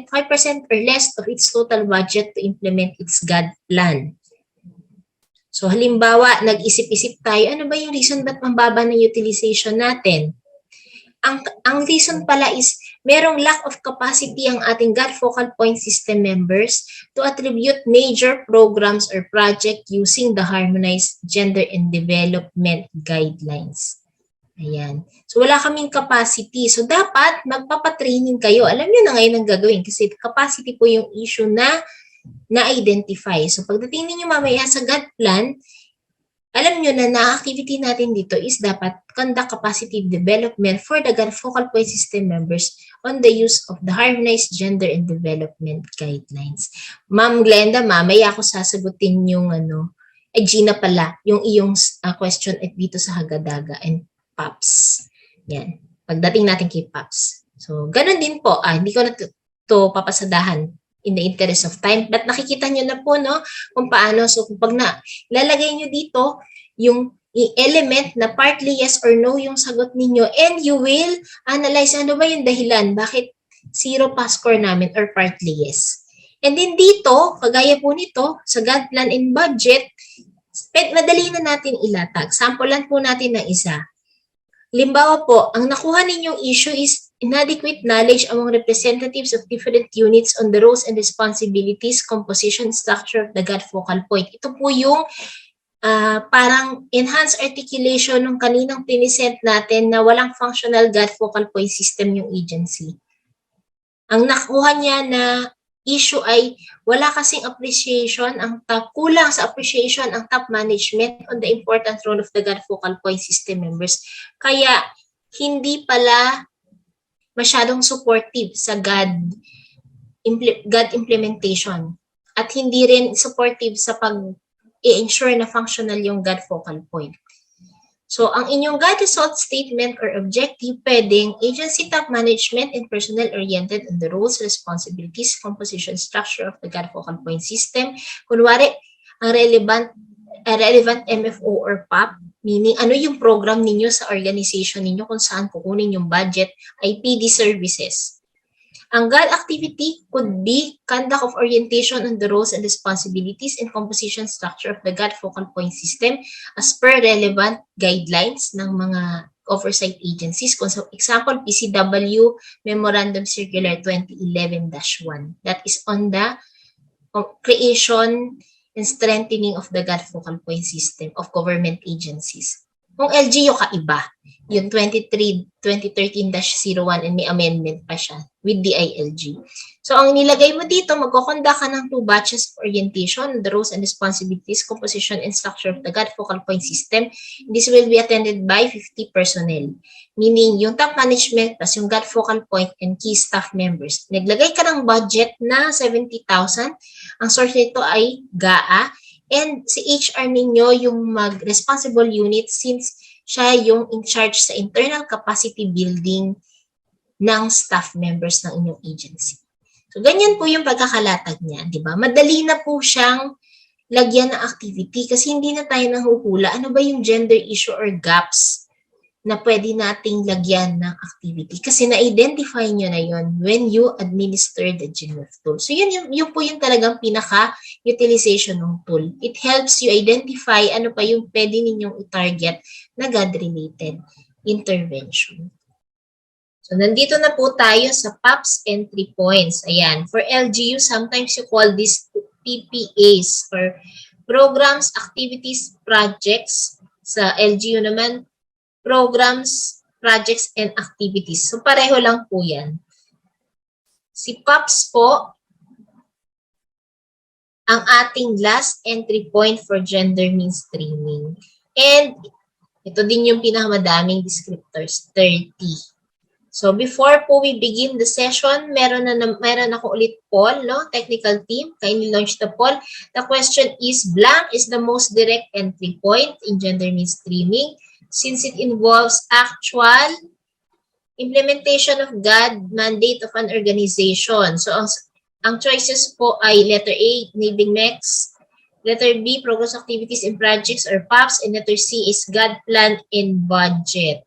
or less of its total budget to implement its GAD plan. So, halimbawa, nag-isip-isip tayo, ano ba yung reason ba't mababa na utilization natin? Ang reason pala is, merong lack of capacity ang ating GAD focal point system members to attribute major programs or project using the harmonized gender and development guidelines. Ayan. So, wala kaming capacity. So, dapat magpapatraining kayo. Alam nyo na ngayon ang gagawin kasi capacity po yung issue na na-identify. So, pagdating ninyo mamaya sa GAD plan, alam nyo na activity natin dito is dapat conduct capacity development for the GAD focal point system members on the use of the harmonized gender and development guidelines. Ma'am Glenda, mamaya ako sasagutin yung Gina pala, yung iyong question at dito sa Hagadaga and PAPs. Yan. Pagdating natin kay PAPs. So, ganun din po. Hindi ko na to papasadahan in the interest of time. But nakikita nyo na po, no, kung paano. So, kung pag lalagay nyo dito, yung element na partly yes or no yung sagot ninyo, and you will analyze ano ba yung dahilan, bakit 0 pass score namin or partly yes. And then dito, kagaya po nito, sa GAD plan and budget, madali na natin ilatag. Sampulan po natin ng isa. Limbawa po, ang nakuha ninyong issue is inadequate knowledge among representatives of different units on the roles and responsibilities, composition, structure of the GAD focal point. Ito po yung parang enhanced articulation ng kaninang pinisent natin na walang functional GAD focal point system yung agency. Ang nakuha niya na issue ay wala kasing appreciation, kulang sa appreciation ang top management on the important role of the GAD focal point system members. Kaya hindi pala masyadong supportive sa GAD implementation at hindi rin supportive sa i-ensure na functional yung GAD focal point. So, ang inyong GAD result statement or objective, pwedeng agency top management and personnel-oriented on the roles, responsibilities, composition, structure of the GAD focal point system. Kunwari, ang relevant MFO or PAP, meaning ano yung program ninyo sa organization ninyo kung saan kukunin yung budget, ay PD services. Ang GAD activity could be conduct of orientation on the roles and responsibilities and composition structure of the GAD focal point system as per relevant guidelines ng mga oversight agencies. Kung sa example, PCW Memorandum Circular 2011-1. That is on the creation and strengthening of the GAD focal point system of government agencies. Kung LGU, kaiba. Yung 2013-01 and may amendment pa siya with DILG. So, ang nilagay mo dito, magkukunda ka ng 2 batches of orientation, the roles and responsibilities, composition and structure of the GAD focal point system. This will be attended by 50 personnel. Meaning, yung top management plus yung GAD focal point and key staff members. Naglagay ka ng budget na 70,000. Ang source nito ay GAA. And si HR ninyo yung responsible unit since siya yung in charge sa internal capacity building ng staff members ng inyong agency. So, ganyan po yung pagkakalatag niya, di ba? Madali na po siyang lagyan ng activity kasi hindi na tayo nanghuhula. Ano ba yung gender issue or gaps na pwede nating lagyan ng activity? Kasi na-identify nyo na yon when you administer the GMEF tool. So, yun po yung talagang pinaka-utilization ng tool. It helps you identify ano pa yung pwede ninyong i-target na GAD-related intervention. So, nandito na po tayo sa PAPs entry points. Ayan. For LGU, sometimes you call this PPAs or Programs, Activities, Projects. Sa LGU naman, Programs, Projects, and Activities. So, pareho lang po yan. Si PAPs po, ang ating last entry point for gender mainstreaming. And ito din yung pinakamadaming descriptors, 30. So, before po we begin the session, meron ako ulit poll, no? Technical team, kindly launch the poll. The question is, blank is the most direct entry point in gender mainstreaming since it involves actual implementation of GAD mandate of an organization. So, ang choices po ay letter A, enabling MECs, letter B, progress activities and projects or PAPs, and letter C is GAD plan and budget.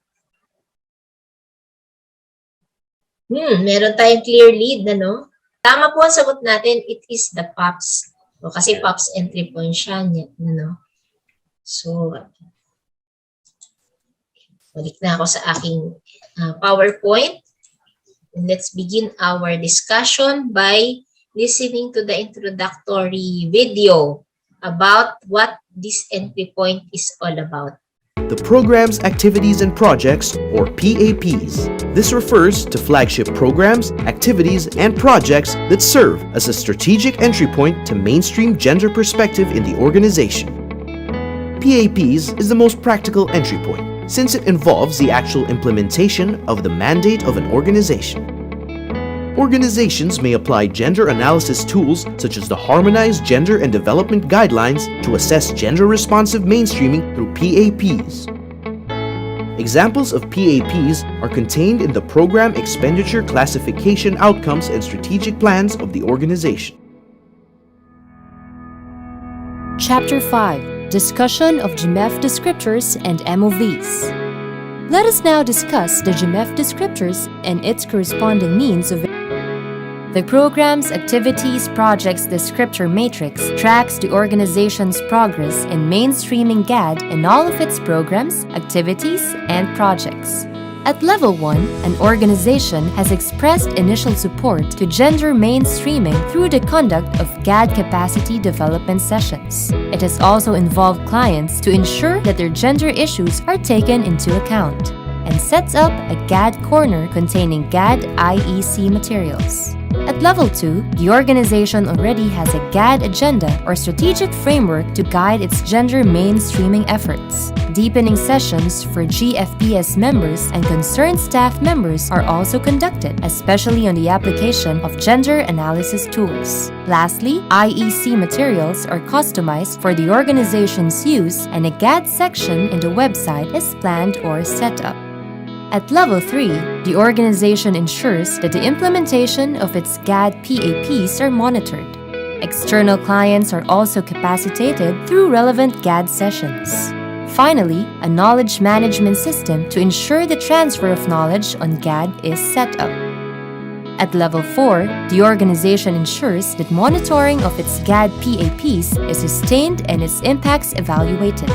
Meron tayong clear lead, ano? Tama po ang sagot natin, it is the PAPs. O, kasi PAPs entry point siya, ano? So, balik na ako sa aking PowerPoint. And let's begin our discussion by listening to the introductory video about what this entry point is all about. The Programs, Activities, and Projects, or PAPs. This refers to flagship programs, activities, and projects that serve as a strategic entry point to mainstream gender perspective in the organization. PAPs is the most practical entry point, since it involves the actual implementation of the mandate of an organization. Organizations may apply gender analysis tools such as the Harmonized Gender and Development Guidelines to assess gender-responsive mainstreaming through PAPs. Examples of PAPs are contained in the Program Expenditure Classification Outcomes and Strategic Plans of the organization. Chapter 5. Discussion of GMEF descriptors and MOVs. Let us now discuss the GMEF descriptors and its corresponding means of the program's activities projects descriptor matrix tracks the organization's progress in mainstreaming GAD in all of its programs, activities, and projects. At Level 1, an organization has expressed initial support to gender mainstreaming through the conduct of GAD capacity development sessions. It has also involved clients to ensure that their gender issues are taken into account, and sets up a GAD corner containing GAD IEC materials. At Level 2, the organization already has a GAD agenda or strategic framework to guide its gender mainstreaming efforts. Deepening sessions for GFPS members and concerned staff members are also conducted, especially on the application of gender analysis tools. Lastly, IEC materials are customized for the organization's use, and a GAD section in the website is planned or set up. At Level 3, the organization ensures that the implementation of its GAD PAPs are monitored. External clients are also capacitated through relevant GAD sessions. Finally, a knowledge management system to ensure the transfer of knowledge on GAD is set up. At Level 4, the organization ensures that monitoring of its GAD PAPs is sustained and its impacts evaluated.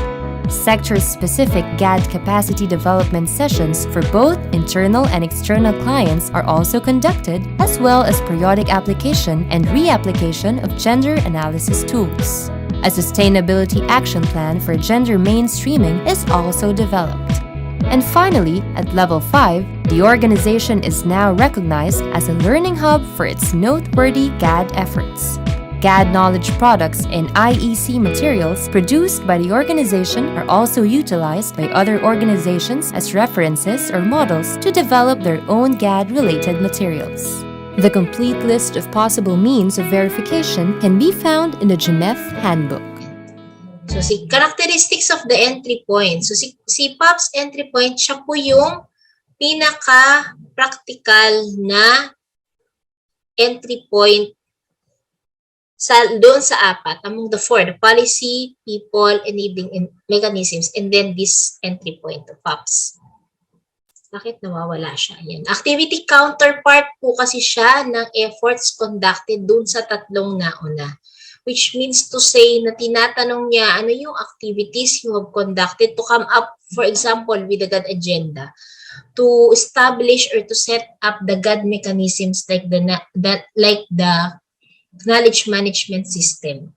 Sector-specific GAD capacity development sessions for both internal and external clients are also conducted, as well as periodic application and reapplication of gender analysis tools. A sustainability action plan for gender mainstreaming is also developed. And finally, at Level 5, the organization is now recognized as a learning hub for its noteworthy GAD efforts. GAD knowledge products and IEC materials produced by the organization are also utilized by other organizations as references or models to develop their own GAD-related materials. The complete list of possible means of verification can be found in the GMEF Handbook. So, characteristics of the entry point. So, si PAPs entry point, siya po yung pinaka-practical na entry point doon sa apat, among the four, the policy, people, enabling mechanisms, and then this entry point of PAPs. Bakit nawawala siya? Yan. Activity counterpart po kasi siya ng efforts conducted doon sa tatlong nauna. Which means to say na tinatanong niya ano yung activities you have conducted to come up, for example, with the GAD agenda, to establish or to set up the GAD mechanisms like the knowledge management system.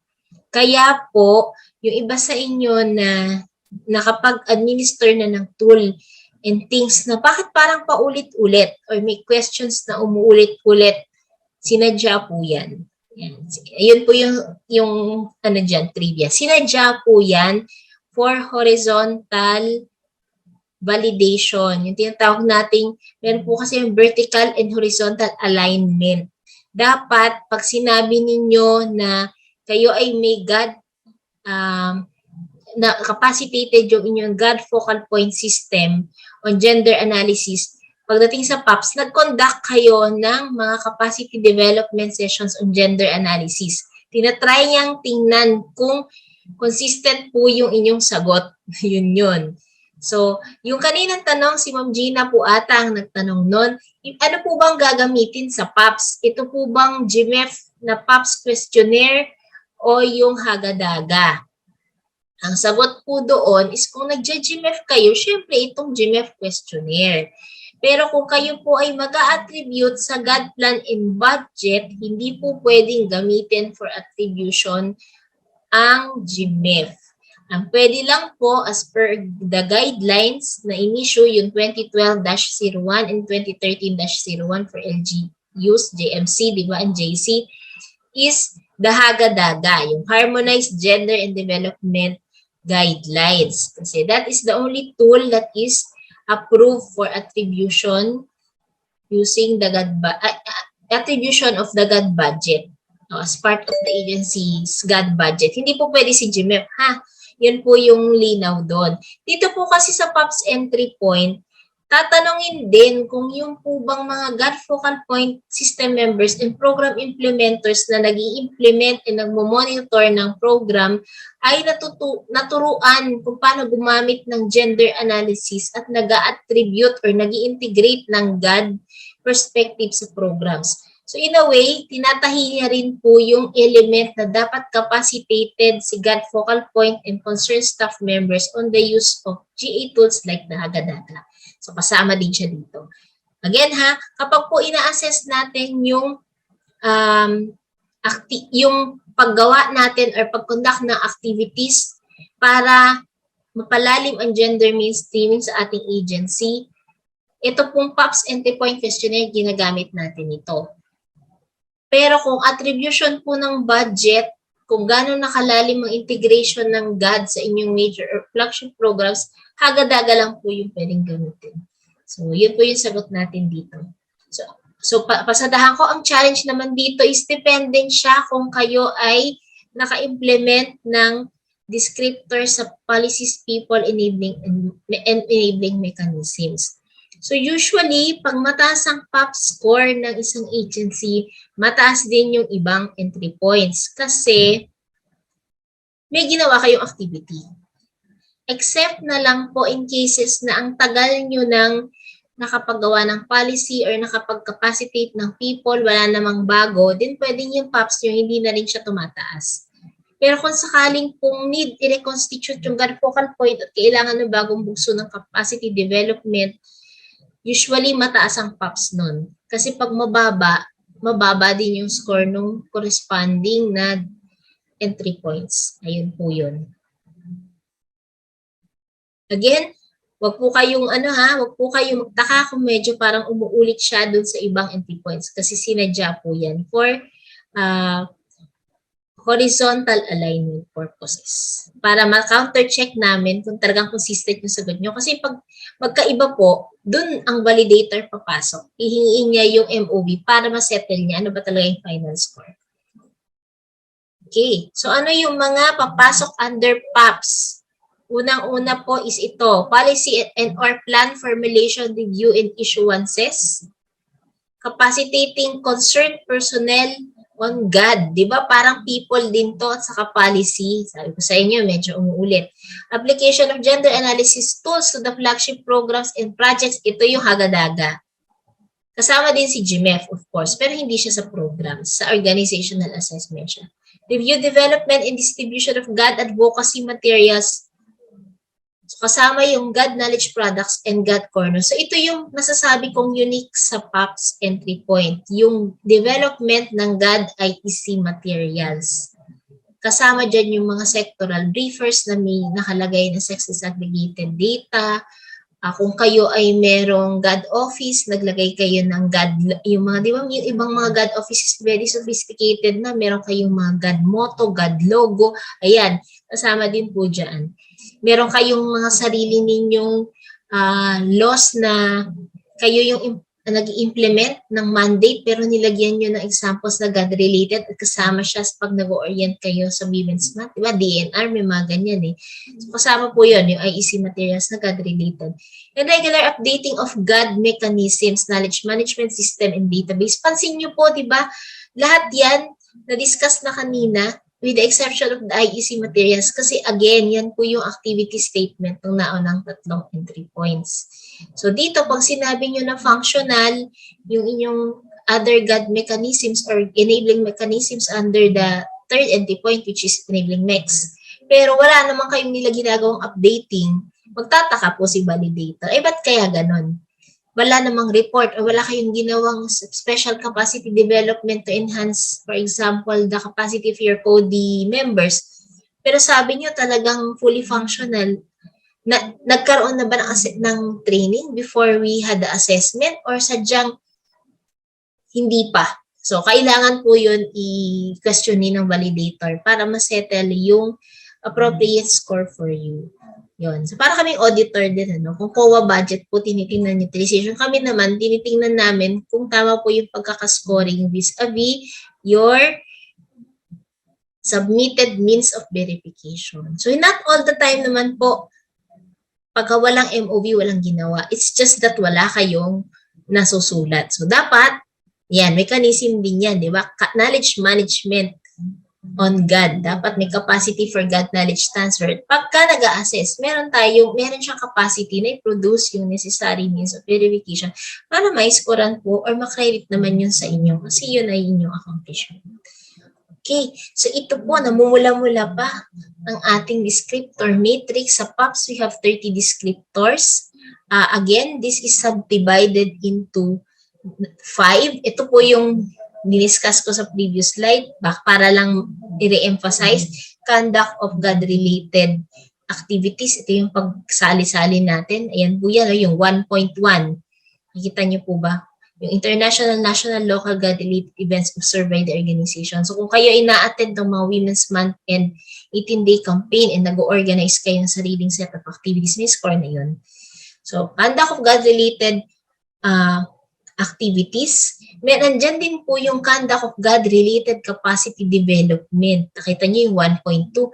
Kaya po, yung iba sa inyo na nakapag-administer na ng tool and things na bakit parang paulit-ulit or may questions na umuulit-ulit, sinadya po yan. Yan. Ayun po yung ano dyan, trivia. Sinadya po yan for horizontal validation. Yung tinatawag nating, meron po kasi yung vertical and horizontal alignment. Dapat, pag sinabi ninyo na kayo ay may GAD, na capacitated yung inyong GAD focal point system on gender analysis, pagdating sa PAPs, nag-conduct kayo ng mga capacity development sessions on gender analysis. Tinatry niyang tingnan kung consistent po yung inyong sagot. Yun. So, yung kaninang tanong, si Ma'am Gina po ata ang nagtanong nun, ano po bang gagamitin sa PAPs? Ito po bang GMEF na PAPs questionnaire o yung hagadaga? Ang sagot po doon is kung nag-GMEF kayo, syempre itong GMEF questionnaire. Pero kung kayo po ay mag-a-attribute sa GAD plan and budget, hindi po pwedeng gamitin for attribution ang GMEF. Ang pwede lang po as per the guidelines na in-issue yung 2012-01 and 2013-01 for LGUs, JMC, di ba, and JC, is the hagadaga, yung Harmonized Gender and Development Guidelines. Kasi that is the only tool that is approved for attribution using the GAD attribution of the GAD budget as part of the agency's GAD budget. Hindi po pwede si GMEF, ha? Yun po yung linaw doon. Dito po kasi sa PAPs entry point, tatanungin din kung yung po bang mga GAD focal point system members and program implementers na nag-i-implement and nagmo-monitor ng program ay naturuan kung paano gumamit ng gender analysis at nag-attribute or nag-i-integrate ng GAD perspective sa programs. So in a way, tinatahi niya rin po yung element na dapat capacitated si GAD focal point and concerned staff members on the use of GA tools like the Hagadaga. So kasama din siya dito. Again ha, kapag po ina-assess natin yung paggawa natin or pag-conduct ng activities para mapalalim ang gender mainstreaming sa ating agency, ito pong PAPs entry point questionnaire, ginagamit natin ito. Pero kung attribution po ng budget, kung gano'n nakalalim ang integration ng GAD sa inyong major or flagship programs, Hagadaga lang po yung pwedeng gamitin. So, yun po yung sagot natin dito. So pasadahan ko, ang challenge naman dito is dependent siya kung kayo ay naka-implement ng descriptor sa policies, people, enabling, and enabling mechanisms. So usually, pag mataas ang PAP score ng isang agency, mataas din yung ibang entry points kasi may ginawa kayong activity. Except na lang po in cases na ang tagal nyo ng nakapaggawa ng policy or nakapag-capacitate ng people, wala namang bago, then pwedeng yung PAPs nyo, hindi na rin siya tumataas. Pero kung sakaling pong need i-reconstitute yung GAD focal point at kailangan ng bagong bugso ng capacity development, usually mataas ang PAPs nun. Kasi pag mababa din yung score nung corresponding na entry points. Ayun po yun. Again, wag po kayong wag po kayong magtaka kung medyo parang umuulit siya dun sa ibang entry points kasi sinadya po yan for horizontal alignment purposes. Para ma-counter-check namin kung talagang consistent yung sagot nyo. Kasi pag magkaiba po, dun ang validator papasok. Ihingiin niya yung MOV para ma-settle niya ano ba talaga yung final score. Okay. So ano yung mga papasok under PAPs? Unang-una po is ito, policy and or plan formulation, review, and issuances. Capacitating concerned personnel on GAD. Di ba parang people din to at saka policy. Sabi ko sa inyo, medyo umuulit. Application of gender analysis tools to the flagship programs and projects. Ito yung Hagadaga. Kasama din si GMEF, of course, pero hindi siya sa programs, sa organizational assessment siya. Review, development, and distribution of GAD advocacy materials. So, kasama yung GAD knowledge products and GAD corner. So, ito yung nasasabi kong unique sa PAPs entry point. Yung development ng GAD IEC materials. Kasama dyan yung mga sectoral briefers na may nakalagay na sex disaggregated data. Kung kayo ay merong GAD office, naglagay kayo ng GAD, yung mga, di ba, yung ibang mga GAD offices very sophisticated na, meron kayong mga GAD motto, GAD logo, ayan, kasama din po dyan. Meron kayong mga sarili ninyong laws na kayo yung nag-i-implement ng mandate pero nilagyan nyo ng examples na GAD-related at kasama siya pag nag-orient kayo sa Women's Month. Diba? DNR, may mga ganyan eh. So, kasama po yun, yung IEC materials na GAD-related. And regular updating of GAD mechanisms, knowledge management system, and database. Pansin nyo po, diba? Lahat yan, na-discuss na kanina, with the exception of the IEC materials kasi again, yan po yung activity statement ng naunang tatlong entry points. So dito, pag sinabi nyo na functional, yung inyong other GAD mechanisms or enabling mechanisms under the third entry point which is enabling MEX. Pero wala naman kayong nila ginagawang updating, magtataka po si validator. Ba't kaya ganon? Wala namang report o wala kayong ginawang special capacity development to enhance, for example, the capacity of your CODI members. Pero sabi nyo talagang fully functional. Nagkaroon na ba ng training before we had the assessment or sadyang hindi pa? So, kailangan po yun i-questionin ng validator para ma-settle yung appropriate score for you. Yun. So, para kaming auditor din, kung COA budget po, tinitingnan utilization. Kami naman, tinitingnan namin kung tama po yung pagkakascoring vis-a-vis your submitted means of verification. So, not all the time naman po, Pagka walang MOV, walang ginawa. It's just that wala kayong nasusulat. So, dapat, yan, mechanism din yan, di ba? Knowledge management on GAD. Dapat may capacity for GAD knowledge transfer. Pagka nag-a-assess, meron siyang capacity na i-produce yung necessary means of verification para ma-scorean po or makredit naman yun sa inyo kasi yun ay inyong accomplishment. Okay, so ito po, namumula-mula pa ang ating descriptor matrix. Sa PAPs, we have 30 descriptors. Again, this is subdivided into 5. Ito po yung diniscuss ko sa previous slide para lang i-re-emphasize conduct of GAD-related activities. Ito yung pagsali-sali natin. Ayan po yan, yung 1.1. Nakikita niyo po ba? Yung international, national, local GAD-related events observed by the organization. So kung kayo ay na-attend ng mga Women's Month and 18-day campaign and nag-organize kayo ng sariling set of activities, may score na yun. So conduct of GAD-related activities. Nandyan din po yung conduct of GAD-related capacity development. Nakita niyo yung 1.2.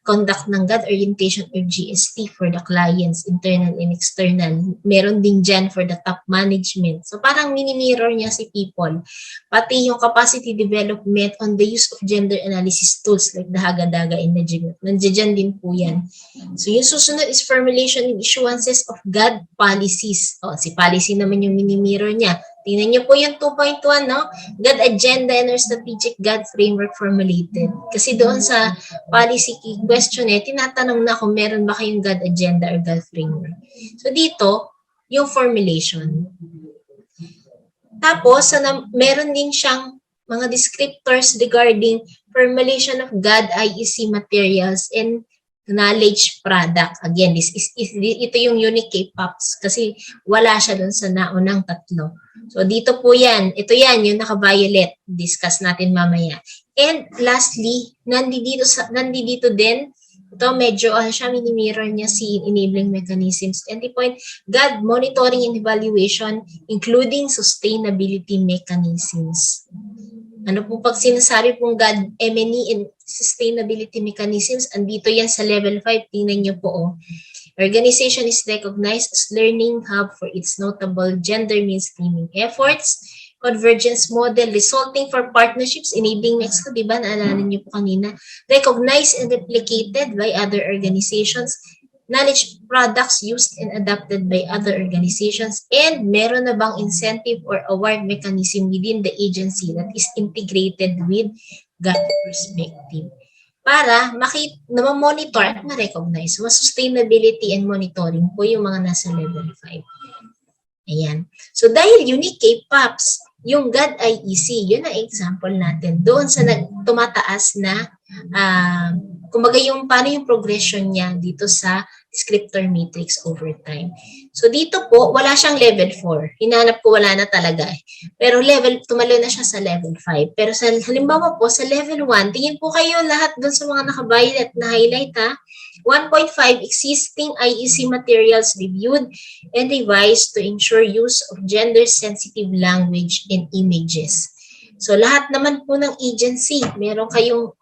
Conduct ng GAD orientation or GST for the clients, internal and external. Meron din dyan for the top management. So parang mini-mirror niya si people. Pati yung capacity development on the use of gender analysis tools like the Hagadaga and the GMEF. Nandiyan din po yan. So yung susunod is formulation and issuances of GAD policies. Si policy naman yung mini-mirror niya. Tingnan niyo po yung 2.1, no? GAD agenda and our strategic GAD framework formulated. Kasi doon sa policy questionnaire, tinatanong na kung meron ba kayong GAD agenda or GAD framework. So dito, yung formulation. Tapos, meron din siyang mga descriptors regarding formulation of GAD IEC materials and knowledge product. Again, ito yung unique kay PAPs kasi wala siya doon sa naunang tatlo. So dito po yan. Ito yan, yung naka-violet. Discuss natin mamaya. And lastly, nandito din, ito medyo siya mini-mirror niya si enabling mechanisms. And the point, GAD monitoring and evaluation including sustainability mechanisms. Ano po pag sinasabi pong GAD, M&E and sustainability mechanisms, andito yan sa level 5. Tingnan nyo po. Organization is recognized as learning hub for its notable gender mainstreaming efforts, convergence model resulting for partnerships, enabling next, di ba? Naalala niyo po kanina. Recognized and replicated by other organizations, knowledge products used and adopted by other organizations, and meron na bang incentive or award mechanism within the agency that is integrated with GAD perspective para na-monitor at ma-recognize. So, sustainability and monitoring po yung mga nasa level 5. Ayan. So, dahil unique kay PAPs, yung GAD IEC, yun ang example natin. Doon sa tumataas na, kumbaga yung paano yung progression niya dito sa descriptor matrix over time. So dito po, wala siyang level 4. Hinanap ko wala na talaga eh. Pero tumalo na siya sa level 5. Pero sa halimbawa po, sa level 1, tingin po kayo lahat doon sa mga naka-violet na highlight ha. 1.5, existing IEC materials reviewed and revised to ensure use of gender-sensitive language and images. So lahat naman po ng agency, meron kayong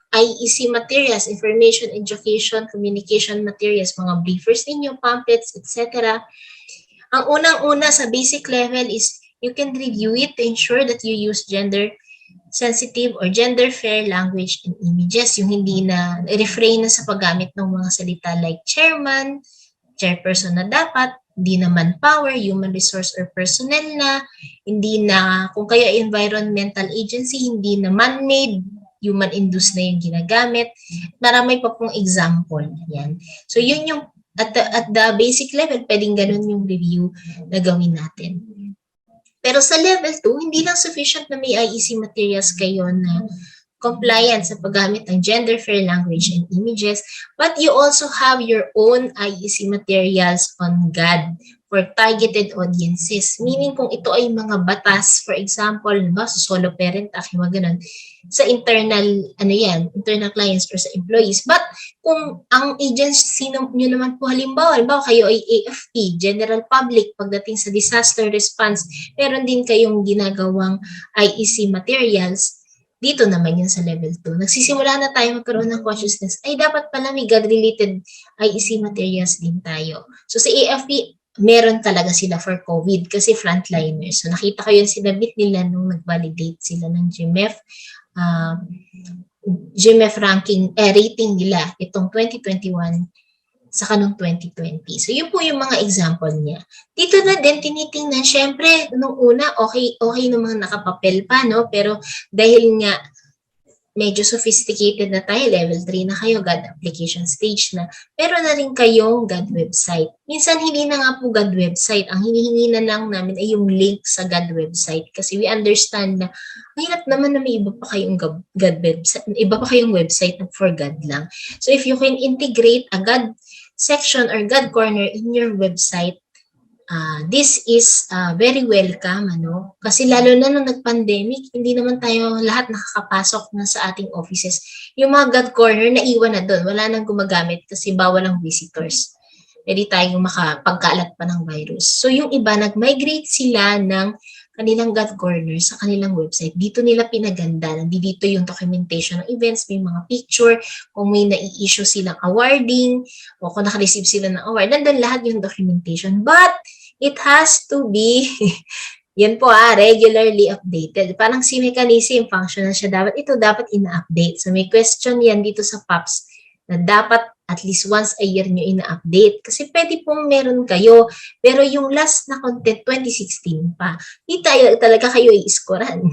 IEC materials, information, education, communication materials, mga briefers ninyo, pamphlets, etc. Ang unang-una sa basic level is you can review it to ensure that you use gender-sensitive or gender-fair language and images. Yung hindi na refrain na sa paggamit ng mga salita like chairman, chairperson na dapat, hindi na manpower, human resource or personnel na, hindi na, kung kayo environmental agency, hindi na man-made, human-induced na yung ginagamit. Marami pa pong example. Yan. So, yun yung, at the basic level, pwedeng ganun yung review na gawin natin. Pero sa level 2, hindi lang sufficient na may IEC materials kayo na compliant sa paggamit ng gender-fair language and images, but you also have your own IEC materials on GAD for targeted audiences. Meaning kung ito ay mga batas, for example, sa solo parent, mga ganun, sa internal, internal clients or sa employees. But kung ang agency nyo naman po halimbawa kayo ay AFP, General Public, pagdating sa disaster response, meron din kayong ginagawang IEC materials, Dito naman yun sa level 2. Nagsisimula na tayo magkaroon ng consciousness, ay dapat pala may God-related IEC materials din tayo. So sa AFP, meron talaga sila for COVID kasi frontliners. So nakita ko yung sinabit nila nung nag-validate sila ng GMEF. GMEF rating nila itong 2021 sa kanong 2020. So, yun po yung mga example niya. Dito na din, tinitingnan, syempre, nung una, okay namang nakapapel pa, no? Pero dahil nga, medyo sophisticated na tayo, level 3 na kayo, GAD application stage na, meron na rin kayong GAD website. Minsan, hindi na nga po GAD website. Ang hinihingi na lang namin ay yung link sa GAD website. Kasi we understand na, mahirap naman na may iba pa kayong GAD website, iba pa kayong website for GAD lang. So, if you can integrate a GAD section or GAD corner in your website, this is very welcome, ano? Kasi lalo na nung nag-pandemic, hindi naman tayo lahat nakakapasok na sa ating offices. Yung mga GAD corner, naiwan na doon. Wala nang gumagamit kasi bawal ang visitors. Pwede tayong makapagkalat pa ng virus. So yung iba, nag-migrate sila ng kanilang GAD corner sa kanilang website. Dito nila pinaganda. Nandito yung documentation ng events, may mga picture, kung may nai-issue silang awarding, o kung naka-receive sila ng award, nandun lahat yung documentation. But, it has to be, yan po regularly updated. Parang si mechanism, functional siya dapat. Ito dapat ina-update. So may question yan dito sa PAPs na dapat at least once a year nyo ina-update. Kasi pwede pong meron kayo, pero yung last na content, 2016 pa. Di tayo talaga kayo i-scorean.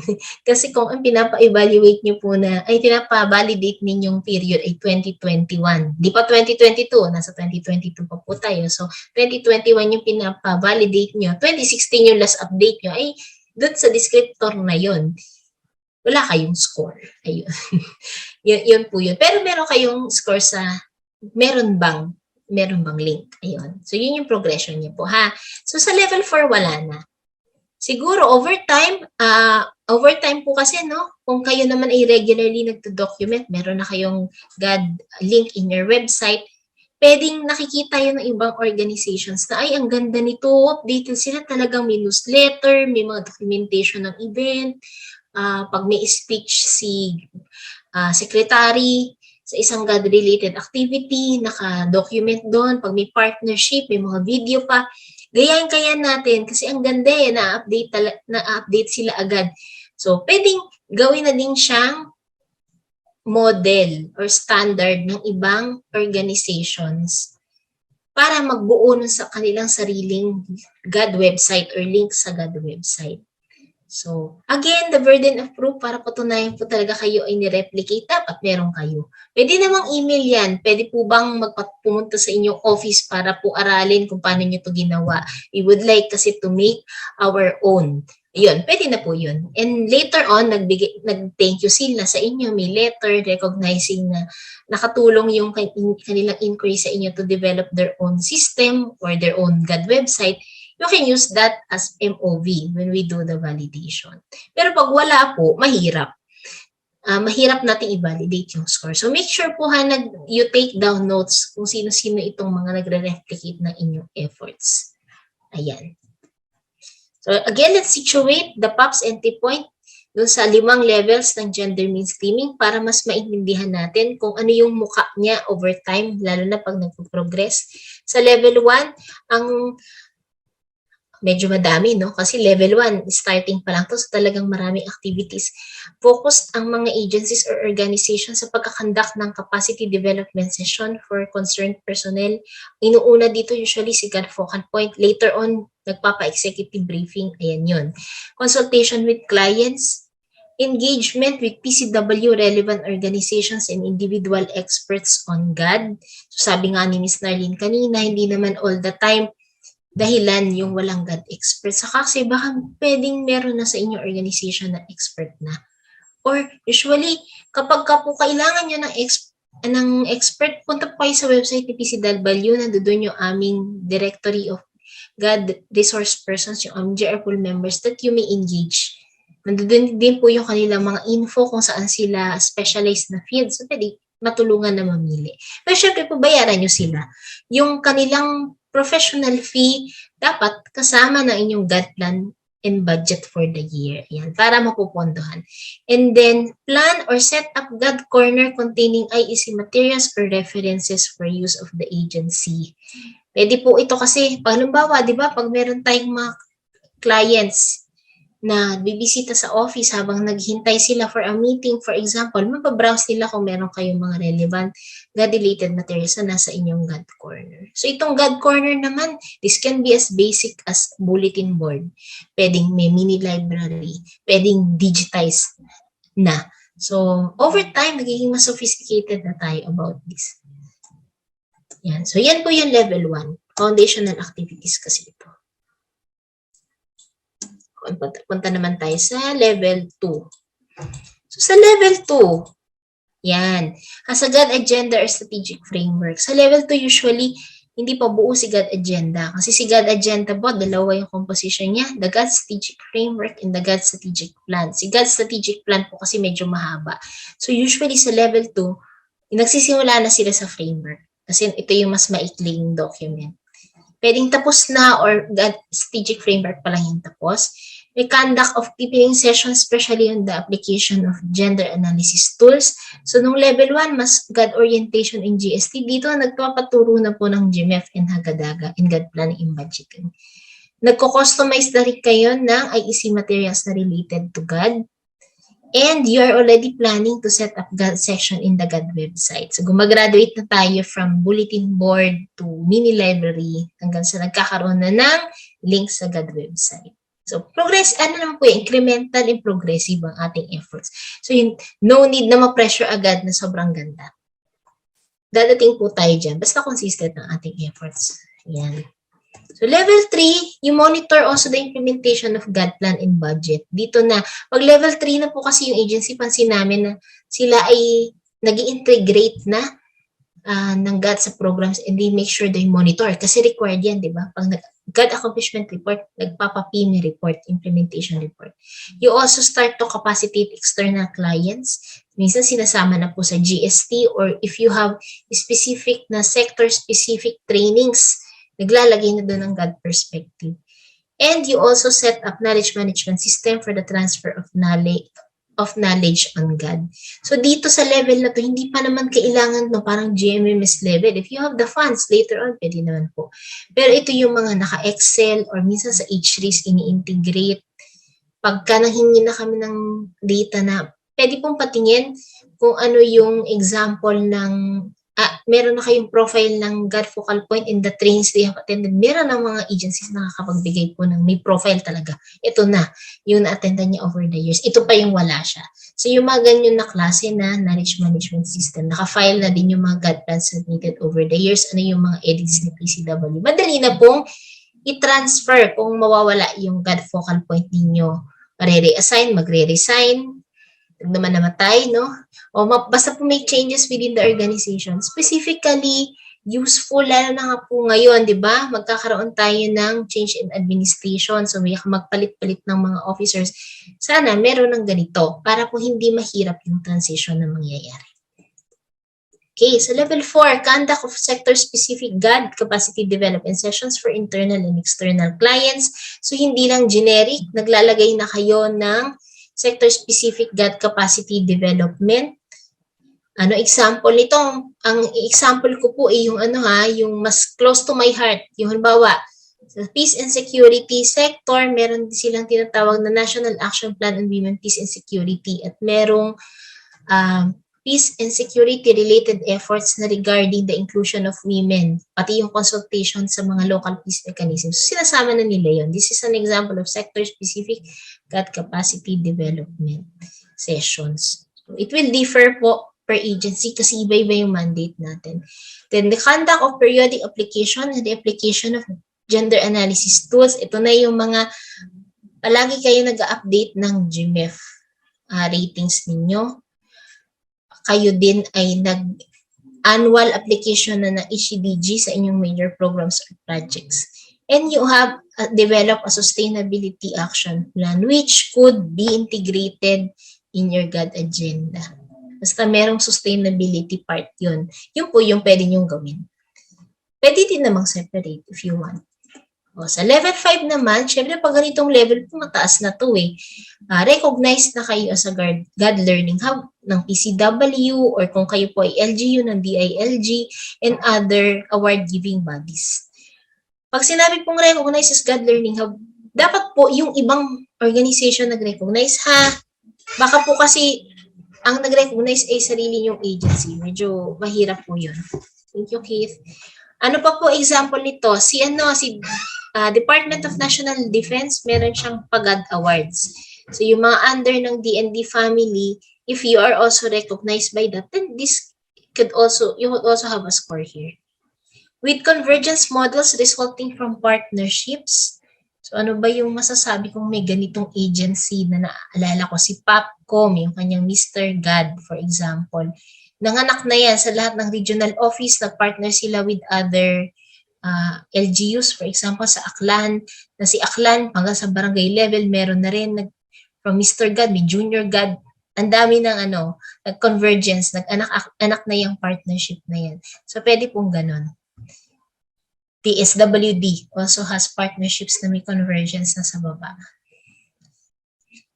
Kasi kung ang pinapa-evaluate nyo po na, ay pinapa-validate ninyong period ay 2021. Di pa 2022, nasa 2022 pa po tayo. So, 2021 yung pinapa-validate nyo, 2016 yung last update nyo, ay doon sa descriptor na yun. Wala kayong score. Ayun. yun po yun. Pero meron kayong score sa meron bang link. Ayun. So, yun yung progression niyo po, ha? So, sa level 4, wala na. Siguro, overtime po kasi, no? Kung kayo naman ay regularly nagto-document, meron na kayong GAD link in your website, pwedeng nakikita yun ng ibang organizations na, ay, ang ganda nito, updated sila, talagang may newsletter, may mga documentation ng event, pag may speech si secretary, sa isang GAD-related activity, naka-document doon. Pag may partnership, may mga video pa. Gayahin kaya natin kasi ang ganda na-update sila agad. So, pwedeng gawin na din siyang model or standard ng ibang organizations para magbuo nun sa kanilang sariling GAD website or link sa GAD website. So, again, the burden of proof para patunayan po talaga kayo ay nireplicate, dapat meron kayo. Pwede namang email yan. Pwede po bang pumunta sa inyong office para po aralin kung paano nyo ito ginawa. We would like kasi to make our own. Ayun, pwede na po yun. And later on, nag-thank you sila sa inyo. May letter recognizing na nakatulong yung kanilang inquiry sa inyo to develop their own system or their own GAD website. You can use that as MOV when we do the validation. Pero pag wala po, mahirap. Mahirap natin i-validate yung score. So make sure po you take down notes kung sino-sino itong mga nagre-replicate ng inyong efforts. Ayan. So again, let's situate the PAPs entry point dun sa 5 levels ng gender mainstreaming para mas maintindihan natin kung ano yung mukha niya over time, lalo na pag nag-progress. Sa level 1, ang medyo madami, no? Kasi level 1, starting pa lang to, so talagang maraming activities. Focused ang mga agencies or organizations sa pagkakandak ng capacity development session for concerned personnel. Inuuna dito usually si GAD focal point. Later on, nagpapa-executive briefing. Ayan yun. Consultation with clients. Engagement with PCW relevant organizations and individual experts on GAD. So sabi nga ni Ms. Nharleen kanina, hindi naman all the time dahilan yung walang GAD expert. Saka kasi baka pwedeng meron na sa inyong organization na expert na. Or usually, kapag ka po kailangan nyo ng expert, punta po kayo sa website ni PCW, nandoon yung aming directory of GAD resource persons, yung aming GR pool members that you may engage. Nandoon din po yung kanilang mga info kung saan sila specialized na field. So, pwede matulungan na mamili. Pero syempre po, bayaran nyo sila. Yung kanilang professional fee, dapat kasama ng inyong GAD plan and budget for the year. Yan, para mapupondohan. And then, plan or set up GAD corner containing IEC materials or references for use of the agency. Pwede po ito kasi, halimbawa, di ba, pag meron tayong mga clients na bibisita sa office habang naghintay sila for a meeting, for example, mapabrowse nila kung meron kayong mga relevant GAD-related materials na nasa inyong GAD corner. So itong GAD corner naman, this can be as basic as bulletin board. Pwedeng may mini library, pwedeng digitized na. So over time, nagiging mas sophisticated na tayo about this. Yan. So yan po yung level 1. Foundational activities kasi ito. Punta naman tayo sa level 2. So, sa level 2, yan. As a GAD agenda or strategic framework. Sa level 2, usually, hindi pa buo si GAD agenda. Kasi si GAD agenda po, dalawa yung composition niya. The GAD strategic framework and the GAD strategic plan. Si GAD strategic plan po kasi medyo mahaba. So, usually sa level 2, nagsisimula na sila sa framework. Kasi ito yung mas maikling document. Pwedeng tapos na or GAD strategic framework pa lang yung tapos. May conduct of deepening sessions, especially on the application of gender analysis tools. So, nung level 1, mas GAD orientation in GST. Dito, nagpapaturo na po ng GMEF and Hagadaga in GAD planning and budgeting. Nagko-customize na rin kayo ng IEC materials na related to GAD. And you are already planning to set up GAD section in the GAD website. So, gumagraduate na tayo from bulletin board to mini library hanggang sa nagkakaroon na ng link sa GAD website. So, progress, ano naman po yung incremental and progressive ang ating efforts. So, no need na ma-pressure agad na sobrang ganda. Dadating po tayo dyan. Basta consistent ang ating efforts. Yan. So, level 3, you monitor also the implementation of GAD plan and budget. Dito na, pag level 3 na po kasi yung agency, pansin namin na sila ay nag-integrate na ng GAD sa programs and they make sure they monitor. Kasi required yan, di ba? Pag GAD accomplishment report, nagpapa-PMI report, implementation report. You also start to capacitate external clients. Minsan sinasama na po sa GST or if you have specific na sector-specific trainings, naglalagay na doon ng GAD perspective. And you also set up knowledge management system for the transfer of knowledge on GAD. So dito sa level na to, hindi pa naman kailangan no parang GMEF level. If you have the funds later on, pwede naman po. Pero ito yung mga naka-Excel or minsan sa HRIS ini-integrate. Pagka nanghingi na kami ng data na pwede pong patingin kung ano yung example ng meron na kayong profile ng GAD focal point in the trainings they have attended. Meron ng mga agencies na nakakapagbigay po ng may profile talaga. Ito na, yung na-attendan niya over the years. Ito pa yung wala siya. So yung mga ganyan na klase na knowledge management system, naka-file na din yung mga GAD plans submitted over the years. Ano yung mga edits ni PCW. Madali na pong i-transfer kung mawawala yung GAD focal point ninyo. Re-reassign, magre-resign, naman namatay, no? O basta po may changes within the organization. Specifically, useful, lalo na nga po ngayon, di ba? Magkakaroon tayo ng change in administration. So, may magpalit-palit ng mga officers. Sana meron ng ganito para po hindi mahirap yung transition na mangyayari. Okay, so level 4, conduct of sector-specific GAD capacity development sessions for internal and external clients. So, hindi lang generic, naglalagay na kayo ng sector-specific GAD capacity development. Ano example nito? Ang example ko po ay yung yung mas close to my heart. Yung halimbawa, sa peace and security sector, meron din silang tinatawag na National Action Plan on Women, Peace and Security at merong peace and security related efforts na regarding the inclusion of women, pati yung consultation sa mga local peace mechanisms. So, sinasama na nila yun. This is an example of sector-specific GAD capacity development sessions. So, it will differ po per agency kasi iba-iba yung mandate natin. Then, the conduct of periodic application and the application of gender analysis tools. Ito na yung mga palagi kayo nag-update ng GMEF ratings ninyo. Kayo din ay nag-annual application na ng HCDG sa inyong major programs or projects. And you have developed a sustainability action plan which could be integrated in your GAD agenda. Basta merong sustainability part yun. Yun po yung pwede nyong gawin. Pwede din namang separate if you want. O, sa level 5 naman, syempre pag ganitong level po, mataas na to eh. Recognized na kayo as a GAD Learning Hub ng PCW or kung kayo po ay LGU ng DILG and other award-giving bodies. Pag sinabi pong recognized as GAD Learning Hub, dapat po yung ibang organization nag-recognize ha. Baka po kasi ang nag-recognize ay sarili yung agency. Medyo mahirap po yun. Thank you, Keith. Ano pa po example nito? Si Department of National Defense, meron siyang PAGAD Awards. So yung mga under ng DND family, if you are also recognized by that, then you could also have a score here. With convergence models resulting from partnerships, so ano ba yung masasabi kung may ganitong agency na naalala ko, si PAPCOM, yung kanyang Mr. GAD, for example. Nanganak na yan sa lahat ng regional office, nag-partner sila with other LGUs, for example, sa Aklan, na si Aklan, hanggang sa barangay level, meron na rin from Mr. GAD, may Junior GAD, ang dami ng nag-convergence, nag-anak na yung partnership na yan. So, pwede pong ganun. TSWD also has partnerships na may convergence na sa baba.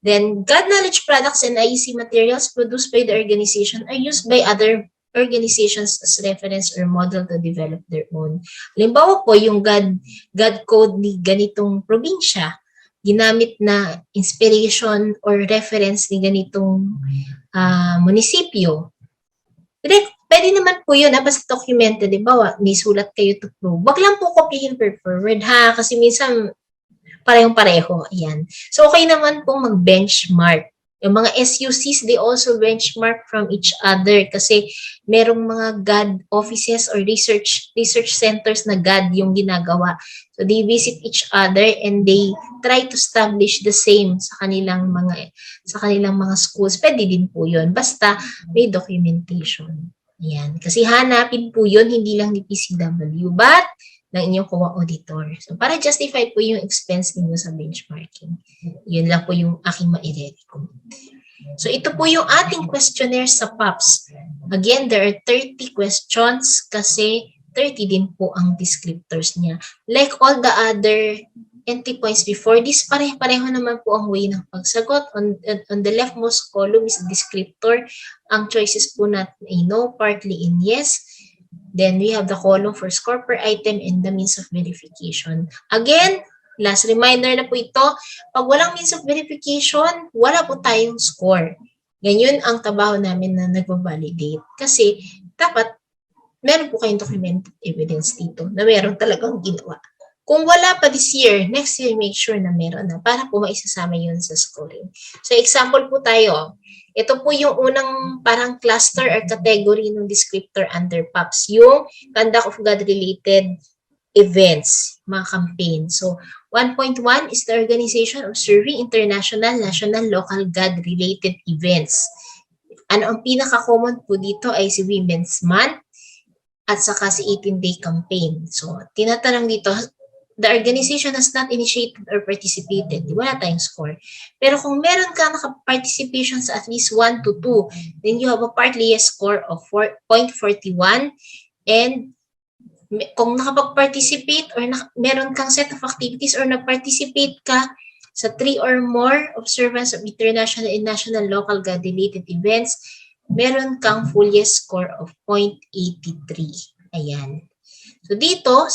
Then, GAD knowledge products and IEC materials produced by the organization are used by other organizations as reference or model to develop their own. Halimbawa po, yung GAD code ni ganitong probinsya, ginamit na inspiration or reference ni ganitong munisipyo. Pwede naman po yun, basta documented, diba? May sulat kayo to prove. Wag lang po copyhin per forward, ha? Kasi minsan, parehong-pareho. Ayan. So, okay naman po mag-benchmark. Yung mga SUCs, they also benchmark from each other kasi merong mga GAD offices or research centers na GAD yung ginagawa. So, they visit each other and they try to establish the same sa kanilang mga schools. Pwede din po yun. Basta may documentation. Ayan. Kasi hanapin po yun, hindi lang ni PCW, but ng inyong co-auditor. So, para justify po yung expense ninyo sa benchmarking. Yun lang po yung aking ma-i-recommend. So, ito po yung ating questionnaire sa PAPs. Again, there are 30 questions kasi 30 din po ang descriptors niya. Like all the other entry points before this, pareho naman po ang way ng pagsagot. On the leftmost column is descriptor. Ang choices po natin ay no, partly in yes. Then we have the column for score per item and the means of verification. Again, last reminder na po ito, pag walang means of verification, wala po tayong score. Ganyan ang trabaho namin na nagbabalidate. Kasi dapat meron po kayong documented evidence dito na meron talagang ginawa. Kung wala pa this year, next year make sure na meron na para po maisasama yun sa scoring. So example po tayo. Ito po yung unang parang cluster or category ng descriptor under PAPs, yung conduct of GAD-related events, mga campaign. So, 1.1 is the organization observing international, national, local GAD-related events. Ano ang pinaka-common po dito ay si Women's Month at saka si 18-day campaign. So, tinatanong dito, the organization has not initiated or participated, wala tayong score. Pero kung meron ka naka-participation sa at least 1 to 2, then you have a partly yes score of 0.41. And kung nakapag-participate or meron kang set of activities or nag-participate ka sa 3 or more observance of international and national local GAD-related events, meron kang full yes score of 0.83. Ayan. So dito,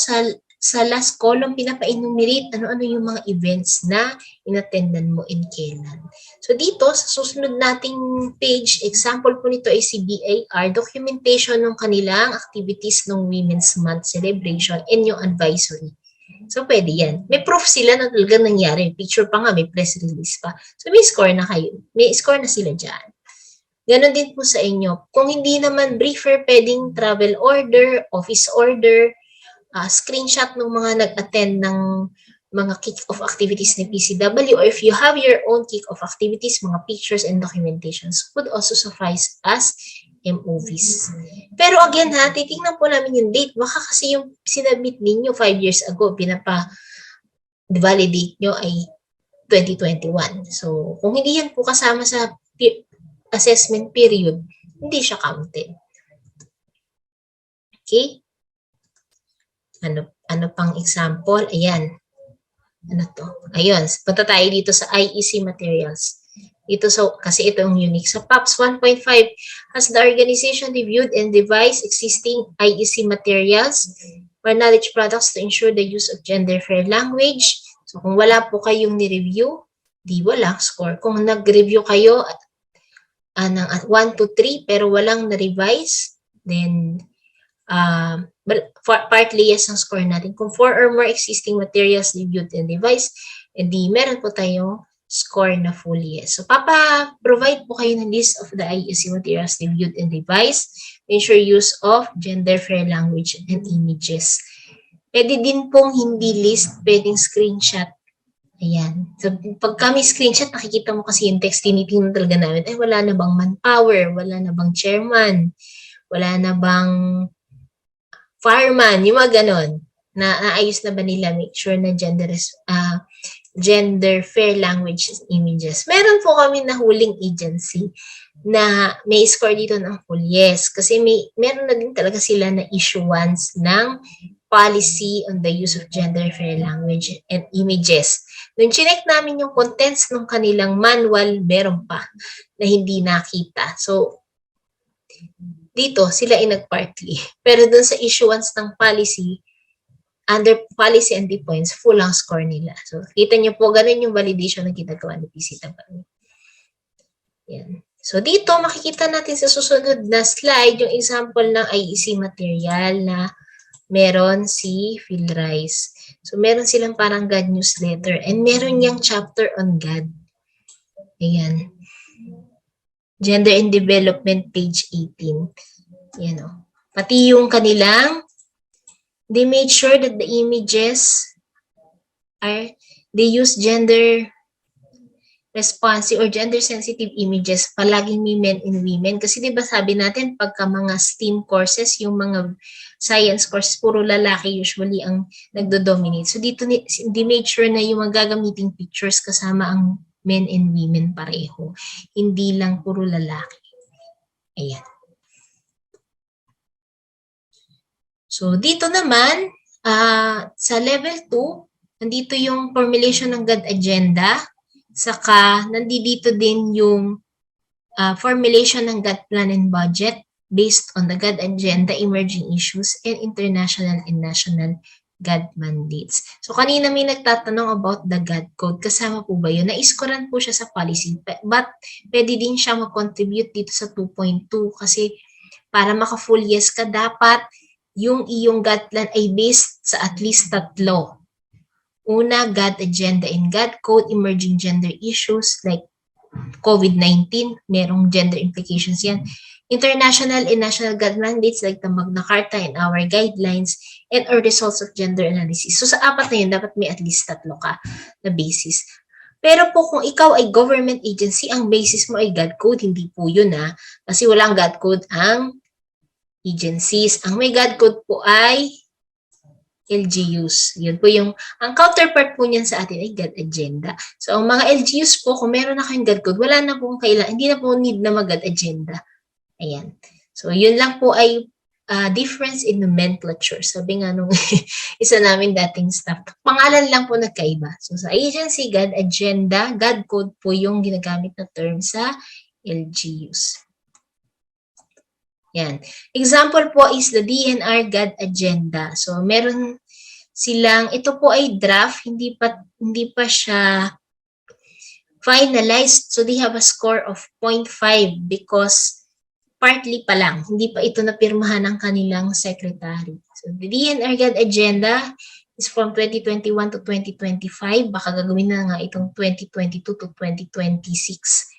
sa last column, pinapa-enumerate ano-ano yung mga events na inattendan mo in kailan. So dito, sa susunod nating page, example po nito ay si BAR, documentation ng kanilang activities ng Women's Month celebration and yung advisory. So pwede yan. May proof sila na talagang nangyari. Picture pa nga, may press release pa. So may score na kayo. May score na sila dyan. Ganon din po sa inyo. Kung hindi naman briefer, pwedeng travel order, office order, screenshot ng mga nag-attend ng mga kick-off activities ni PCW, or if you have your own kick-off activities, mga pictures and documentations would also suffice as MOVs. Pero again ha, titingnan po namin yung date. Baka kasi yung sinabit ninyo 5 years ago, pinapa-validate nyo ay 2021. So, kung hindi yan po kasama sa assessment period, hindi siya counted. Okay? Ano pang example? Ayan. Ano to? Ayun, punta tayo dito sa IEC materials. Ito kasi ito yung unique. So PAPs 1.5, has the organization reviewed and revised existing IEC materials or knowledge products to ensure the use of gender-fair language? So kung wala po kayong ni-review, di wala score. Kung nag-review kayo ng 1 to 3 pero walang na-revise, then partly yes ang score natin. Kung 4 or more existing materials reviewed and revised, edi meron po tayong score na full yes. So, provide po kayo ng list of the IEC materials reviewed and revised. Ensure use of gender-fair language and images. Pwede din pong hindi list, pwedeng screenshot. Ayan. So, pag kami screenshot, nakikita mo kasi yung text, tinitingnan talaga namin, ay wala na bang manpower, wala na bang chairman, wala na bang fireman, yung mga ganon. Naayos na ba nila, make sure na gender fair language images. Meron po kami na huling agency na may score dito ng full yes. Kasi meron na din talaga sila na issuance ng policy on the use of gender fair language and images. Nung chinek namin yung contents ng kanilang manual, meron pa na hindi nakita. So, dito sila ay nag-partly. Pero dun sa issuance ng policy, under policy and the points, full ang score nila. So, kita nyo po, ganun yung validation na ginagawa ni PCW. Yan. So, dito makikita natin sa susunod na slide yung example ng IEC material na meron si Phil Rice. So, meron silang parang GAD newsletter and meron niyang chapter on GAD. Ayan. Gender and Development, page 18. Yan o. Pati yung kanilang they made sure that the images they use gender responsive or gender sensitive images. Palaging may men and women. Kasi diba sabi natin, pagka mga STEAM courses, yung mga science courses, puro lalaki usually ang nagdo-dominate. So dito, they made sure na yung mga gagamiting pictures kasama ang men and women pareho. Hindi lang puro lalaki. Ayan. So, dito naman, sa level 2, nandito yung formulation ng GAD agenda. Saka, nandito din yung formulation ng GAD plan and budget based on the GAD agenda, emerging issues, and international and national GAD mandates. So, kanina may nagtatanong about the GAD code. Kasama po ba yun? Na-iskoran po siya sa policy. But, pwede din siya mag-contribute dito sa 2.2 kasi para maka-full yes ka, dapat yung iyong GAD plan ay based sa at least 3. Una, GAD agenda and GAD code, emerging gender issues like COVID-19, merong gender implications yan. International and national GAD mandates like the Magna Carta and our guidelines and our results of gender analysis. So sa 4 na yun, dapat may at least 3 ka na basis. Pero po kung ikaw ay government agency, ang basis mo ay GAD code, hindi po yun kasi walang GAD code ang agencies. Ang may GAD code po ay LGUs. Yun po ang counterpart po niyan sa atin ay GAD agenda. So, ang mga LGUs po, kung meron na kayong GAD code, wala na pong kailangan, hindi na po need na mag-GAD agenda. Ayan. So, yun lang po ay difference in nomenclature. Sabi nga nung isa namin dating staff, pangalan lang po nagkaiba. So, sa agency, GAD agenda, GAD code po yung ginagamit na term sa LGUs. Yan. Example po is the DNR GAD agenda. So, meron silang, ito po ay draft, hindi pa siya finalized. So, they have a score of 0.5 because partly pa lang. Hindi pa ito napirmahan ng kanilang secretary. So, the DNR GAD agenda is from 2021 to 2025. Baka gagawin na nga itong 2022 to 2026.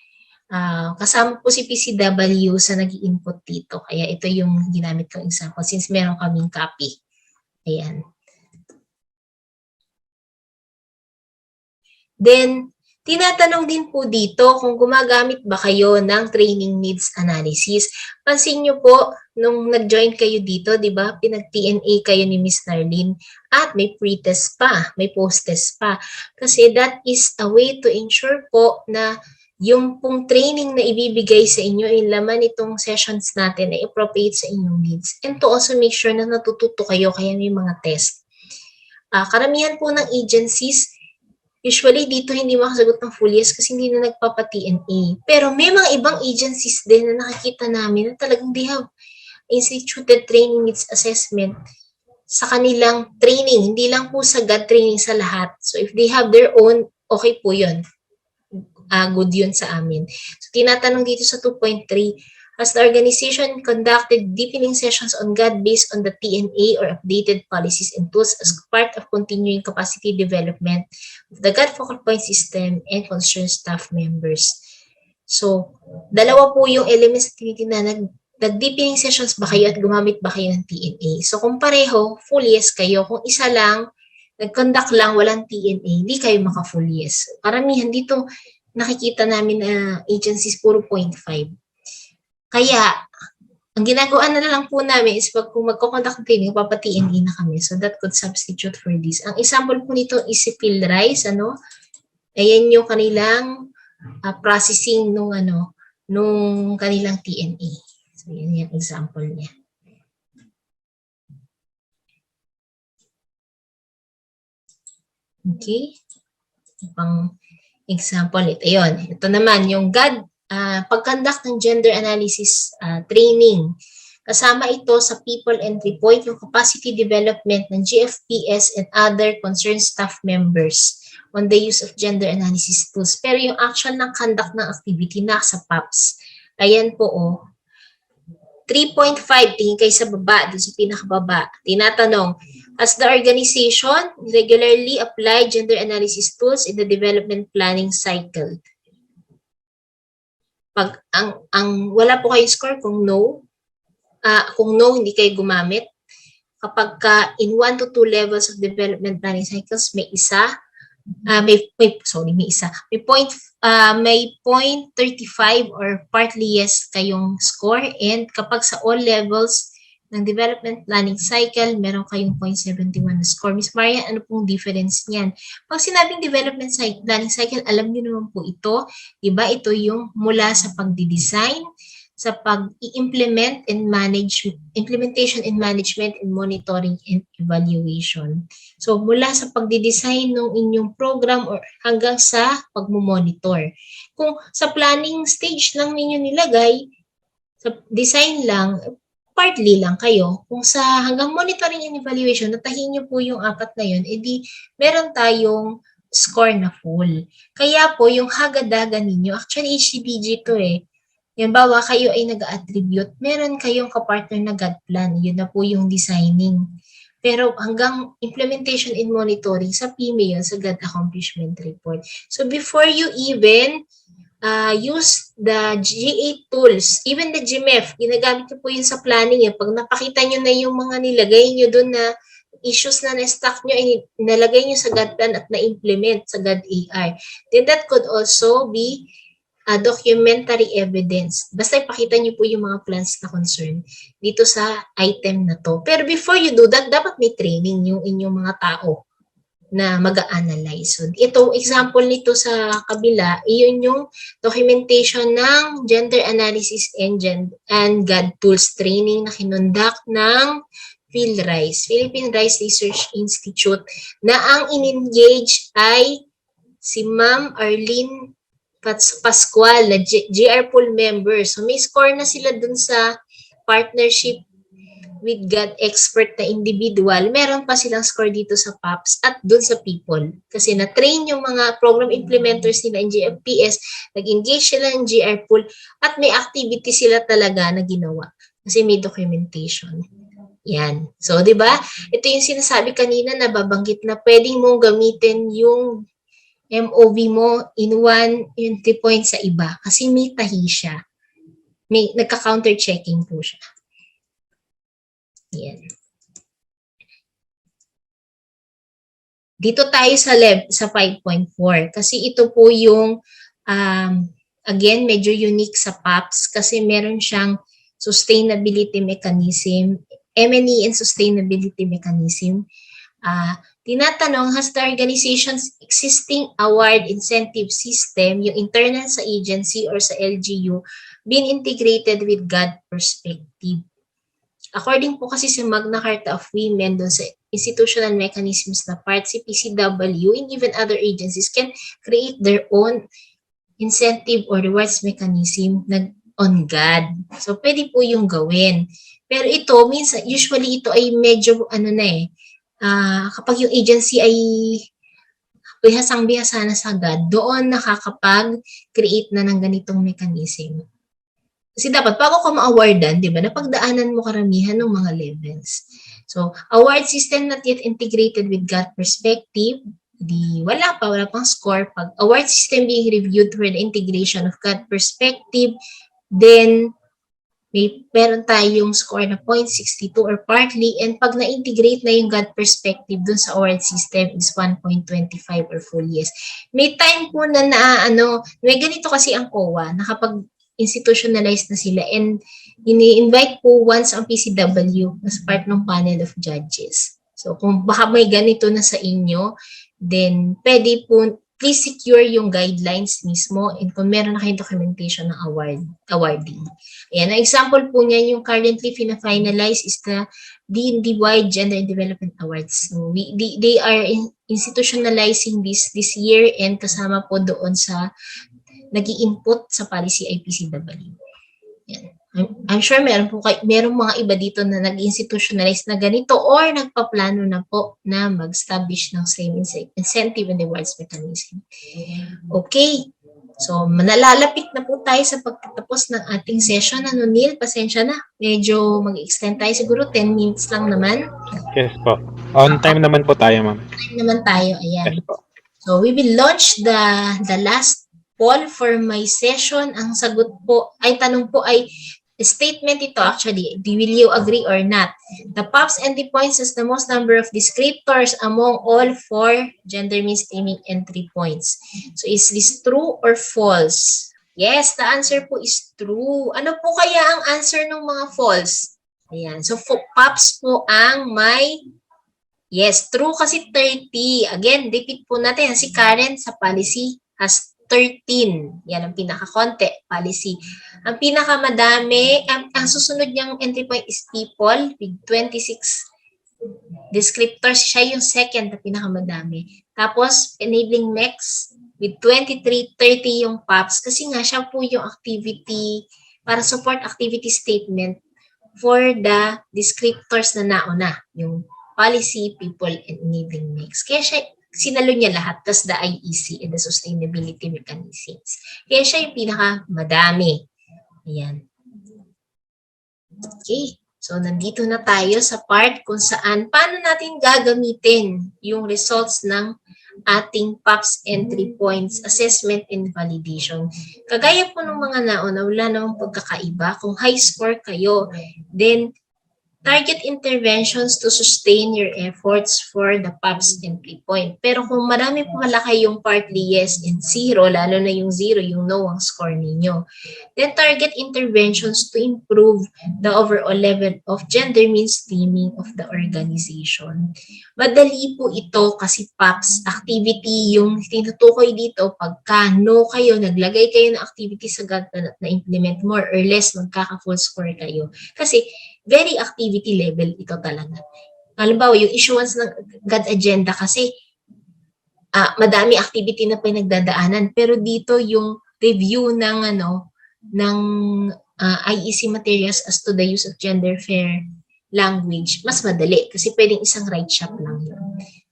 Kasama po si PCW sa nag-i-input dito. Kaya ito yung ginamit kong example since meron kaming copy. Ayan. Then, tinatanong din po dito kung gumagamit ba kayo ng training needs analysis. Pansin nyo po, nung nag-join kayo dito, di ba, pinag-TNA kayo ni Miss Nharleen at may pre-test pa, may post-test pa. Kasi that is a way to ensure po na yung pong training na ibibigay sa inyo, yung laman itong sessions natin ay appropriate sa inyong needs. And to also make sure na natututo kayo kaya may mga test. Karamihan po ng agencies, Usually, dito hindi makasagot ng full yes kasi hindi na nagpapa-TNA. Pero may mga ibang agencies din na nakikita namin na talagang they have instituted training needs assessment sa kanilang training. Hindi lang po sa GAD training sa lahat. So, if they have their own, okay po yun. Good yun sa amin. So, tinatanong dito sa 2.3, has the organization conducted deepening sessions on GAD based on the TNA or updated policies and tools as part of continuing capacity development of the GAD focal point system and concerned staff members? So, dalawa po yung elements na tinitingnan. Nag-deepening sessions ba kayo at gumamit ba kayo ng TNA? So, kung pareho, full yes kayo. Kung isa lang, nag-conduct lang, walang TNA, hindi kayo maka-full yes. Karamihan dito, nakikita namin na agencies puro 0.5. Kaya, ang ginagawa na lang po namin is pag kung magko-conduct ng training, papa-TNA na kami. So, that could substitute for this. Ang example po nito is si PhilRise, Ayan yung kanilang processing nung kanilang TNA. So, yan yung example niya. Okay. Pang example ito. Ayun. Ito naman, yung GAD, pag-conduct ng gender analysis training. Kasama ito sa people entry point, yung capacity development ng GFPS and other concerned staff members on the use of gender analysis tools. Pero yung actual ng conduct ng activity nasa PAPs. Ayan po, 3.5, tingin kayo sa baba, dun sa pinakababa. Tinatanong, has the organization regularly applied gender analysis tools in the development planning cycle? Pag ang wala po kayong score kung no, hindi kayo gumamit. Kapag in 1 to 2 levels of development planning cycles, may isa. May point 35 or partly yes kayong score, and kapag sa all levels ng development planning cycle, meron kayong 0.71 na score. Miss Maria, ano pong difference niyan? Pag sinabing development planning cycle, alam niyo naman po ito, diba? Ito yung mula sa pagdi-design, sa pag-implement and implementation and management and monitoring and evaluation. So, mula sa pagdi-design ng inyong program or hanggang sa pagmumonitor. Kung sa planning stage lang ninyo nilagay, sa design lang, partly lang kayo. Kung sa hanggang monitoring and evaluation, natahin nyo po yung 4 na yun, edi meron tayong score na full. Kaya po, yung hagadaga ninyo, actually HCBG to Yan, bawa kayo ay nag-attribute, meron kayong kapartner na GAD plan. Yun na po yung designing. Pero hanggang implementation and monitoring, sa PME yun, sa GAD accomplishment report. So before you even use the GA tools, even the GMEF, ginagamit nyo po yun sa planning. Pag napakita nyo na yung mga nilagay nyo doon na issues na na-stack nyo, ay nalagay nyo sa GAD plan at na-implement sa GAD AR, then that could also be documentary evidence. Basta ipakita niyo po yung mga plans na concern dito sa item na to. Pero before you do that, dapat may training yung inyong mga tao na mag-a-analyze. So, itong example nito sa kabila, iyon yung documentation ng gender analysis and GAD tools training na kinonduct ng PhilRise, Philippine Rice Research Institute, na ang in-engage ay si Ma'am Arlene Pascual na GR pool member. So may score na sila dun sa partnership with GAD expert na individual. Meron pa silang score dito sa PAPs at dun sa people. Kasi na-train yung mga program implementers nila in GFPS, nag-engage sila ng GR pool, at may activity sila talaga na ginawa. Kasi may documentation. Yan. So, di ba? Ito yung sinasabi kanina na babanggit na pwedeng mong gamitin yung MOV mo in one entry point sa iba kasi may tahi siya. May nagka-counter checking po siya. Yan. Dito tayo sa 5.4 kasi ito po yung again medyo unique sa PAPs kasi meron siyang sustainability mechanism, M&E and sustainability mechanism. Tinatanong, has the organization's existing award incentive system, yung internal sa agency or sa LGU, been integrated with GAD perspective? According po kasi sa Magna Carta of Women, doon sa institutional mechanisms na part si PCW and even other agencies can create their own incentive or rewards mechanism on GAD. So, pwede po yung gawin. Pero ito, minsan, usually ito ay medyo, kapag yung agency ay bihasang-bihasa na sa GAD, doon nakakapag-create na ng ganitong mechanism. Kasi dapat, bago ka ma-awardan, di ba, napagdaanan mo karamihan ng mga levels. So, award system not yet integrated with GAD perspective, wala pang score. Pag award system being reviewed for the integration of GAD perspective, then meron tayong score na 0.62 or partly, and pag na-integrate na yung GAD perspective dun sa award system is 1.25 or full yes. May time po na may ganito kasi ang COA, na kapag institutionalized na sila and ini-invite po once ang PCW as part ng panel of judges. So kung baka may ganito na sa inyo, then pwede po please secure yung guidelines mismo and kung meron na kayong documentation ng awarding. Ayan, ang example po niya yung currently fina-finalize is the D&D-wide Gender and Development Awards. So they are institutionalizing this year and kasama po doon sa nag-i-input sa policy IPCW. Yan. I'm sure merong mga iba dito na nag-institutionalize na ganito or nagpaplano na po na mag-establish ng same incentive and rewards mechanism. Okay. So, nalalapit na po tayo sa pagtatapos ng ating session. Neil, pasensya na. Medyo mag-extend tayo. Siguro 10 minutes lang naman. Yes po. On time naman po tayo, ma'am. Time naman tayo. Ayan. Yes po. So, we will launch the last poll for my session. Ang sagot po, tanong po ay statement ito actually. Will you agree or not? The PAPs and the points has the most number of descriptors among all 4 gender mainstreaming entry points. So is this true or false? Yes, the answer po is true. Ano po kaya ang answer ng mga false? Ayan. So PAPs po ang may yes, true kasi 30. Again, repeat po natin. Si Karen sa policy has 13. Yan ang pinaka-konti, policy. Ang pinakamadami, ang susunod niyang entry point is people with 26 descriptors. Siya yung second na pinakamadami. Tapos, enabling MEX with 23, 30 yung PAPs. Kasi nga, siya po yung activity, para support activity statement for the descriptors na nauna. Yung policy, people, and enabling MEX. Kaya siya, sinalo niya lahat, tas the IEC and the sustainability mechanisms. Kaya siya yung pinakamadami. Ayan. Okay. So, nandito na tayo sa part kung saan, paano natin gagamitin yung results ng ating PAPs entry points, assessment and validation. Kagaya po ng mga nauna, wala namang pagkakaiba. Kung high score kayo, then target interventions to sustain your efforts for the PAPs entry point. Pero kung marami po pala kayong partly yes and 0, lalo na yung 0, yung no ang score ninyo, then target interventions to improve the overall level of gender mainstreaming of the organization. Madali po ito kasi PAPs activity yung tinutukoy dito pagka no kayo, naglagay kayo ng activity sa GAD na implement more or less magkaka-full score kayo. Kasi very activity level ito talaga. Halimbawa, yung issuance ng GAD agenda kasi madami activity na pinagdadaanan. Pero dito yung review ng IEC materials as to the use of gender fair language, mas madali kasi pwedeng isang write shop lang yun.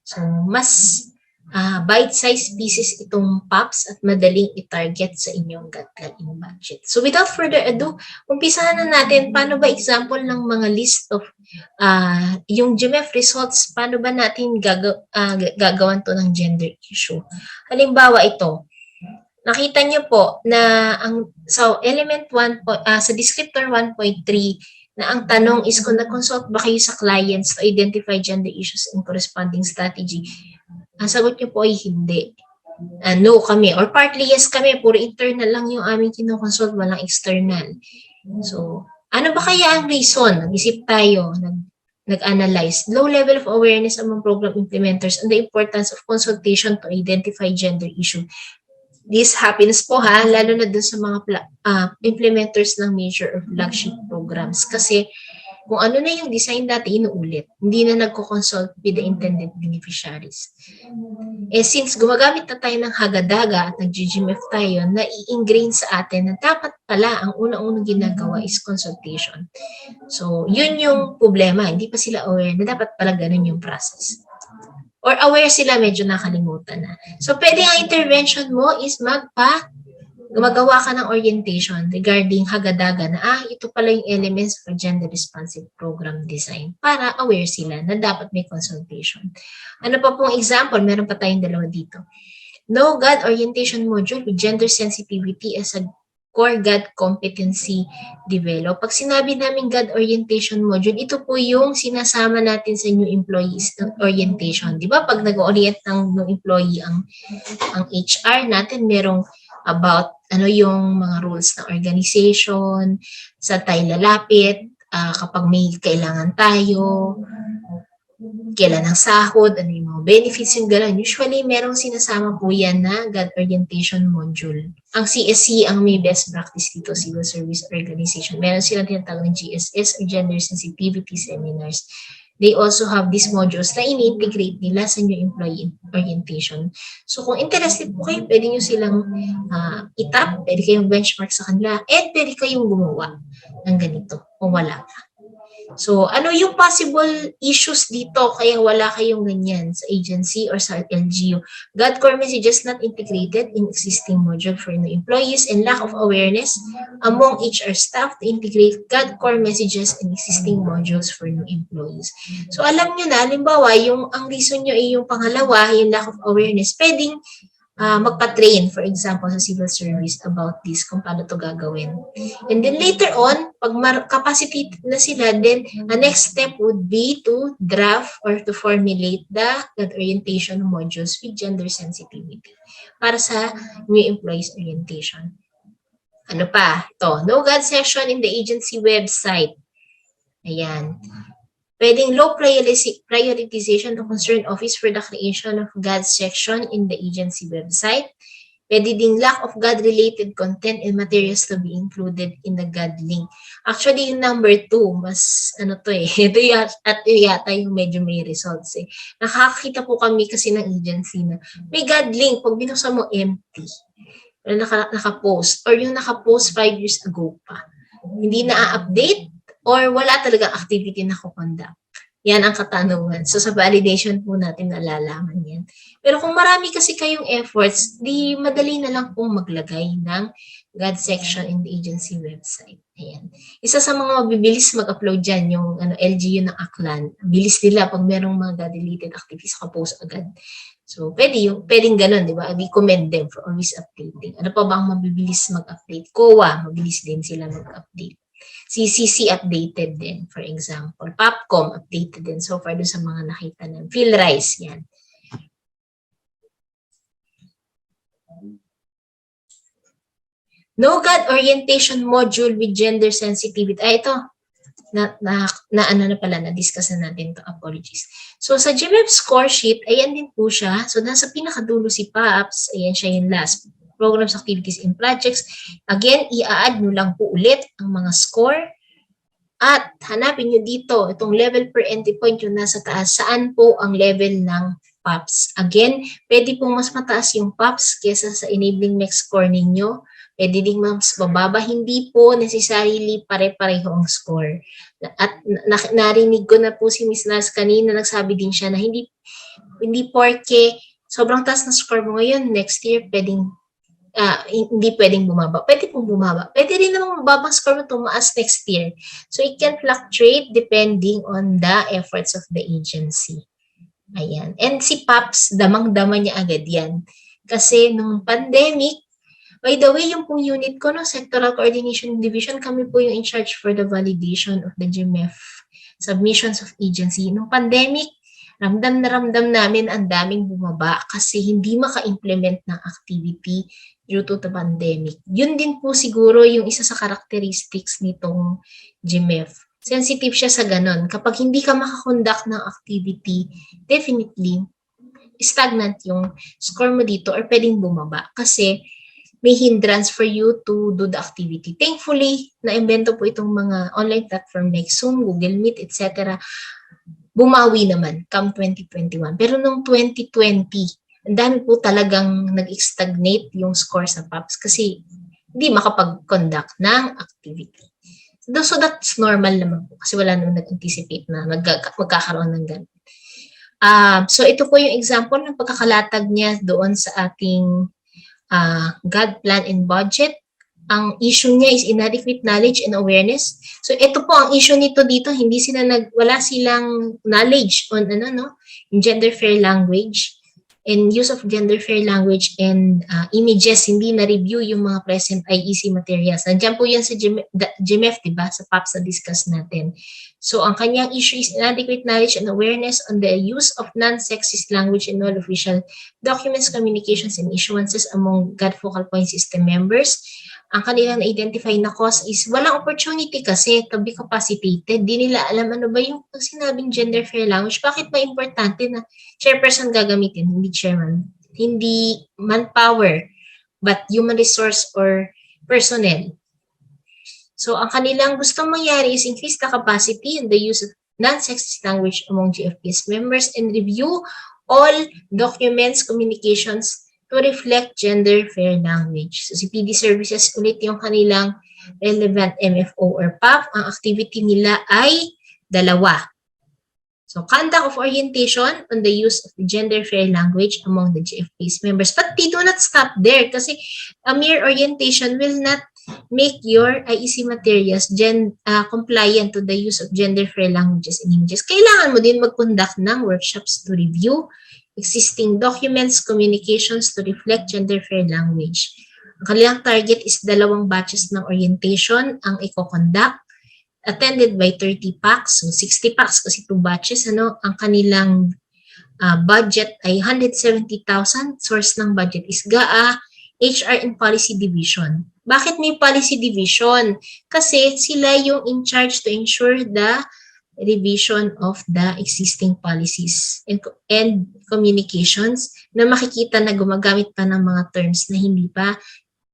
So, mas bite-sized pieces itong PAPs at madaling i-target sa inyong GAD in budget. So without further ado, umpisahan na natin paano ba example ng mga list of yung GMEF results, paano ba natin gagawan to ng gender issue. Halimbawa ito, nakita nyo po na sa element 1, sa descriptor 1.3, na ang tanong is kung na-consult ba kayo sa clients to identify gender issues and corresponding strategy. Ang sagot nyo po ay hindi. No kami. Or partly yes kami. Puro internal lang yung aming kinoconsult. Walang external. So, ano ba kaya ang reason? Nag-isip tayo. Nag-analyze. Low level of awareness among program implementers and the importance of consultation to identify gender issue. This happens po lalo na dun sa mga implementers ng major or flagship programs. Kasi Kung ano na yung design dati, inuulit. Hindi na nagko-consult with the intended beneficiaries. Since gumagamit na tayo ng hagadaga at nag-GMEF tayo, na-i-ingrain sa atin na dapat pala ang unang-unang ginagawa is consultation. So, yun yung problema. Hindi pa sila aware na dapat pala ganun yung process. Or aware sila, medyo nakalimutan na. So, pwede ang intervention mo is gumagawa ka ng orientation regarding hagadaga na, ito pala yung elements for gender responsive program design para aware sila na dapat may consultation. Ano pa pong example? Meron pa tayong dalawa dito. No GAD orientation module with gender sensitivity as a core GAD competency develop. Pag sinabi namin GAD orientation module, ito po yung sinasama natin sa new employees orientation. Di ba? Pag nag-orient ng new employee ang HR natin, merong about yung mga rules ng organization, sa tayo lalapit, kapag may kailangan tayo, kailan ang sahod, ano yung mga benefits, yung gano'n. Usually, merong sinasama po yan na GAD orientation module. Ang CSC, ang may best practice dito, Civil Service Organization. Meron silang tinatawag ng GSS or Gender Sensitivity Seminars. They also have these modules na ini-integrate nila sa new employee orientation. So, kung interested po kayo, pwede nyo silang itap, pwede kayong benchmark sa kanila, and pwede kayong gumawa ng ganito kung wala pa. So, ano yung possible issues dito kaya wala kayong ganyan sa agency or sa LGU? GAD core messages not integrated in existing module for new employees and lack of awareness among HR staff to integrate GAD core messages in existing modules for new employees. So, alam nyo na, halimbawa, ang reason nyo ay yung pangalawa, yung lack of awareness, pwedeng magpa-train, for example, sa civil service about this, kung paano ito gagawin. And then later on, pag capacitated na sila, then the next step would be to draft or to formulate the orientation modules with gender sensitivity para sa new employees orientation. Ano pa? Ito, no GAD session in the agency website. Ayan. Pwedeng low prioritization to concerned office for the creation of GAD section in the agency website. Pwede ding lack of GAD-related content and materials to be included in the GAD link. Actually, yung number 2, mas ito yata yung medyo may results eh. Nakakakita po kami kasi ng agency na may GAD link, pag binuksan mo empty. Naka-post, or yung naka-post 5 years ago pa. Hindi na-update, or wala talagang activity na kukonduct. Yan ang katanungan. So, sa validation po natin nalalaman yan. Pero kung marami kasi kayong efforts, di madali na lang pong maglagay ng GAD section in the agency website. Ayan. Isa sa mga mabibilis mag-upload dyan, yung LGU ng Aklan. Bilis nila pag merong mga GAD-related activities, kapost agad. So, pwedeng ganun, di ba? We commend them for always updating. Ano pa ba ang mabibilis mag-update? COA, mabilis din sila mag-update. CCC updated din, for example. PAPCOM updated din. So far doon sa mga nakita ng PhilRise, yan. No GAD orientation module with gender sensitivity. Ito. Na-discuss na natin to. Apologies. So sa GMEF score sheet, ayan din po siya. So nasa pinakadulo si PAPs. Ayan siya yung last. Programs, activities, and projects. Again, i-add nyo lang po ulit ang mga score at hanapin nyo dito itong level per entry point yung nasa taas. Saan po ang level ng PAPs? Again, pwede pong mas mataas yung PAPs kesa sa enabling next score ninyo. Pwede din mas bababa. Hindi po necessarily pare-pareho ang score. At narinig ko na po si Ms. Nas kanina, nagsabi din siya na hindi porke sobrang taas na score mo ngayon, next year hindi pwedeng bumaba. Pwede pong bumaba. Pwede rin namang mababang score mo tumaas next year. So, it can fluctuate depending on the efforts of the agency. Ayan. And si PAPS, damang-dama niya agad yan. Kasi nung pandemic, by the way, yung pong unit ko, Sectoral Coordination Division, kami po yung in charge for the validation of the GMEF submissions of agency. Nung pandemic, ramdam na ramdam namin ang daming bumaba kasi hindi maka-implement ng activity due to the pandemic. Yun din po siguro yung isa sa characteristics nitong GMEF. Sensitive siya sa ganun. Kapag hindi ka makakonduct ng activity, definitely, stagnant yung score mo dito or pwedeng bumaba. Kasi may hindrance for you to do the activity. Thankfully, na-invento po itong mga online platform like Zoom, Google Meet, etc. Bumawi naman come 2021. Pero nung 2020, ang dami po talagang nag-stagnate yung score sa PAPs kasi hindi makapag-conduct ng activity. So that's normal naman po kasi wala naman nag-anticipate na magkakaroon ng ganun. So ito po yung example ng pagkakalatag niya doon sa ating GAD plan and budget. Ang issue niya is inadequate knowledge and awareness. So ito po ang issue nito dito, wala silang knowledge on in gender fair language and use of gender fair language and images, hindi na-review yung mga present IEC materials. Nandiyan po yan sa GMEF, diba? Sa PAPs na discuss natin. So, ang kanyang issue is inadequate knowledge and awareness on the use of non-sexist language in all official documents, communications, and issuances among GAD focal point system members. Ang kanilang na-identify na cause is walang opportunity kasi to be capacitated. Di nila alam ano ba yung sinabing gender fair language. Bakit ba importante na chairperson gagamitin, hindi chairman? Hindi manpower, but human resource or personnel. So, ang kanilang gustong mangyari is increase the capacity and the use of non-sexist language among GFPS members and review all documents, communications to reflect gender fair language. So, si PD Services ulit yung kanilang relevant MFO or PAP. Ang activity nila ay 2. So, conduct of orientation on the use of the gender fair language among the GFPS members. But they do not stop there kasi a mere orientation will not make your IEC materials compliant to the use of gender fair languages and images. Kailangan mo din mag-conduct ng workshops to review existing documents, communications to reflect gender fair language. Ang kanilang target is 2 batches ng orientation ang i-conduct, attended by 30 PACs, so 60 PACs kasi 2 batches. Ang kanilang budget ay 170,000. Source ng budget is GAA, HR and Policy Division. Bakit may Policy Division? Kasi sila yung in charge to ensure the revision of the existing policies and communications na makikita na gumagamit pa ng mga terms na hindi pa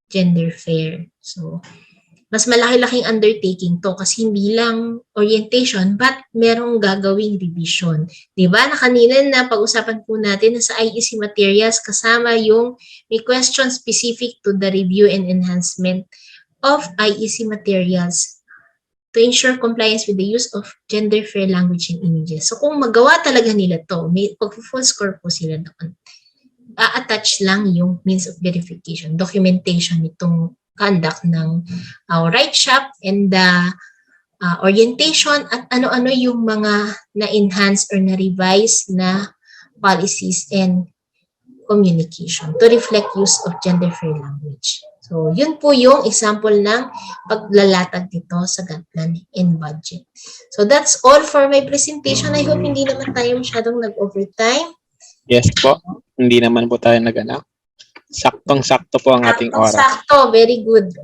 gender fair. So, mas malaki-laking undertaking to kasi hindi lang orientation but merong gagawing revision. Diba? Na kanina na pag-usapan po natin na sa IEC materials kasama yung may question specific to the review and enhancement of IEC materials to ensure compliance with the use of gender fair language and images. So kung magawa talaga nila to, may pag-full score po sila doon. A-attach lang yung means of verification, documentation nitong conduct ng right shop and the orientation at ano-ano yung mga na-enhance or na-revise na policies and communication to reflect use of gender fair language. So, yun po yung example ng paglalatag nito sa GAD plan and budget. So, that's all for my presentation. I hope hindi naman tayo masyadong nag-overtime. Yes po. Hindi naman po tayo saktong-sakto po ang ating oras. Sakto, very good.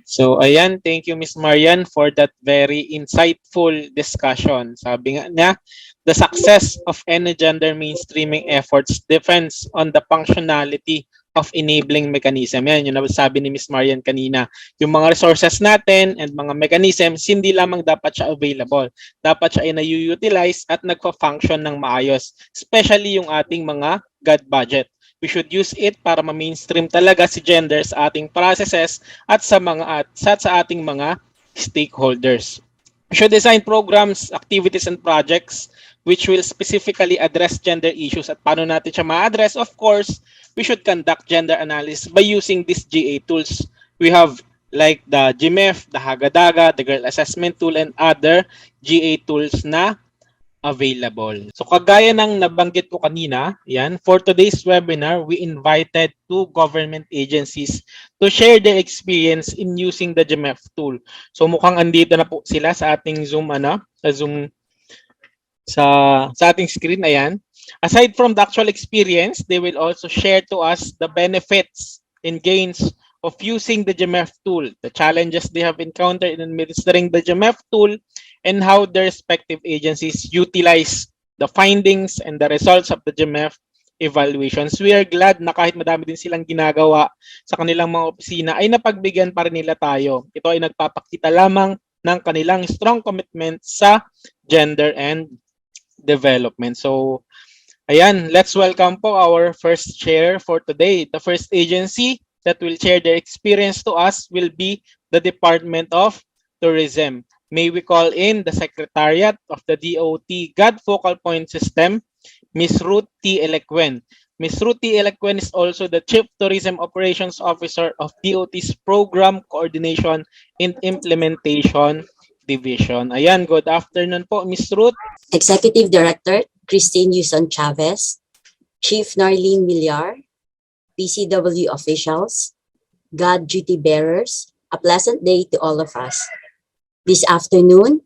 So, ayan, thank you, Ms. Marian, for that very insightful discussion. Sabi nga niya, the success of any gender mainstreaming efforts depends on the functionality of enabling mechanism. Yan, yung sabi ni Ms. Marian kanina. Yung mga resources natin and mga mechanisms, hindi lamang dapat siya available. Dapat siya ay na-utilize at nagpa-function ng maayos. Especially yung ating mga GAD budget. We should use it para ma-mainstream talaga si gender sa ating processes at sa ating mga stakeholders. We should design programs, activities, and projects which will specifically address gender issues. At paano natin siya ma-address? Of course, we should conduct gender analysis by using these GA tools. We have like the GMEF, the Hagadaga, the Girl Assessment Tool, and other GA tools na available. So kagaya ng nabanggit ko kanina, yan, for today's webinar, we invited 2 government agencies to share their experience in using the GMEF tool. So mukhang andito na po sila sa ating Zoom, sa ating screen, ayan. Aside from the actual experience, they will also share to us the benefits and gains of using the GMEF tool, the challenges they have encountered in administering the GMEF tool, and how their respective agencies utilize the findings and the results of the GMEF evaluations. We are glad na kahit madami din silang ginagawa sa kanilang mga opisina ay napagbigyan pa rin nila tayo. Ito ay nagpapakita lamang ng kanilang strong commitment sa gender and development. So, ayan, let's welcome po our first chair for today. The first agency that will share their experience to us will be the Department of Tourism. May we call in the Secretariat of the DOT GAD Focal Point System, Ms. Ruth T. Elequen. Ms. Ruth T. Elequen is also the Chief Tourism Operations Officer of DOT's Program Coordination and Implementation Division. Ayan, good afternoon po, Ms. Ruth. Executive Director Christine Yuson Chavez, Chief Nharleen Millar, PCW officials, GAD duty bearers, a pleasant day to all of us. This afternoon,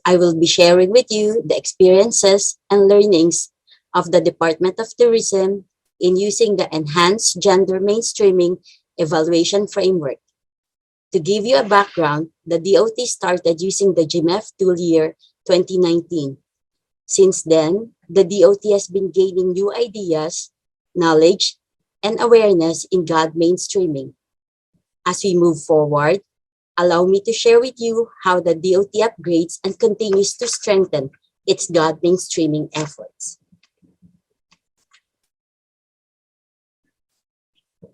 I will be sharing with you the experiences and learnings of the Department of Tourism in using the Enhanced Gender Mainstreaming Evaluation Framework. To give you a background, the DOT started using the GMEF tool year 2019. Since then, the DOT has been gaining new ideas, knowledge, and awareness in GAD mainstreaming. As we move forward, allow me to share with you how the DOT upgrades and continues to strengthen its GAD mainstreaming efforts.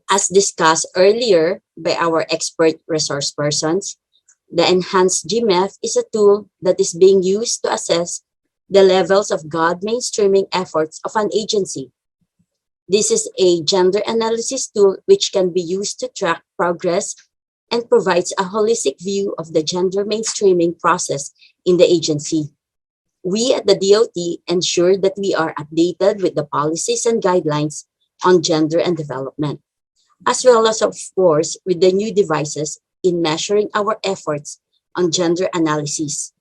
As discussed earlier by our expert resource persons, the Enhanced GMEF is a tool that is being used to assess the levels of GAD mainstreaming efforts of an agency. This is a gender analysis tool which can be used to track progress and provides a holistic view of the gender mainstreaming process in the agency. We at the DOT ensure that we are updated with the policies and guidelines on gender and development, as well as, of course, with the new devices in measuring our efforts on gender analysis.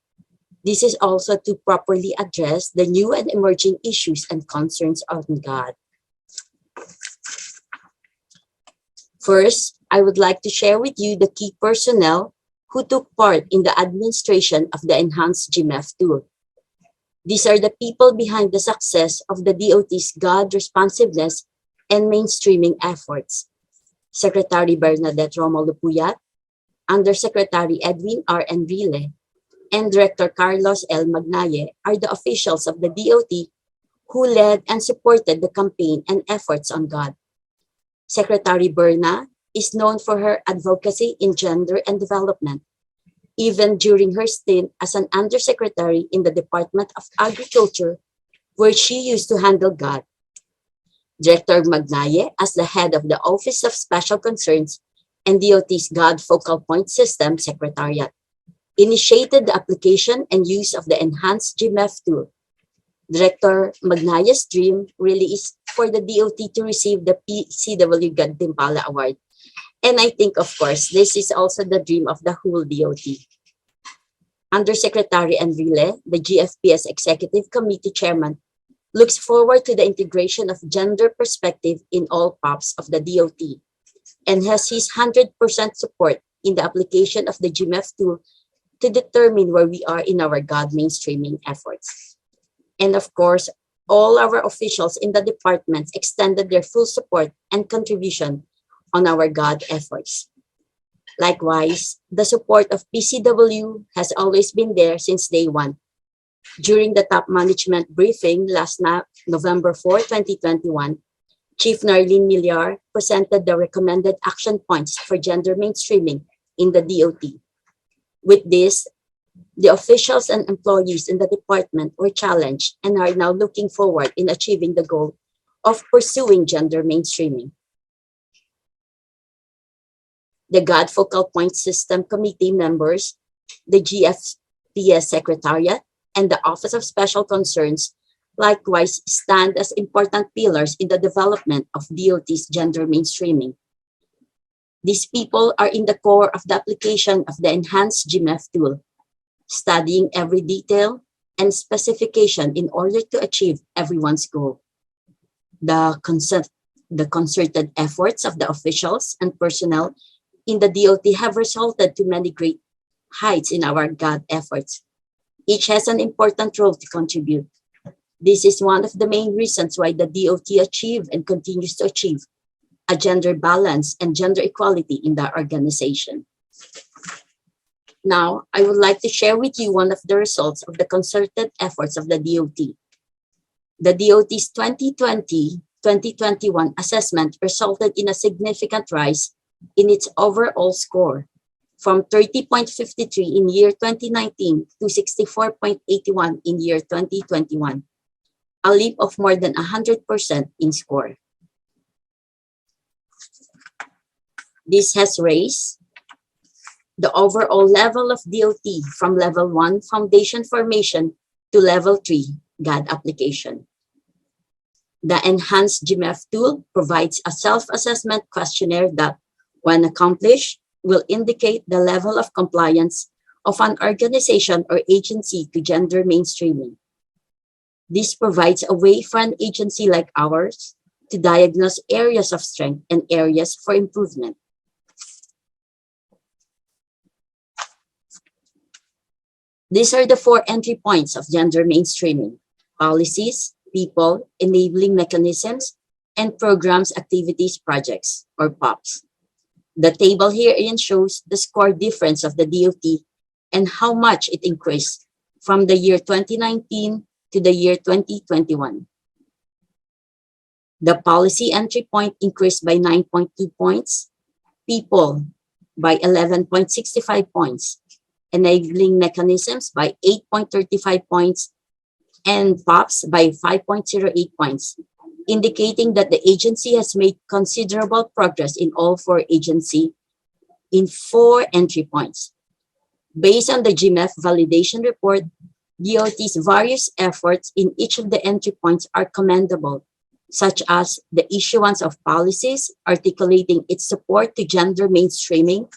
This is also to properly address the new and emerging issues and concerns on GAD. First, I would like to share with you the key personnel who took part in the administration of the Enhanced GMEF tool. These are the people behind the success of the DOT's GAD responsiveness and mainstreaming efforts. Secretary Bernadette Romulo Puyat, Undersecretary Edwin R. Enrile, and Director Carlos L. Magnaye are the officials of the DOT who led and supported the campaign and efforts on GAD. Secretary Berna is known for her advocacy in gender and development, even during her stint as an undersecretary in the Department of Agriculture, where she used to handle GAD. Director Magnaye, as the head of the Office of Special Concerns and DOT's GAD Focal Point System Secretariat, initiated the application and use of the Enhanced GMEF tool. Director Magnaye's dream really is for the DOT to receive the PCW GAD Timpala Award. And I think, of course, this is also the dream of the whole DOT. Undersecretary Enrile, the GFPS Executive Committee Chairman, looks forward to the integration of gender perspective in all PAPs of the DOT and has his 100% support in the application of the GMEF tool to determine where we are in our GAD mainstreaming efforts. And of course, all our officials in the departments extended their full support and contribution on our GAD efforts. Likewise, the support of PCW has always been there since day one. During the top management briefing last November 4, 2021, Chief Nharleen Millar presented the recommended action points for gender mainstreaming in the DOT. With this, the officials and employees in the department were challenged and are now looking forward in achieving the goal of pursuing gender mainstreaming. The GAD Focal Point System Committee members, the GFPS Secretariat, and the Office of Special Concerns likewise stand as important pillars in the development of DOT's gender mainstreaming. These people are in the core of the application of the Enhanced GMEF tool, studying every detail and specification in order to achieve everyone's goal. The concerted efforts of the officials and personnel in the DOT have resulted to many great heights in our GAD efforts. Each has an important role to contribute. This is one of the main reasons why the DOT achieved and continues to achieve a gender balance and gender equality in the organization. Now, I would like to share with you one of the results of the concerted efforts of the DOT. The DOT's 2020-2021 assessment resulted in a significant rise in its overall score from 30.53 in year 2019 to 64.81 in year 2021, a leap of more than 100% in score. This has raised the overall level of DOT from level 1 foundation formation to level 3 GAD application. The enhanced GMEF tool provides a self-assessment questionnaire that, when accomplished, will indicate the level of compliance of an organization or agency to gender mainstreaming. This provides a way for an agency like ours to diagnose areas of strength and areas for improvement. These are the 4 entry points of gender mainstreaming: policies, people, enabling mechanisms, and programs, activities, projects, or PAPs. The table herein shows the score difference of the DOT and how much it increased from the year 2019 to the year 2021. The policy entry point increased by 9.2 points, people by 11.65 points, enabling mechanisms by 8.35 points, and PAPs by 5.08 points, indicating that the agency has made considerable progress in all 4 agencies in 4 entry points. Based on the GMEF validation report, DOT's various efforts in each of the entry points are commendable, such as the issuance of policies articulating its support to gender mainstreaming,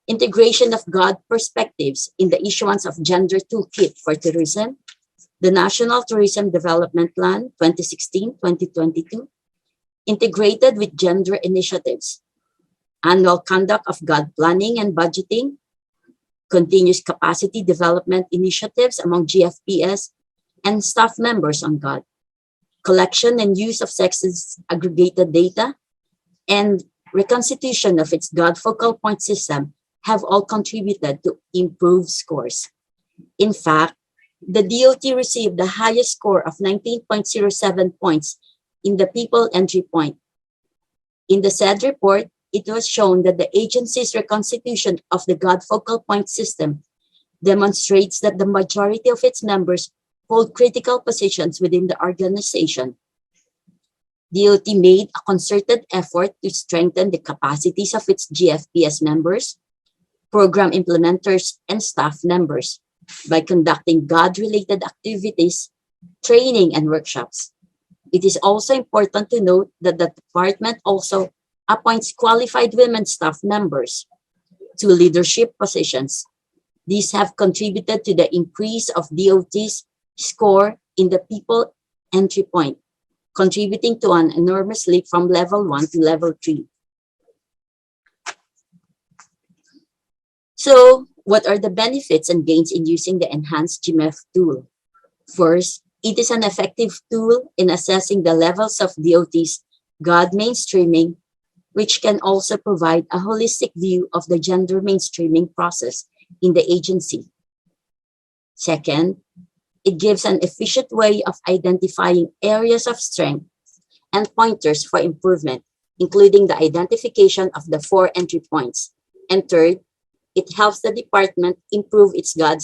integration of GAD perspectives in the issuance of Gender Toolkit for Tourism, the National Tourism Development Plan 2016-2022, integrated with gender initiatives, annual conduct of GAD planning and budgeting, continuous capacity development initiatives among GFPS and staff members on GAD, collection and use of sexist aggregated data, and reconstitution of its GAD focal point system have all contributed to improved scores. In fact, the DOT received the highest score of 19.07 points in the people entry point. In the said report, it was shown that the agency's reconstitution of the GAD focal point system demonstrates that the majority of its members hold critical positions within the organization. DOT made a concerted effort to strengthen the capacities of its GFPS members, program implementers, and staff members by conducting GAD-related activities, training, and workshops. It is also important to note that the department also appoints qualified women staff members to leadership positions. These have contributed to the increase of DOT's score in the people entry point, contributing to an enormous leap from level 1 to level 3. So, what are the benefits and gains in using the enhanced GMEF tool? First, it is an effective tool in assessing the levels of DOT's GAD mainstreaming, which can also provide a holistic view of the gender mainstreaming process in the agency. Second, it gives an efficient way of identifying areas of strength and pointers for improvement, including the identification of the 4 entry points. And third, it helps the department improve its GAD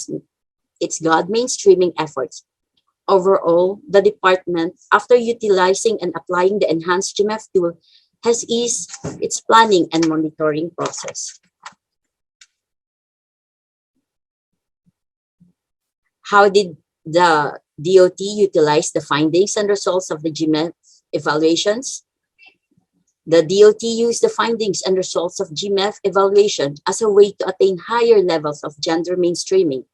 mainstreaming efforts. Overall, the department, after utilizing and applying the enhanced GMEF tool, has eased its planning and monitoring process. How did the DOT utilize the findings and results of the GMEF evaluations? The DOT used the findings and results of GMEF evaluation as a way to attain higher levels of gender mainstreaming.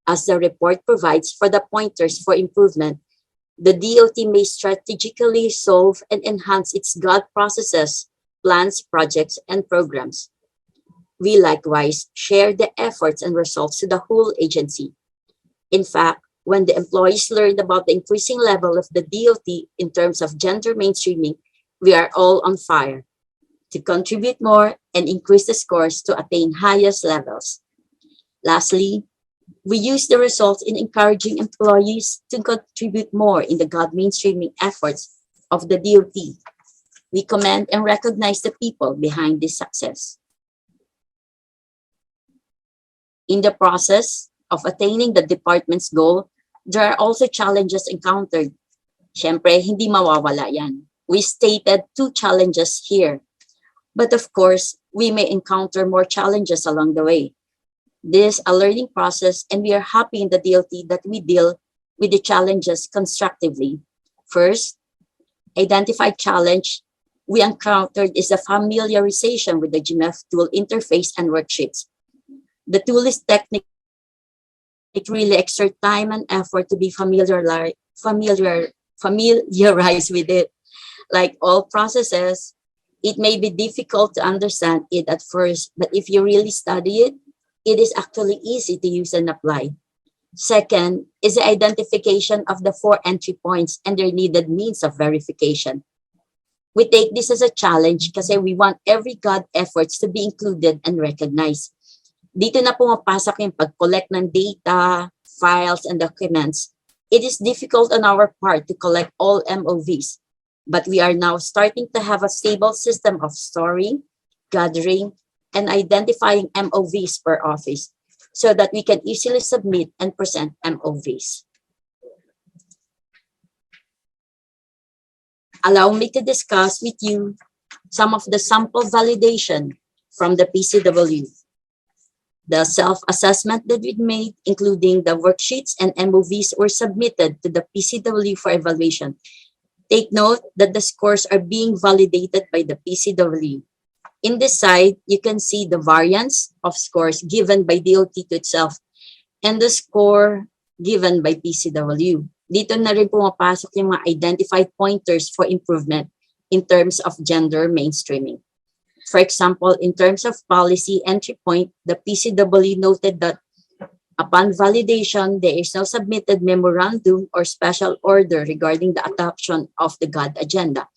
As the report provides for the pointers for improvement, the DOT may strategically solve and enhance its GAD processes, plans, projects, and programs. We likewise share the efforts and results to the whole agency. In fact, when the employees learned about the increasing level of the DOT in terms of gender mainstreaming, we are all on fire to contribute more and increase the scores to attain highest levels. Lastly, we use the results in encouraging employees to contribute more in the GAD mainstreaming efforts of the DOT. We commend and recognize the people behind this success. In the process of attaining the department's goal, there are also challenges encountered. Siyempre, hindi mawawala yan. We stated 2 challenges here. But of course, we may encounter more challenges along the way. This is a learning process, and we are happy in the DOT that we deal with the challenges constructively. First, identified challenge we encountered is the familiarization with the GMEF tool interface and worksheets. The tool is technical. It really exerts time and effort to be familiarized with it. Like all processes, it may be difficult to understand it at first, but if you really study it, it is actually easy to use and apply. Second is the identification of the 4 entry points and their needed means of verification. We take this as a challenge kasi we want every GAD efforts to be included and recognized. Dito na pumapasok yung pag-collect ng data, files, and documents. It is difficult on our part to collect all MOVs, but we are now starting to have a stable system of storing, gathering, and identifying MOVs per office so that we can easily submit and present MOVs. Allow me to discuss with you some of the sample validation from the PCW. The self-assessment that we made, including the worksheets and MOVs, were submitted to the PCW for evaluation. Take note that the scores are being validated by the PCW. In this side, you can see the variance of scores given by DOT to itself and the score given by PCW. Dito na rin pumapasok yung mga identified pointers for improvement in terms of gender mainstreaming. For example, in terms of policy entry point, the PCW noted that upon validation, there is no submitted memorandum or special order regarding the adoption of the GAD agenda.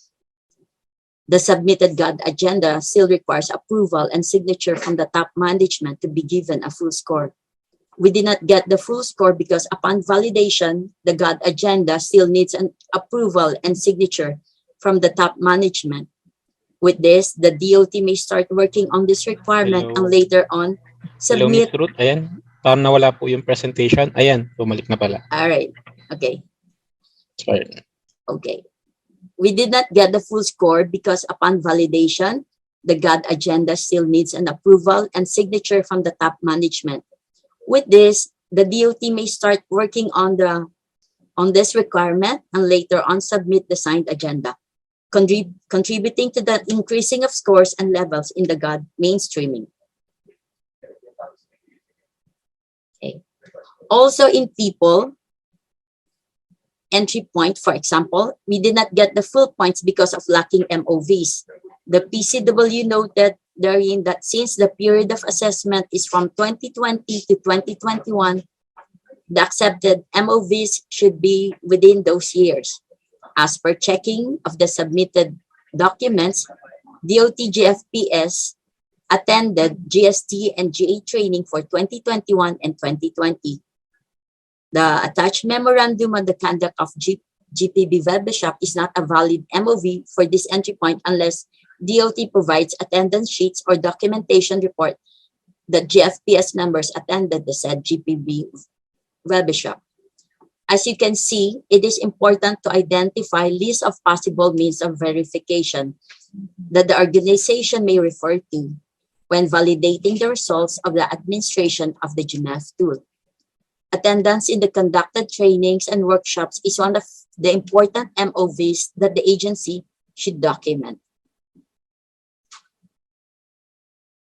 The submitted GAD agenda still requires approval and signature from the top management to be given a full score. We did not get the full score because upon validation, the GAD agenda still needs an approval and signature from the top management. With this, the DOT may start working on this requirement and later on Hello, Miss submit. Ruth. Ayan. Parang nawala po yung presentation. Ayan, bumalik na pala. All right. Okay. Sorry. Okay. We did not get the full score because upon validation, the GAD agenda still needs an approval and signature from the top management. With this, the DOT may start working on this requirement and later on submit the signed agenda, contributing to the increasing of scores and levels in the GAD mainstreaming. Okay. Also in people, entry point, for example, we did not get the full points because of lacking MOVs. The PCW noted therein that since the period of assessment is from 2020 to 2021, the accepted MOVs should be within those years. As per checking of the submitted documents, DOT GFPS attended GST and GA training for 2021 and 2020. The attached memorandum on the conduct of GPB Webshop is not a valid MOV for this entry point unless DOT provides attendance sheets or documentation report that GFPS members attended the said GPB Webshop. As you can see, it is important to identify list of possible means of verification that the organization may refer to when validating the results of the administration of the GMEF tool. Attendance in the conducted trainings and workshops is one of the important MOVs that the agency should document.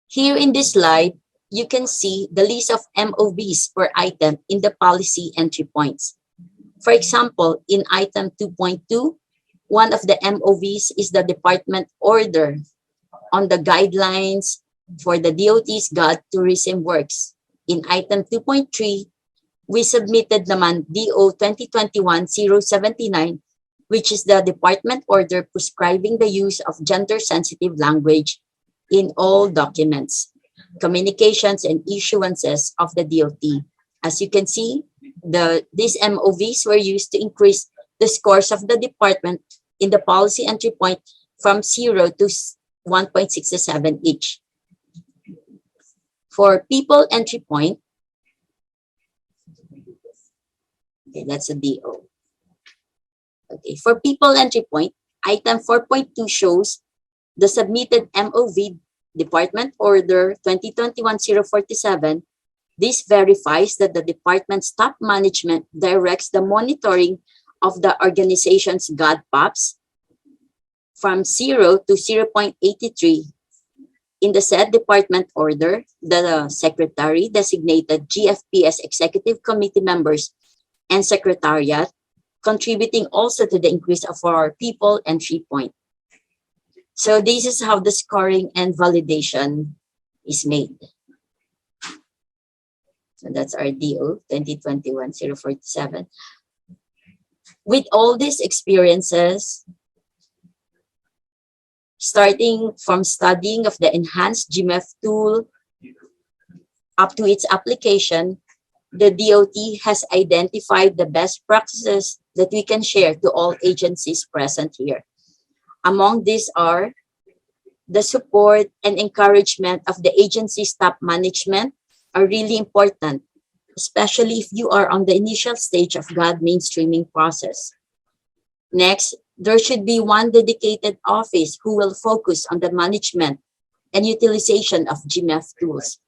Here in this slide, you can see the list of MOVs per item in the policy entry points. For example, in item 2.2, one of the MOVs is the department order on the guidelines for the DOT's GAD tourism works. In item 2.3, we submitted naman DO 2021-079, which is the department order prescribing the use of gender-sensitive language in all documents, communications, and issuances of the DOT. As you can see, these MOVs were used to increase the scores of the department in the policy entry point from 0 to 1.67 each. For people entry point, okay, that's a DO. Okay, for people entry point, item 4.2 shows the submitted MOV Department Order 2021-047. This verifies that the department's top management directs the monitoring of the organization's GAD PAPs from 0 to 0.83. In the said department order, the secretary designated GFPS executive committee members and secretariat, contributing also to the increase of our people entry point. So this is how the scoring and validation is made. So that's our DO 2021-047. With all these experiences, starting from studying of the enhanced GMEF tool up to its application, the DOT has identified the best practices that we can share to all agencies present here. Among these are the support and encouragement of the agency's top management are really important, especially if you are on the initial stage of GAD mainstreaming process. Next, there should be one dedicated office who will focus on the management and utilization of GMEF tools.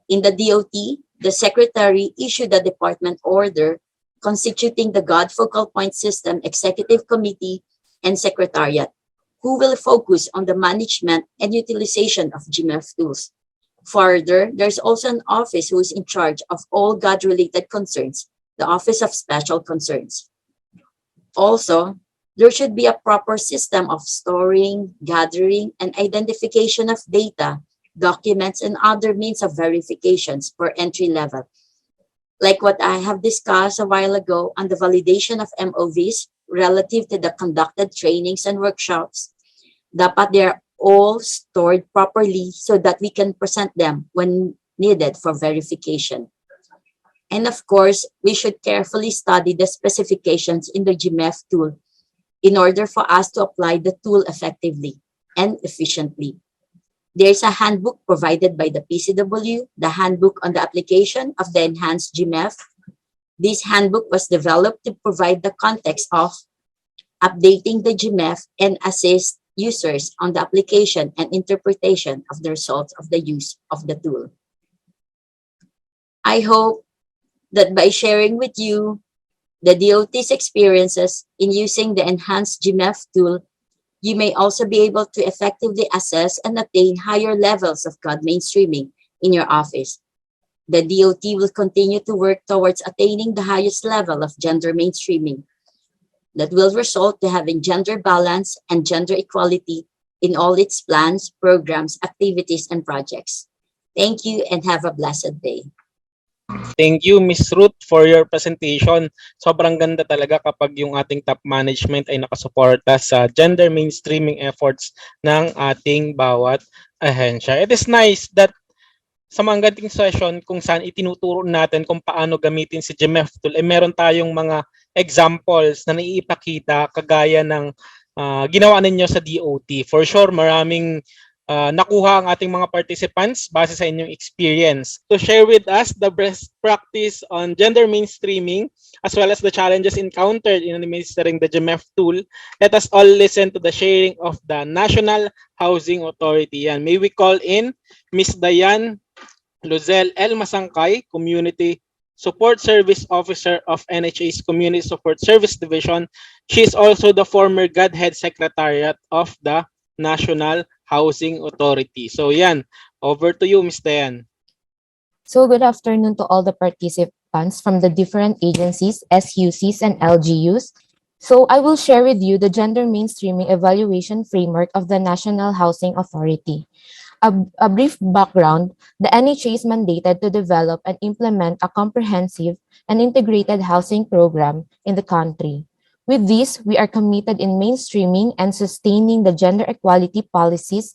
In the DOT, the secretary issued a department order constituting the GAD Focal Point System Executive Committee and Secretariat, who will focus on the management and utilization of GMEF tools. Further, there's also an office who is in charge of all GAD-related concerns, the Office of Special Concerns. Also, there should be a proper system of storing, gathering, and identification of data, documents, and other means of verifications for entry level. Like what I have discussed a while ago on the validation of MOVs relative to the conducted trainings and workshops, dapat they're all stored properly so that we can present them when needed for verification. And of course, we should carefully study the specifications in the GMEF tool in order for us to apply the tool effectively and efficiently. There's a handbook provided by the PCW, the Handbook on the Application of the Enhanced GMEF. This handbook was developed to provide the context of updating the GMEF and assist users on the application and interpretation of the results of the use of the tool. I hope that by sharing with you the DOT's experiences in using the enhanced GMEF tool, you may also be able to effectively assess and attain higher levels of GAD mainstreaming in your office. The DOT will continue to work towards attaining the highest level of gender mainstreaming that will result to having gender balance and gender equality in all its plans, programs, activities, and projects. Thank you and have a blessed day. Thank you, Miss Ruth, for your presentation. Sobrang ganda talaga kapag yung ating top management ay nakasuporta sa gender mainstreaming efforts ng ating bawat ahensya. It is nice that sa mga ganting session kung saan itinuturo natin kung paano gamitin si GMEF tool, meron tayong mga examples na naiipakita kagaya ng ginawa ninyo sa DOT. For sure, maraming nakuha ang ating mga participants base sa inyong experience. To share with us the best practice on gender mainstreaming as well as the challenges encountered in administering the GMEF tool, let us all listen to the sharing of the National Housing Authority. Yan. May we call in Ms. Dayan Lozel L. Masangkay, Community Support Service Officer of NHA's Community Support Service Division. She is also the former GAD Head Secretariat of the National Housing Authority. So yan, over to you, Ms. Dayan. So good afternoon to all the participants from the different agencies, SUCs, and LGUs. So I will share with you the gender mainstreaming evaluation framework of the National Housing Authority. a brief background, the NHA is mandated to develop and implement a comprehensive and integrated housing program in the country. With this, we are committed in mainstreaming and sustaining the gender equality policies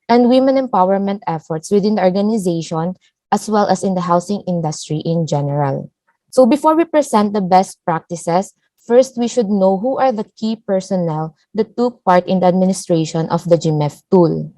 and women empowerment efforts within the organization, as well as in the housing industry in general. So before we present the best practices, first we should know who are the key personnel that took part in the administration of the GMEF tool.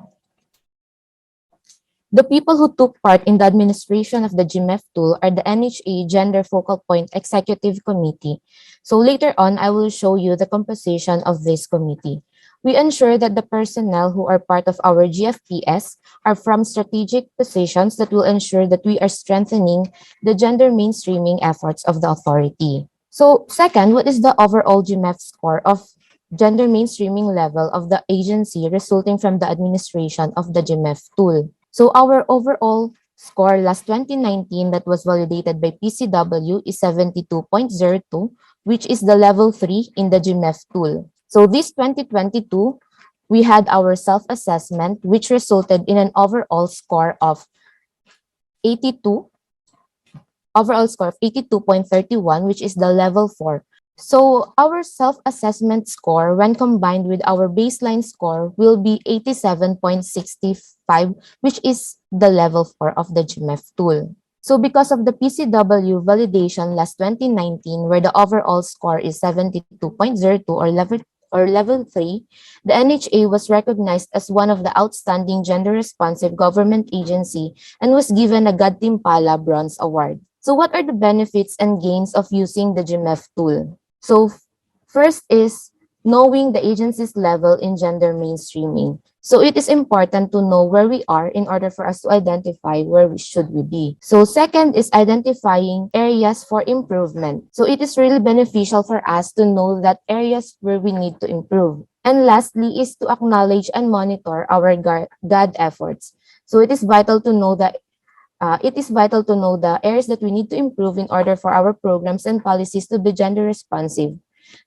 The people who took part in the administration of the GMEF tool are the NHA Gender Focal Point Executive Committee. So later on, I will show you the composition of this committee. We ensure that the personnel who are part of our GFPS are from strategic positions that will ensure that we are strengthening the gender mainstreaming efforts of the authority. So second, what is the overall GMEF score of gender mainstreaming level of the agency resulting from the administration of the GMEF tool? So our overall score last 2019 that was validated by PCW is 72.02, which is the level 3 in the GMEF tool. So this 2022, we had our self-assessment, which resulted in an overall score of 82, overall score of 82.31, which is the level 4. So our self-assessment score, when combined with our baseline score, will be 87.65, which is the level 4 of the GMEF tool. So because of the PCW validation last 2019, where the overall score is 72.02 or level 3, the NHA was recognized as one of the outstanding gender-responsive government agency and was given a GAD Timpala Bronze Award. So what are the benefits and gains of using the GMEF tool? So first is knowing the agency's level in gender mainstreaming. So it is important to know where we are in order for us to identify where we should be. So second is identifying areas for improvement. So it is really beneficial for us to know that areas where we need to improve. And lastly is to acknowledge and monitor our GAD efforts. So it is vital to know that the areas that we need to improve in order for our programs and policies to be gender responsive.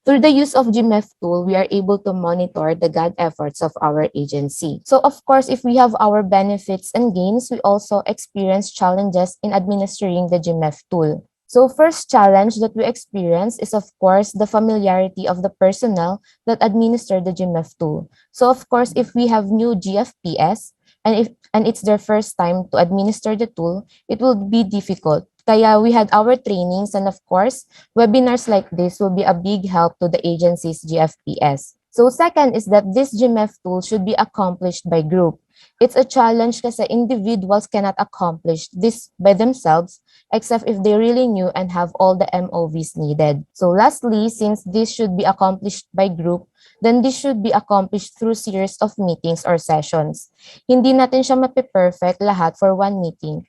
Through the use of GMEF tool, we are able to monitor the GAD efforts of our agency. So of course, if we have our benefits and gains, we also experience challenges in administering the GMEF tool. So first challenge that we experience is of course the familiarity of the personnel that administer the GMEF tool. So of course, if we have new GFPS, and it's their first time to administer the tool, it will be difficult. Kaya we had our trainings, and of course, webinars like this will be a big help to the agency's GFPS. So second is that this GMEF tool should be accomplished by group. It's a challenge kasi individuals cannot accomplish this by themselves except if they really knew and have all the MOVs needed. So lastly, since this should be accomplished by group, then this should be accomplished through series of meetings or sessions. Hindi natin siya mape-perfect lahat for one meeting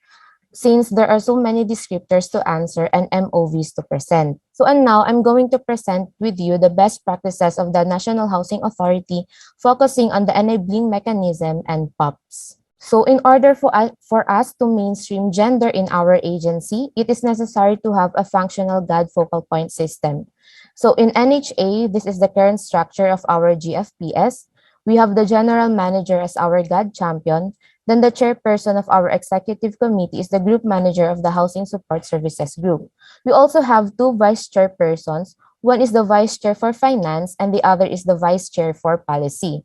since there are so many descriptors to answer and MOVs to present. So and now I'm going to present with you the best practices of the National Housing Authority focusing on the enabling mechanism and PAPs. So in order for us to mainstream gender in our agency, it is necessary to have a functional GAD focal point system. So in NHA, this is the current structure of our GFPS. We have the general manager as our GAD champion. Then the chairperson of our executive committee is the group manager of the Housing Support Services Group. We also have two vice chairpersons. One is the vice chair for finance and the other is the vice chair for policy.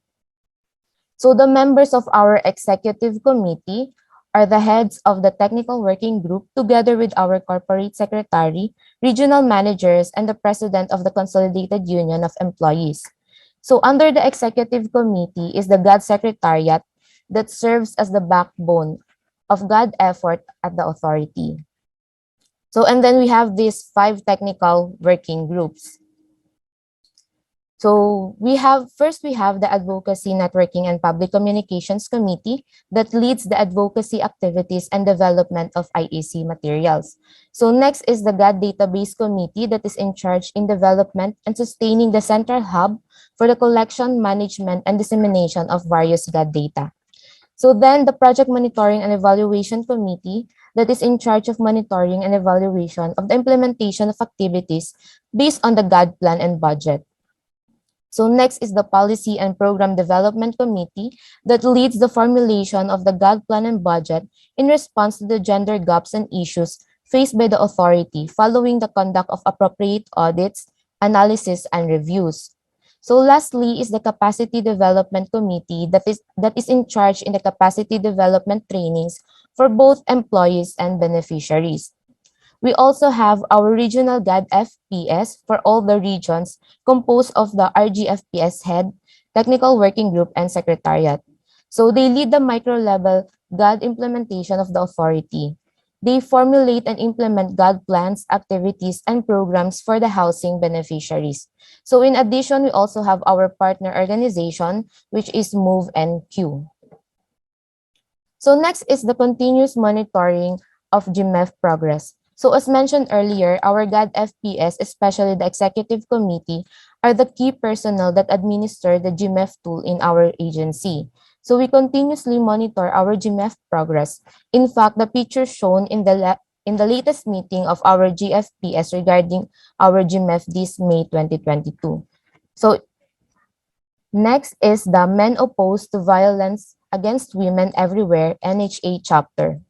So the members of our executive committee are the heads of the technical working group together with our corporate secretary, regional managers, and the president of the Consolidated Union of Employees. So under the executive committee is the GAD secretariat that serves as the backbone of GAD effort at the authority. So and then we have these 5 technical working groups. So we have the Advocacy, Networking, and Public Communications Committee that leads the advocacy activities and development of IEC materials. So next is the GAD Database Committee that is in charge in development and sustaining the central hub for the collection, management, and dissemination of various GAD data. So then the Project Monitoring and Evaluation Committee that is in charge of monitoring and evaluation of the implementation of activities based on the GAD plan and budget. So next is the Policy and Program Development Committee that leads the formulation of the GAD plan and budget in response to the gender gaps and issues faced by the authority following the conduct of appropriate audits, analysis, and reviews. So lastly is the Capacity Development Committee that is in charge in the capacity development trainings for both employees and beneficiaries. We also have our regional GAD FPS for all the regions composed of the RGFPS head, technical working group, and secretariat. So they lead the micro-level GAD implementation of the authority. They formulate and implement GAD plans, activities, and programs for the housing beneficiaries. So in addition, we also have our partner organization, which is MOVE and Q. So next is the continuous monitoring of GMEF progress. So as mentioned earlier, our GAD FPS, especially the executive committee, are the key personnel that administer the GMEF tool in our agency. So we continuously monitor our GMEF progress. In fact, the picture shown in the latest meeting of our GFPS regarding our GMEF this May 2022. So next is the Men Opposed to Violence Against Women Everywhere NHA chapter.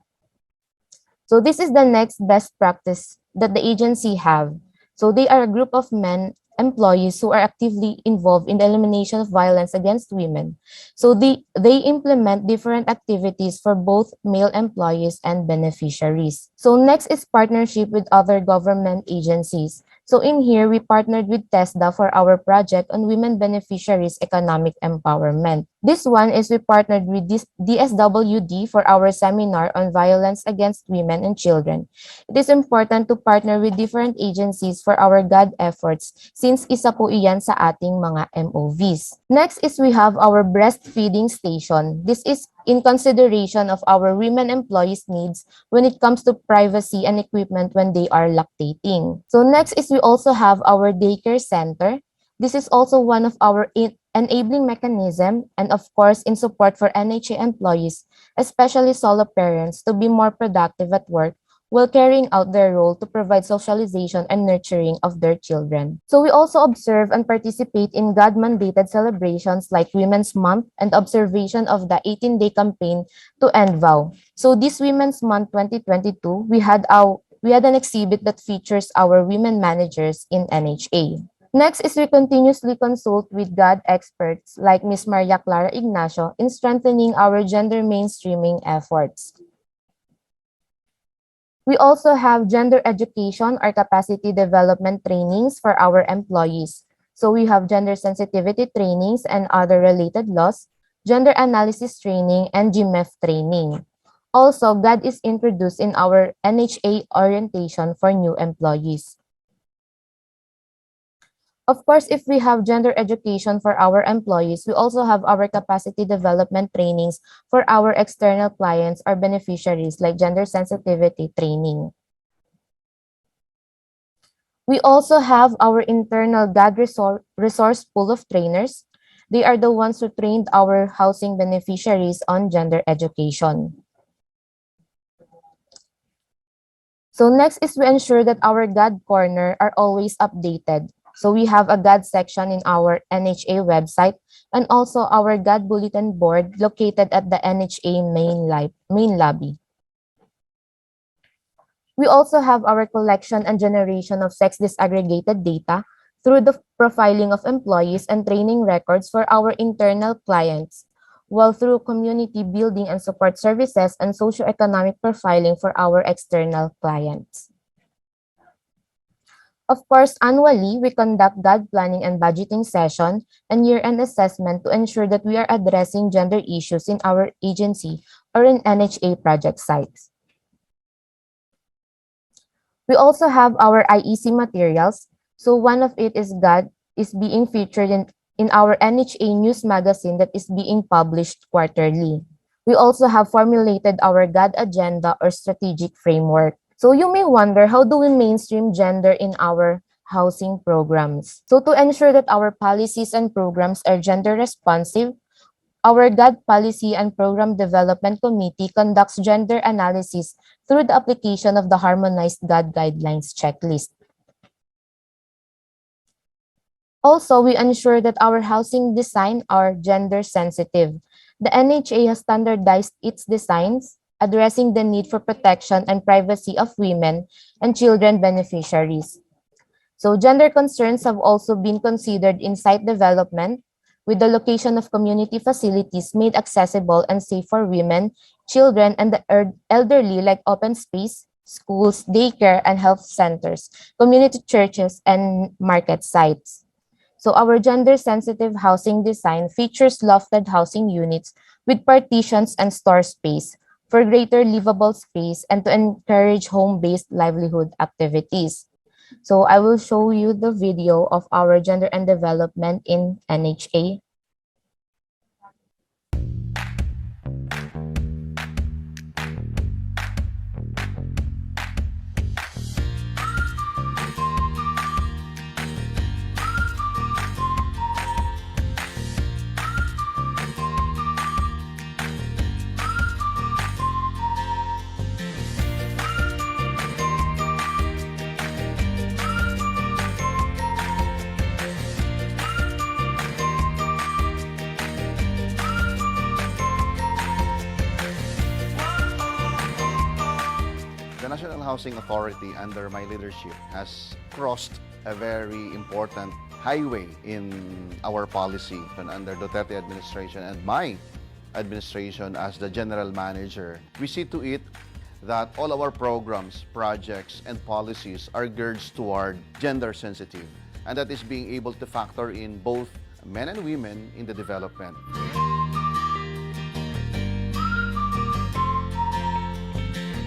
So this is the next best practice that the agency have. So they are a group of men employees who are actively involved in the elimination of violence against women. So they implement different activities for both male employees and beneficiaries. So next is partnership with other government agencies. So in here, we partnered with TESDA for our project on women beneficiaries economic empowerment. This one is we partnered with DSWD for our seminar on violence against women and children. It is important to partner with different agencies for our GAD efforts since isa po iyan sa ating mga MOVs. Next is we have our breastfeeding station. This is in consideration of our women employees' needs when it comes to privacy and equipment when they are lactating. So next is we also have our daycare center. This is also one of our enabling mechanism and of course in support for NHA employees, especially solo parents, to be more productive at work while carrying out their role to provide socialization and nurturing of their children. So we also observe and participate in GAD-mandated celebrations like Women's Month and observation of the 18-day campaign to end vow. So this Women's Month 2022, we had an exhibit that features our women managers in NHA. Next is we continuously consult with GAD experts like Ms. Maria Clara Ignacio in strengthening our gender mainstreaming efforts. We also have gender education or capacity development trainings for our employees. So we have gender sensitivity trainings and other related laws, gender analysis training, and GMEF training. Also, GAD is introduced in our NHA orientation for new employees. Of course, if we have gender education for our employees, we also have our capacity development trainings for our external clients or beneficiaries like gender sensitivity training. We also have our internal GAD resource pool of trainers. They are the ones who trained our housing beneficiaries on gender education. So next is we ensure that our GAD corner are always updated. So we have a GAD section in our NHA website and also our GAD bulletin board located at the NHA main lobby. We also have our collection and generation of sex disaggregated data through the profiling of employees and training records for our internal clients, while through community building and support services and socioeconomic profiling for our external clients. Of course, annually, we conduct GAD planning and budgeting session and year-end assessment to ensure that we are addressing gender issues in our agency or in NHA project sites. We also have our IEC materials. So one of it is GAD is being featured in our NHA news magazine that is being published quarterly. We also have formulated our GAD agenda or strategic framework. So you may wonder, how do we mainstream gender in our housing programs? So to ensure that our policies and programs are gender responsive, our GAD Policy and Program Development Committee conducts gender analysis through the application of the Harmonized GAD Guidelines Checklist. Also, we ensure that our housing design are gender sensitive. The NHA has standardized its designs, addressing the need for protection and privacy of women and children beneficiaries. So gender concerns have also been considered in site development, with the location of community facilities made accessible and safe for women, children, and the elderly, like open space, schools, daycare, and health centers, community churches, and market sites. So our gender-sensitive housing design features lofted housing units with partitions and store space for greater livable space and to encourage home-based livelihood activities. So I will show you the video of our gender and development in NHA. The National Housing Authority, under my leadership, has crossed a very important highway in our policy and under Duterte administration and my administration as the general manager. We see to it that all our programs, projects, and policies are geared toward gender sensitive, and that is being able to factor in both men and women in the development.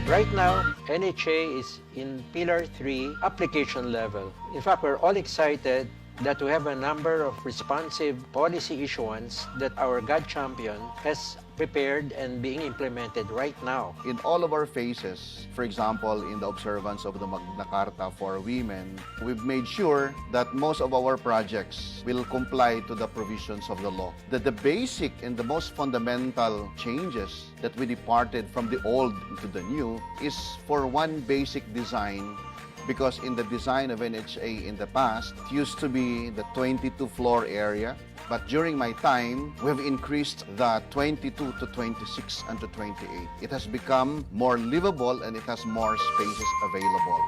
Right now, NHA is in Pillar 3 application level. In fact, we're all excited that we have a number of responsive policy issuance that our GAD champion has prepared and being implemented right now. In all of our phases, for example, in the observance of the Magna Carta for women, we've made sure that most of our projects will comply to the provisions of the law. That the basic and the most fundamental changes that we departed from the old into the new is for one basic design, because in the design of NHA in the past, it used to be the 22-floor area. But during my time, we've increased the 22 to 26 and to 28. It has become more livable and it has more spaces available.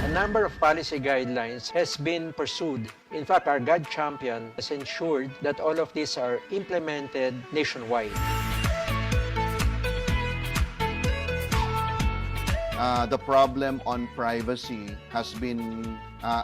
A number of policy guidelines has been pursued. In fact, our GAD champion has ensured that all of these are implemented nationwide. The problem on privacy has been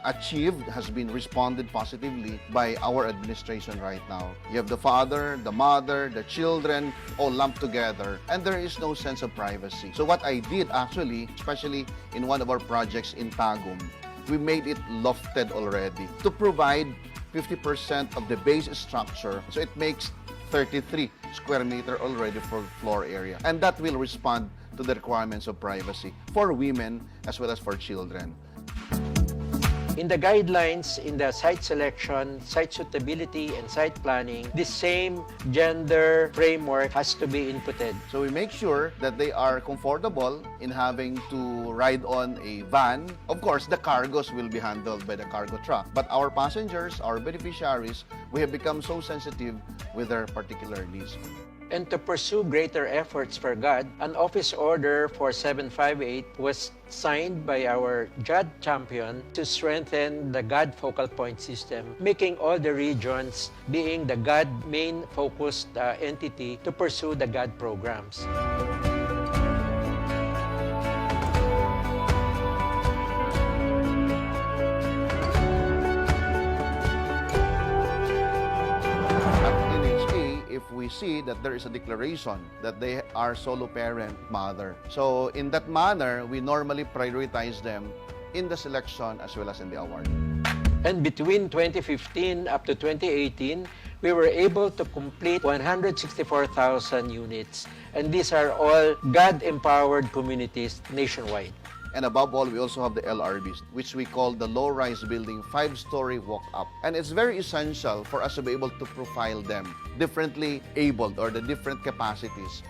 achieved, has been responded positively by our administration right now. You have the father, the mother, the children, all lumped together, and there is no sense of privacy. So what I did actually, especially in one of our projects in Tagum, we made it lofted already to provide 50% of the base structure. So it makes 33 square meter already for floor area. And that will respond to the requirements of privacy for women as well as for children. In the guidelines, in the site selection, site suitability, and site planning, the same gender framework has to be inputted. So we make sure that they are comfortable in having to ride on a van. Of course, the cargos will be handled by the cargo truck. But our passengers, our beneficiaries, we have become so sensitive with their particular needs. And to pursue greater efforts for GAD, an office order for 758 was signed by our GAD champion to strengthen the GAD focal point system, making all the regions being the GAD main focused entity to pursue the GAD programs. If we see that there is a declaration that they are solo parent mother. So in that manner, we normally prioritize them in the selection as well as in the award. And between 2015 up to 2018, we were able to complete 164,000 units. And these are all GAD-empowered communities nationwide. And above all, we also have the LRBs, which we call the low-rise building 5-story walk-up. And it's very essential for us to be able to profile them, differently abled or the different capacities.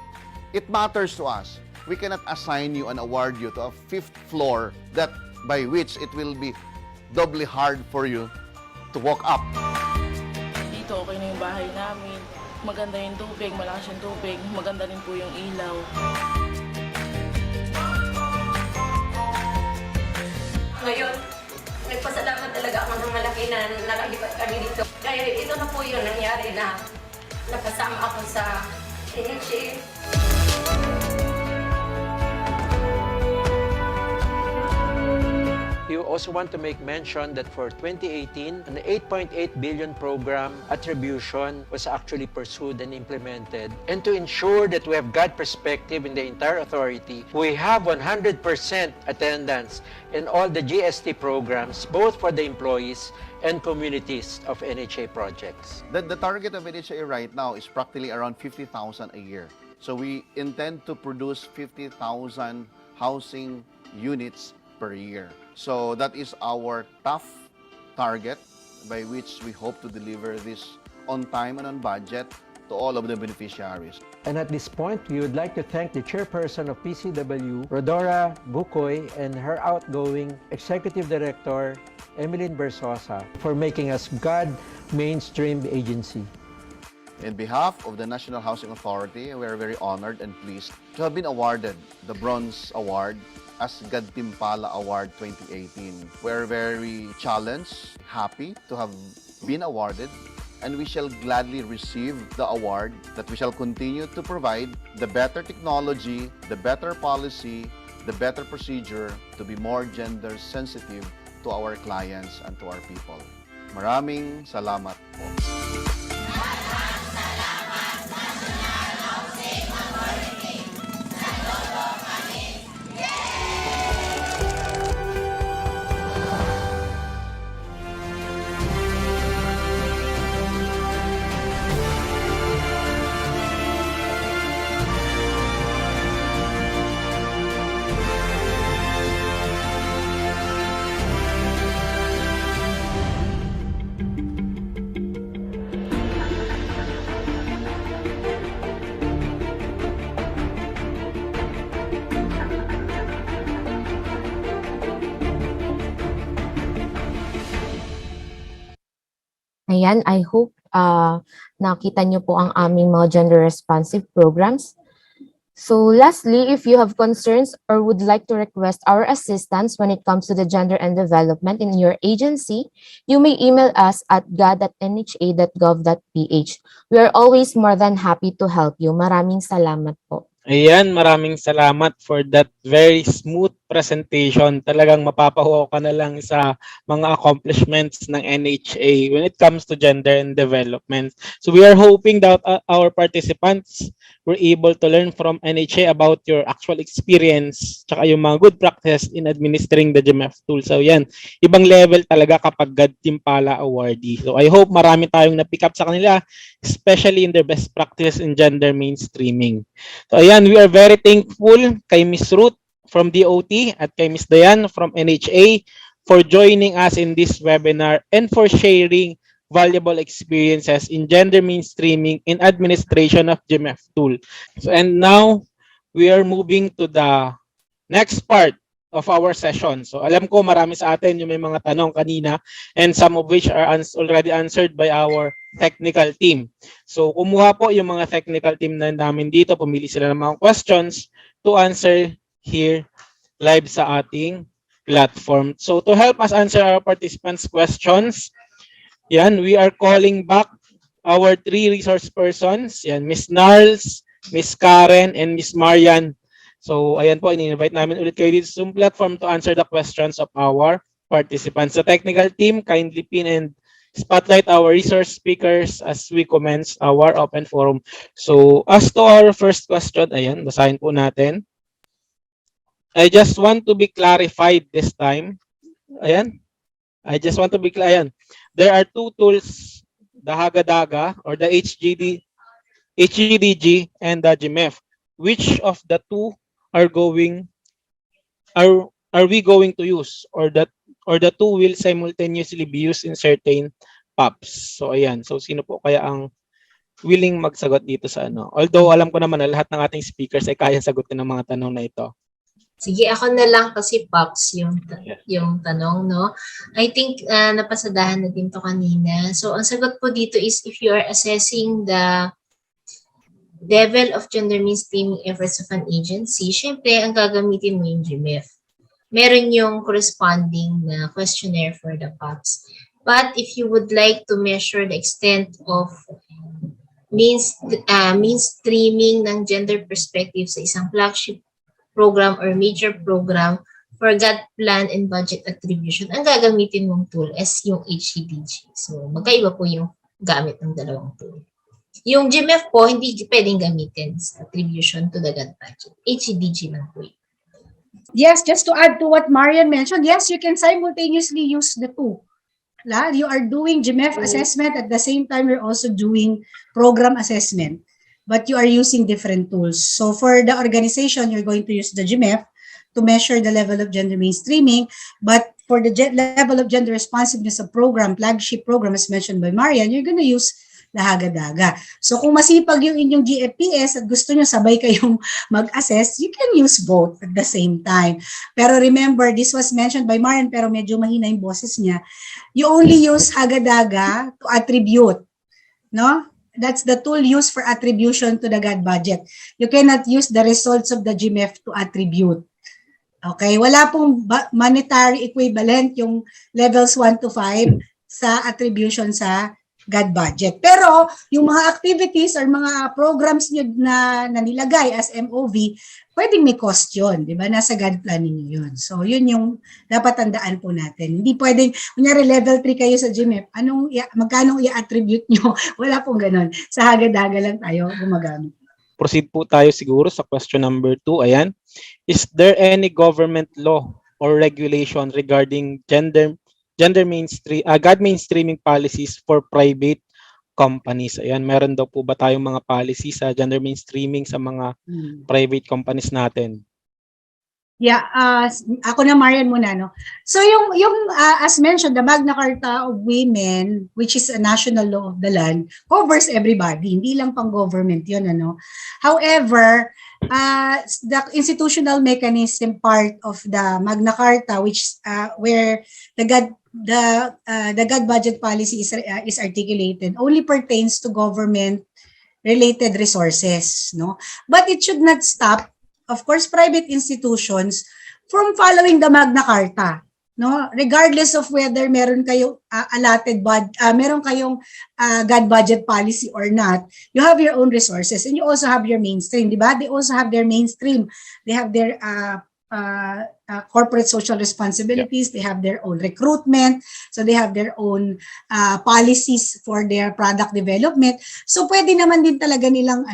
It matters to us. We cannot assign you and award you to a 5th floor that by which it will be doubly hard for you to walk up. Dito okay na yung bahay namin. Maganda yung tubig, malakas yung tubig, maganda rin po yung ilaw. Ngayon, nagpasalamat talaga ako ng malaki na nakalipat kami dito. Kaya ito na po yung nangyari na nakasama ako sa NGA. We also want to make mention that for 2018, an 8.8 billion program attribution was actually pursued and implemented. And to ensure that we have GAD perspective in the entire authority, we have 100% attendance in all the GST programs, both for the employees and communities of NHA projects. The target of NHA right now is practically around 50,000 a year. So we intend to produce 50,000 housing units per year. So that is our tough target by which we hope to deliver this on time and on budget to all of the beneficiaries. And at this point, we would like to thank the chairperson of PCW, Rodora Bukoy, and her outgoing executive director, Emeline Bersosa, for making us GAD mainstream agency. In behalf of the National Housing Authority, we are very honored and pleased to have been awarded the Bronze Award as GAD Timpala Award 2018. We're very challenged, happy to have been awarded, and we shall gladly receive the award that we shall continue to provide the better technology, the better policy, the better procedure to be more gender sensitive to our clients and to our people. Maraming salamat po. Ayan, I hope nakita nyo po ang aming mga gender-responsive programs. So lastly, if you have concerns or would like to request our assistance when it comes to the gender and development in your agency, you may email us at gad@nha.gov.ph. We are always more than happy to help you. Maraming salamat po. Ayan, maraming salamat for that very smooth presentation. Talagang mapapahuwa ka na lang sa mga accomplishments ng NHA when it comes to gender and development. So we are hoping that our participants were able to learn from NHA about your actual experience tsaka yung mga good practice in administering the GMEF tool. So yan, ibang level talaga kapag GAD Timpala awardee. So I hope marami tayong na-pick up sa kanila, especially in their best practice in gender mainstreaming. So ayan, we are very thankful kay Ms. Ruth from DOT at kay Ms. Dayan from NHA for joining us in this webinar and for sharing valuable experiences in gender mainstreaming in administration of GMEF tool. So and now we are moving to the next part of our session. So alam ko marami sa atin yung may mga tanong kanina and some of which are already answered by our technical team. So kumuha po yung mga technical team na namin dito, pumili sila ng mga questions to answer here live sa ating platform. So to help us answer our participants' questions, yan, we are calling back our 3 resource persons, yan, Ms. Narls, Ms. Karen, and Ms. Marian. So ayan po, ini-invite namin ulit kayo dito sa Zoom platform to answer the questions of our participants. The technical team, kindly pin and spotlight our resource speakers as we commence our open forum. So as to our first question, ayan, basahin po natin. I just want to be clarified this time. Ayan. I just want to be clear. Ayan. There are 2 tools, the Hagadaga or the HGDG and the GMEF. Which of the 2 are are we going to use, or the two will simultaneously be used in certain PAPs? So ayan, so sino po kaya ang willing magsagot dito sa ano? Although alam ko naman na lahat ng ating speakers ay kaya sagutin ng mga tanong na ito. Sige, ako na lang kasi Pops yung tanong, no? I think napasadahan na din to kanina. So, ang sagot po dito is if you are assessing the level of gender mainstreaming efforts of an agency, syempre, ang gagamitin mo yung GMEF. Meron yung corresponding na questionnaire for the PAPs. But if you would like to measure the extent of mainstreaming ng gender perspective sa isang flagship program or major program for GAD plan and budget attribution, ang gagamitin mong tool is yung HCDG. So, magkaiba po yung gamit ng dalawang tool. Yung GMEF po, hindi pwedeng gamitin sa attribution to the GAD budget. HCDG lang po yun. Yes, just to add to what Marian mentioned, yes, you can simultaneously use the two. You are doing GMEF assessment at the same time you're also doing program assessment, but you are using different tools. So for the organization, you're going to use the GMEF to measure the level of gender mainstreaming, but for the level of gender responsiveness of program, flagship program as mentioned by Marian, you're going to use lahagadaga. So kung masipag yung inyong GFPS at gusto nyo sabay kayong mag-assess, you can use both at the same time. Pero remember, this was mentioned by Marian pero medyo mahina yung boses niya. You only use hagadaga to attribute, no? That's the tool used for attribution to the GAD budget. You cannot use the results of the GMEF to attribute. Okay? Wala pong monetary equivalent yung levels 1 to 5 sa attribution sa GAD budget. Pero yung mga activities or mga programs nyo na nilagay as MOV, pwedeng may cost yun, di ba? Nasa GAD plan ninyo yun. So yun yung dapat tandaan po natin. Hindi pwedeng, kunyari level 3 kayo sa GMEF, magkano i-attribute nyo? Wala pong ganun. Sa hagadaga lang tayo gumagamit. Proceed po tayo siguro sa question number 2. Ayan. Is there any government law or regulation regarding GAD mainstreaming policies for private companies? Ayan, meron daw po ba tayong mga policy sa gender mainstreaming sa mga private companies natin? Yeah, ako na Marian muna, no. So yung as mentioned, the Magna Carta of Women, which is a national law of the land, covers everybody, hindi lang pang government 'yon, ano. However, the institutional mechanism part of the Magna Carta, which where the GAD budget policy is articulated, only pertains to government related resources, no. But it should not stop, of course, private institutions from following the Magna Carta, no? Regardless of whether meron kayong meron kayong GAD budget policy or not, you have your own resources and you also have your mainstream, di ba? They also have their mainstream. They have their corporate social responsibilities, they have their own recruitment, so they have their own policies for their product development. So pwede naman din talaga nilang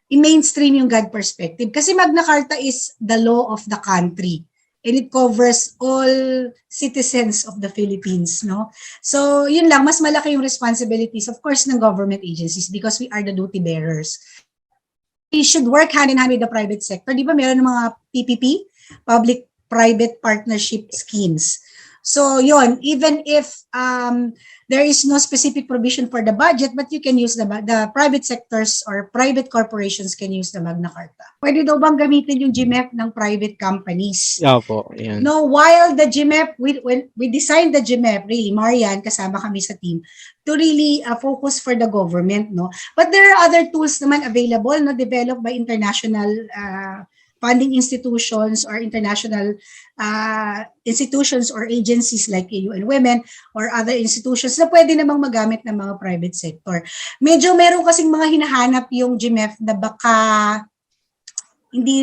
i-mainstream yung GAD perspective. Kasi Magna Carta is the law of the country and it covers all citizens of the Philippines, no? So, yun lang, mas malaki yung responsibilities, of course, ng government agencies because we are the duty bearers. We should work hand in hand with the private sector. Di ba meron ng mga PPP, public-private partnership schemes. So, yun, even if there is no specific provision for the budget, but you can use the private sectors or private corporations can use the Magna Carta. Pwede daw bang gamitin yung GMEF ng private companies? Yeah po, yan. No, while the GMEF, when we designed the GMEF, really, Marian, kasama kami sa team, to really focus for the government, no? But there are other tools naman available, no, developed by international funding institutions or international institutions or agencies like UN Women or other institutions na pwede namang magamit ng mga private sector. Medyo meron kasing mga hinahanap yung GMEF na baka hindi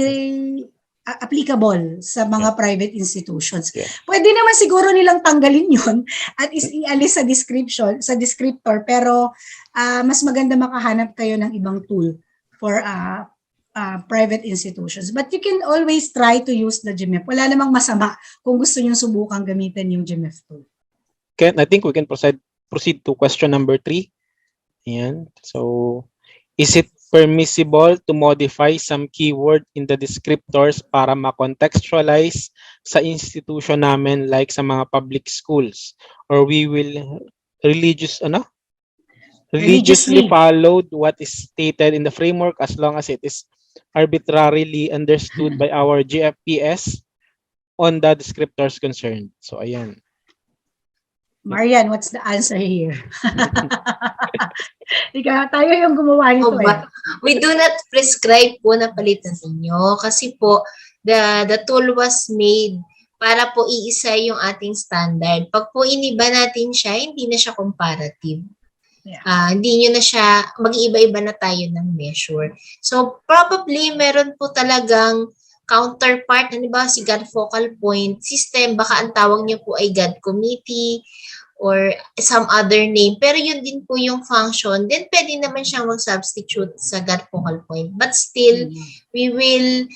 applicable sa mga private institutions. Pwede naman siguro nilang tanggalin yun at ialis sa descriptor, pero mas maganda makahanap kayo ng ibang tool for private institutions. But you can always try to use the GMEF. Wala namang masama kung gusto nyo subukang gamitin yung GMEF tool. Okay, I think we can proceed to question number 3. Ayan. So, is it permissible to modify some keyword in the descriptors para ma-contextualize sa institution namin like sa mga public schools, or we will religiously followed what is stated in the framework as long as it is arbitrarily understood by our GFPS on the descriptors concerned. So ayan. Marian, what's the answer here? Tayo yung gumawa nito We do not prescribe po na palitan ninyo kasi po the tool was made para po iisa yung ating standard. Pag po iniba natin siya, hindi na siya comparative. Hindi nyo na siya, mag-iiba-iba na tayo ng measure. So probably meron po talagang counterpart, di ba, si GAD focal point system, baka ang tawag niyo po ay GAD committee or some other name, pero yun din po yung function, then pwede naman siyang mag-substitute sa GAD focal point. But still, we will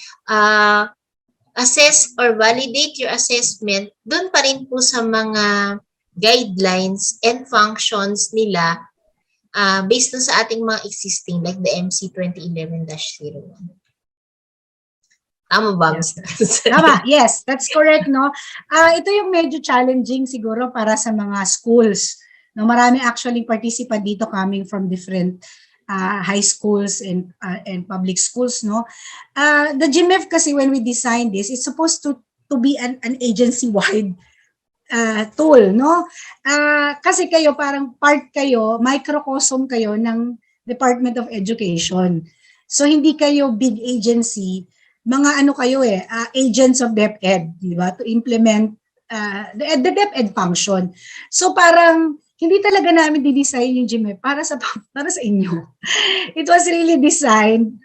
assess or validate your assessment doon pa rin po sa mga guidelines and functions nila based on sa ating mga existing like the MC 2011-01. Tama ba? Tama, yes, that's correct, no? Ito yung medyo challenging siguro para sa mga schools. No, marami actually participant dito coming from different high schools and public schools, no? The GMEF kasi when we designed this, it's supposed to be an agency-wide tool, no? Kasi kayo parang part kayo, microcosm kayo ng Department of Education. So hindi kayo big agency, mga ano kayo agents of DepEd, di ba? To implement the DepEd function. So parang hindi talaga namin didesign yung GMEF para sa inyo. It was really designed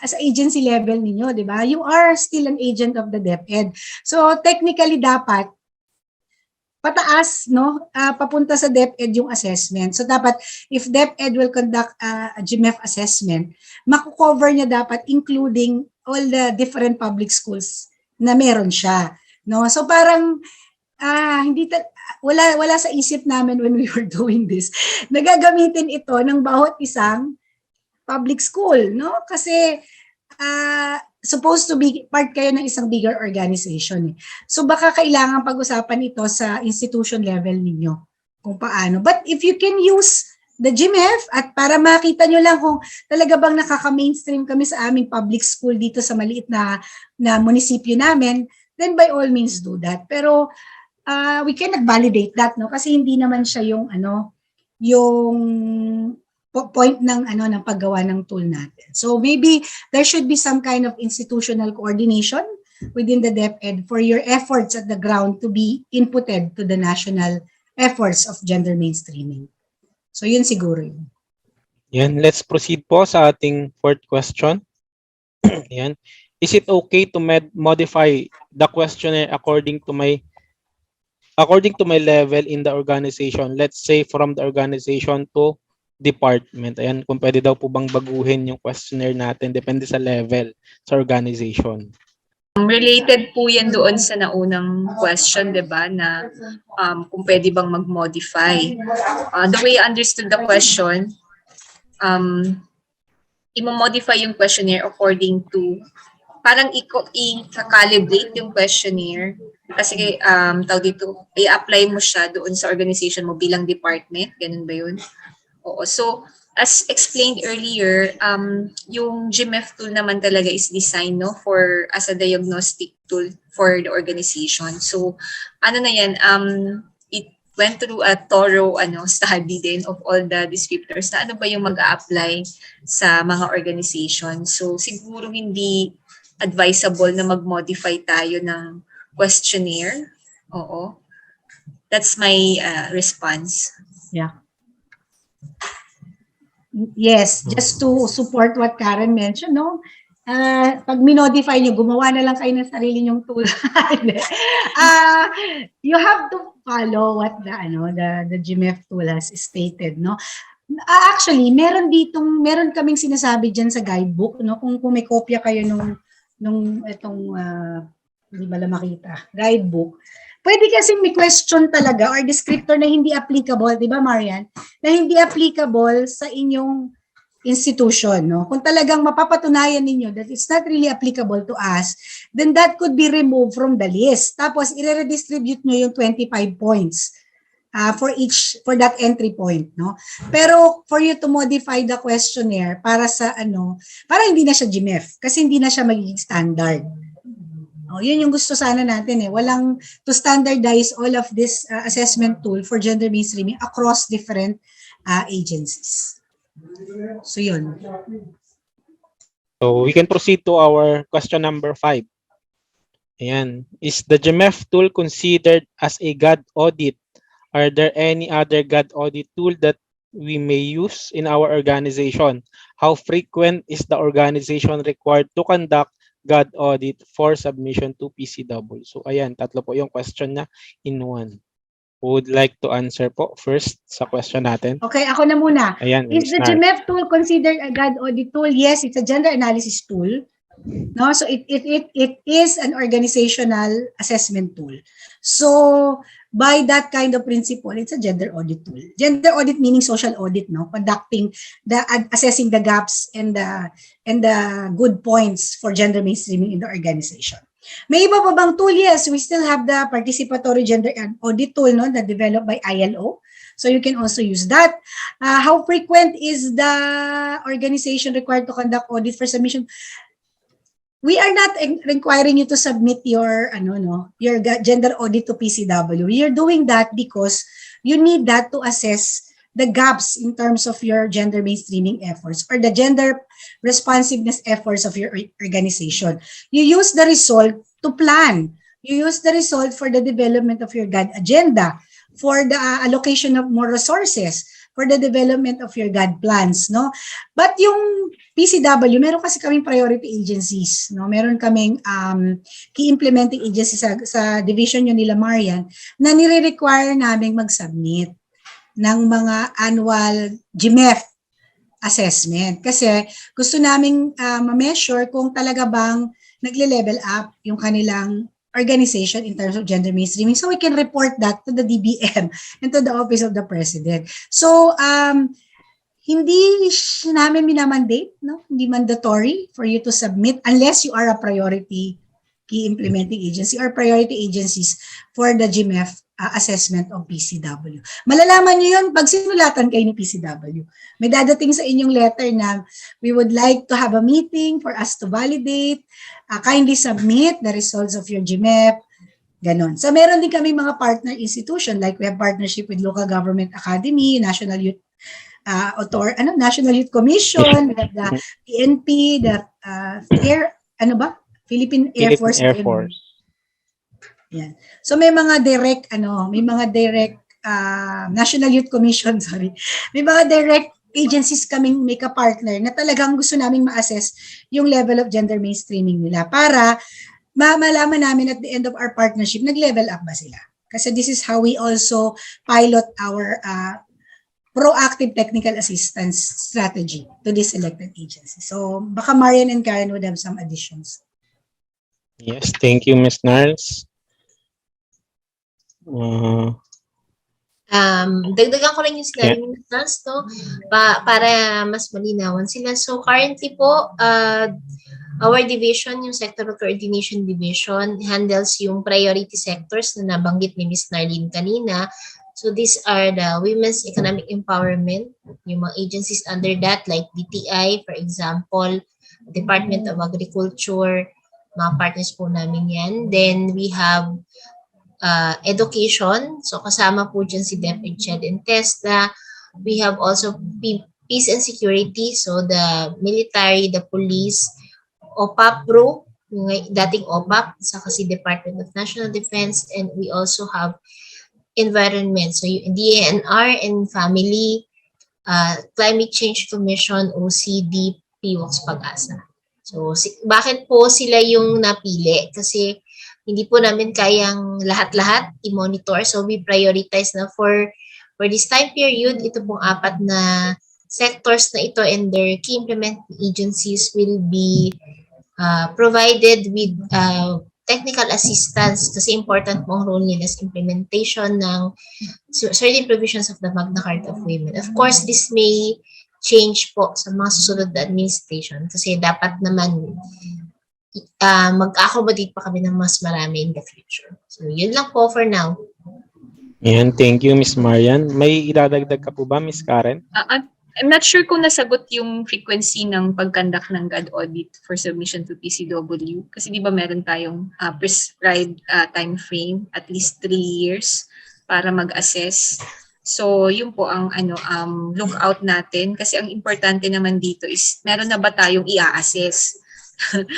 sa agency level ninyo, di ba? You are still an agent of the DepEd. So technically dapat pataas, no? Papunta sa DepEd yung assessment. So dapat if DepEd will conduct a GMEF assessment, makukover niya dapat including all the different public schools na meron siya, no? So parang wala sa isip namin when we were doing this. Nagagamitin ito ng bawat isang public school, no? Kasi supposed to be part kayo ng isang bigger organization. So baka kailangan pag-usapan ito sa institution level ninyo kung paano. But if you can use the GMEF at para makita nyo lang kung talaga bang nakaka-mainstream kami sa aming public school dito sa maliit na munisipyo namin, then by all means do that. Pero we cannot validate that, no? Kasi hindi naman siya yung point ng paggawa ng tool natin. So maybe there should be some kind of institutional coordination within the DepEd for your efforts at the ground to be inputted to the national efforts of gender mainstreaming. So yun siguro yun. Yan, let's proceed po sa ating fourth question. Yan. Is it okay to modify the questionnaire according to my level in the organization? Let's say from the organization to department. Ayan, kung pwede daw po bang baguhin yung questionnaire natin depende sa level sa organization. Related po yan doon sa naunang question, di ba, na kung pwede bang mag-modify. The way I understood the question, i-modify yung questionnaire according to, parang i-calibrate yung questionnaire kasi tawag dito, i-apply mo siya doon sa organization mo bilang department, ganun ba yun? Oo, so as explained earlier, yung GMEF tool naman talaga is designed, no, as a diagnostic tool for the organization. So ano na yan, it went through a thorough study din of all the descriptors na ano ba yung mag-a-apply sa mga organization. So siguro hindi advisable na mag-modify tayo ng questionnaire. Oo. That's my response. Yeah. Yes, just to support what Karen mentioned, no? Pag minodify nyo, gumawa na lang kayo ng sarili nyong tool. You have to follow what the GMEF tool has stated, no? Actually, meron kaming sinasabi diyan sa guidebook, no? Kung may kopya kayo nung itong hindi ba makita, guidebook. Pwede kasi may question talaga or descriptor na hindi applicable, di ba Marian? Na hindi applicable sa inyong institution, no? Kung talagang mapapatunayan ninyo that it's not really applicable to us, then that could be removed from the list. Tapos, i-redistribute nyo yung 25 points for that entry point, no? Pero for you to modify the questionnaire para sa para hindi na siya GMEF kasi hindi na siya magiging standard. Yun yung gusto sana natin walang to standardize all of this assessment tool for gender mainstreaming across different agencies. So yun. So we can proceed to our question number 5. Ayan. Is the GMEF tool considered as a GAD audit? Are there any other GAD audit tool that we may use in our organization? How frequent is the organization required to conduct GAD audit for submission to PCW? So ayan, tatlo po yung question niya in one. Who would like to answer po first sa question natin? Okay, ako na muna. Ayan, Is the GMEF tool considered a GAD audit tool? Yes, it's a gender analysis tool. No, so it is an organizational assessment tool. So by that kind of principle, it's a gender audit tool. Gender audit meaning social audit, no, conducting assessing the gaps and the good points for gender mainstreaming in the organization. May iba pa bang tool? Yes, we still have the participatory gender audit tool, no, that developed by ILO. So you can also use that. How frequent is the organization required to conduct audit for submission? We are not requiring you to submit your gender audit to PCW. You're doing that because you need that to assess the gaps in terms of your gender mainstreaming efforts or the gender responsiveness efforts of your organization. You use the result to plan. You use the result for the development of your GAD agenda, for the allocation of more resources, for the development of your GAD plans, no? But yung PCW, meron kasi kaming priority agencies, no? Meron kaming key implementing agencies sa division yun nila Marian na nire-require naming mag-submit ng mga annual GMEF assessment kasi gusto naming ma-measure kung talaga bang nagle-level up yung kanilang organization in terms of gender mainstreaming, so we can report that to the DBM and to the Office of the President. So, hindi namin minamandate, no? Hindi mandatory for you to submit unless you are a priority key implementing agency or priority agencies for the GMEF assessment of PCW. Malalaman nyo yun pag sinulatan kayo ni PCW. May dadating sa inyong letter na we would like to have a meeting for us to validate, kindly submit the results of your GMEF, ganon. So meron din kami mga partner institution like we have partnership with Local Government Academy, National Youth National Youth Commission, we have the PNP, the Philippine Air Force. Yan. So may mga direct National Youth Commission, sorry. May mga direct agencies kaming make a partner na talagang gusto naming ma-assess yung level of gender mainstreaming nila para malaman namin at the end of our partnership nag-level up ba sila. Kasi this is how we also pilot our proactive technical assistance strategy to this selected agency. So baka Marian and Karen would have some additions. Yes, thank you, Ms. Narls. Dagdagan ko lang yung sinabi ni Ms. no? Para mas malinawan sila. So currently po, our division, yung Sectoral Coordination Division, handles yung priority sectors na nabanggit ni Ms. Nharleen kanina. So these are the Women's Economic Empowerment, yung mga agencies under that like DTI, for example, Department of Agriculture, mga partners po namin yan. Then we have education, so kasama po dyan si DepEd, CHED, and TESDA. We have also peace and security, so the military, the police, OPAP Pro, yung dating OPAP, saka si Department of National Defense, and we also have environment, so yung DANR and family, Climate Change Commission, OCD, PWOX, Pag-asa. So bakit po sila yung napili? Kasi hindi po namin kayang lahat-lahat i-monitor. So we prioritize na for this time period, ito pong 4 na sectors na ito and their key implementing agencies will be provided with technical assistance kasi important pong role nila sa implementation ng certain provisions of the Magna Carta of Women. Of course, this may change po sa mga susunod na administration kasi dapat naman mag-accommodate pa kami ng mas marami in the future. So, yun lang po for now. Ayan, thank you, Miss Marian. May idadagdag ka po ba, Miss Karen? I'm not sure kung nasagot yung frequency ng pag-conduct ng GAD audit for submission to PCW. Kasi di ba meron tayong prescribed time frame, at least 3 years para mag-assess. So, yun po ang lookout natin. Kasi ang importante naman dito is meron na ba tayong i-assess?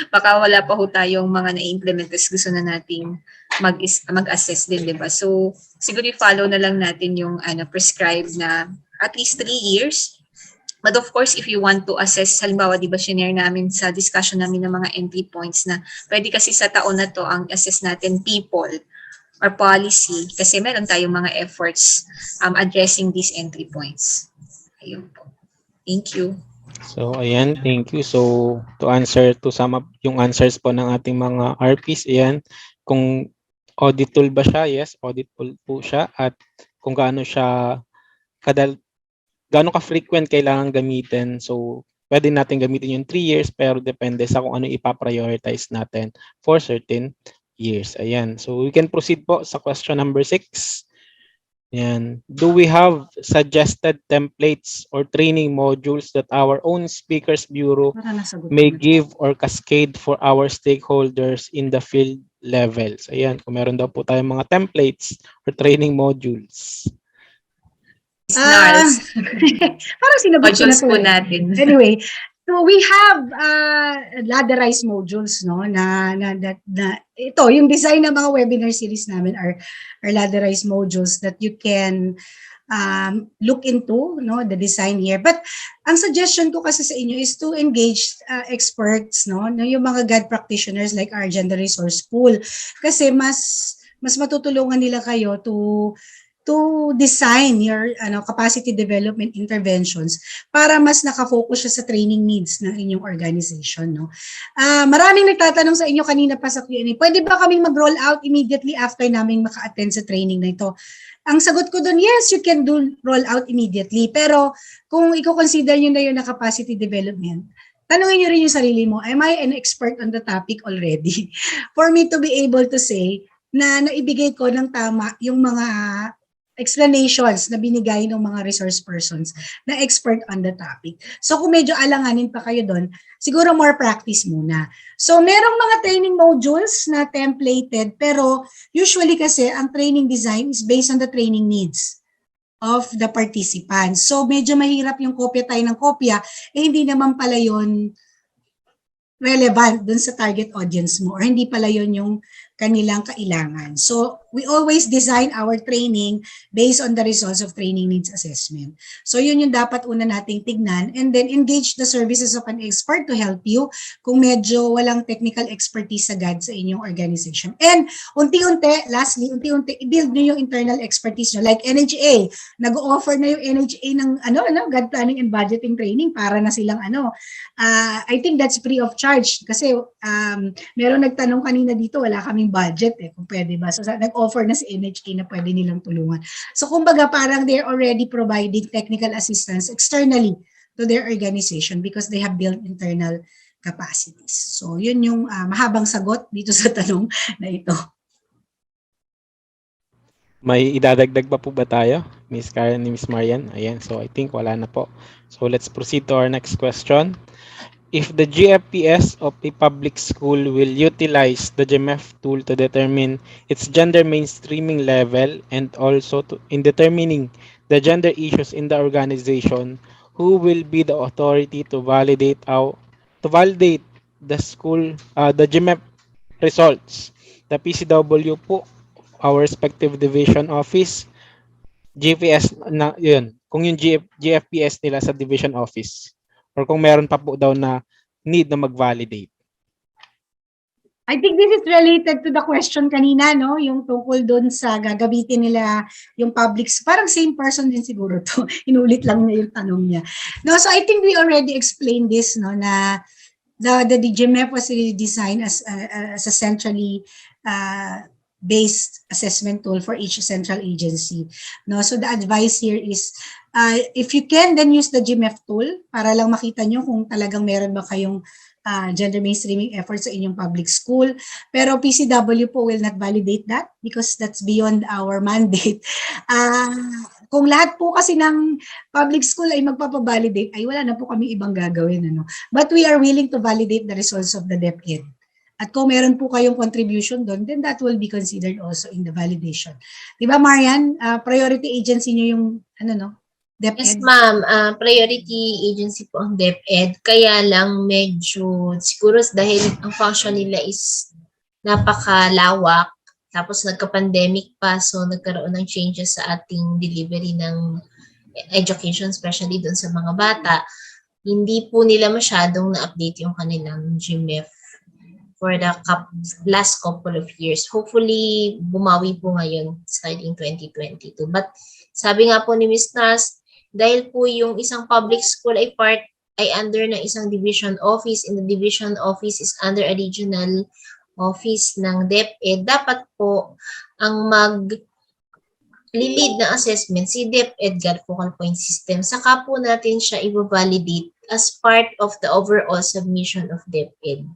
Baka wala pa ho tayong mga na-implement gusto na nating mag-assess din, di ba? So, siguro i-follow na lang natin yung prescribed na at least 3 years. But of course, if you want to assess, halimbawa, di ba, share namin sa discussion namin ng mga entry points na pwede kasi sa taon na to ang assess natin people or policy kasi meron tayong mga efforts addressing these entry points. Ayun po. Thank you. So, ayan, thank you. So, to sum up yung answers po ng ating mga RPs, ayan, kung audit tool ba siya? Yes, audit tool po siya. At kung gaano siya gaano ka-frequent kailangan gamitin. So, pwede natin gamitin yung 3 years pero depende sa kung ano ipaprioritize natin for certain years. Ayan. So, we can proceed po sa question number 6. Ayan. Do we have suggested templates or training modules that our own Speakers Bureau may give or cascade for our stakeholders in the field levels? Ayan. Kung meron daw po tayong mga templates or training modules. Parang sinagot ko na po natin. Anyway, so we have ladderized modules, no, na ito, yung design ng mga webinar series namin are ladderized modules that you can look into, no, the design here. But ang suggestion ko kasi sa inyo is to engage experts, no, yung mga GAD practitioners like our gender resource pool kasi mas matutulungan nila kayo to design your capacity development interventions para mas nakafocus siya sa training needs ng inyong organization, no. Maraming nagtatanong sa inyo kanina pa sa Q&A, pwede ba kaming mag-roll out immediately after namin maka-attend sa training na ito? Ang sagot ko doon, yes, you can do roll out immediately. Pero kung i-consider nyo na yun na capacity development, tanungin nyo rin yung sarili mo, am I an expert on the topic already? For me to be able to say na naibigay ko ng tama yung mga explanations na binigay ng mga resource persons na expert on the topic. So kung medyo alanganin pa kayo doon, siguro more practice muna. So merong mga training modules na templated pero usually kasi ang training design is based on the training needs of the participants. So medyo mahirap yung kopya tayo ng kopya, hindi naman pala yun relevant dun sa target audience mo or hindi pala yun yung kanilang kailangan. So, we always design our training based on the results of training needs assessment. So, yun yung dapat una nating tignan and then engage the services of an expert to help you kung medyo walang technical expertise sa GAD sa inyong organization. And lastly, i-build nyo yung internal expertise nyo. Like NGA, nag-offer na yung NGA ng GAD planning and budgeting training para na silang I think that's free of charge kasi meron nagtanong kanina dito, wala kaming budget kung pwede ba. So nag-offer na si NHK na pwede nilang tulungan. So kumbaga parang they're already providing technical assistance externally to their organization because they have built internal capacities. So yun yung mahabang sagot dito sa tanong na ito. May idadagdag pa po ba tayo, Miss Karen and Miss Marian? Ayan, so I think wala na po. So let's proceed to our next question. If the GFPS of a public school will utilize the GMEF tool to determine its gender mainstreaming level and also in determining the gender issues in the organization, who will be the authority to validate the school the GMEF results? The PCW po, our respective division office, GPS na yun. Kung yung GFPS nila sa division office. Or kung meron pa po daw na need na mag-validate. I think this is related to the question kanina, no? Yung tungkol doon sa gagamitin nila yung public, parang same person din siguro to. Inulit lang na yung tanong niya. No, so I think we already explained this, no, na the GMEF was really designed as a centrally based assessment tool for each central agency. No, so the advice here is if you can, then use the GMEF tool para lang makita nyo kung talagang meron ba kayong gender mainstreaming efforts sa inyong public school. Pero PCW po will not validate that because that's beyond our mandate. Kung lahat po kasi ng public school ay magpapavalidate, ay wala na po kami ibang gagawin. Ano? But we are willing to validate the results of the DepEd. At kung meron po kayong contribution doon, then that will be considered also in the validation. Diba, Marian? Priority agency nyo yung, DepEd? Yes, ma'am. Priority agency po ang DepEd. Kaya lang medyo, siguro dahil ang function nila is napakalawak, tapos nagka-pandemic pa, so nagkaroon ng changes sa ating delivery ng education, especially doon sa mga bata. Hindi po nila masyadong na-update yung kanilang GMEF for the last couple of years. Hopefully, bumawi po ngayon starting 2022. But sabi nga po ni Ms. Nas, dahil po yung isang public school ay under ng isang division office, and the division office is under a regional office ng DepEd, dapat po ang mag-lead na assessment si DepEd GAD Focal Point System. Saka po natin siya i-validate as part of the overall submission of DepEd.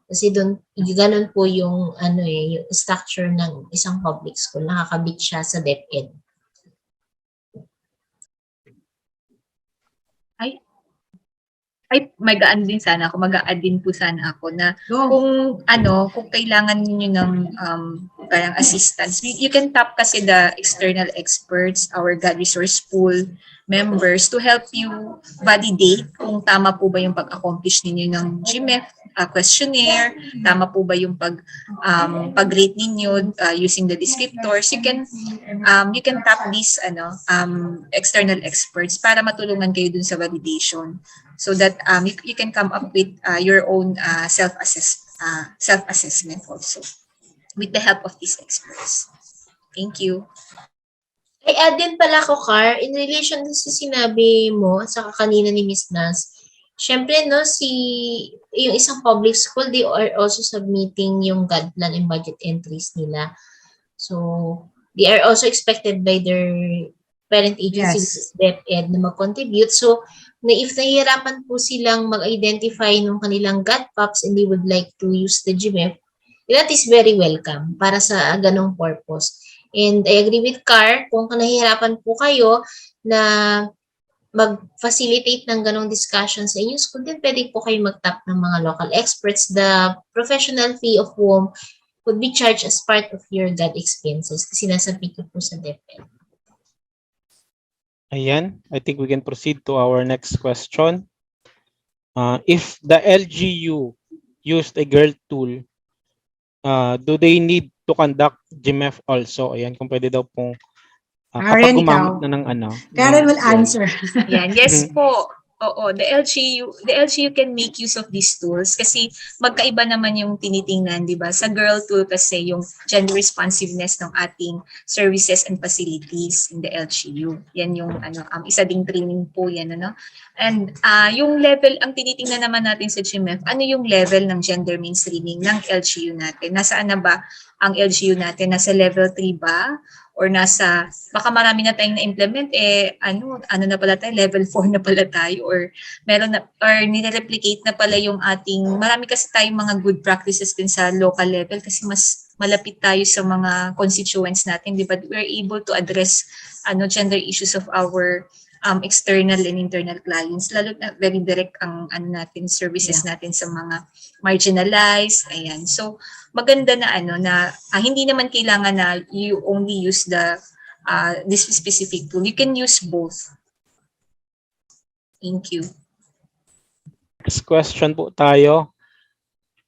Kasi doon, ganun po yung, yung structure ng isang public school. Nakakabit siya sa DepEd. Mag-a-add din po sana ako na kung kailangan niyo ng parang assistance, you can tap kasi the external experts, our GAD resource pool members to help you validate kung tama po ba yung pag-accomplish ninyo ng GMEF questionnaire, tama po ba yung pag-rate ninyo using the descriptors. You can tap these external experts para matulungan kayo dun sa validation, so that you can come up with your own self-assessment also with the help of these experts. Thank you. Ay, add din pala ko, Car, in relation sa sinabi mo at saka kanina ni Ms. Nas, syempre, yung isang public school, they are also submitting yung GAD plan and budget entries nila. So, they are also expected by their parent agencies, DepEd, na mag-contribute. So, if nahihirapan po silang mag-identify ng kanilang GAD PAPs and they would like to use the GMEF, that is very welcome para sa ganong purpose. And I agree with Car, kung nahihirapan po kayo na mag-facilitate ng ganong discussion sa inyong school, then pwede po kayo mag-tap ng mga local experts. The professional fee of whom would be charged as part of your GAD expenses kasi nasa ko po sa DepEd. Ayan, I think we can proceed to our next question. If the LGU used a girl tool, do they need to conduct GMEF also? Ayan, kung pwede daw pong kapag gumamit na ng Karen will answer. Yan, yes po. Oo, the LGU can make use of these tools kasi magkaiba naman yung tinitingnan, di ba? Sa girl tool kasi yung gender responsiveness ng ating services and facilities in the LGU. Yan yung isa ding training po yan, And yung level, ang tinitingnan naman natin sa GMEF, ano yung level ng gender mainstreaming ng LGU natin? Nasaan na ba ang LGU natin? Nasa level 3 ba? Or baka marami na tayong na-implement, ano na pala tayo, level 4 na pala tayo, or meron na, or nire-replicate na pala yung marami kasi tayong mga good practices din sa local level kasi mas malapit tayo sa mga constituents natin, di ba? We're able to address gender issues of our external and internal clients, lalo na very direct ang services natin sa mga marginalized. Ayan. So maganda na hindi naman kailangan na you only use this specific tool. You can use both. Thank you. Next question po tayo.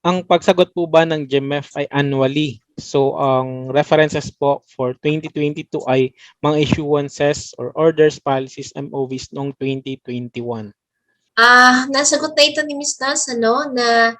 Ang pagsagot po ba ng GMEF ay annually? So, ang references po for 2022 ay mga issuances or orders, policies, MOVs noong 2021. Nasagot na ito ni Ms. Nas, na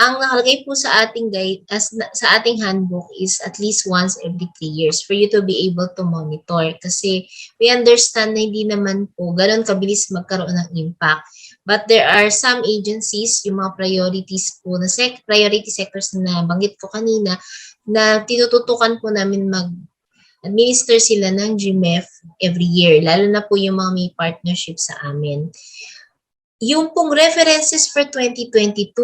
ang nakalagay po sa ating guide, sa ating handbook is at least once every 3 years for you to be able to monitor. Kasi we understand na hindi naman po ganun kabilis magkaroon ng impact. But there are some agencies, yung mga priorities po na priority sectors na banggit ko kanina, na tinututukan po namin administer sila ng GMEF every year, lalo na po yung mga may partnership sa amin. Yung pong references for 2022,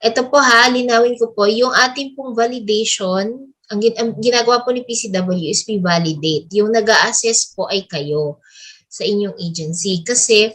ito po linawin ko po, yung ating pong validation, ang ginagawa po ni PCW is we-validate. Yung nag-a-assess po ay kayo sa inyong agency. Kasi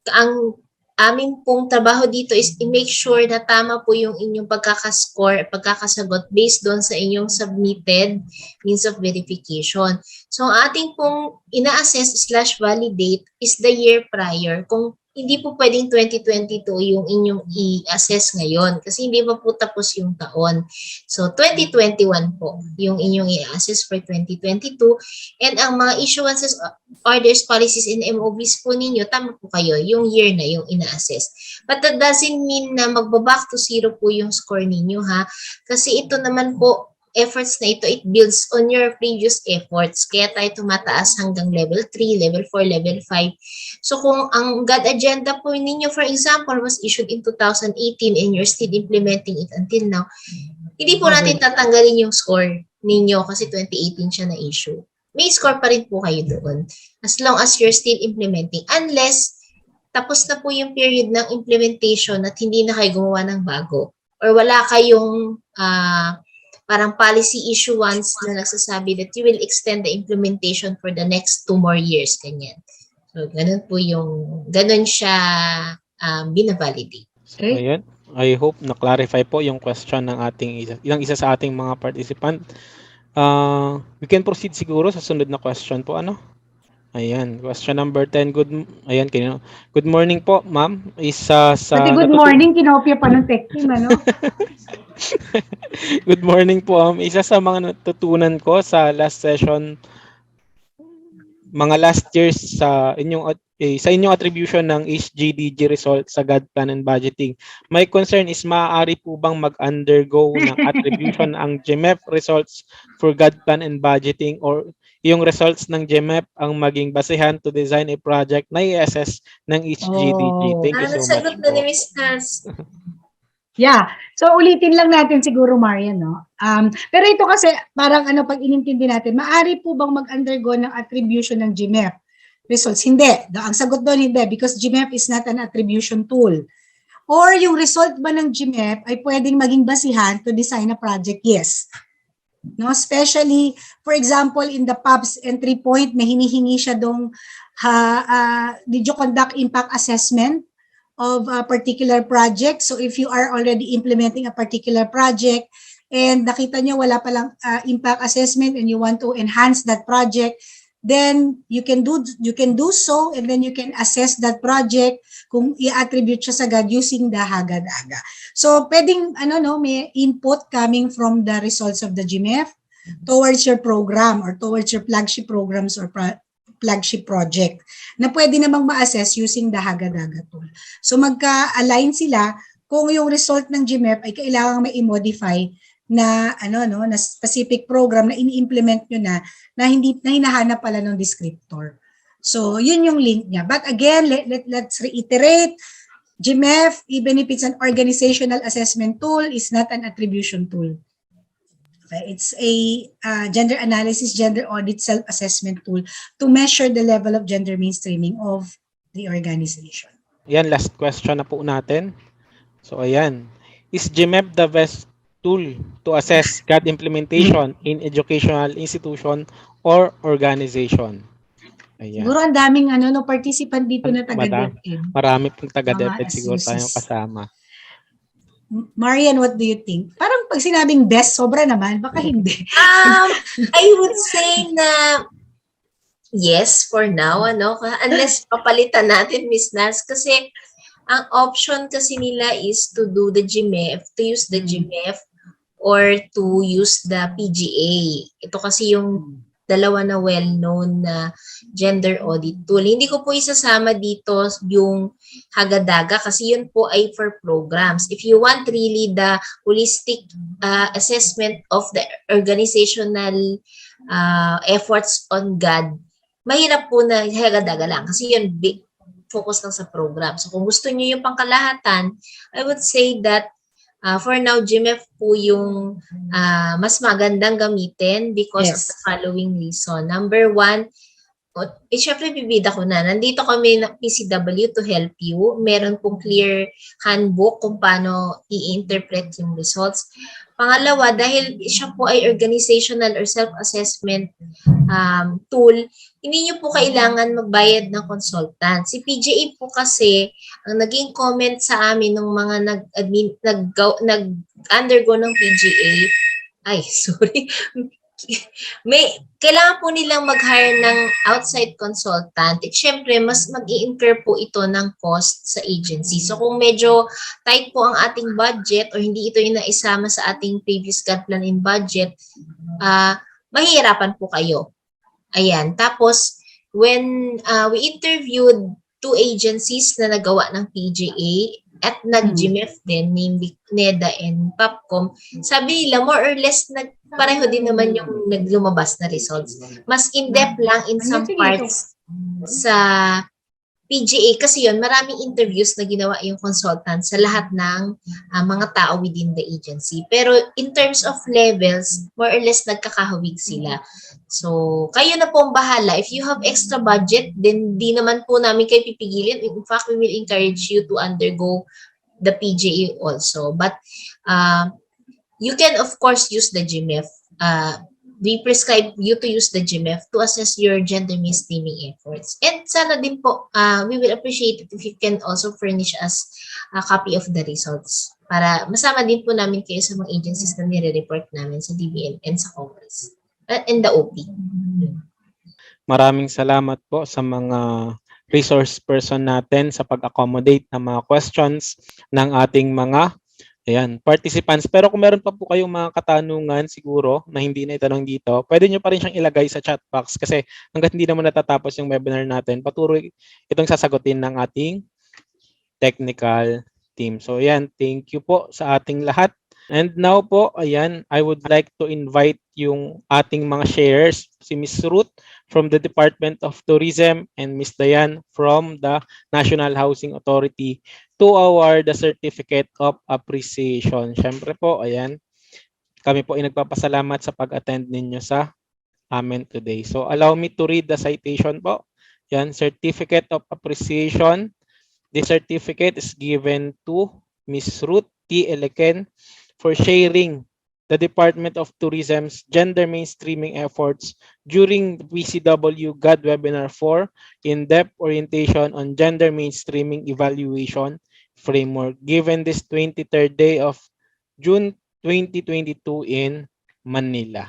ang amin pong trabaho dito is i-make sure na tama po yung inyong pagkakascore, pagkakasagot based doon sa inyong submitted means of verification. So, ang ating pong ina-assess/validate is the year prior. Kung hindi po pwedeng 2022 yung inyong i-assess ngayon kasi hindi pa po tapos yung taon. So, 2021 po yung inyong i-assess for 2022 and ang mga issuances, orders, policies, and MOVs po ninyo, tama po kayo, yung year na yung ina-assess. But that doesn't mean na magbaback to zero po yung score ninyo ha kasi ito naman po efforts na ito, it builds on your previous efforts. Kaya tayo tumataas hanggang level 3, level 4, level 5. So kung ang GAD agenda po ninyo, for example, was issued in 2018 and you're still implementing it until now, hindi po natin tatanggalin yung score ninyo kasi 2018 siya na-issue. May score pa rin po kayo doon as long as you're still implementing. Unless tapos na po yung period ng implementation at hindi na kayo gumawa ng bago or wala kayong parang policy issuance na nagsasabi that you will extend the implementation for the next 2 more years, ganyan. So, ganun siya binavalidate. Okay. Ayan. I hope na-clarify po yung question ng ating isa sa ating mga participant. We can proceed siguro sa sunod na question po, ano? Ayan, question number 10. Good morning po, ma'am. Isa sa good morning, kinopya pa ng tech team, ano? Good morning po. Isa sa mga natutunan ko sa last session, mga last years sa inyong attribution ng HGDG results sa GAD plan and budgeting. My concern is maaari po bang mag-undergo ng attribution ang GMEF results for GAD plan and budgeting or yung results ng GMEF ang maging basehan to design a project na i-assess ng HGDG. Thank you so much. Sagot na ni Ms. Nars. Yeah. So, ulitin lang natin siguro, Marian, no? Pero ito kasi, parang pag inintindi natin, maaari po bang mag-undergo ng attribution ng GMEF results? Hindi. Ang sagot doon, hindi. Because GMEF is not an attribution tool. Or yung result ba ng GMEF ay pwedeng maging basihan to design a project? Yes. No, especially, for example, in the PAPs entry point, may hinihingi siya dong, did you conduct impact assessment of a particular project? So if you are already implementing a particular project and nakita nyo wala palang impact assessment and you want to enhance that project, then you can do so and then you can assess that project kung i-attribute siya sa GAD using the HAGAD-AGA. So pwedeng may input coming from the results of the GMEF towards your program or towards your flagship programs or flagship project na pwede namang ma-assess using the HAGAD-AGA tool. So magka-align sila kung yung result ng GMEF ay kailangan may i-modify na na specific program na ini-implement nyo na hinahanap pala ng descriptor. So yun yung link niya. But again, let's reiterate, GMEF, even if it's an organizational assessment tool, is not an attribution tool. Okay? It's a gender analysis, gender audit, self-assessment tool to measure the level of gender mainstreaming of the organization. Yan, last question na po natin. So ayan, is GMEF the best tool to assess GAD implementation in educational institution or organization? Ayan. Siguro ang daming participant dito na taga-DepEd. Marami pong taga-DepEd siguro tayong kasama. Marian, what do you think? Parang pag sinabing best, sobra naman, baka hindi. I would say na yes for now, unless papalitan natin, Ms. Nars, kasi ang option kasi nila is to do the GMEF, to use the GMEF or to use the PGA. Ito kasi yung dalawa na well-known na gender audit tool. Hindi ko po isasama dito yung HAGAD-AGA kasi yun po ay for programs. If you want really the holistic assessment of the organizational efforts on GAD, mahirap po na HAGAD-AGA lang kasi yun focus lang sa program. So kung gusto niyo yung pangkalahatan, I would say that for now, GMEF po yung mas magandang gamitin because of the following reason. Number one, syempre bibida ko na. Nandito kami ng PCW to help you. Meron pong clear handbook kung paano i-interpret yung results. Pangalawa, dahil siya po ay organizational or self-assessment tool, hindi nyo po kailangan magbayad ng consultant. Si PGA po kasi, ang naging comment sa amin ng mga nag-undergo ng PGA, kailangan po nilang mag-hire ng outside consultant. At syempre, mas mag-i-incur po ito ng cost sa agency. So kung medyo tight po ang ating budget or hindi ito yung naisama sa ating previous GAD plan in budget, mahihirapan po kayo. Ayan. Tapos, when we interviewed 2 agencies na nagawa ng PGA at nag-GMEF din, namely NEDA and PAPCOM, sabi nila more or less pareho din naman yung naglumabas na results. Mas in-depth lang in some parts sa PGA kasi yun, maraming interviews na ginawa yung consultant sa lahat ng mga tao within the agency. Pero in terms of levels, more or less nagkakahawig sila. So, kayo na po ang bahala. If you have extra budget, then di naman po namin kayo pipigilin. In fact, we will encourage you to undergo the PGA also. But you can, of course, use the GMEF. We prescribe you to use the GMEF to assess your gender mainstreaming efforts. And sana din po, we will appreciate it if you can also furnish us a copy of the results para masama din po namin kayo sa mga agencies na nire-report namin sa DBM and sa Congress and the OP. Maraming salamat po sa mga resource person natin sa pag-accommodate ng mga questions ng ating mga participants. Pero kung meron pa po kayong mga katanungan siguro na hindi na itanong dito, pwede nyo pa rin siyang ilagay sa chat box kasi hanggat hindi naman natatapos yung webinar natin, patuloy itong sasagutin ng ating technical team. So thank you po sa ating lahat. And now po, I would like to invite yung ating mga sharers, si Ms. Ruth from the Department of Tourism and Ms. Dayan from the National Housing Authority to award the Certificate of Appreciation. Siyempre po, kami po ay nagpapasalamat sa pag-attend ninyo sa amin today. So allow me to read the citation po. Certificate of Appreciation. This certificate is given to Ms. Ruth T. Eleken for sharing the Department of Tourism's gender mainstreaming efforts during the PCW GAD Webinar 4 in-depth orientation on gender mainstreaming evaluation framework given this 23rd day of June 2022 in Manila.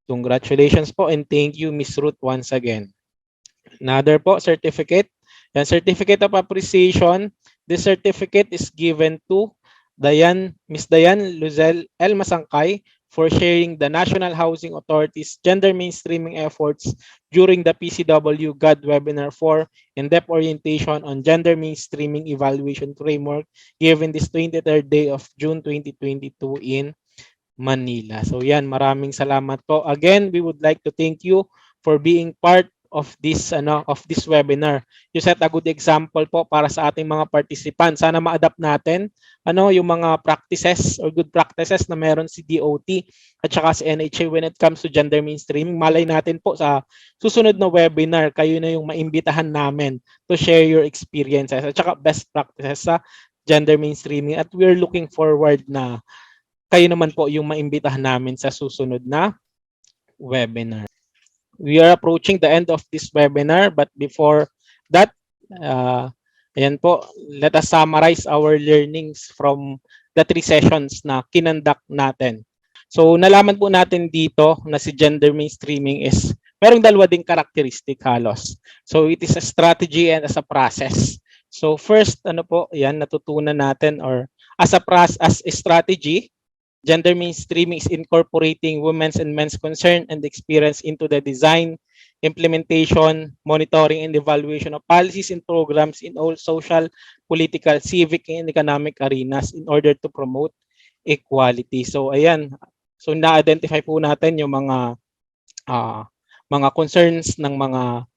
Congratulations po and thank you Ms. Ruth once again. Another po certificate. Certificate of Appreciation. This certificate is given to Ms. Dayan Luzel L. Masangkay for sharing the National Housing Authority's gender mainstreaming efforts during the PCW GAD Webinar 4 in-depth orientation on gender mainstreaming evaluation framework given this 23rd day of June 2022 in Manila. So maraming salamat po. Again, we would like to thank you for being part of this webinar. You set a good example po para sa ating mga participants. Sana ma-adapt natin yung mga practices or good practices na meron si DOT at saka si NHA when it comes to gender mainstreaming. Malay natin po sa susunod na webinar, kayo na yung maimbitahan namin to share your experiences at saka best practices sa gender mainstreaming. At we're looking forward na kayo naman po yung maimbitahan namin sa susunod na webinar. We are approaching the end of this webinar, but before that, let us summarize our learnings from the 3 sessions na kinonduct natin. So, nalaman po natin dito na si gender mainstreaming is merong dalawa ding karakteristik halos. So, it is a strategy and as a process. So, first, natutunan natin or as a strategy, gender mainstreaming is incorporating women's and men's concern and experience into the design, implementation, monitoring, and evaluation of policies and programs in all social, political, civic, and economic arenas in order to promote equality. So, So, na-identify po natin yung mga concerns ng mga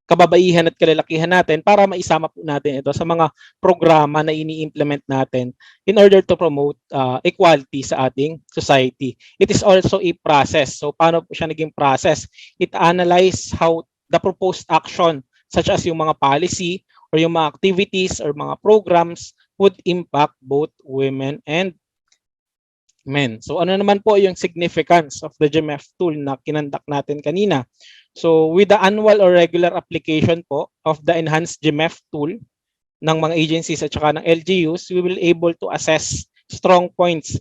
kababaihan at kalalakihan natin para maisama po natin ito sa mga programa na ini-implement natin in order to promote equality sa ating society. It is also a process. So paano po siya naging process? It analyze how the proposed action such as yung mga policy or yung mga activities or mga programs would impact both women and men. So ano naman po yung significance of the GMEF tool na kinandak natin kanina? So with the annual or regular application po of the enhanced GMEF tool ng mga agencies at saka ng LGUs, we will able to assess strong points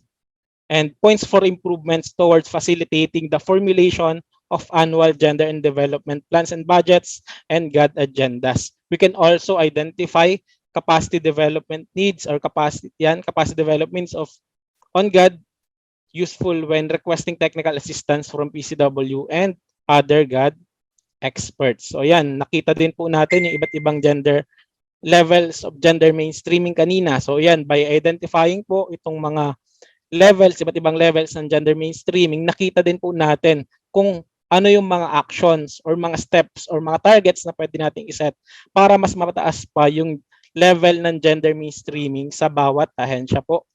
and points for improvements towards facilitating the formulation of annual gender and development plans and budgets and GAD agendas. We can also identify capacity development needs or capacity developments of on GAD useful when requesting technical assistance from PCW and other GAD experts. So yan, nakita din po natin yung iba't ibang gender levels of gender mainstreaming kanina. So yan, by identifying po itong mga levels, iba't ibang levels ng gender mainstreaming, nakita din po natin kung ano yung mga actions or mga steps or mga targets na pwede nating iset para mas mataas pa yung level ng gender mainstreaming sa bawat ahensya po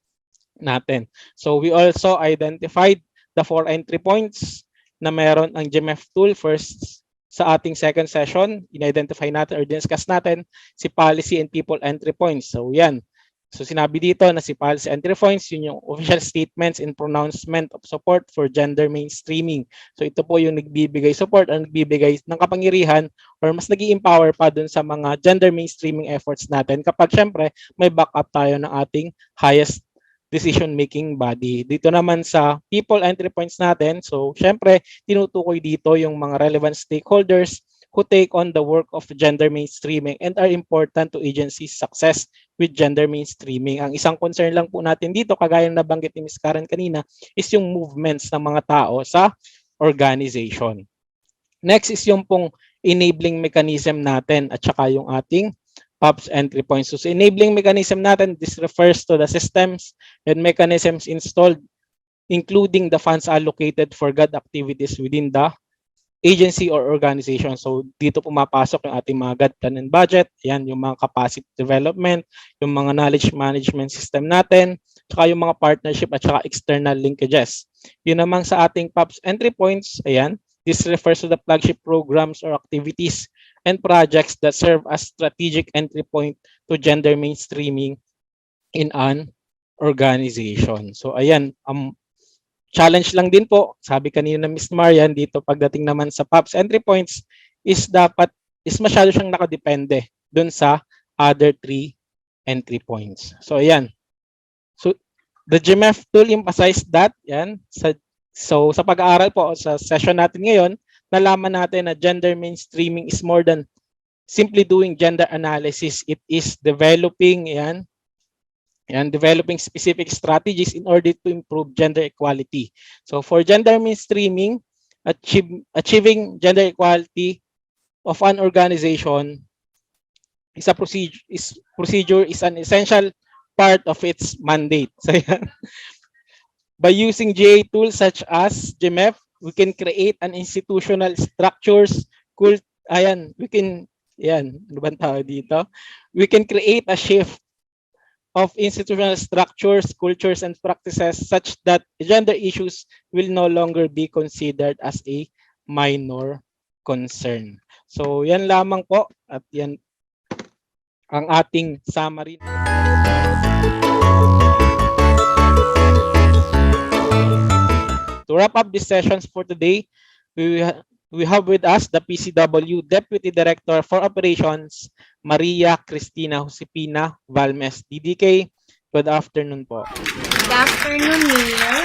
natin. So we also identified the 4 entry points na meron ang GMEF tool. First, sa ating second session, in-identify natin or discuss natin si policy and people entry points. So yan. So sinabi dito na si policy entry points, yun yung official statements and pronouncement of support for gender mainstreaming. So ito po yung nagbibigay support or nagbibigay ng kapangyarihan or mas nag-i-empower pa dun sa mga gender mainstreaming efforts natin kapag syempre may backup tayo ng ating highest decision-making body. Dito naman sa people entry points natin, so syempre, tinutukoy dito yung mga relevant stakeholders who take on the work of gender mainstreaming and are important to agency's success with gender mainstreaming. Ang isang concern lang po natin dito, kagaya na nabanggit ni Ms. Karen kanina, is yung movements ng mga tao sa organization. Next is yung pong enabling mechanism natin at saka yung ating PAPs entry points. So sa enabling mechanism natin, this refers to the systems and mechanisms installed, including the funds allocated for GAD activities within the agency or organization. So dito pumapasok yung ating mga GAD plan and budget, yan yung mga capacity development, yung mga knowledge management system natin, saka yung mga partnership at saka external linkages. Yun namang sa ating PAPs entry points, ayan, this refers to the flagship programs or activities and projects that serve as strategic entry point to gender mainstreaming in an organization. So ayan, challenge lang din po, sabi kanina na Ms. Marian, dito pagdating naman sa PAPs entry points is masyado siyang nakadepende dun sa other 3 entry points. So ayan. So the GMEF tool emphasized that, yan, so sa pag-aaral po sa session natin ngayon, nalaman natin na gender mainstreaming is more than simply doing gender analysis. It is developing developing specific strategies in order to improve gender equality. So for gender mainstreaming, achieving gender equality of an organization is an essential part of its mandate. So by using GA tools such as GMEF, we can create an institutional structures, we can create a shift of institutional structures, cultures, and practices such that gender issues will no longer be considered as a minor concern. So yan lamang po at yan ang ating summary. To wrap up these sessions for today, we have with us the PCW Deputy Director for Operations, Maria Cristina Josepina Valmes, DDK. Good afternoon po. Good afternoon, Neil.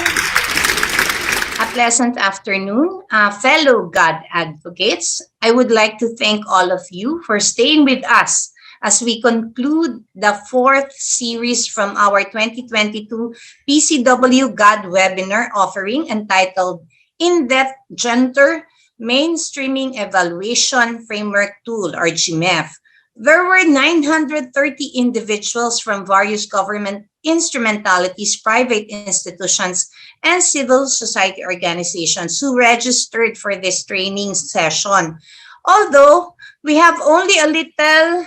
A pleasant afternoon. Fellow GAD advocates, I would like to thank all of you for staying with us as we conclude the 4th series from our 2022 PCW GAD webinar offering entitled In-Depth Gender Mainstreaming Evaluation Framework Tool, or GMEF. There were 930 individuals from various government instrumentalities, private institutions, and civil society organizations who registered for this training session. Although We have only a little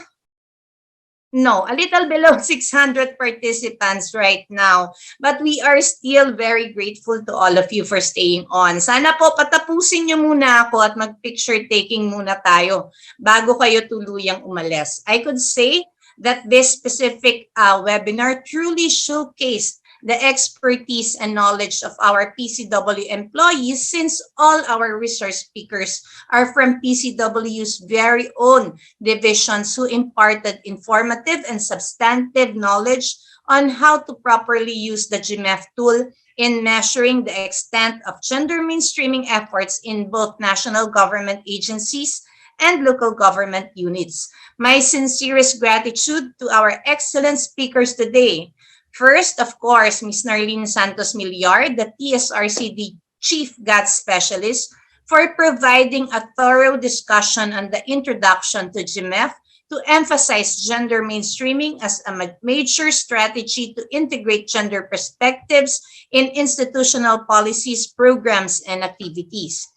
below 600 participants right now. But we are still very grateful to all of you for staying on. Sana po patapusin nyo muna ako at mag-picture taking muna tayo bago kayo tuluyang umalis. I could say that this specific webinar truly showcased the expertise and knowledge of our PCW employees, since all our resource speakers are from PCW's very own divisions who imparted informative and substantive knowledge on how to properly use the GMEF tool in measuring the extent of gender mainstreaming efforts in both national government agencies and local government units. My sincerest gratitude to our excellent speakers today. First, of course, Ms. Nharleen Santos-Millar, the TSRCD Chief GAD Specialist, for providing a thorough discussion on the introduction to GMEF to emphasize gender mainstreaming as a major strategy to integrate gender perspectives in institutional policies, programs, and activities.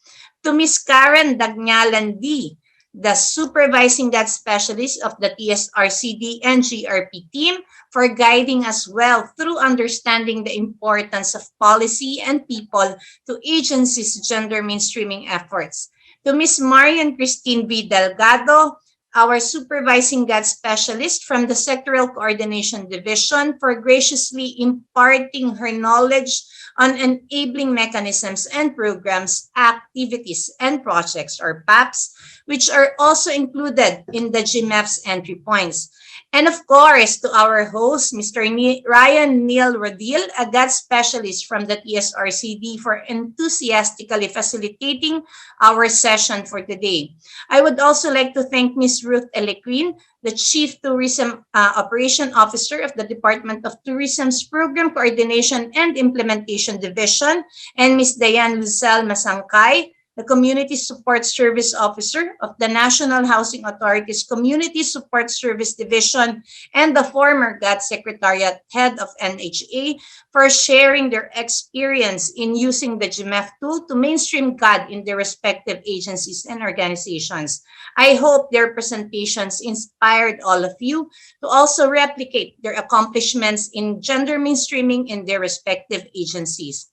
To Ms. Karen Dagnalan D., the Supervising GAD Specialist of the TSRCD NGRP team, for guiding us well through understanding the importance of policy and people to agencies' gender mainstreaming efforts. To Ms. Marian Christine V. Delgado, our Supervising GAD Specialist from the Sectoral Coordination Division, for graciously imparting her knowledge on enabling mechanisms and programs, activities, and projects, or PAPs, which are also included in the GMEF's entry points. And of course, to our host, Mr. Ryan Neil Rodil, a GAD specialist from the TSRCD, for enthusiastically facilitating our session for today. I would also like to thank Ms. Ruth Elequin, the Chief Tourism Operation Officer of the Department of Tourism's Program Coordination and Implementation Division, and Ms. Diane Luzelle Masangkay, the Community Support Service Officer of the National Housing Authority's Community Support Service Division, and the former GAD Secretariat Head of NHA, for sharing their experience in using the GMEF tool to mainstream GAD in their respective agencies and organizations. I hope their presentations inspired all of you to also replicate their accomplishments in gender mainstreaming in their respective agencies.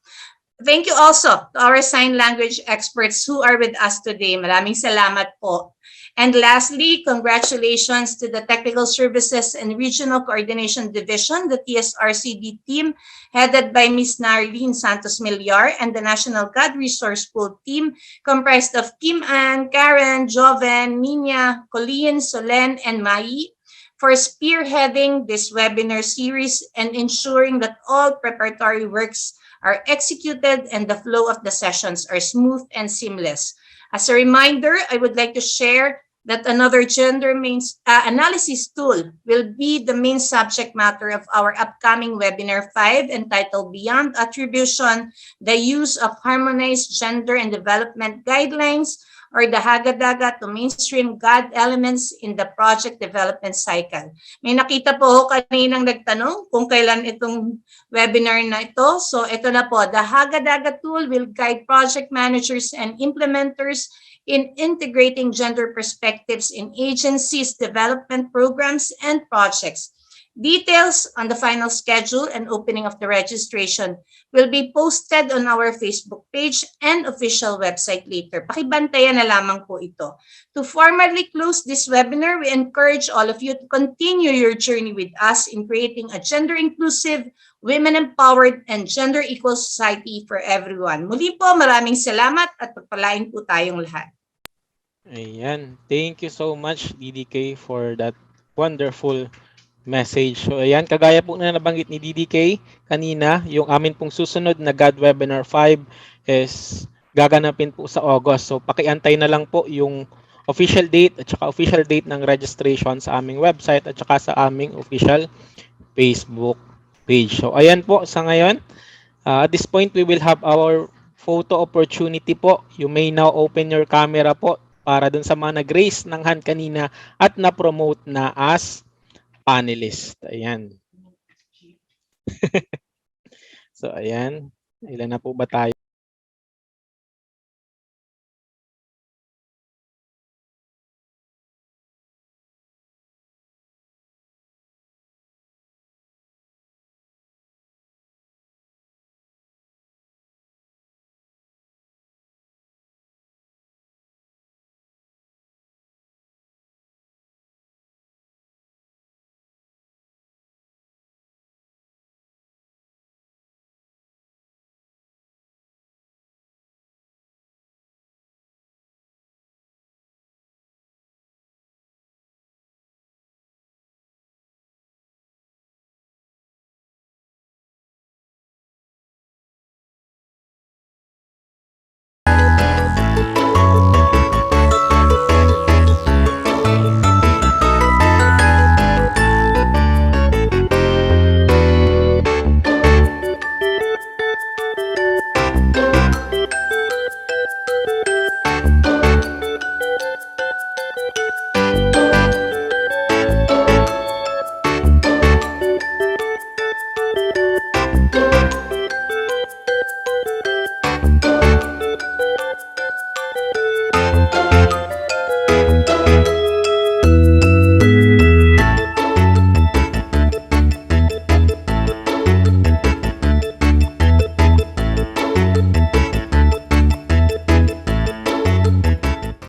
Thank you also to our sign language experts who are with us today. Maraming salamat po. And lastly, congratulations to the Technical Services and Regional Coordination Division, the TSRCD team, headed by Ms. Nharleen Santos-Millar, and the National GAD Resource Pool team, comprised of Kim Ann, Karen, Joven, Nina, Colleen, Solen, and Mai, for spearheading this webinar series and ensuring that all preparatory works are executed and the flow of the sessions are smooth and seamless. As a reminder, I would like to share that another gender analysis tool will be the main subject matter of our upcoming webinar 5, entitled Beyond Attribution, the Use of Harmonized Gender and Development Guidelines, or the Hagadaga to mainstream GAD elements in the project development cycle. May nakita po kaninang nagtanong kung kailan itong webinar na ito. So ito na po, the Hagadaga tool will guide project managers and implementers in integrating gender perspectives in agencies, development programs, and projects. Details on the final schedule and opening of the registration will be posted on our Facebook page and official website later. Pakibantayan na lamang po ito. To formally close this webinar, we encourage all of you to continue your journey with us in creating a gender-inclusive, women-empowered, and gender-equal society for everyone. Muli po, maraming salamat at pagpalain po tayong lahat. Ayan. Thank you so much, DDK, for that wonderful message. So ayan, kagaya po na nabanggit ni DDK kanina, yung amin pong susunod na GAD Webinar 5 is gaganapin po sa August. So pakiantay na lang po yung official date at saka official date ng registration sa aming website at saka sa aming official Facebook page. So ayan po sa ngayon. At this point, we will have our photo opportunity po. You may now open your camera po para dun sa mga nag-raise ng hand kanina at na-promote na as panelist. Ayan. So, ayan. Ilan na po ba tayo?